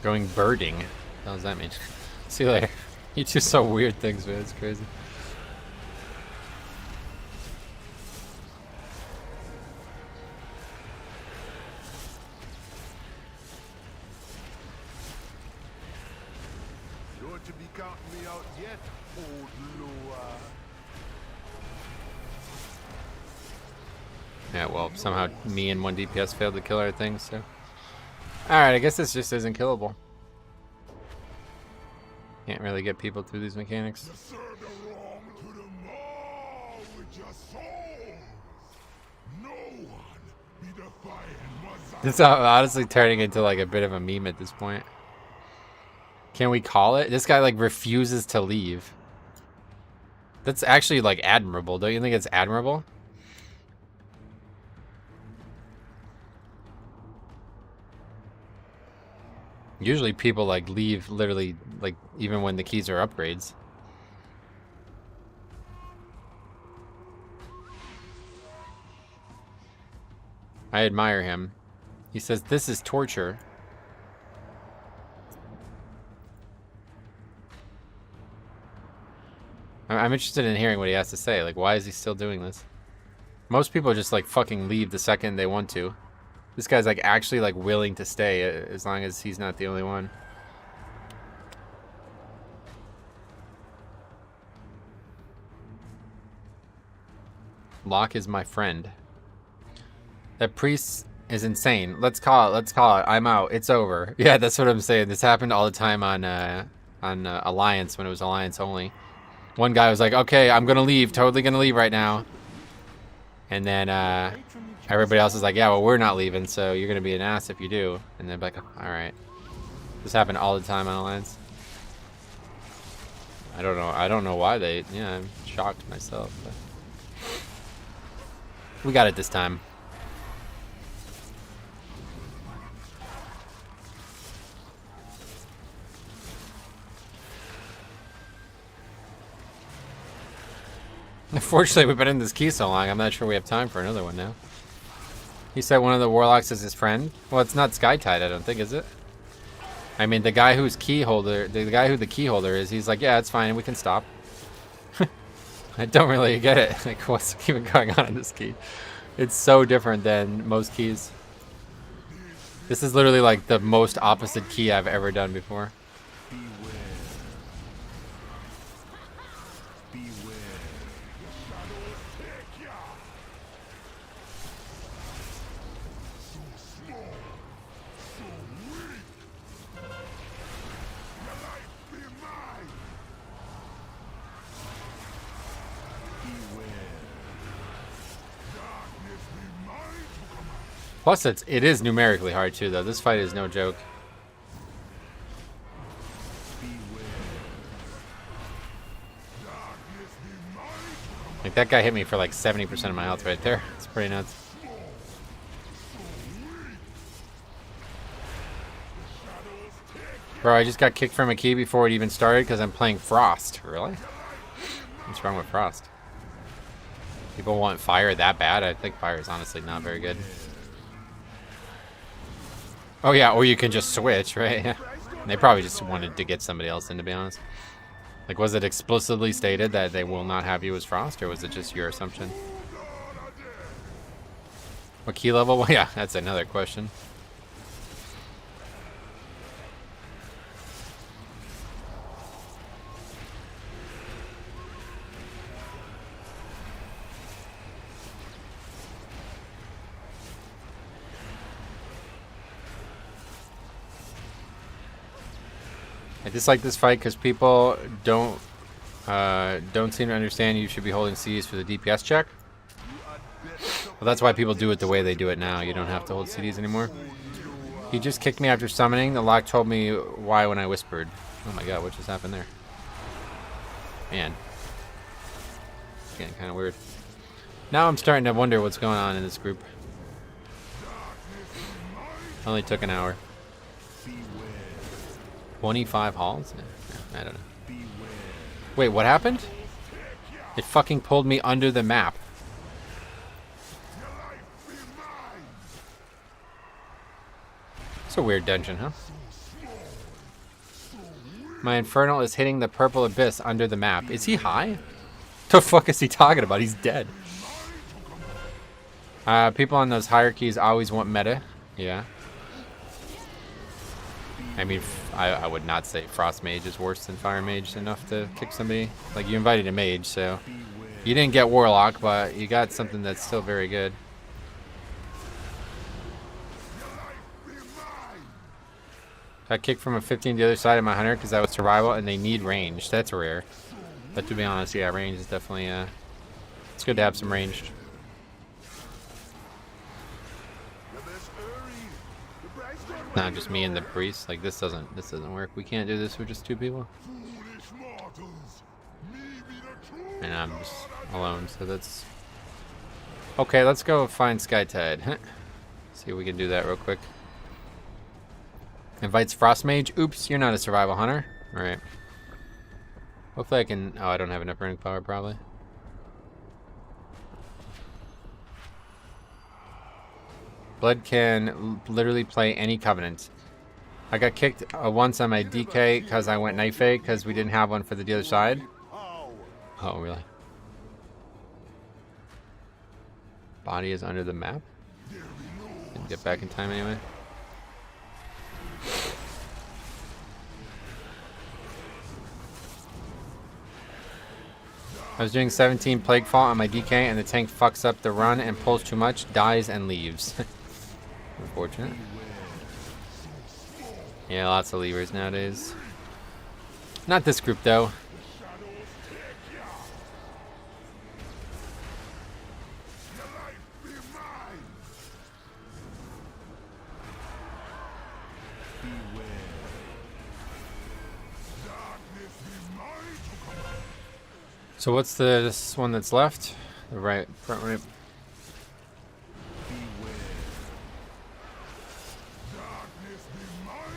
Going birding. What the hell does that mean? See you later. You do so weird things, man. It's crazy. To be counting me out yet, old Lua. Yeah, well, somehow me and 1 DPS failed to kill our thing, so. Alright, I guess this just isn't killable. Can't really get people through these mechanics. It's honestly turning into like a bit of a meme at this point. Can we call it? This guy like refuses to leave. That's actually like admirable. Don't you think it's admirable? Usually people like leave literally like even when the keys are upgrades. I admire him. He says this is torture. I'm interested in hearing what he has to say. Like, why is he still doing this? Most people just, like, fucking leave the second they want to. This guy's, like, actually, like, willing to stay as long as he's not the only one. Locke is my friend. That priest is insane. Let's call it. Let's call it. I'm out. It's over. Yeah, that's what I'm saying. This happened all the time on Alliance when it was Alliance only. One guy was like, okay, I'm going to leave. Totally going to leave right now. And then everybody else is like, yeah, well, we're not leaving, so you're going to be an ass if you do. And they're like, all right. This happened all the time on Alliance. I don't know. I don't know why they... Yeah, I'm shocked myself. But we got it this time. Unfortunately, we've been in this key so long, I'm not sure we have time for another one now. He said one of the warlocks is his friend. Well, it's not Skytide, I don't think, is it? I mean, the guy who's key holder, the guy who the key holder is, he's like, yeah, it's fine, we can stop. I don't really get it. Like, what's even going on in this key? It's so different than most keys. This is literally like the most opposite key I've ever done before. Plus, it is numerically hard too, though. This fight is no joke. Like, that guy hit me for like 70% of my health right there. It's pretty nuts. Bro, I just got kicked from a key before it even started because I'm playing Frost. Really? What's wrong with Frost? People want fire that bad? I think fire is honestly not very good. Oh yeah, or you can just switch, right? Yeah. They probably just wanted to get somebody else in, to be honest. Like, was it explicitly stated that they will not have you as Frost, or was it just your assumption? What key level? Well, yeah, that's another question. I dislike this fight because people don't seem to understand you should be holding CDs for the DPS check. Well, that's why people do it the way they do it now. You don't have to hold CDs anymore. He just kicked me after summoning. The lock told me why when I whispered. Oh my god, what just happened there? Man. It's getting kind of weird. Now I'm starting to wonder what's going on in this group. Only took an hour. 25 halls? Yeah, I don't know. Wait, what happened? It fucking pulled me under the map. It's a weird dungeon, huh? My Infernal is hitting the purple abyss under the map. Is he high? The fuck is he talking about? He's dead. People on those hierarchies always want meta. Yeah. I mean, I would not say Frost Mage is worse than Fire Mage enough to kick somebody. Like, you invited a Mage, so... You didn't get Warlock, but you got something that's still very good. Got kicked from a 15 the other side of my hunter because I was survival and they need range. That's rare. But to be honest, yeah, range is definitely, it's good to have some ranged. Not just me and the priest. Like, this doesn't work. We can't do this with just 2 people. And I'm just alone, so that's... Okay, let's go find Skytide. See if we can do that real quick. Invites Frost Mage. Oops, you're not a survival hunter. Alright. Hopefully I can... Oh, I don't have enough running power, probably. Blood can literally play any Covenant. I got kicked once on my DK because I went Knife A because we didn't have one for the other side. Oh, really? Body is under the map? Didn't get back in time anyway. I was doing 17 Plague Fall on my DK and the tank fucks up the run and pulls too much, dies, and leaves. Unfortunate. Yeah, lots of levers nowadays. Not this group, though. So what's this one that's left? The right, front right.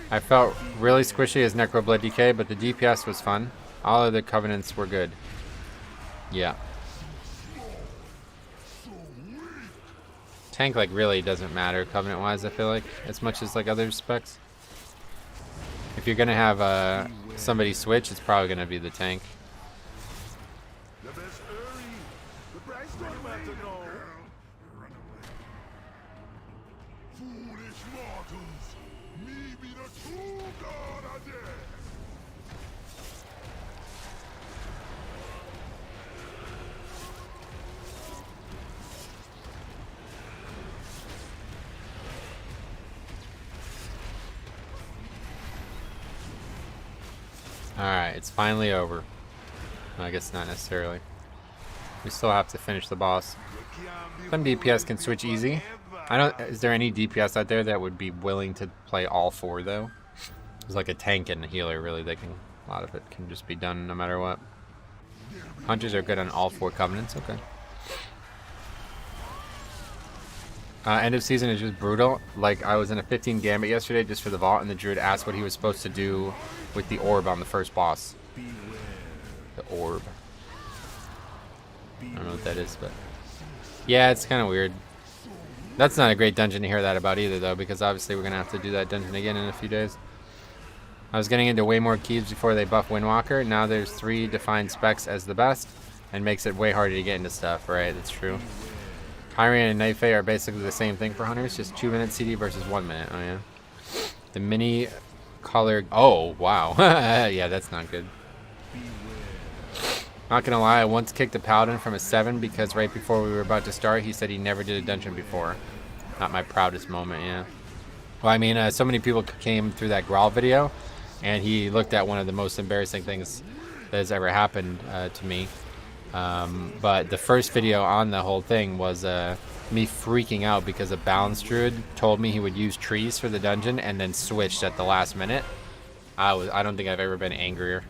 I felt really squishy as Necro Blood DK, but the DPS was fun. All of the Covenants were good. Yeah. Tank, like, really doesn't matter Covenant-wise, I feel like, as much as, like, other specs. If you're gonna have somebody switch, it's probably gonna be the tank. Alright, it's finally over. I guess not necessarily. We still have to finish the boss. Some DPS can switch easy. Is there any DPS out there that would be willing to play all 4 though? It's like a tank and a healer, really. A lot of it can just be done no matter what. Hunters are good on all 4 Covenants, okay. End of season is just brutal. Like, I was in a 15 Gambit yesterday just for the vault, and the druid asked what he was supposed to do with the orb on the first boss. The orb. I don't know what that is, but... Yeah, it's kind of weird. That's not a great dungeon to hear that about either, though, because obviously we're going to have to do that dungeon again in a few days. I was getting into way more keys before they buff Windwalker. Now there's 3 defined specs as the best, and makes it way harder to get into stuff, right? That's true. Kyrian and Knife A are basically the same thing for hunters, just 2-minute CD versus 1 minute. Oh yeah. The mini color. Oh wow. Yeah, that's not good. Not gonna lie, I once kicked a paladin from a 7 because right before we were about to start, he said he never did a dungeon before. Not my proudest moment, yeah. Well, I mean, so many people came through that Grawl video, and he looked at one of the most embarrassing things that has ever happened to me. But the first video on the whole thing was me freaking out because a balance druid told me he would use trees for the dungeon and then switched at the last minute. I don't think I've ever been angrier.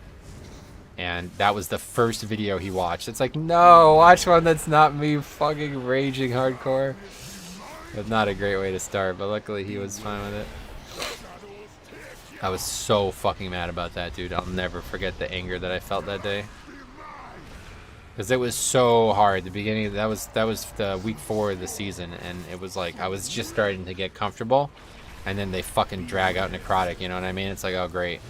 And that was the first video he watched. It's like, no, watch one that's not me fucking raging hardcore. That's not a great way to start, but luckily he was fine with it. I was so fucking mad about that, dude. I'll never forget the anger that I felt that day. Because it was so hard. The beginning, that was the week 4 of the season, and it was like I was just starting to get comfortable, and then they fucking drag out Necrotic, you know what I mean? It's like, oh great.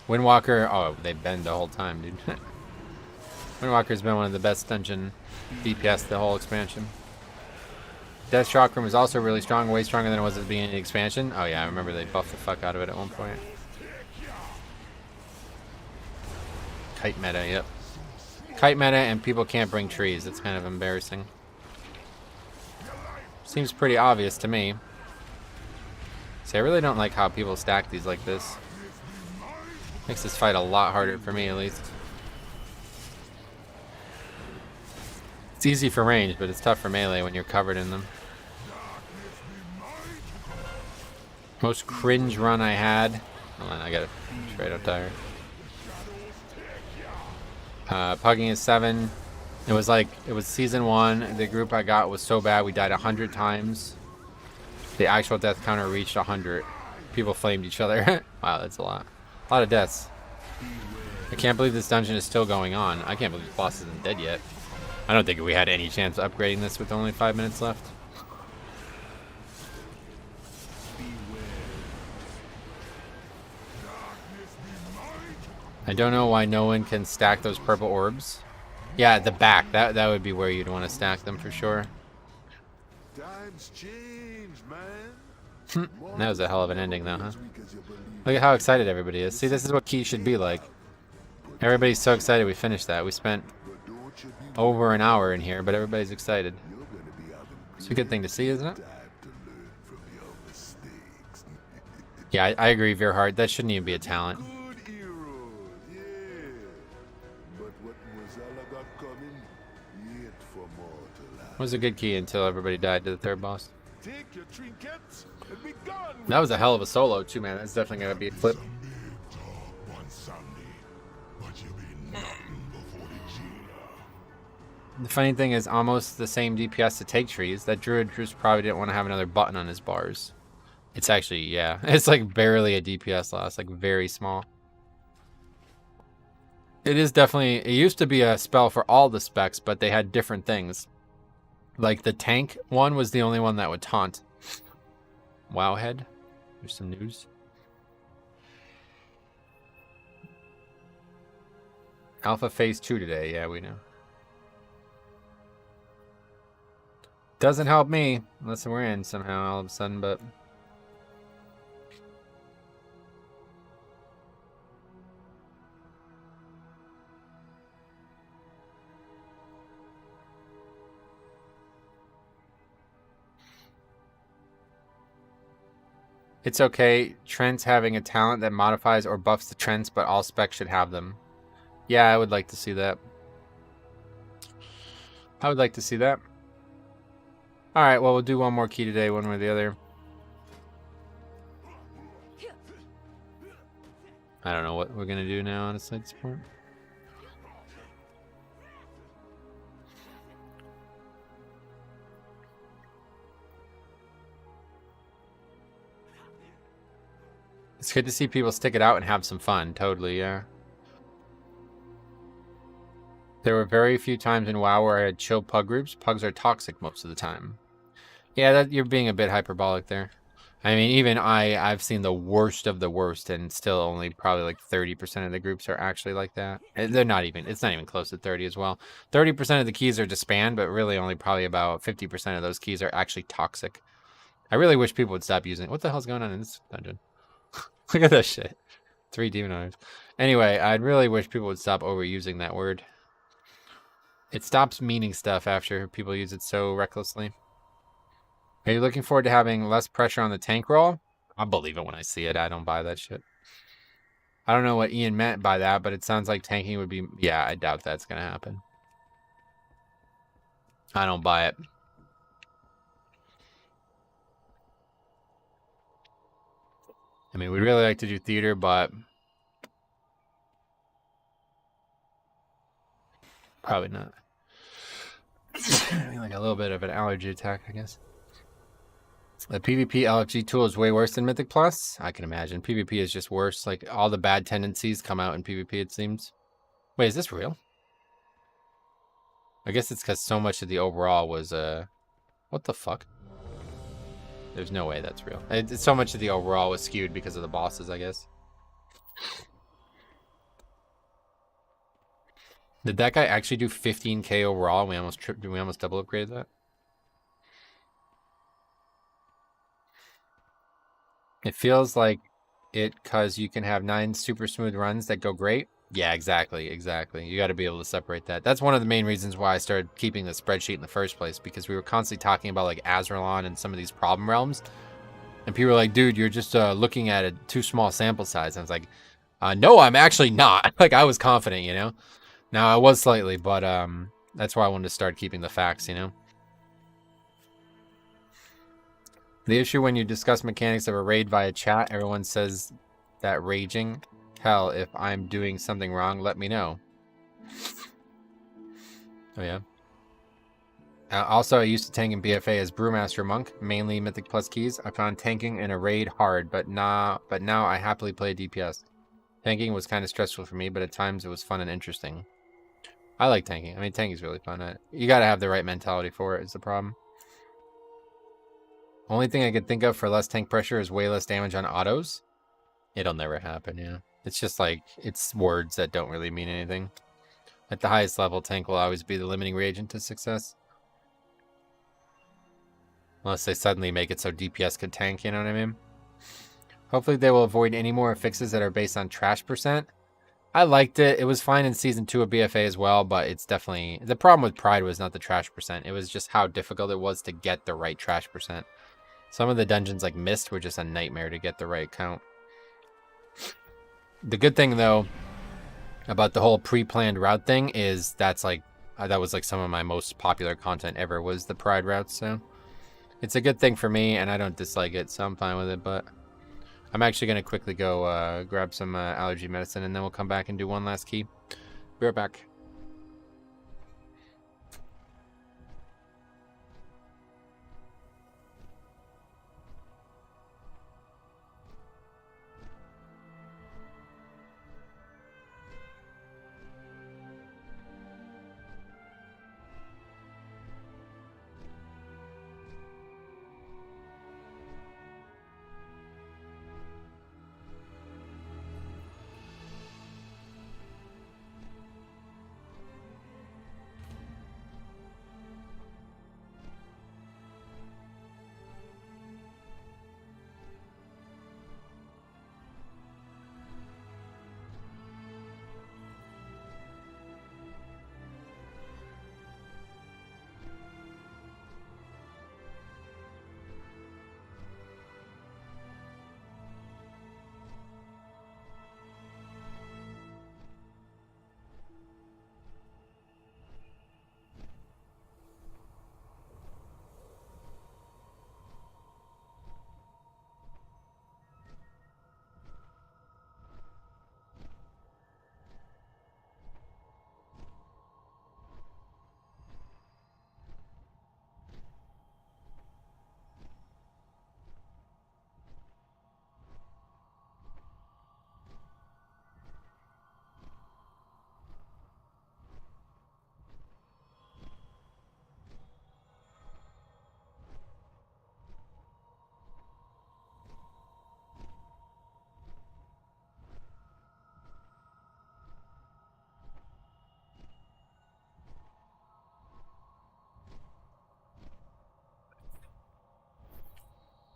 Windwalker, oh, they bend the whole time, dude. Windwalker's been one of the best dungeon DPS the whole expansion. Death Shock Room is also really strong, way stronger than it was at the beginning of the expansion. Oh yeah, I remember they buffed the fuck out of it at one point. Kite meta, yep. Kite meta and people can't bring trees. It's kind of embarrassing. Seems pretty obvious to me. See, I really don't like how people stack these like this. Makes this fight a lot harder for me, at least. It's easy for range, but it's tough for melee when you're covered in them. Most cringe run I had. Hold on, I got a straight up tire. Pugging is 7. It was season 1. The group I got was so bad we died 100 times. The actual death counter reached 100. People flamed each other. Wow, that's a lot. A lot of deaths. I can't believe this dungeon is still going on. I can't believe the boss isn't dead yet. I don't think we had any chance of upgrading this with only 5 minutes left. I don't know why no one can stack those purple orbs. Yeah, at the back. That would be where you'd want to stack them for sure. Times change, man. That was a hell of an ending though, huh? Look at how excited everybody is. See, this is what Key should be like. Everybody's so excited we finished that. We spent over an hour in here, but everybody's excited. It's a good thing to see, isn't it? Yeah, I agree, Veerhard. That shouldn't even be a talent. It was a good key until everybody died to the third boss. That was a hell of a solo too, man. That's definitely gonna be a flip. The funny thing is almost the same DPS to take trees. That druid just probably didn't want to have another button on his bars. It's actually, yeah, it's like barely a DPS loss, like very small. It is definitely, it used to be a spell for all the specs, but they had different things. Like the tank one was the only one that would taunt. Wowhead. There's some news. Alpha Phase 2 today. Yeah, we know. Doesn't help me unless we're in somehow all of a sudden, but... It's okay. Trent's having a talent that modifies or buffs the Trents, but all specs should have them. Yeah, I would like to see that. I would like to see that. Alright, well, we'll do one more key today, one way or the other. I don't know what we're going to do now, honestly, at this point. It's good to see people stick it out and have some fun. Totally, yeah. There were very few times in WoW where I had chill pug groups. Pugs are toxic most of the time. Yeah, you're being a bit hyperbolic there. I mean, even I've seen the worst of the worst, and still only probably like 30% of the groups are actually like that. They're not even, it's not even close to 30 as well. 30% of the keys are disband, but really only probably about 50% of those keys are actually toxic. I really wish people would stop using it. What the hell's going on in this dungeon? Look at that shit. 3 demon arms. Anyway, I'd really wish people would stop overusing that word. It stops meaning stuff after people use it so recklessly. Are you looking forward to having less pressure on the tank roll? I'll believe it when I see it. I don't buy that shit. I don't know what Ian meant by that, but it sounds like tanking would be... Yeah, I doubt that's going to happen. I don't buy it. I mean, we'd really like to do theater, but Probably not. Like a little bit of an allergy attack, I guess. The PvP LFG tool is way worse than Mythic Plus. I can imagine. PvP is just worse. Like all the bad tendencies come out in PvP, it seems. Wait, is this real? I guess it's because so much of the overall was what the fuck? There's no way that's real. So much of the overall was skewed because of the bosses, I guess. Did that guy actually do 15k overall? We almost double upgraded that. It feels like it because you can have 9 super smooth runs that go great. Yeah, exactly. You got to be able to separate that. That's one of the main reasons why I started keeping the spreadsheet in the first place, because we were constantly talking about like Azralon and some of these problem realms. And people were like, dude, you're just looking at a too small sample size. And I was like, no, I'm actually not. Like, I was confident, you know? Now, I was slightly, but that's why I wanted to start keeping the facts, you know? The issue when you discuss mechanics of a raid via chat, everyone says that raging. Hell, if I'm doing something wrong, let me know. Oh, yeah. Also, I used to tank in BFA as Brewmaster Monk, mainly Mythic Plus keys. I found tanking in a raid hard, but now I happily play DPS. Tanking was kind of stressful for me, but at times it was fun and interesting. I like tanking. I mean, tanking is really fun. You gotta have the right mentality for it, is the problem. Only thing I could think of for less tank pressure is way less damage on autos. It'll never happen, yeah. It's just like, it's words that don't really mean anything. At the highest level, tank will always be the limiting reagent to success. Unless they suddenly make it so DPS could tank, you know what I mean? Hopefully they will avoid any more fixes that are based on trash percent. I liked it. It was fine in Season 2 of BFA as well, but it's definitely... The problem with Pride was not the trash percent. It was just how difficult it was to get the right trash percent. Some of the dungeons, like Mist, were just a nightmare to get the right count. The good thing, though, about the whole pre-planned route thing is that's like... that was like some of my most popular content ever was the Pride routes, so... It's a good thing for me, and I don't dislike it, so I'm fine with it, but... I'm actually going to quickly go grab some allergy medicine, and then we'll come back and do one last key. Be right back.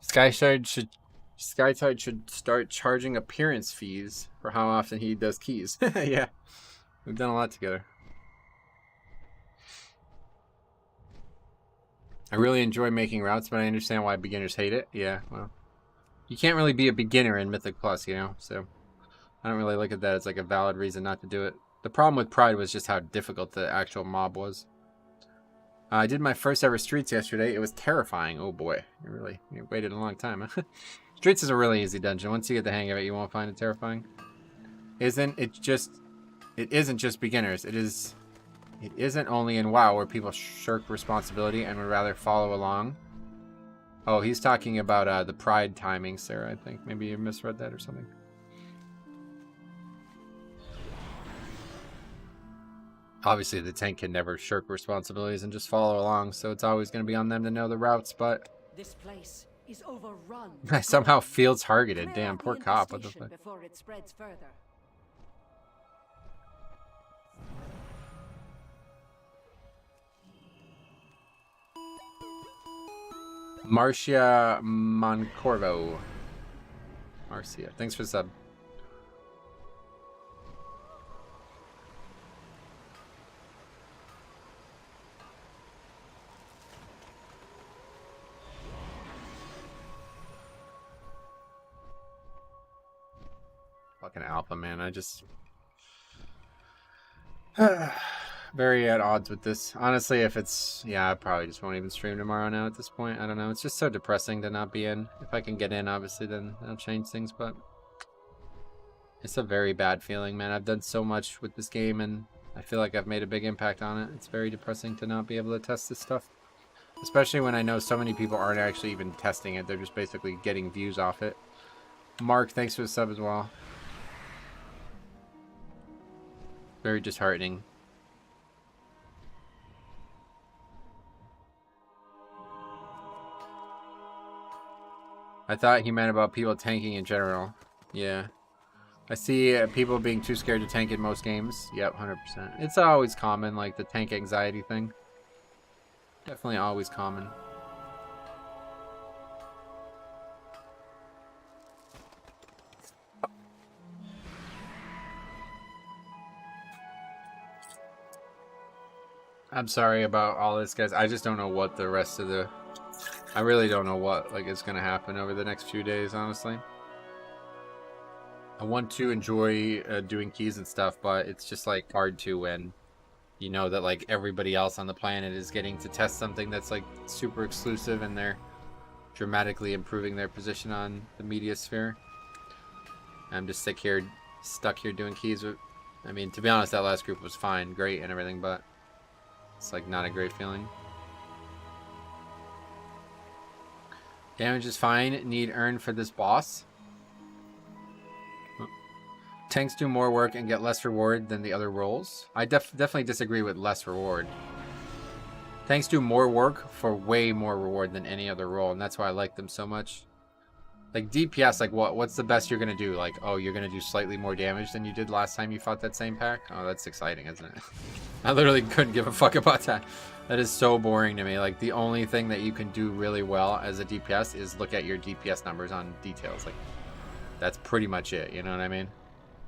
Skytide should start charging appearance fees for how often he does keys. Yeah, we've done a lot together. I really enjoy making routes, but I understand why beginners hate it. Yeah, well, you can't really be a beginner in Mythic Plus, you know, so I don't really look at that as like a valid reason not to do it. The problem with Pride was just how difficult the actual mob was. I did my first ever Streets yesterday. It was terrifying. Oh boy, you waited a long time. Huh? Streets is a really easy dungeon. Once you get the hang of it, you won't find it terrifying. It isn't just beginners. It is It isn't only in WoW where people shirk responsibility and would rather follow along. Oh, he's talking about the pride timing, Sarah, I think. Maybe you misread that or something. Obviously, the tank can never shirk responsibilities and just follow along, so it's always going to be on them to know the routes, but... This place is overrun. I somehow feel targeted. Damn, poor cop. What the fuck? Before it spreads further. Marcia Moncorvo. Marcia. Thanks for the sub. Fucking alpha, man. I just... very at odds with this. Honestly, if it's... Yeah, I probably just won't even stream tomorrow now at this point. I don't know. It's just so depressing to not be in. If I can get in, obviously, then that'll change things, but... It's a very bad feeling, man. I've done so much with this game, and I feel like I've made a big impact on it. It's very depressing to not be able to test this stuff. Especially when I know so many people aren't actually even testing it. They're just basically getting views off it. Mark, thanks for the sub as well. Very disheartening. I thought he meant about people tanking in general. Yeah. I see people being too scared to tank in most games. Yep, 100%. It's always common, like the tank anxiety thing. Definitely always common. I'm sorry about all this, guys. I just don't know what the rest of the... I really don't know what is going to happen over the next few days, honestly. I want to enjoy doing keys and stuff, but it's just like hard to when you know that like everybody else on the planet is getting to test something that's like super exclusive and they're dramatically improving their position on the media sphere. I'm just stuck here doing keys. I mean, to be honest, that last group was fine, great and everything, but it's like not a great feeling. Damage is fine. Need earn for this boss. Tanks do more work and get less reward than the other roles. I definitely disagree with less reward. Tanks do more work for way more reward than any other role, and that's why I like them so much. Like DPS, like what's the best you're gonna do? Like, oh, you're gonna do slightly more damage than you did last time you fought that same pack? Oh, that's exciting, isn't it? I literally couldn't give a fuck about that. That is so boring to me. Like, the only thing that you can do really well as a DPS is look at your DPS numbers on details. Like, that's pretty much it, you know what I mean?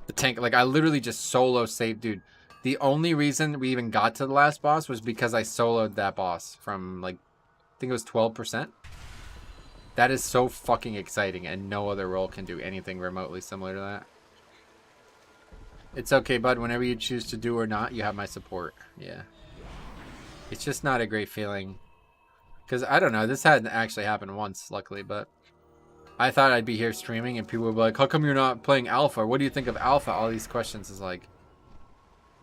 The tank, like, I literally just solo saved, dude. The only reason we even got to the last boss was because I soloed that boss from, like, I think it was 12%. That is so fucking exciting, and no other role can do anything remotely similar to that. It's okay, bud. Whenever you choose to do or not, you have my support. Yeah. It's just not a great feeling. Because, I don't know, this hadn't actually happened once, luckily, but... I thought I'd be here streaming and people would be like, how come you're not playing Alpha? What do you think of Alpha? All these questions is like...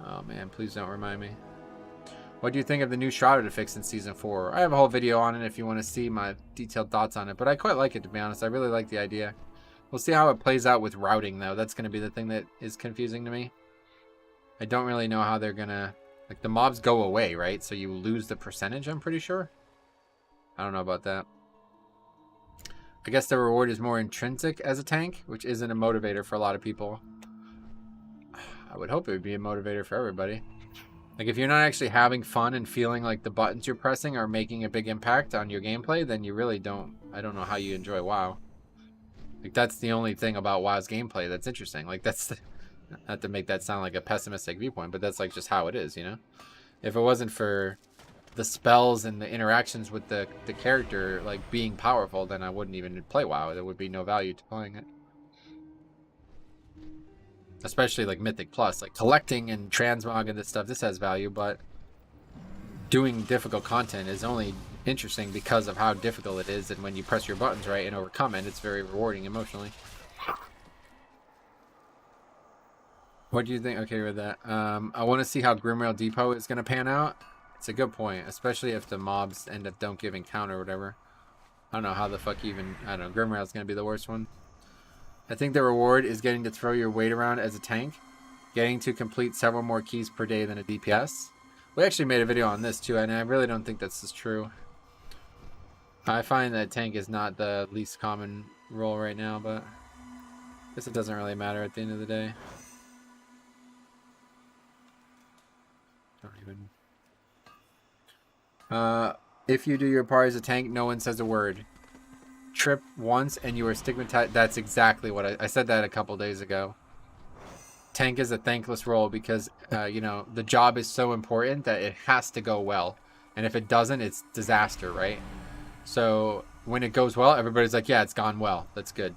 Oh man, please don't remind me. What do you think of the new Shrouded fix in Season 4? I have a whole video on it if you want to see my detailed thoughts on it, but I quite like it, to be honest. I really like the idea. We'll see how it plays out with routing, though. That's going to be the thing that is confusing to me. I don't really know how they're going to... Like, the mobs go away, right? So you lose the percentage, I'm pretty sure. I don't know about that. I guess the reward is more intrinsic as a tank, which isn't a motivator for a lot of people. I would hope it would be a motivator for everybody. Like, if you're not actually having fun and feeling like the buttons you're pressing are making a big impact on your gameplay, then you really don't... I don't know how you enjoy WoW. Like, that's the only thing about WoW's gameplay that's interesting. Like, that's... Not to make that sound like a pessimistic viewpoint, but that's, like, just how it is, you know? If it wasn't for the spells and the interactions with the character, like, being powerful, then I wouldn't even play WoW. There would be no value to playing it. Especially, like, Mythic Plus. Like, collecting and transmog and this stuff, this has value, but doing difficult content is only interesting because of how difficult it is, and when you press your buttons right and overcome it, it's very rewarding emotionally. What do you think? Okay, with that. I want to see how Grimrail Depot is going to pan out. It's a good point, especially if the mobs end up don't giving counter or whatever. I don't know how the fuck even... I don't know. Grimrail's going to be the worst one. I think the reward is getting to throw your weight around as a tank. Getting to complete several more keys per day than a DPS. We actually made a video on this too, and I really don't think this is true. I find that tank is not the least common role right now, but I guess it doesn't really matter at the end of the day. Don't even... if you do your part as a tank, no one says a word. Trip once and you are stigmatized. That's exactly what I said that a couple days ago. Tank is a thankless role because, you know, the job is so important that it has to go well. And if it doesn't, it's disaster, right? So when it goes well, everybody's like, yeah, it's gone well. That's good.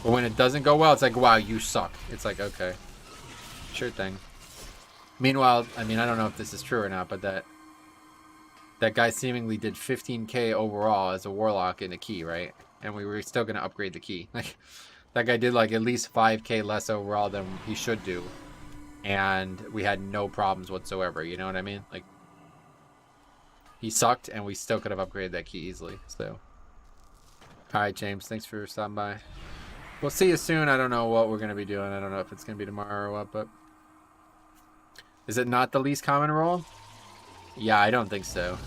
But when it doesn't go well, it's like, wow, you suck. It's like, okay, sure thing. Meanwhile, I mean, I don't know if this is true or not, but that guy seemingly did 15k overall as a warlock in a key, right? And we were still going to upgrade the key. Like, that guy did like at least 5k less overall than he should do. And we had no problems whatsoever, you know what I mean? Like, he sucked and we still could have upgraded that key easily, so. Alright, James, thanks for stopping by. We'll see you soon. I don't know what we're going to be doing. I don't know if it's going to be tomorrow or what, but... Is it not the least common role? Yeah, I don't think so.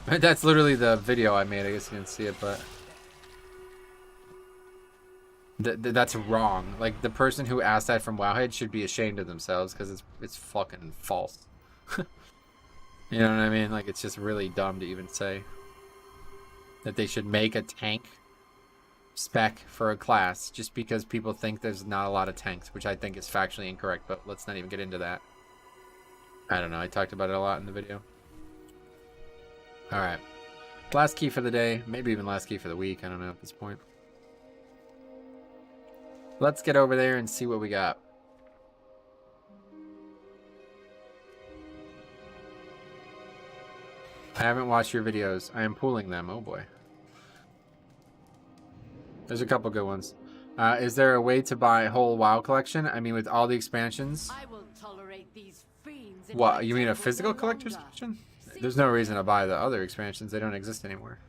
That's literally the video I made. I guess you didn't see it, but... that's wrong. Like, the person who asked that from Wowhead should be ashamed of themselves, because it's fucking false. You know what I mean? Like, it's just really dumb to even say that they should make a tank spec for a class just because people think there's not a lot of tanks, which I think is factually incorrect, but let's not even get into that. I don't know. I talked about it a lot in the video. Alright. Last key for the day. Maybe even last key for the week. I don't know at this point. Let's get over there and see what we got. I haven't watched your videos. I am pooling them. Oh boy. There's a couple good ones. Is there a way to buy a whole WoW collection? I mean, with all the expansions. I will tolerate these fiends. What, you mean a physical collector's edition? There's no reason to buy the other expansions. They don't exist anymore.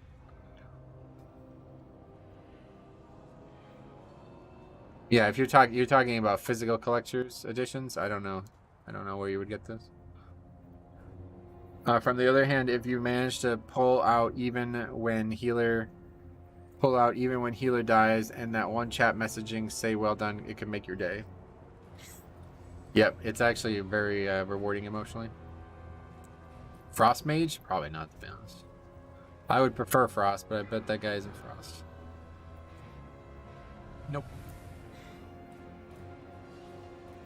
Yeah, if you're talking about physical collector's editions, I don't know. I don't know where you would get this. From the other hand, if you manage to pull out even when healer dies and that one chat messaging say well done, it can make your day. Yep, it's actually very rewarding emotionally. Frost Mage? Probably not, to be honest. I would prefer Frost, but I bet that guy isn't Frost. Nope.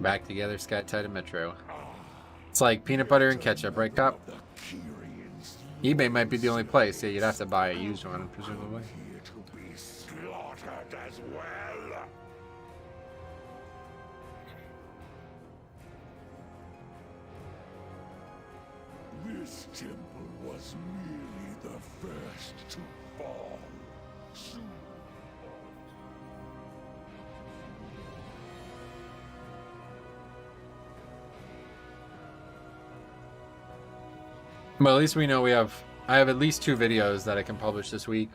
Back together, Sky Tide and Metro. It's like peanut butter and ketchup, right, Cop? eBay might be the only place. Yeah, you'd have to buy a used one, presumably. Slaughtered as well. This temple was merely the first to fall. Soon. Well, at least we know I have at least 2 videos that I can publish this week.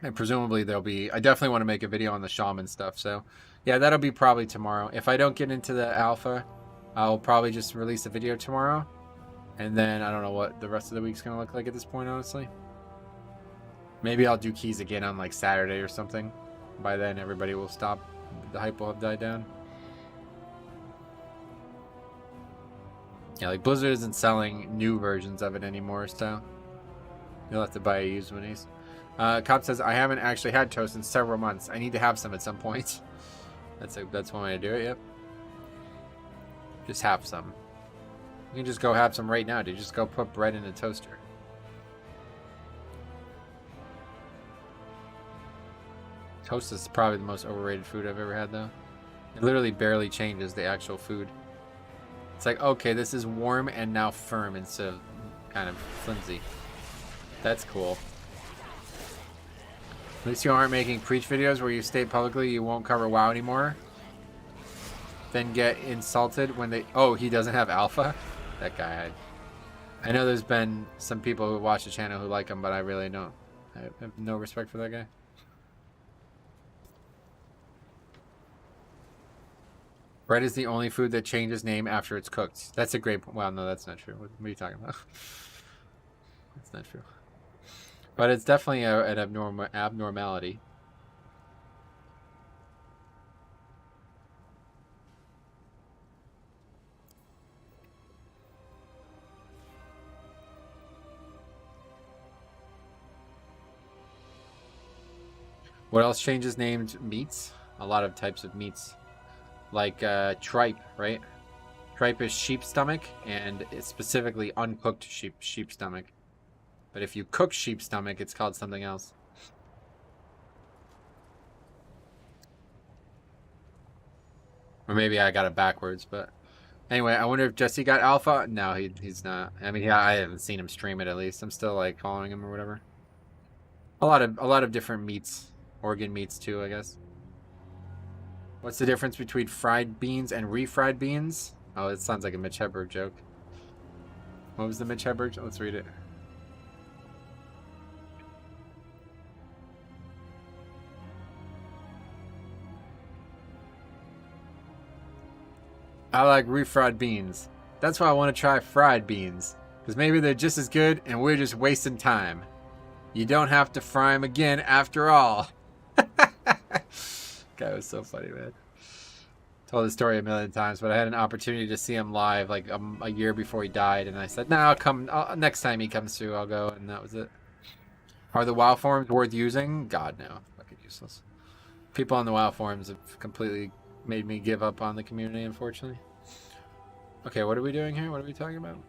And presumably there'll be, I definitely want to make a video on the shaman stuff. So yeah, that'll be probably tomorrow. If I don't get into the alpha, I'll probably just release a video tomorrow. And then I don't know what the rest of the week's going to look like at this point, honestly. Maybe I'll do keys again on like Saturday or something. By then everybody will stop. The hype will have died down. Yeah, like Blizzard isn't selling new versions of it anymore, so you'll have to buy a used one. Cop says, I haven't actually had toast in several months. I need to have some at some point. That's one way to do it, yep. Just have some. You can just go have some right now, dude. Just go put bread in a toaster. Toast is probably the most overrated food I've ever had, though. It literally barely changes the actual food. It's like, okay, this is warm and now firm instead of kind of flimsy. That's cool. At least you aren't making preach videos where you state publicly you won't cover WoW anymore. then get insulted when they... Oh, he doesn't have alpha? That guy. I know there's been some people who watch the channel who like him, but I really don't. I have no respect for that guy. Bread is the only food that changes name after it's cooked. That's a great point. Well, no, that's not true. What are you talking about? That's not true. But it's definitely an abnormality. What else changes named meats? A lot of types of meats. Like tripe, right? Tripe is sheep stomach, and it's specifically uncooked sheep stomach. But if you cook sheep stomach, it's called something else. Or maybe I got it backwards, but anyway, I wonder if Jesse got alpha. No, he's not. I mean, yeah, I haven't seen him stream it at least. I'm still like following him or whatever. A lot of different meats, organ meats too, I guess. What's the difference between fried beans and refried beans? Oh, it sounds like a Mitch Hedberg joke. What was the Mitch Hedberg? Let's read it. I like refried beans. That's why I want to try fried beans. Because maybe they're just as good and we're just wasting time. You don't have to fry them again after all. Guy was so funny, man. Told the story a million times, but I had an opportunity to see him live like a year before he died, and I said, "No, I'll come next time he comes through. I'll go," and that was it. Are the WoW forums worth using? God, no. Fucking useless. People on the WoW forums have completely made me give up on the community, unfortunately. Okay, what are we doing here? What are we talking about?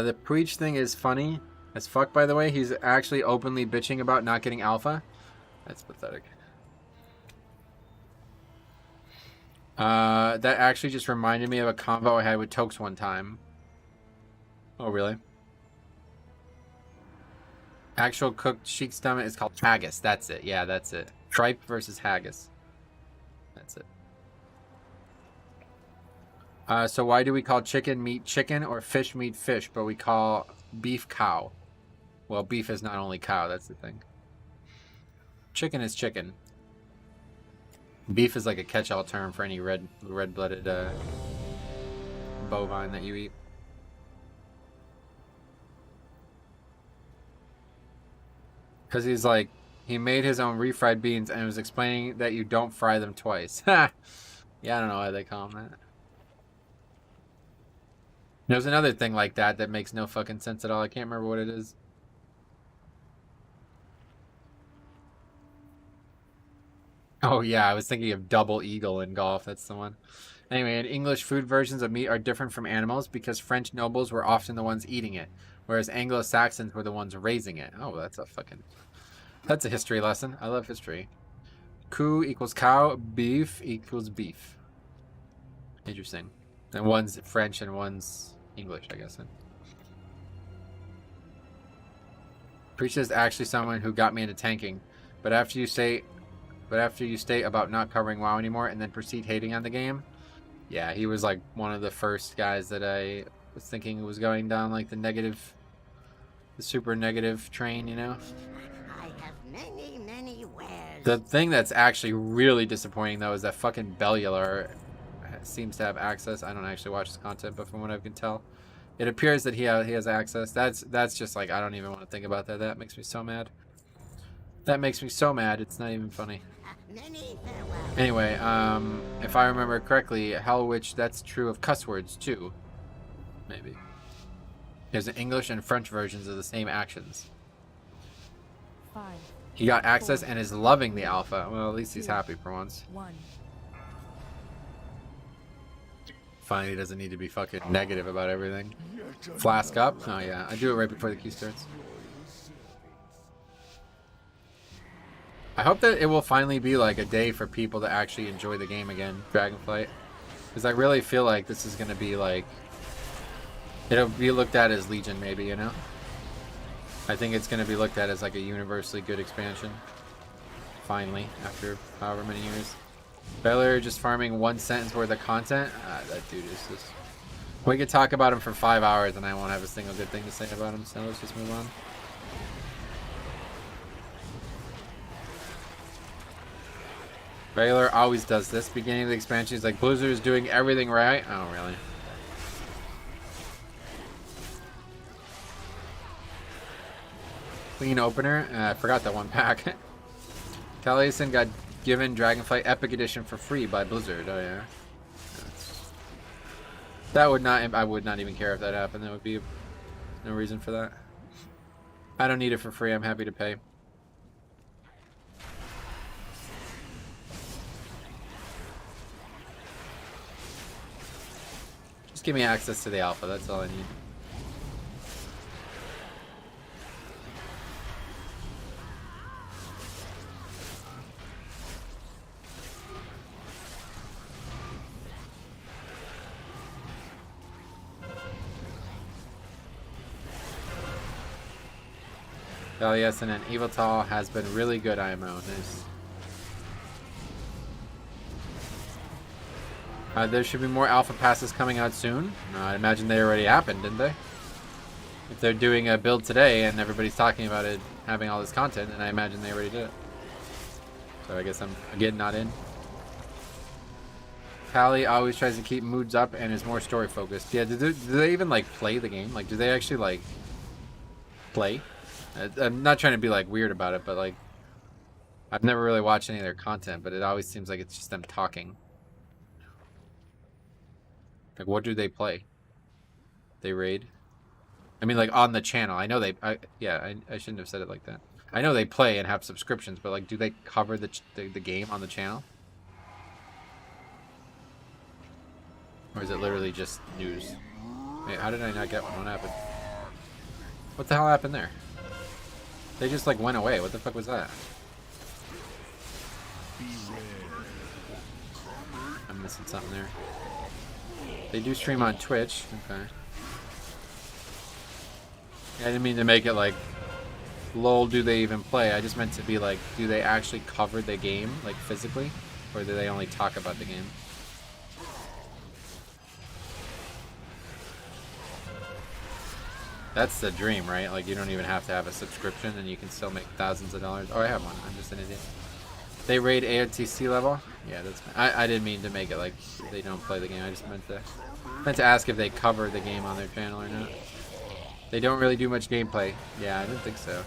The preach thing is funny as fuck, by the way. He's actually openly bitching about not getting alpha. That's pathetic. That actually just reminded me of a convo I had with Tokes one time. Oh, really? Actual cooked sheep stomach is called haggis. That's it. Yeah, that's it. Tripe versus haggis. That's it. So why do we call chicken meat chicken or fish meat fish, but we call beef cow? Well, beef is not only cow, that's the thing. Chicken is chicken. Beef is like a catch-all term for any red-blooded bovine that you eat. Because he's like, he made his own refried beans and was explaining that you don't fry them twice. Ha! Yeah, I don't know why they call them that. There's another thing like that that makes no fucking sense at all. I can't remember what it is. Oh yeah, I was thinking of double eagle in golf. That's the one. Anyway, and English food versions of meat are different from animals because French nobles were often the ones eating it, whereas Anglo-Saxons were the ones raising it. Oh, that's a history lesson. I love history. Cow equals cow, beef equals beef. Interesting. And one's French and one's English, I guess. Preach is actually someone who got me into tanking, but after you state about not covering WoW anymore and then proceed hating on the game, yeah, he was like one of the first guys that I was thinking was going down like the super negative train, you know. I have many wares. The thing that's actually really disappointing though is that fucking Bellular seems to have access. I don't actually watch his content, but from what I can tell, it appears that he has access. That's just like, I don't even want to think about that. That makes me so mad. That makes me so mad. It's not even funny. Anyway, if I remember correctly, Hell Witch, that's true of cuss words too. Maybe. There's an English and French versions of the same actions. 5, He got access and is loving the alpha. Well, at least he's happy for once. 1. Finally, he doesn't need to be fucking negative about everything. Flask up? Oh yeah, I do it right before the queue starts. I hope that it will finally be like a day for people to actually enjoy the game again. Dragonflight. Because I really feel like this is going to be like... It'll be looked at as Legion, maybe, you know? I think it's going to be looked at as like a universally good expansion. Finally, after however many years. Baylor just farming 1 sentence worth of content? That dude is just... We could talk about him for 5 hours and I won't have a single good thing to say about him, so let's just move on. Baylor always does this. Beginning of the expansion, he's like, Blizzard is doing everything right. Oh, really? Clean opener. I forgot that one pack. Taliesin got given Dragonflight Epic Edition for free by Blizzard. Oh, yeah. That would not... I would not even care if that happened. There would be no reason for that. I don't need it for free. I'm happy to pay. Just give me access to the alpha. That's all I need. Taliesin and Eviltal has been really good IMO. Nice. There should be more alpha passes coming out soon. I imagine they already happened, didn't they? If they're doing a build today and everybody's talking about it having all this content, then I imagine they already did it. So I guess I'm, again, not in. Pally always tries to keep moods up and is more story focused. Yeah, do they even, like, play the game? Like, do they actually, like, play? I'm not trying to be, like, weird about it, but, like, I've never really watched any of their content, but it always seems like it's just them talking. Like, what do they play? They raid? I mean, like, on the channel. I know they... I shouldn't have said it like that. I know they play and have subscriptions, but, like, do they cover the game on the channel? Or is it literally just news? Wait, how did I not get one? What happened? What the hell happened there? They just, like, went away. What the fuck was that? I'm missing something there. They do stream on Twitch. Okay. I didn't mean to make it like, lol, do they even play? I just meant to be like, do they actually cover the game, like, physically? Or do they only talk about the game? That's the dream, right? Like, you don't even have to have a subscription and you can still make thousands of dollars. Oh, I have one. I'm just an idiot. They raid AOTC level? Yeah, that's fine. I didn't mean to make it like they don't play the game. I just meant to ask if they cover the game on their channel or not. They don't really do much gameplay. Yeah, I didn't think so.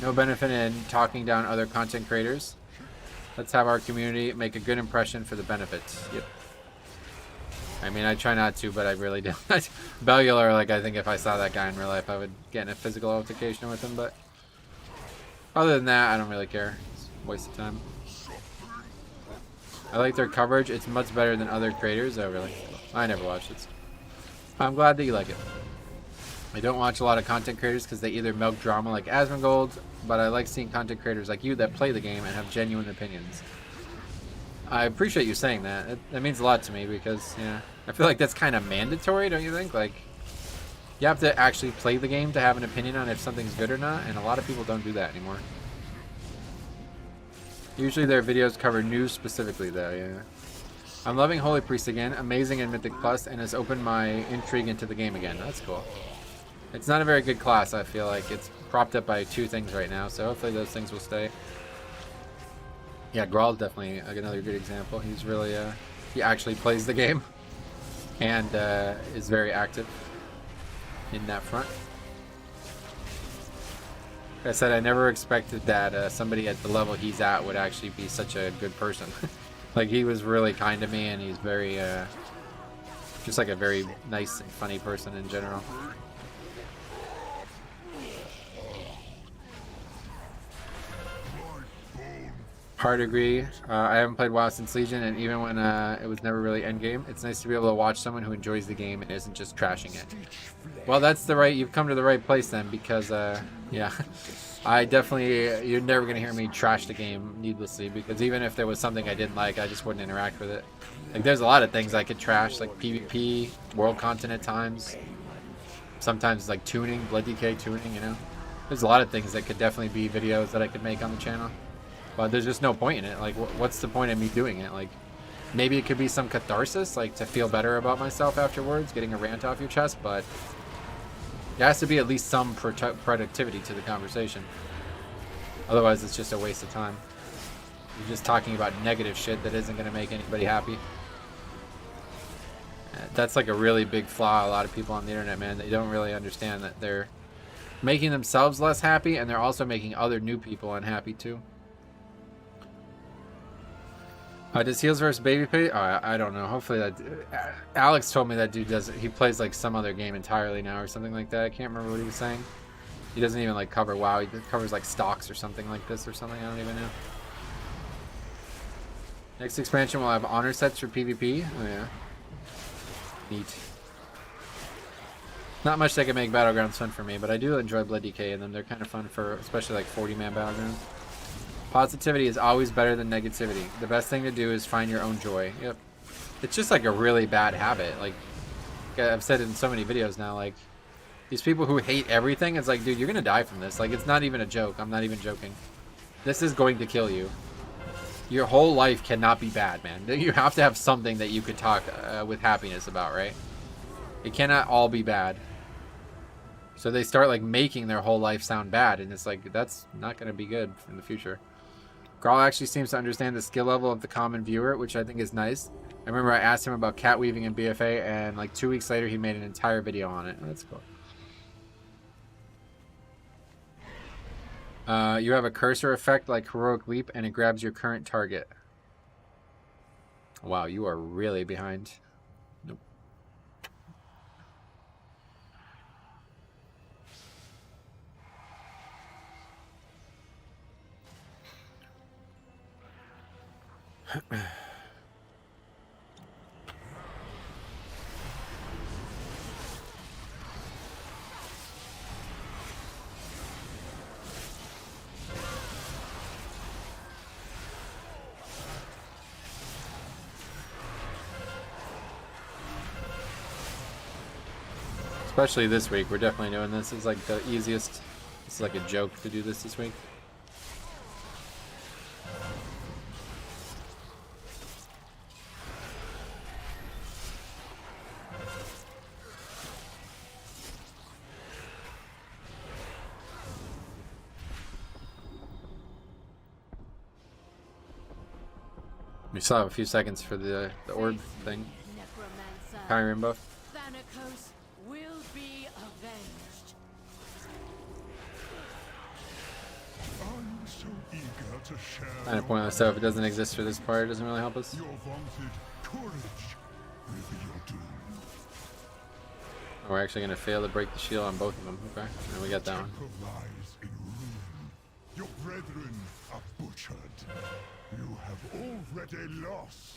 No benefit in talking down other content creators. Let's have our community make a good impression for the benefits. Yep. I mean, I try not to, but I really do. Bellular, like, I think if I saw that guy in real life, I would get in a physical altercation with him, but other than that, I don't really care. It's a waste of time. I like their coverage. It's much better than other creators. Oh, really? I never watched it. I'm glad that you like it. I don't watch a lot of content creators because they either milk drama like Asmongold, but I like seeing content creators like you that play the game and have genuine opinions. I appreciate you saying that. That means a lot to me because, yeah, I feel like that's kind of mandatory, don't you think? Like, you have to actually play the game to have an opinion on if something's good or not, and a lot of people don't do that anymore. Usually their videos cover news specifically, though, yeah. I'm loving Holy Priest again, amazing in Mythic Plus, and has opened my intrigue into the game again. That's cool. It's not a very good class, I feel like. It's propped up by 2 things right now, so hopefully those things will stay. Yeah, Graal's definitely another good example. He's really, he actually plays the game and is very active in that front. Like I said, I never expected that somebody at the level he's at would actually be such a good person. Like, he was really kind to me, and he's very, just like a very nice and funny person in general. Hard agree. I haven't played WoW since Legion, and even when it was never really endgame, it's nice to be able to watch someone who enjoys the game and isn't just trashing it. Well, that's the right. You've come to the right place then, because yeah, I definitely, you're never gonna hear me trash the game needlessly, because even if there was something I didn't like, I just wouldn't interact with it. Like, there's a lot of things I could trash, like PvP, world content at times. Sometimes like tuning, Blood DK tuning, you know. There's a lot of things that could definitely be videos that I could make on the channel. But there's just no point in it. Like, what's the point of me doing it? Like, maybe it could be some catharsis, like to feel better about myself afterwards, getting a rant off your chest, but there has to be at least some productivity to the conversation. Otherwise, it's just a waste of time. You're just talking about negative shit that isn't going to make anybody happy. That's like a really big flaw a lot of people on the internet, man. They don't really understand that they're making themselves less happy, and they're also making other new people unhappy too. Does Heels versus Babyface? Oh, I don't know. Hopefully that... Alex told me that dude does... He plays like some other game entirely now or something like that. I can't remember what he was saying. He doesn't even like cover WoW. He covers like stocks or something like this or something. I don't even know. Next expansion will have honor sets for PvP. Oh yeah. Neat. Not much that can make Battlegrounds fun for me, but I do enjoy Blood DK and them. They're kind of fun for especially like 40-man Battlegrounds. Positivity is always better than negativity. The best thing to do is find your own joy. Yep. It's just like a really bad habit. Like I've said in so many videos now, like these people who hate everything, it's like, dude, you're gonna die from this. Like, it's not even a joke. I'm not even joking. This is going to kill you. Your whole life cannot be bad, man. You have to have something that you could talk with happiness about, right? It cannot all be bad. So they start like making their whole life sound bad, and it's like, that's not gonna be good in the future. Grawl actually seems to understand the skill level of the common viewer, which I think is nice. I remember I asked him about cat weaving in BFA, and like 2 weeks later he made an entire video on it. Oh, that's cool. You have a cursor effect like Heroic Leap, and it grabs your current target. Wow, you are really behind. Nope. Especially this week, we're definitely doing this. It's like the easiest. It's like a joke to do this week. We still have a few seconds for the orb thing. Kyrian buff. Will be avenged. I'm so eager to share. Kind of pointless stuff. If it doesn't exist for this part, it doesn't really help us. Your vaunted courage with your doom. Oh, we're actually gonna fail to break the shield on both of them. Okay, and we got that one. Lies in ruin. Your brethren are butchered. You have already lost.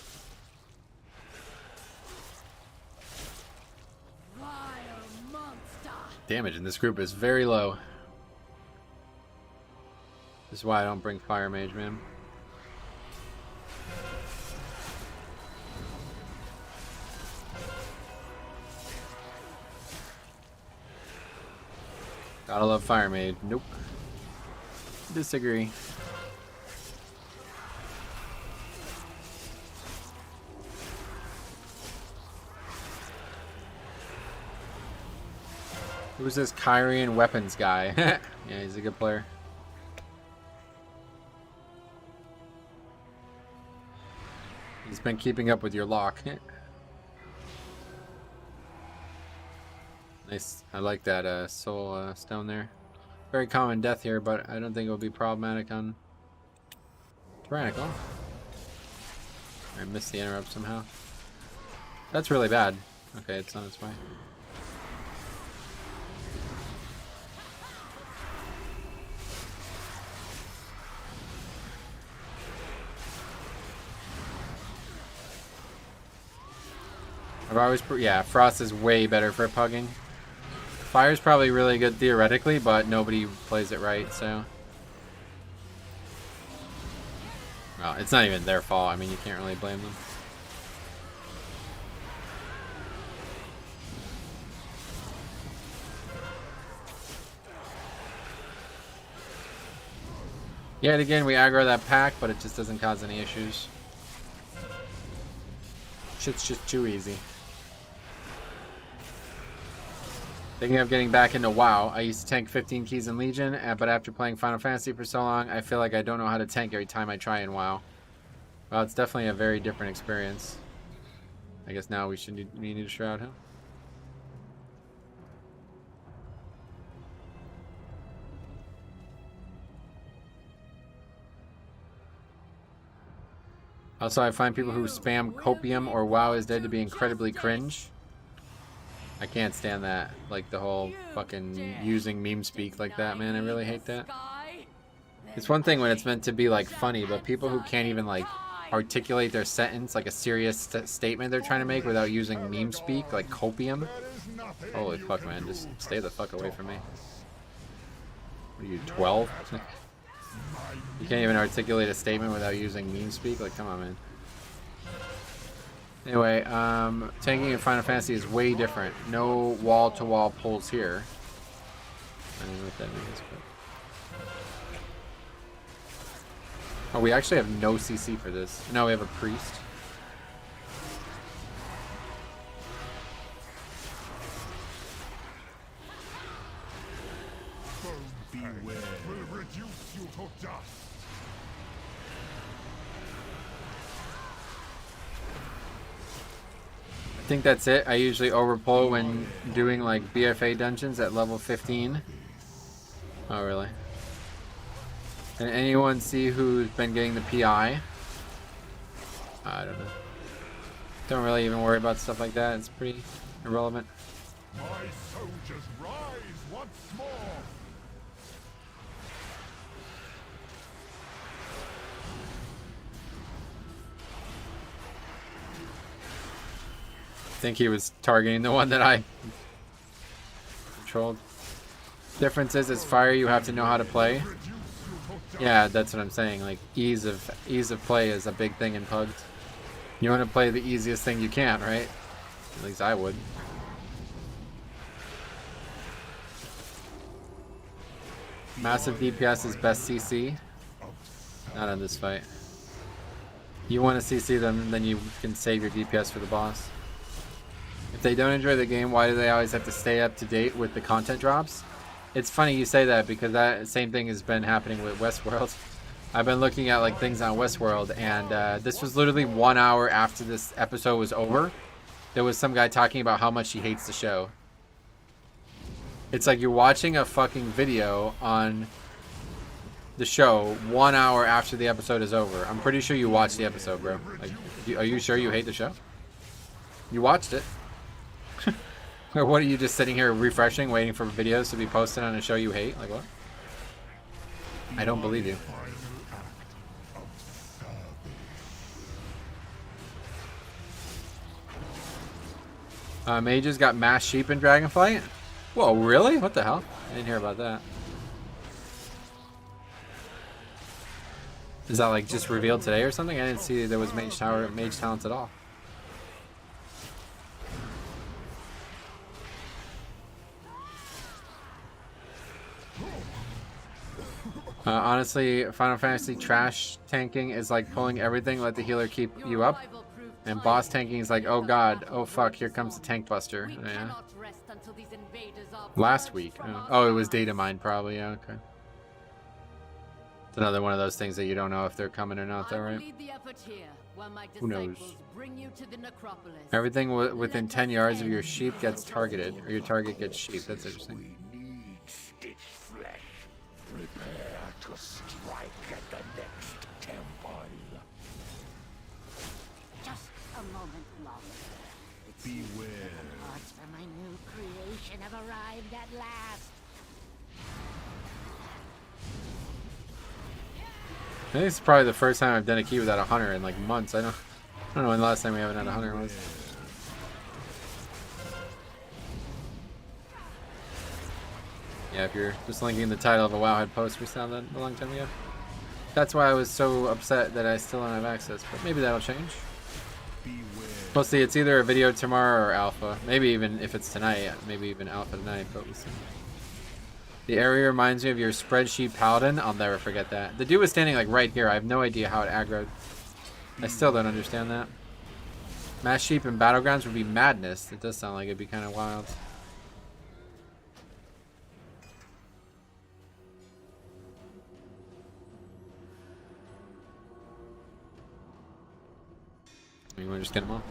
Vile monster. Damage in this group is very low. This is why I don't bring Fire Mage, man. Gotta love Fire Mage. Nope. Disagree. Who's this Kyrian weapons guy? Yeah, he's a good player. He's been keeping up with your lock. Nice. I like that soul stone there. Very common death here, but I don't think it will be problematic on Tyrannical. I missed the interrupt somehow. That's really bad. Okay, it's on its way. I've always, yeah, Frost is way better for pugging. Fire's probably really good theoretically, but nobody plays it right, so. Well, it's not even their fault. I mean, you can't really blame them. Yet again, we aggro that pack, but it just doesn't cause any issues. Shit's just too easy. Thinking of getting back into WoW. I used to tank 15 keys in Legion, but after playing Final Fantasy for so long, I feel like I don't know how to tank every time I try in WoW. Well, it's definitely a very different experience. I guess now we need to shroud him. Also, I find people who spam copium or WoW is dead to be incredibly cringe. I can't stand that. Like the whole fucking using meme speak like that, man. I really hate that. It's one thing when it's meant to be like funny, but people who can't even like articulate their sentence, like a serious statement they're trying to make without using meme speak, like copium. Holy fuck, man. Just stay the fuck away from me. What are you, 12? You can't even articulate a statement without using meme speak? Like, come on, man. Anyway, tanking in Final Fantasy is way different. No wall-to-wall pulls here. I don't know what that means, but... Oh, we actually have no CC for this. No, we have a priest. Will reduce you to dust. I think that's it. I usually overpull when doing like BFA dungeons at level 15. Oh, really? Can anyone see who's been getting the PI? I don't know. Don't really even worry about stuff like that. It's pretty irrelevant. My soldiers rise once more. I think he was targeting the one that I controlled. Difference is, it's fire. You have to know how to play. Yeah, that's what I'm saying. Like ease of play is a big thing in Pugs. You want to play the easiest thing you can, right? At least I would. Massive DPS is best CC. Not in this fight. You want to CC them, then you can save your DPS for the boss. If they don't enjoy the game, why do they always have to stay up to date with the content drops? It's funny you say that because that same thing has been happening with Westworld. I've been looking at like things on Westworld, and this was literally 1 hour after this episode was over. There was some guy talking about how much he hates the show. It's like you're watching a fucking video on the show 1 hour after the episode is over. I'm pretty sure you watched the episode, bro. Like, are you sure you hate the show? You watched it. Or what, are you just sitting here refreshing, waiting for videos to be posted on a show you hate? Like what? I don't believe you. Mages got mass sheep in Dragonflight? Whoa, really? What the hell? I didn't hear about that. Is that like just revealed today or something? I didn't see there was mage talents at all. Honestly, Final Fantasy trash tanking is like pulling everything, let the healer keep you up. And boss tanking is like, oh god, oh fuck, here comes the tank buster. Yeah. Last week. Oh, it was data mined probably, yeah, okay. It's another one of those things that you don't know if they're coming or not, though, right? Who knows? Everything within 10 yards of your sheep gets targeted, or your target gets sheep. That's interesting. Prepare to strike at the next temple. Just a moment longer. Beware. Parts for my new creation have arrived at last. I think it's probably the first time I've done a key without a hunter in like months. I don't know when the last time we haven't had a hunter was. Yeah, if you're just linking the title of a Wowhead post, we saw that a long time ago. That's why I was so upset that I still don't have access, but maybe that'll change. We'll see. It's either a video tomorrow or alpha. Maybe even if it's tonight, maybe even alpha tonight, but we'll see. The area reminds me of your spreadsheet paladin. I'll never forget that. The dude was standing like right here. I have no idea how it aggroed. I still don't understand that. Mass sheep in battlegrounds would be madness. It does sound like it'd be kind of wild. You want to just get them all?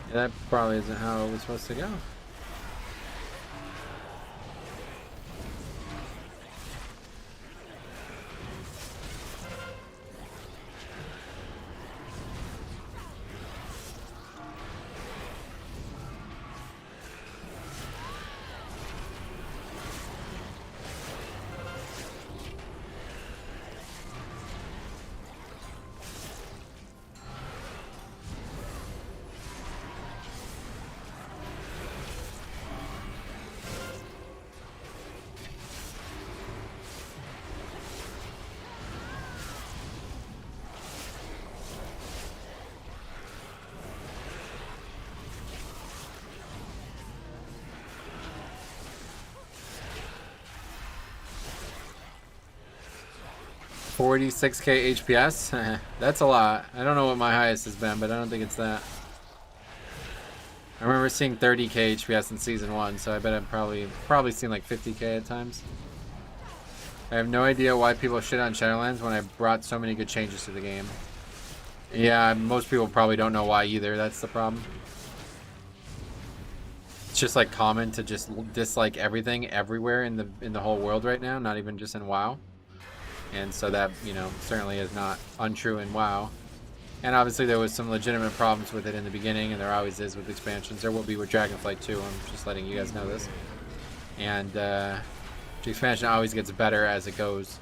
Yeah, that probably isn't how it was supposed to go. $46k HPS? That's a lot. I don't know what my highest has been, but I don't think it's that. I remember seeing 30k HPS in season 1, so I bet I've probably seen like 50k at times. I have no idea why people shit on Shadowlands when I brought so many good changes to the game. Yeah, most people probably don't know why either. That's the problem. It's just like common to just dislike everything everywhere in the whole world right now, not even just in WoW. And so that, you know, certainly is not untrue in WoW. And obviously there was some legitimate problems with it in the beginning, and there always is with expansions. There will be with Dragonflight too. I'm just letting you guys know this. And the expansion always gets better as it goes.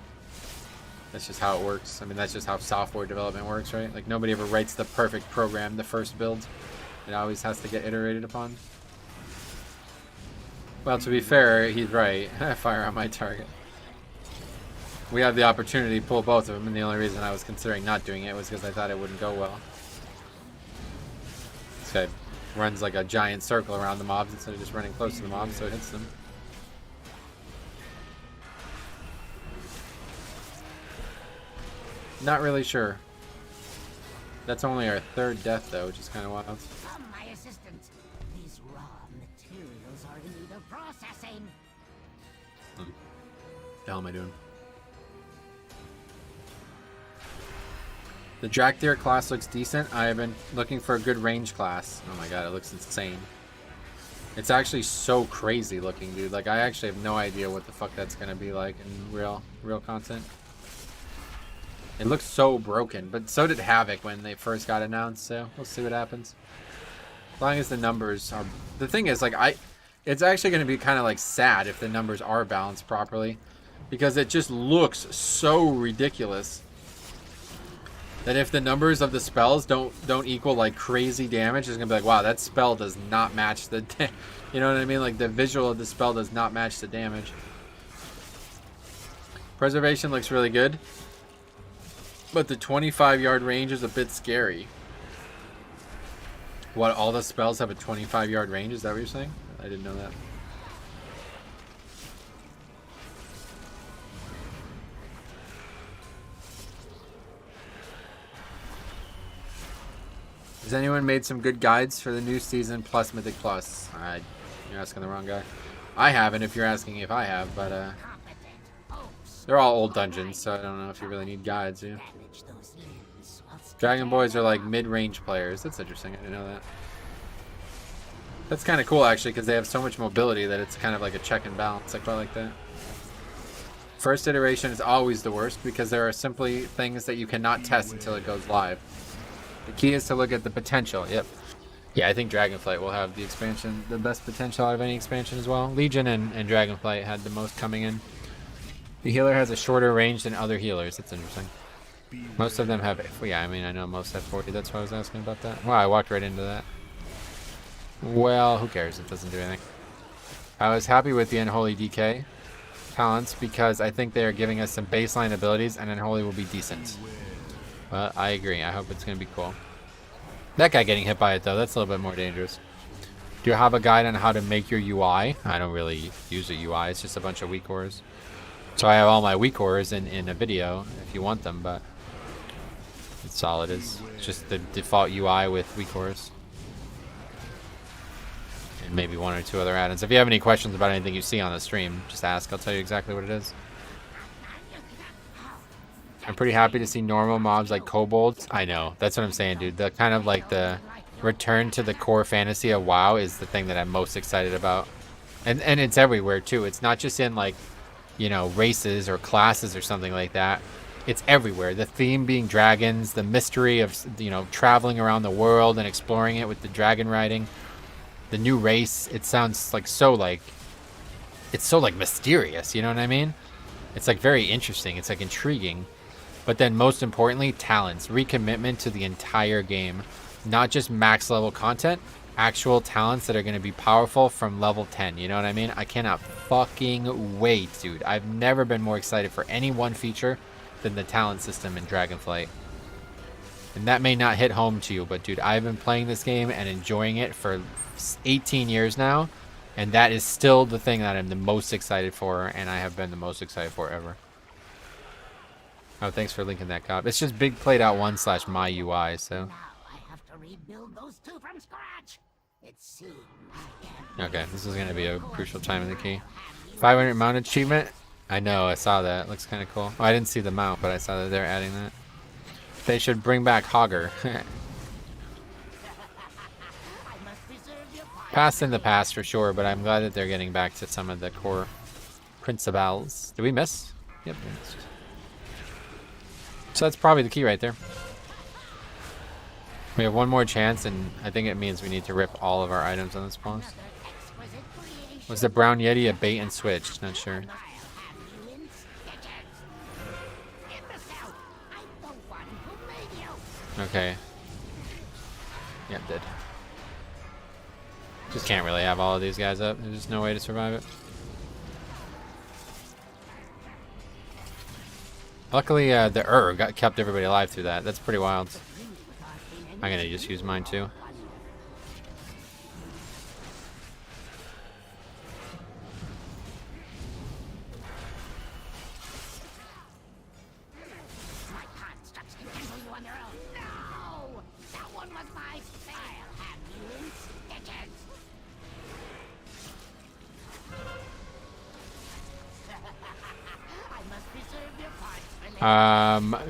That's just how it works. I mean, that's just how software development works, right? Like, nobody ever writes the perfect program, the first build. It always has to get iterated upon. Well, to be fair, he's right. Fire on my target. We have the opportunity to pull both of them, and the only reason I was considering not doing it was because I thought it wouldn't go well. This guy runs like a giant circle around the mobs instead of just running close to the mobs, so it hits them. Not really sure. That's only our 3rd death, though, which is kind of wild. From my assistant, these raw materials are in need of processing. What the hell am I doing? The Draktyr class looks decent. I have been looking for a good range class. Oh my god, it looks insane. It's actually so crazy looking, dude. Like, I actually have no idea what the fuck that's gonna be like in real content. It looks so broken, but so did Havoc when they first got announced, so we'll see what happens. As long as the numbers are... The thing is, like, it's actually gonna be kind of, like, sad if the numbers are balanced properly, because it just looks so ridiculous. That if the numbers of the spells don't equal like crazy damage, it's gonna be like, wow, that spell does not match the, you know what I mean? Like, the visual of the spell does not match the damage. Preservation looks really good, but the 25-yard range is a bit scary. What, all the spells have a 25-yard range? Is that what you're saying? I didn't know that. Has anyone made some good guides for the new season plus Mythic Plus? You're asking the wrong guy. I haven't if you're asking if I have, but they're all old dungeons, so I don't know if you really need guides, yeah. Dragon Boys are like mid-range players. That's interesting, I didn't know that. That's kind of cool actually, because they have so much mobility that it's kind of like a check and balance. I quite like that. First iteration is always the worst because there are simply things that you cannot test until it goes live. The key is to look at the potential. Yep. Yeah, I think Dragonflight will have the expansion, the best potential out of any expansion as well. Legion and Dragonflight had the most coming in. The healer has a shorter range than other healers. That's interesting. Most of them have, yeah, I mean, I know most have 40. That's why I was asking about that. Wow, I walked right into that. Well, who cares? It doesn't do anything. I was happy with the Unholy DK talents because I think they are giving us some baseline abilities, and Unholy will be decent. But I agree. I hope it's going to be cool. That guy getting hit by it, though, that's a little bit more dangerous. Do you have a guide on how to make your UI? I don't really use a UI. It's just a bunch of weak ores. So I have all my weak ores in a video if you want them, but it's all it is. It's just the default UI with weak ores. And maybe one or two other add-ins. If you have any questions about anything you see on the stream, just ask. I'll tell you exactly what it is. I'm pretty happy to see normal mobs like kobolds. I know. That's what I'm saying, dude. The kind of like the return to the core fantasy of WoW is the thing that I'm most excited about. And it's everywhere, too. It's not just in, like, you know, races or classes or something like that. It's everywhere. The theme being dragons, the mystery of, you know, traveling around the world and exploring it with the dragon riding. The new race, it sounds like so, like, it's so, like, mysterious, you know what I mean? It's, like, very interesting. It's, like, intriguing. But then most importantly, talents, recommitment to the entire game, not just max level content, actual talents that are going to be powerful from level 10. You know what I mean? I cannot fucking wait, dude. I've never been more excited for any one feature than the talent system in Dragonflight. And that may not hit home to you, but dude, I've been playing this game and enjoying it for 18 years now. And that is still the thing that I'm the most excited for, and I have been the most excited for ever. Oh, thanks for linking that, Cop. It's just Big Played Out 1/my UI, so. Now I have to rebuild those two from scratch. It seems Okay, this is going to be a crucial time in the key. 500 mount achievement? I know, I saw that. Looks kind of cool. Oh, I didn't see the mount, but I saw that they're adding that. They should bring back Hogger. Past in the past for sure, but I'm glad that they're getting back to some of the core principles. Did we miss? Yep, we missed. So that's probably the key right there. We have one more chance, and I think it means we need to rip all of our items on the spawns. Was the brown yeti a bait and switch? Not sure. Okay. Yep, dead. Just can't really have all of these guys up. There's just no way to survive it. Luckily, the kept everybody alive through that. That's pretty wild. I'm gonna just use mine too.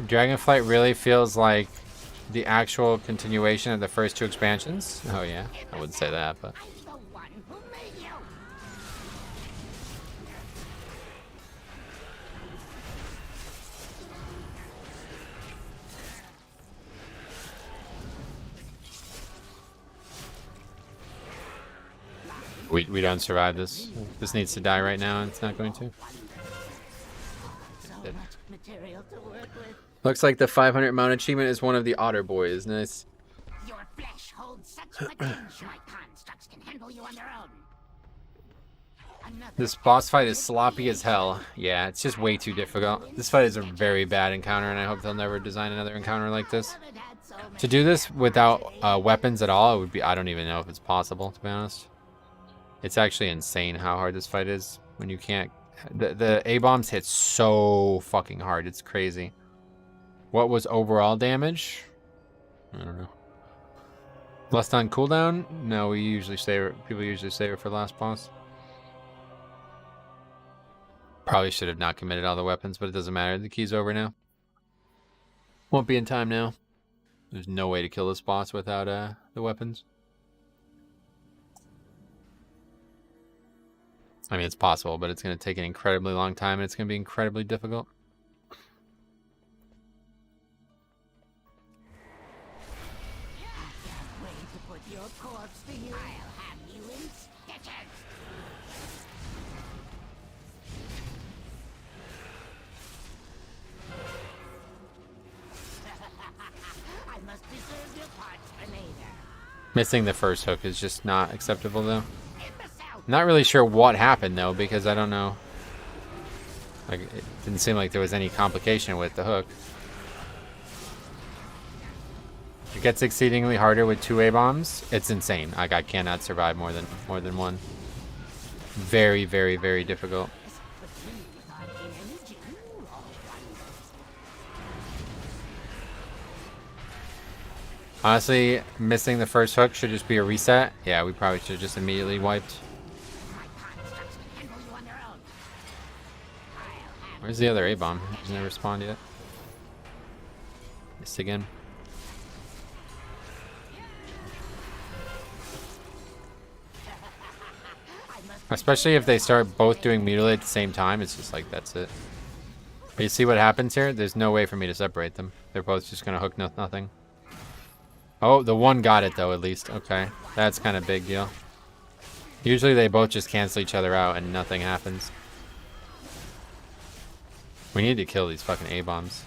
Dragonflight really feels like the actual continuation of the first two expansions. Oh yeah, I wouldn't say that, but we don't survive this. This needs to die right now, and it's not going to. Looks like the 500 mount achievement is one of the Otter Boys. Nice. Your flesh holds such potential. My constructs can handle you on their own. This boss fight is sloppy as hell. Yeah, it's just way too difficult. This fight is a very bad encounter, and I hope they'll never design another encounter like this. To do this without weapons at all, it would be, I don't even know if it's possible, to be honest. It's actually insane how hard this fight is when you can't. The A-bombs hit so fucking hard. It's crazy. What was overall damage? I don't know. Less on cooldown? No, we usually save it. People usually save it for last boss. Probably should have not committed all the weapons, but it doesn't matter. The key's over now. Won't be in time now. There's no way to kill this boss without the weapons. I mean, it's possible, but it's going to take an incredibly long time, and it's going to be incredibly difficult. your corpse for you. I'll have you in stitches. I must preserve your parts for later. Missing the first hook is just not acceptable, though. Not really sure what happened, though, because I don't know. Like, it didn't seem like there was any complication with the hook. It gets exceedingly harder with 2 A-bombs. It's insane. Like, I cannot survive more than one. Very, very, very difficult. Honestly, missing the first hook should just be a reset. Yeah, we probably should have just immediately wiped. Where's the other A-bomb? He's never spawned yet. Missed again. Especially if they start both doing mutilate at the same time, it's just like, that's it. But you see what happens here? There's no way for me to separate them. They're both just gonna hook nothing. Oh, the one got it though, at least. Okay, that's kind of big deal. Usually they both just cancel each other out and nothing happens. We need to kill these fucking A-bombs.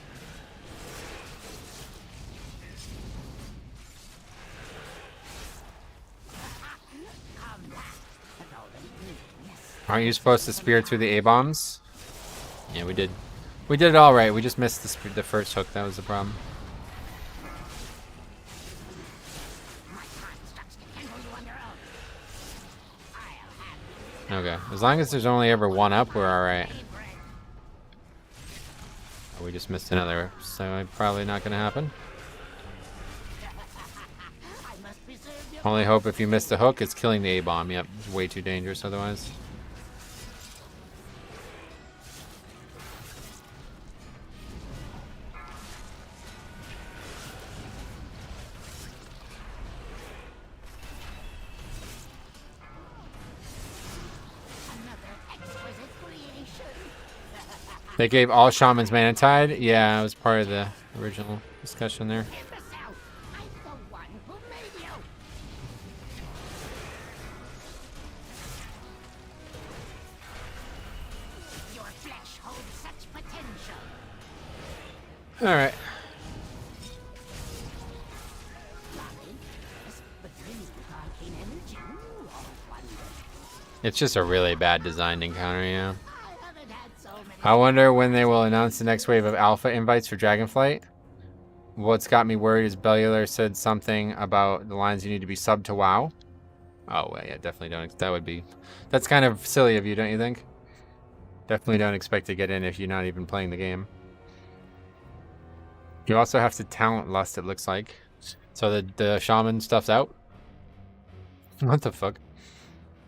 Aren't you supposed to spear through the A-bombs? Yeah, we did. We did it all right. We just missed the first hook. That was the problem. Okay, as long as there's only ever one up, we're alright. Oh, we just missed another, so probably not gonna happen. Only hope if you miss the hook, it's killing the A-bomb. Yep, it's way too dangerous otherwise. They gave all shamans Mana Tide? Yeah, it was part of the original discussion there. Alright. It's just a really bad designed encounter, yeah. I wonder when they will announce the next wave of alpha invites for Dragonflight. What's got me worried is Bellular said something about the lines you need to be subbed to WoW. Oh, well, yeah, definitely don't. That would be... That's kind of silly of you, don't you think? Definitely don't expect to get in if you're not even playing the game. You also have to talent lust, it looks like. So the shaman stuff's out? What the fuck?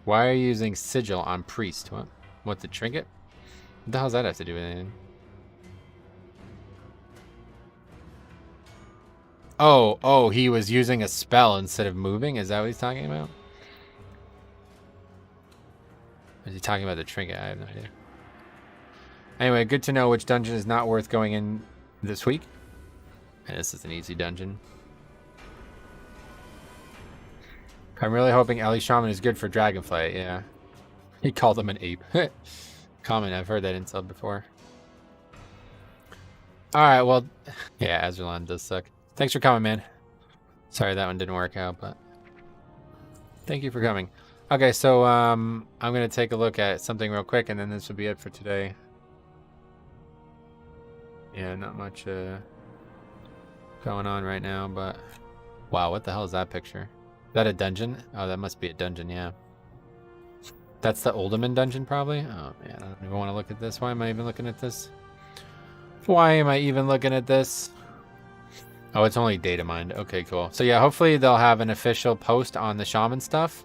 Why are you using sigil on priest? What? What, the trinket? What the hell does that have to do with anything? Oh, he was using a spell instead of moving? Is that what he's talking about? Or is he talking about the trinket? I have no idea. Anyway, good to know which dungeon is not worth going in this week. And this is an easy dungeon. I'm really hoping Ellie Shaman is good for Dragonflight, yeah. He called him an ape. Common, I've heard that insult before. Alright, well, yeah, Azerlon does suck. Thanks for coming, man. Sorry that one didn't work out, but thank you for coming. Okay, so I'm going to take a look at something real quick, and then this will be it for today. Yeah, not much going on right now, but... Wow, what the hell is that picture? Is that a dungeon? Oh, that must be a dungeon, yeah. That's the Olderman dungeon, probably? Oh, man, I don't even want to look at this. Why am I even looking at this? Why am I even looking at this? Oh, it's only data mined. Okay, cool. So, yeah, hopefully they'll have an official post on the shaman stuff.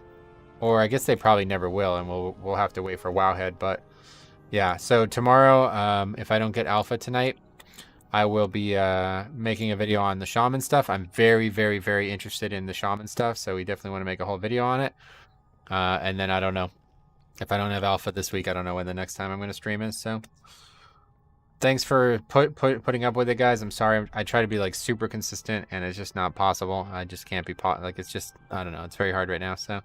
Or I guess they probably never will, and we'll have to wait for Wowhead. But, yeah, so tomorrow, if I don't get alpha tonight, I will be making a video on the shaman stuff. I'm very, very, very interested in the shaman stuff, so we definitely want to make a whole video on it. And then I don't know. If I don't have alpha this week, I don't know when the next time I'm going to stream is, so thanks for putting up with it, guys. I'm sorry. I try to be like super consistent, and it's just not possible. I just can't be like it's just, I don't know. It's very hard right now. So,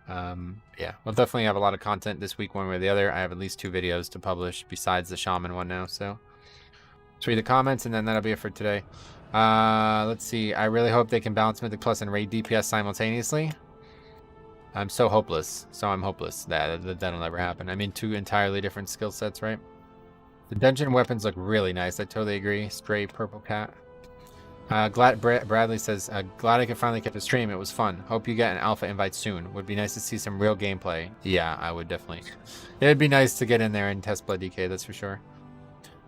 yeah, we'll definitely have a lot of content this week, one way or the other. I have at least 2 videos to publish besides the shaman one now. So, let's read the comments, and then that'll be it for today. Let's see. I really hope they can balance Mythic Plus and raid DPS simultaneously. I'm so hopeless. So I'm hopeless. That'll never happen. I mean, 2 entirely different skill sets, right? The dungeon weapons look really nice. I totally agree. Stray purple cat. Bradley says, glad I could finally get the stream. It was fun. Hope you get an alpha invite soon. Would be nice to see some real gameplay. Yeah, I would definitely. It'd be nice to get in there and test Blood DK, that's for sure.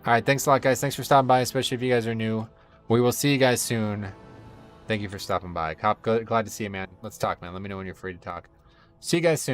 All right, thanks a lot, guys. Thanks for stopping by, especially if you guys are new. We will see you guys soon. Thank you for stopping by. Cop, glad to see you, man. Let's talk, man. Let me know when you're free to talk. See you guys soon.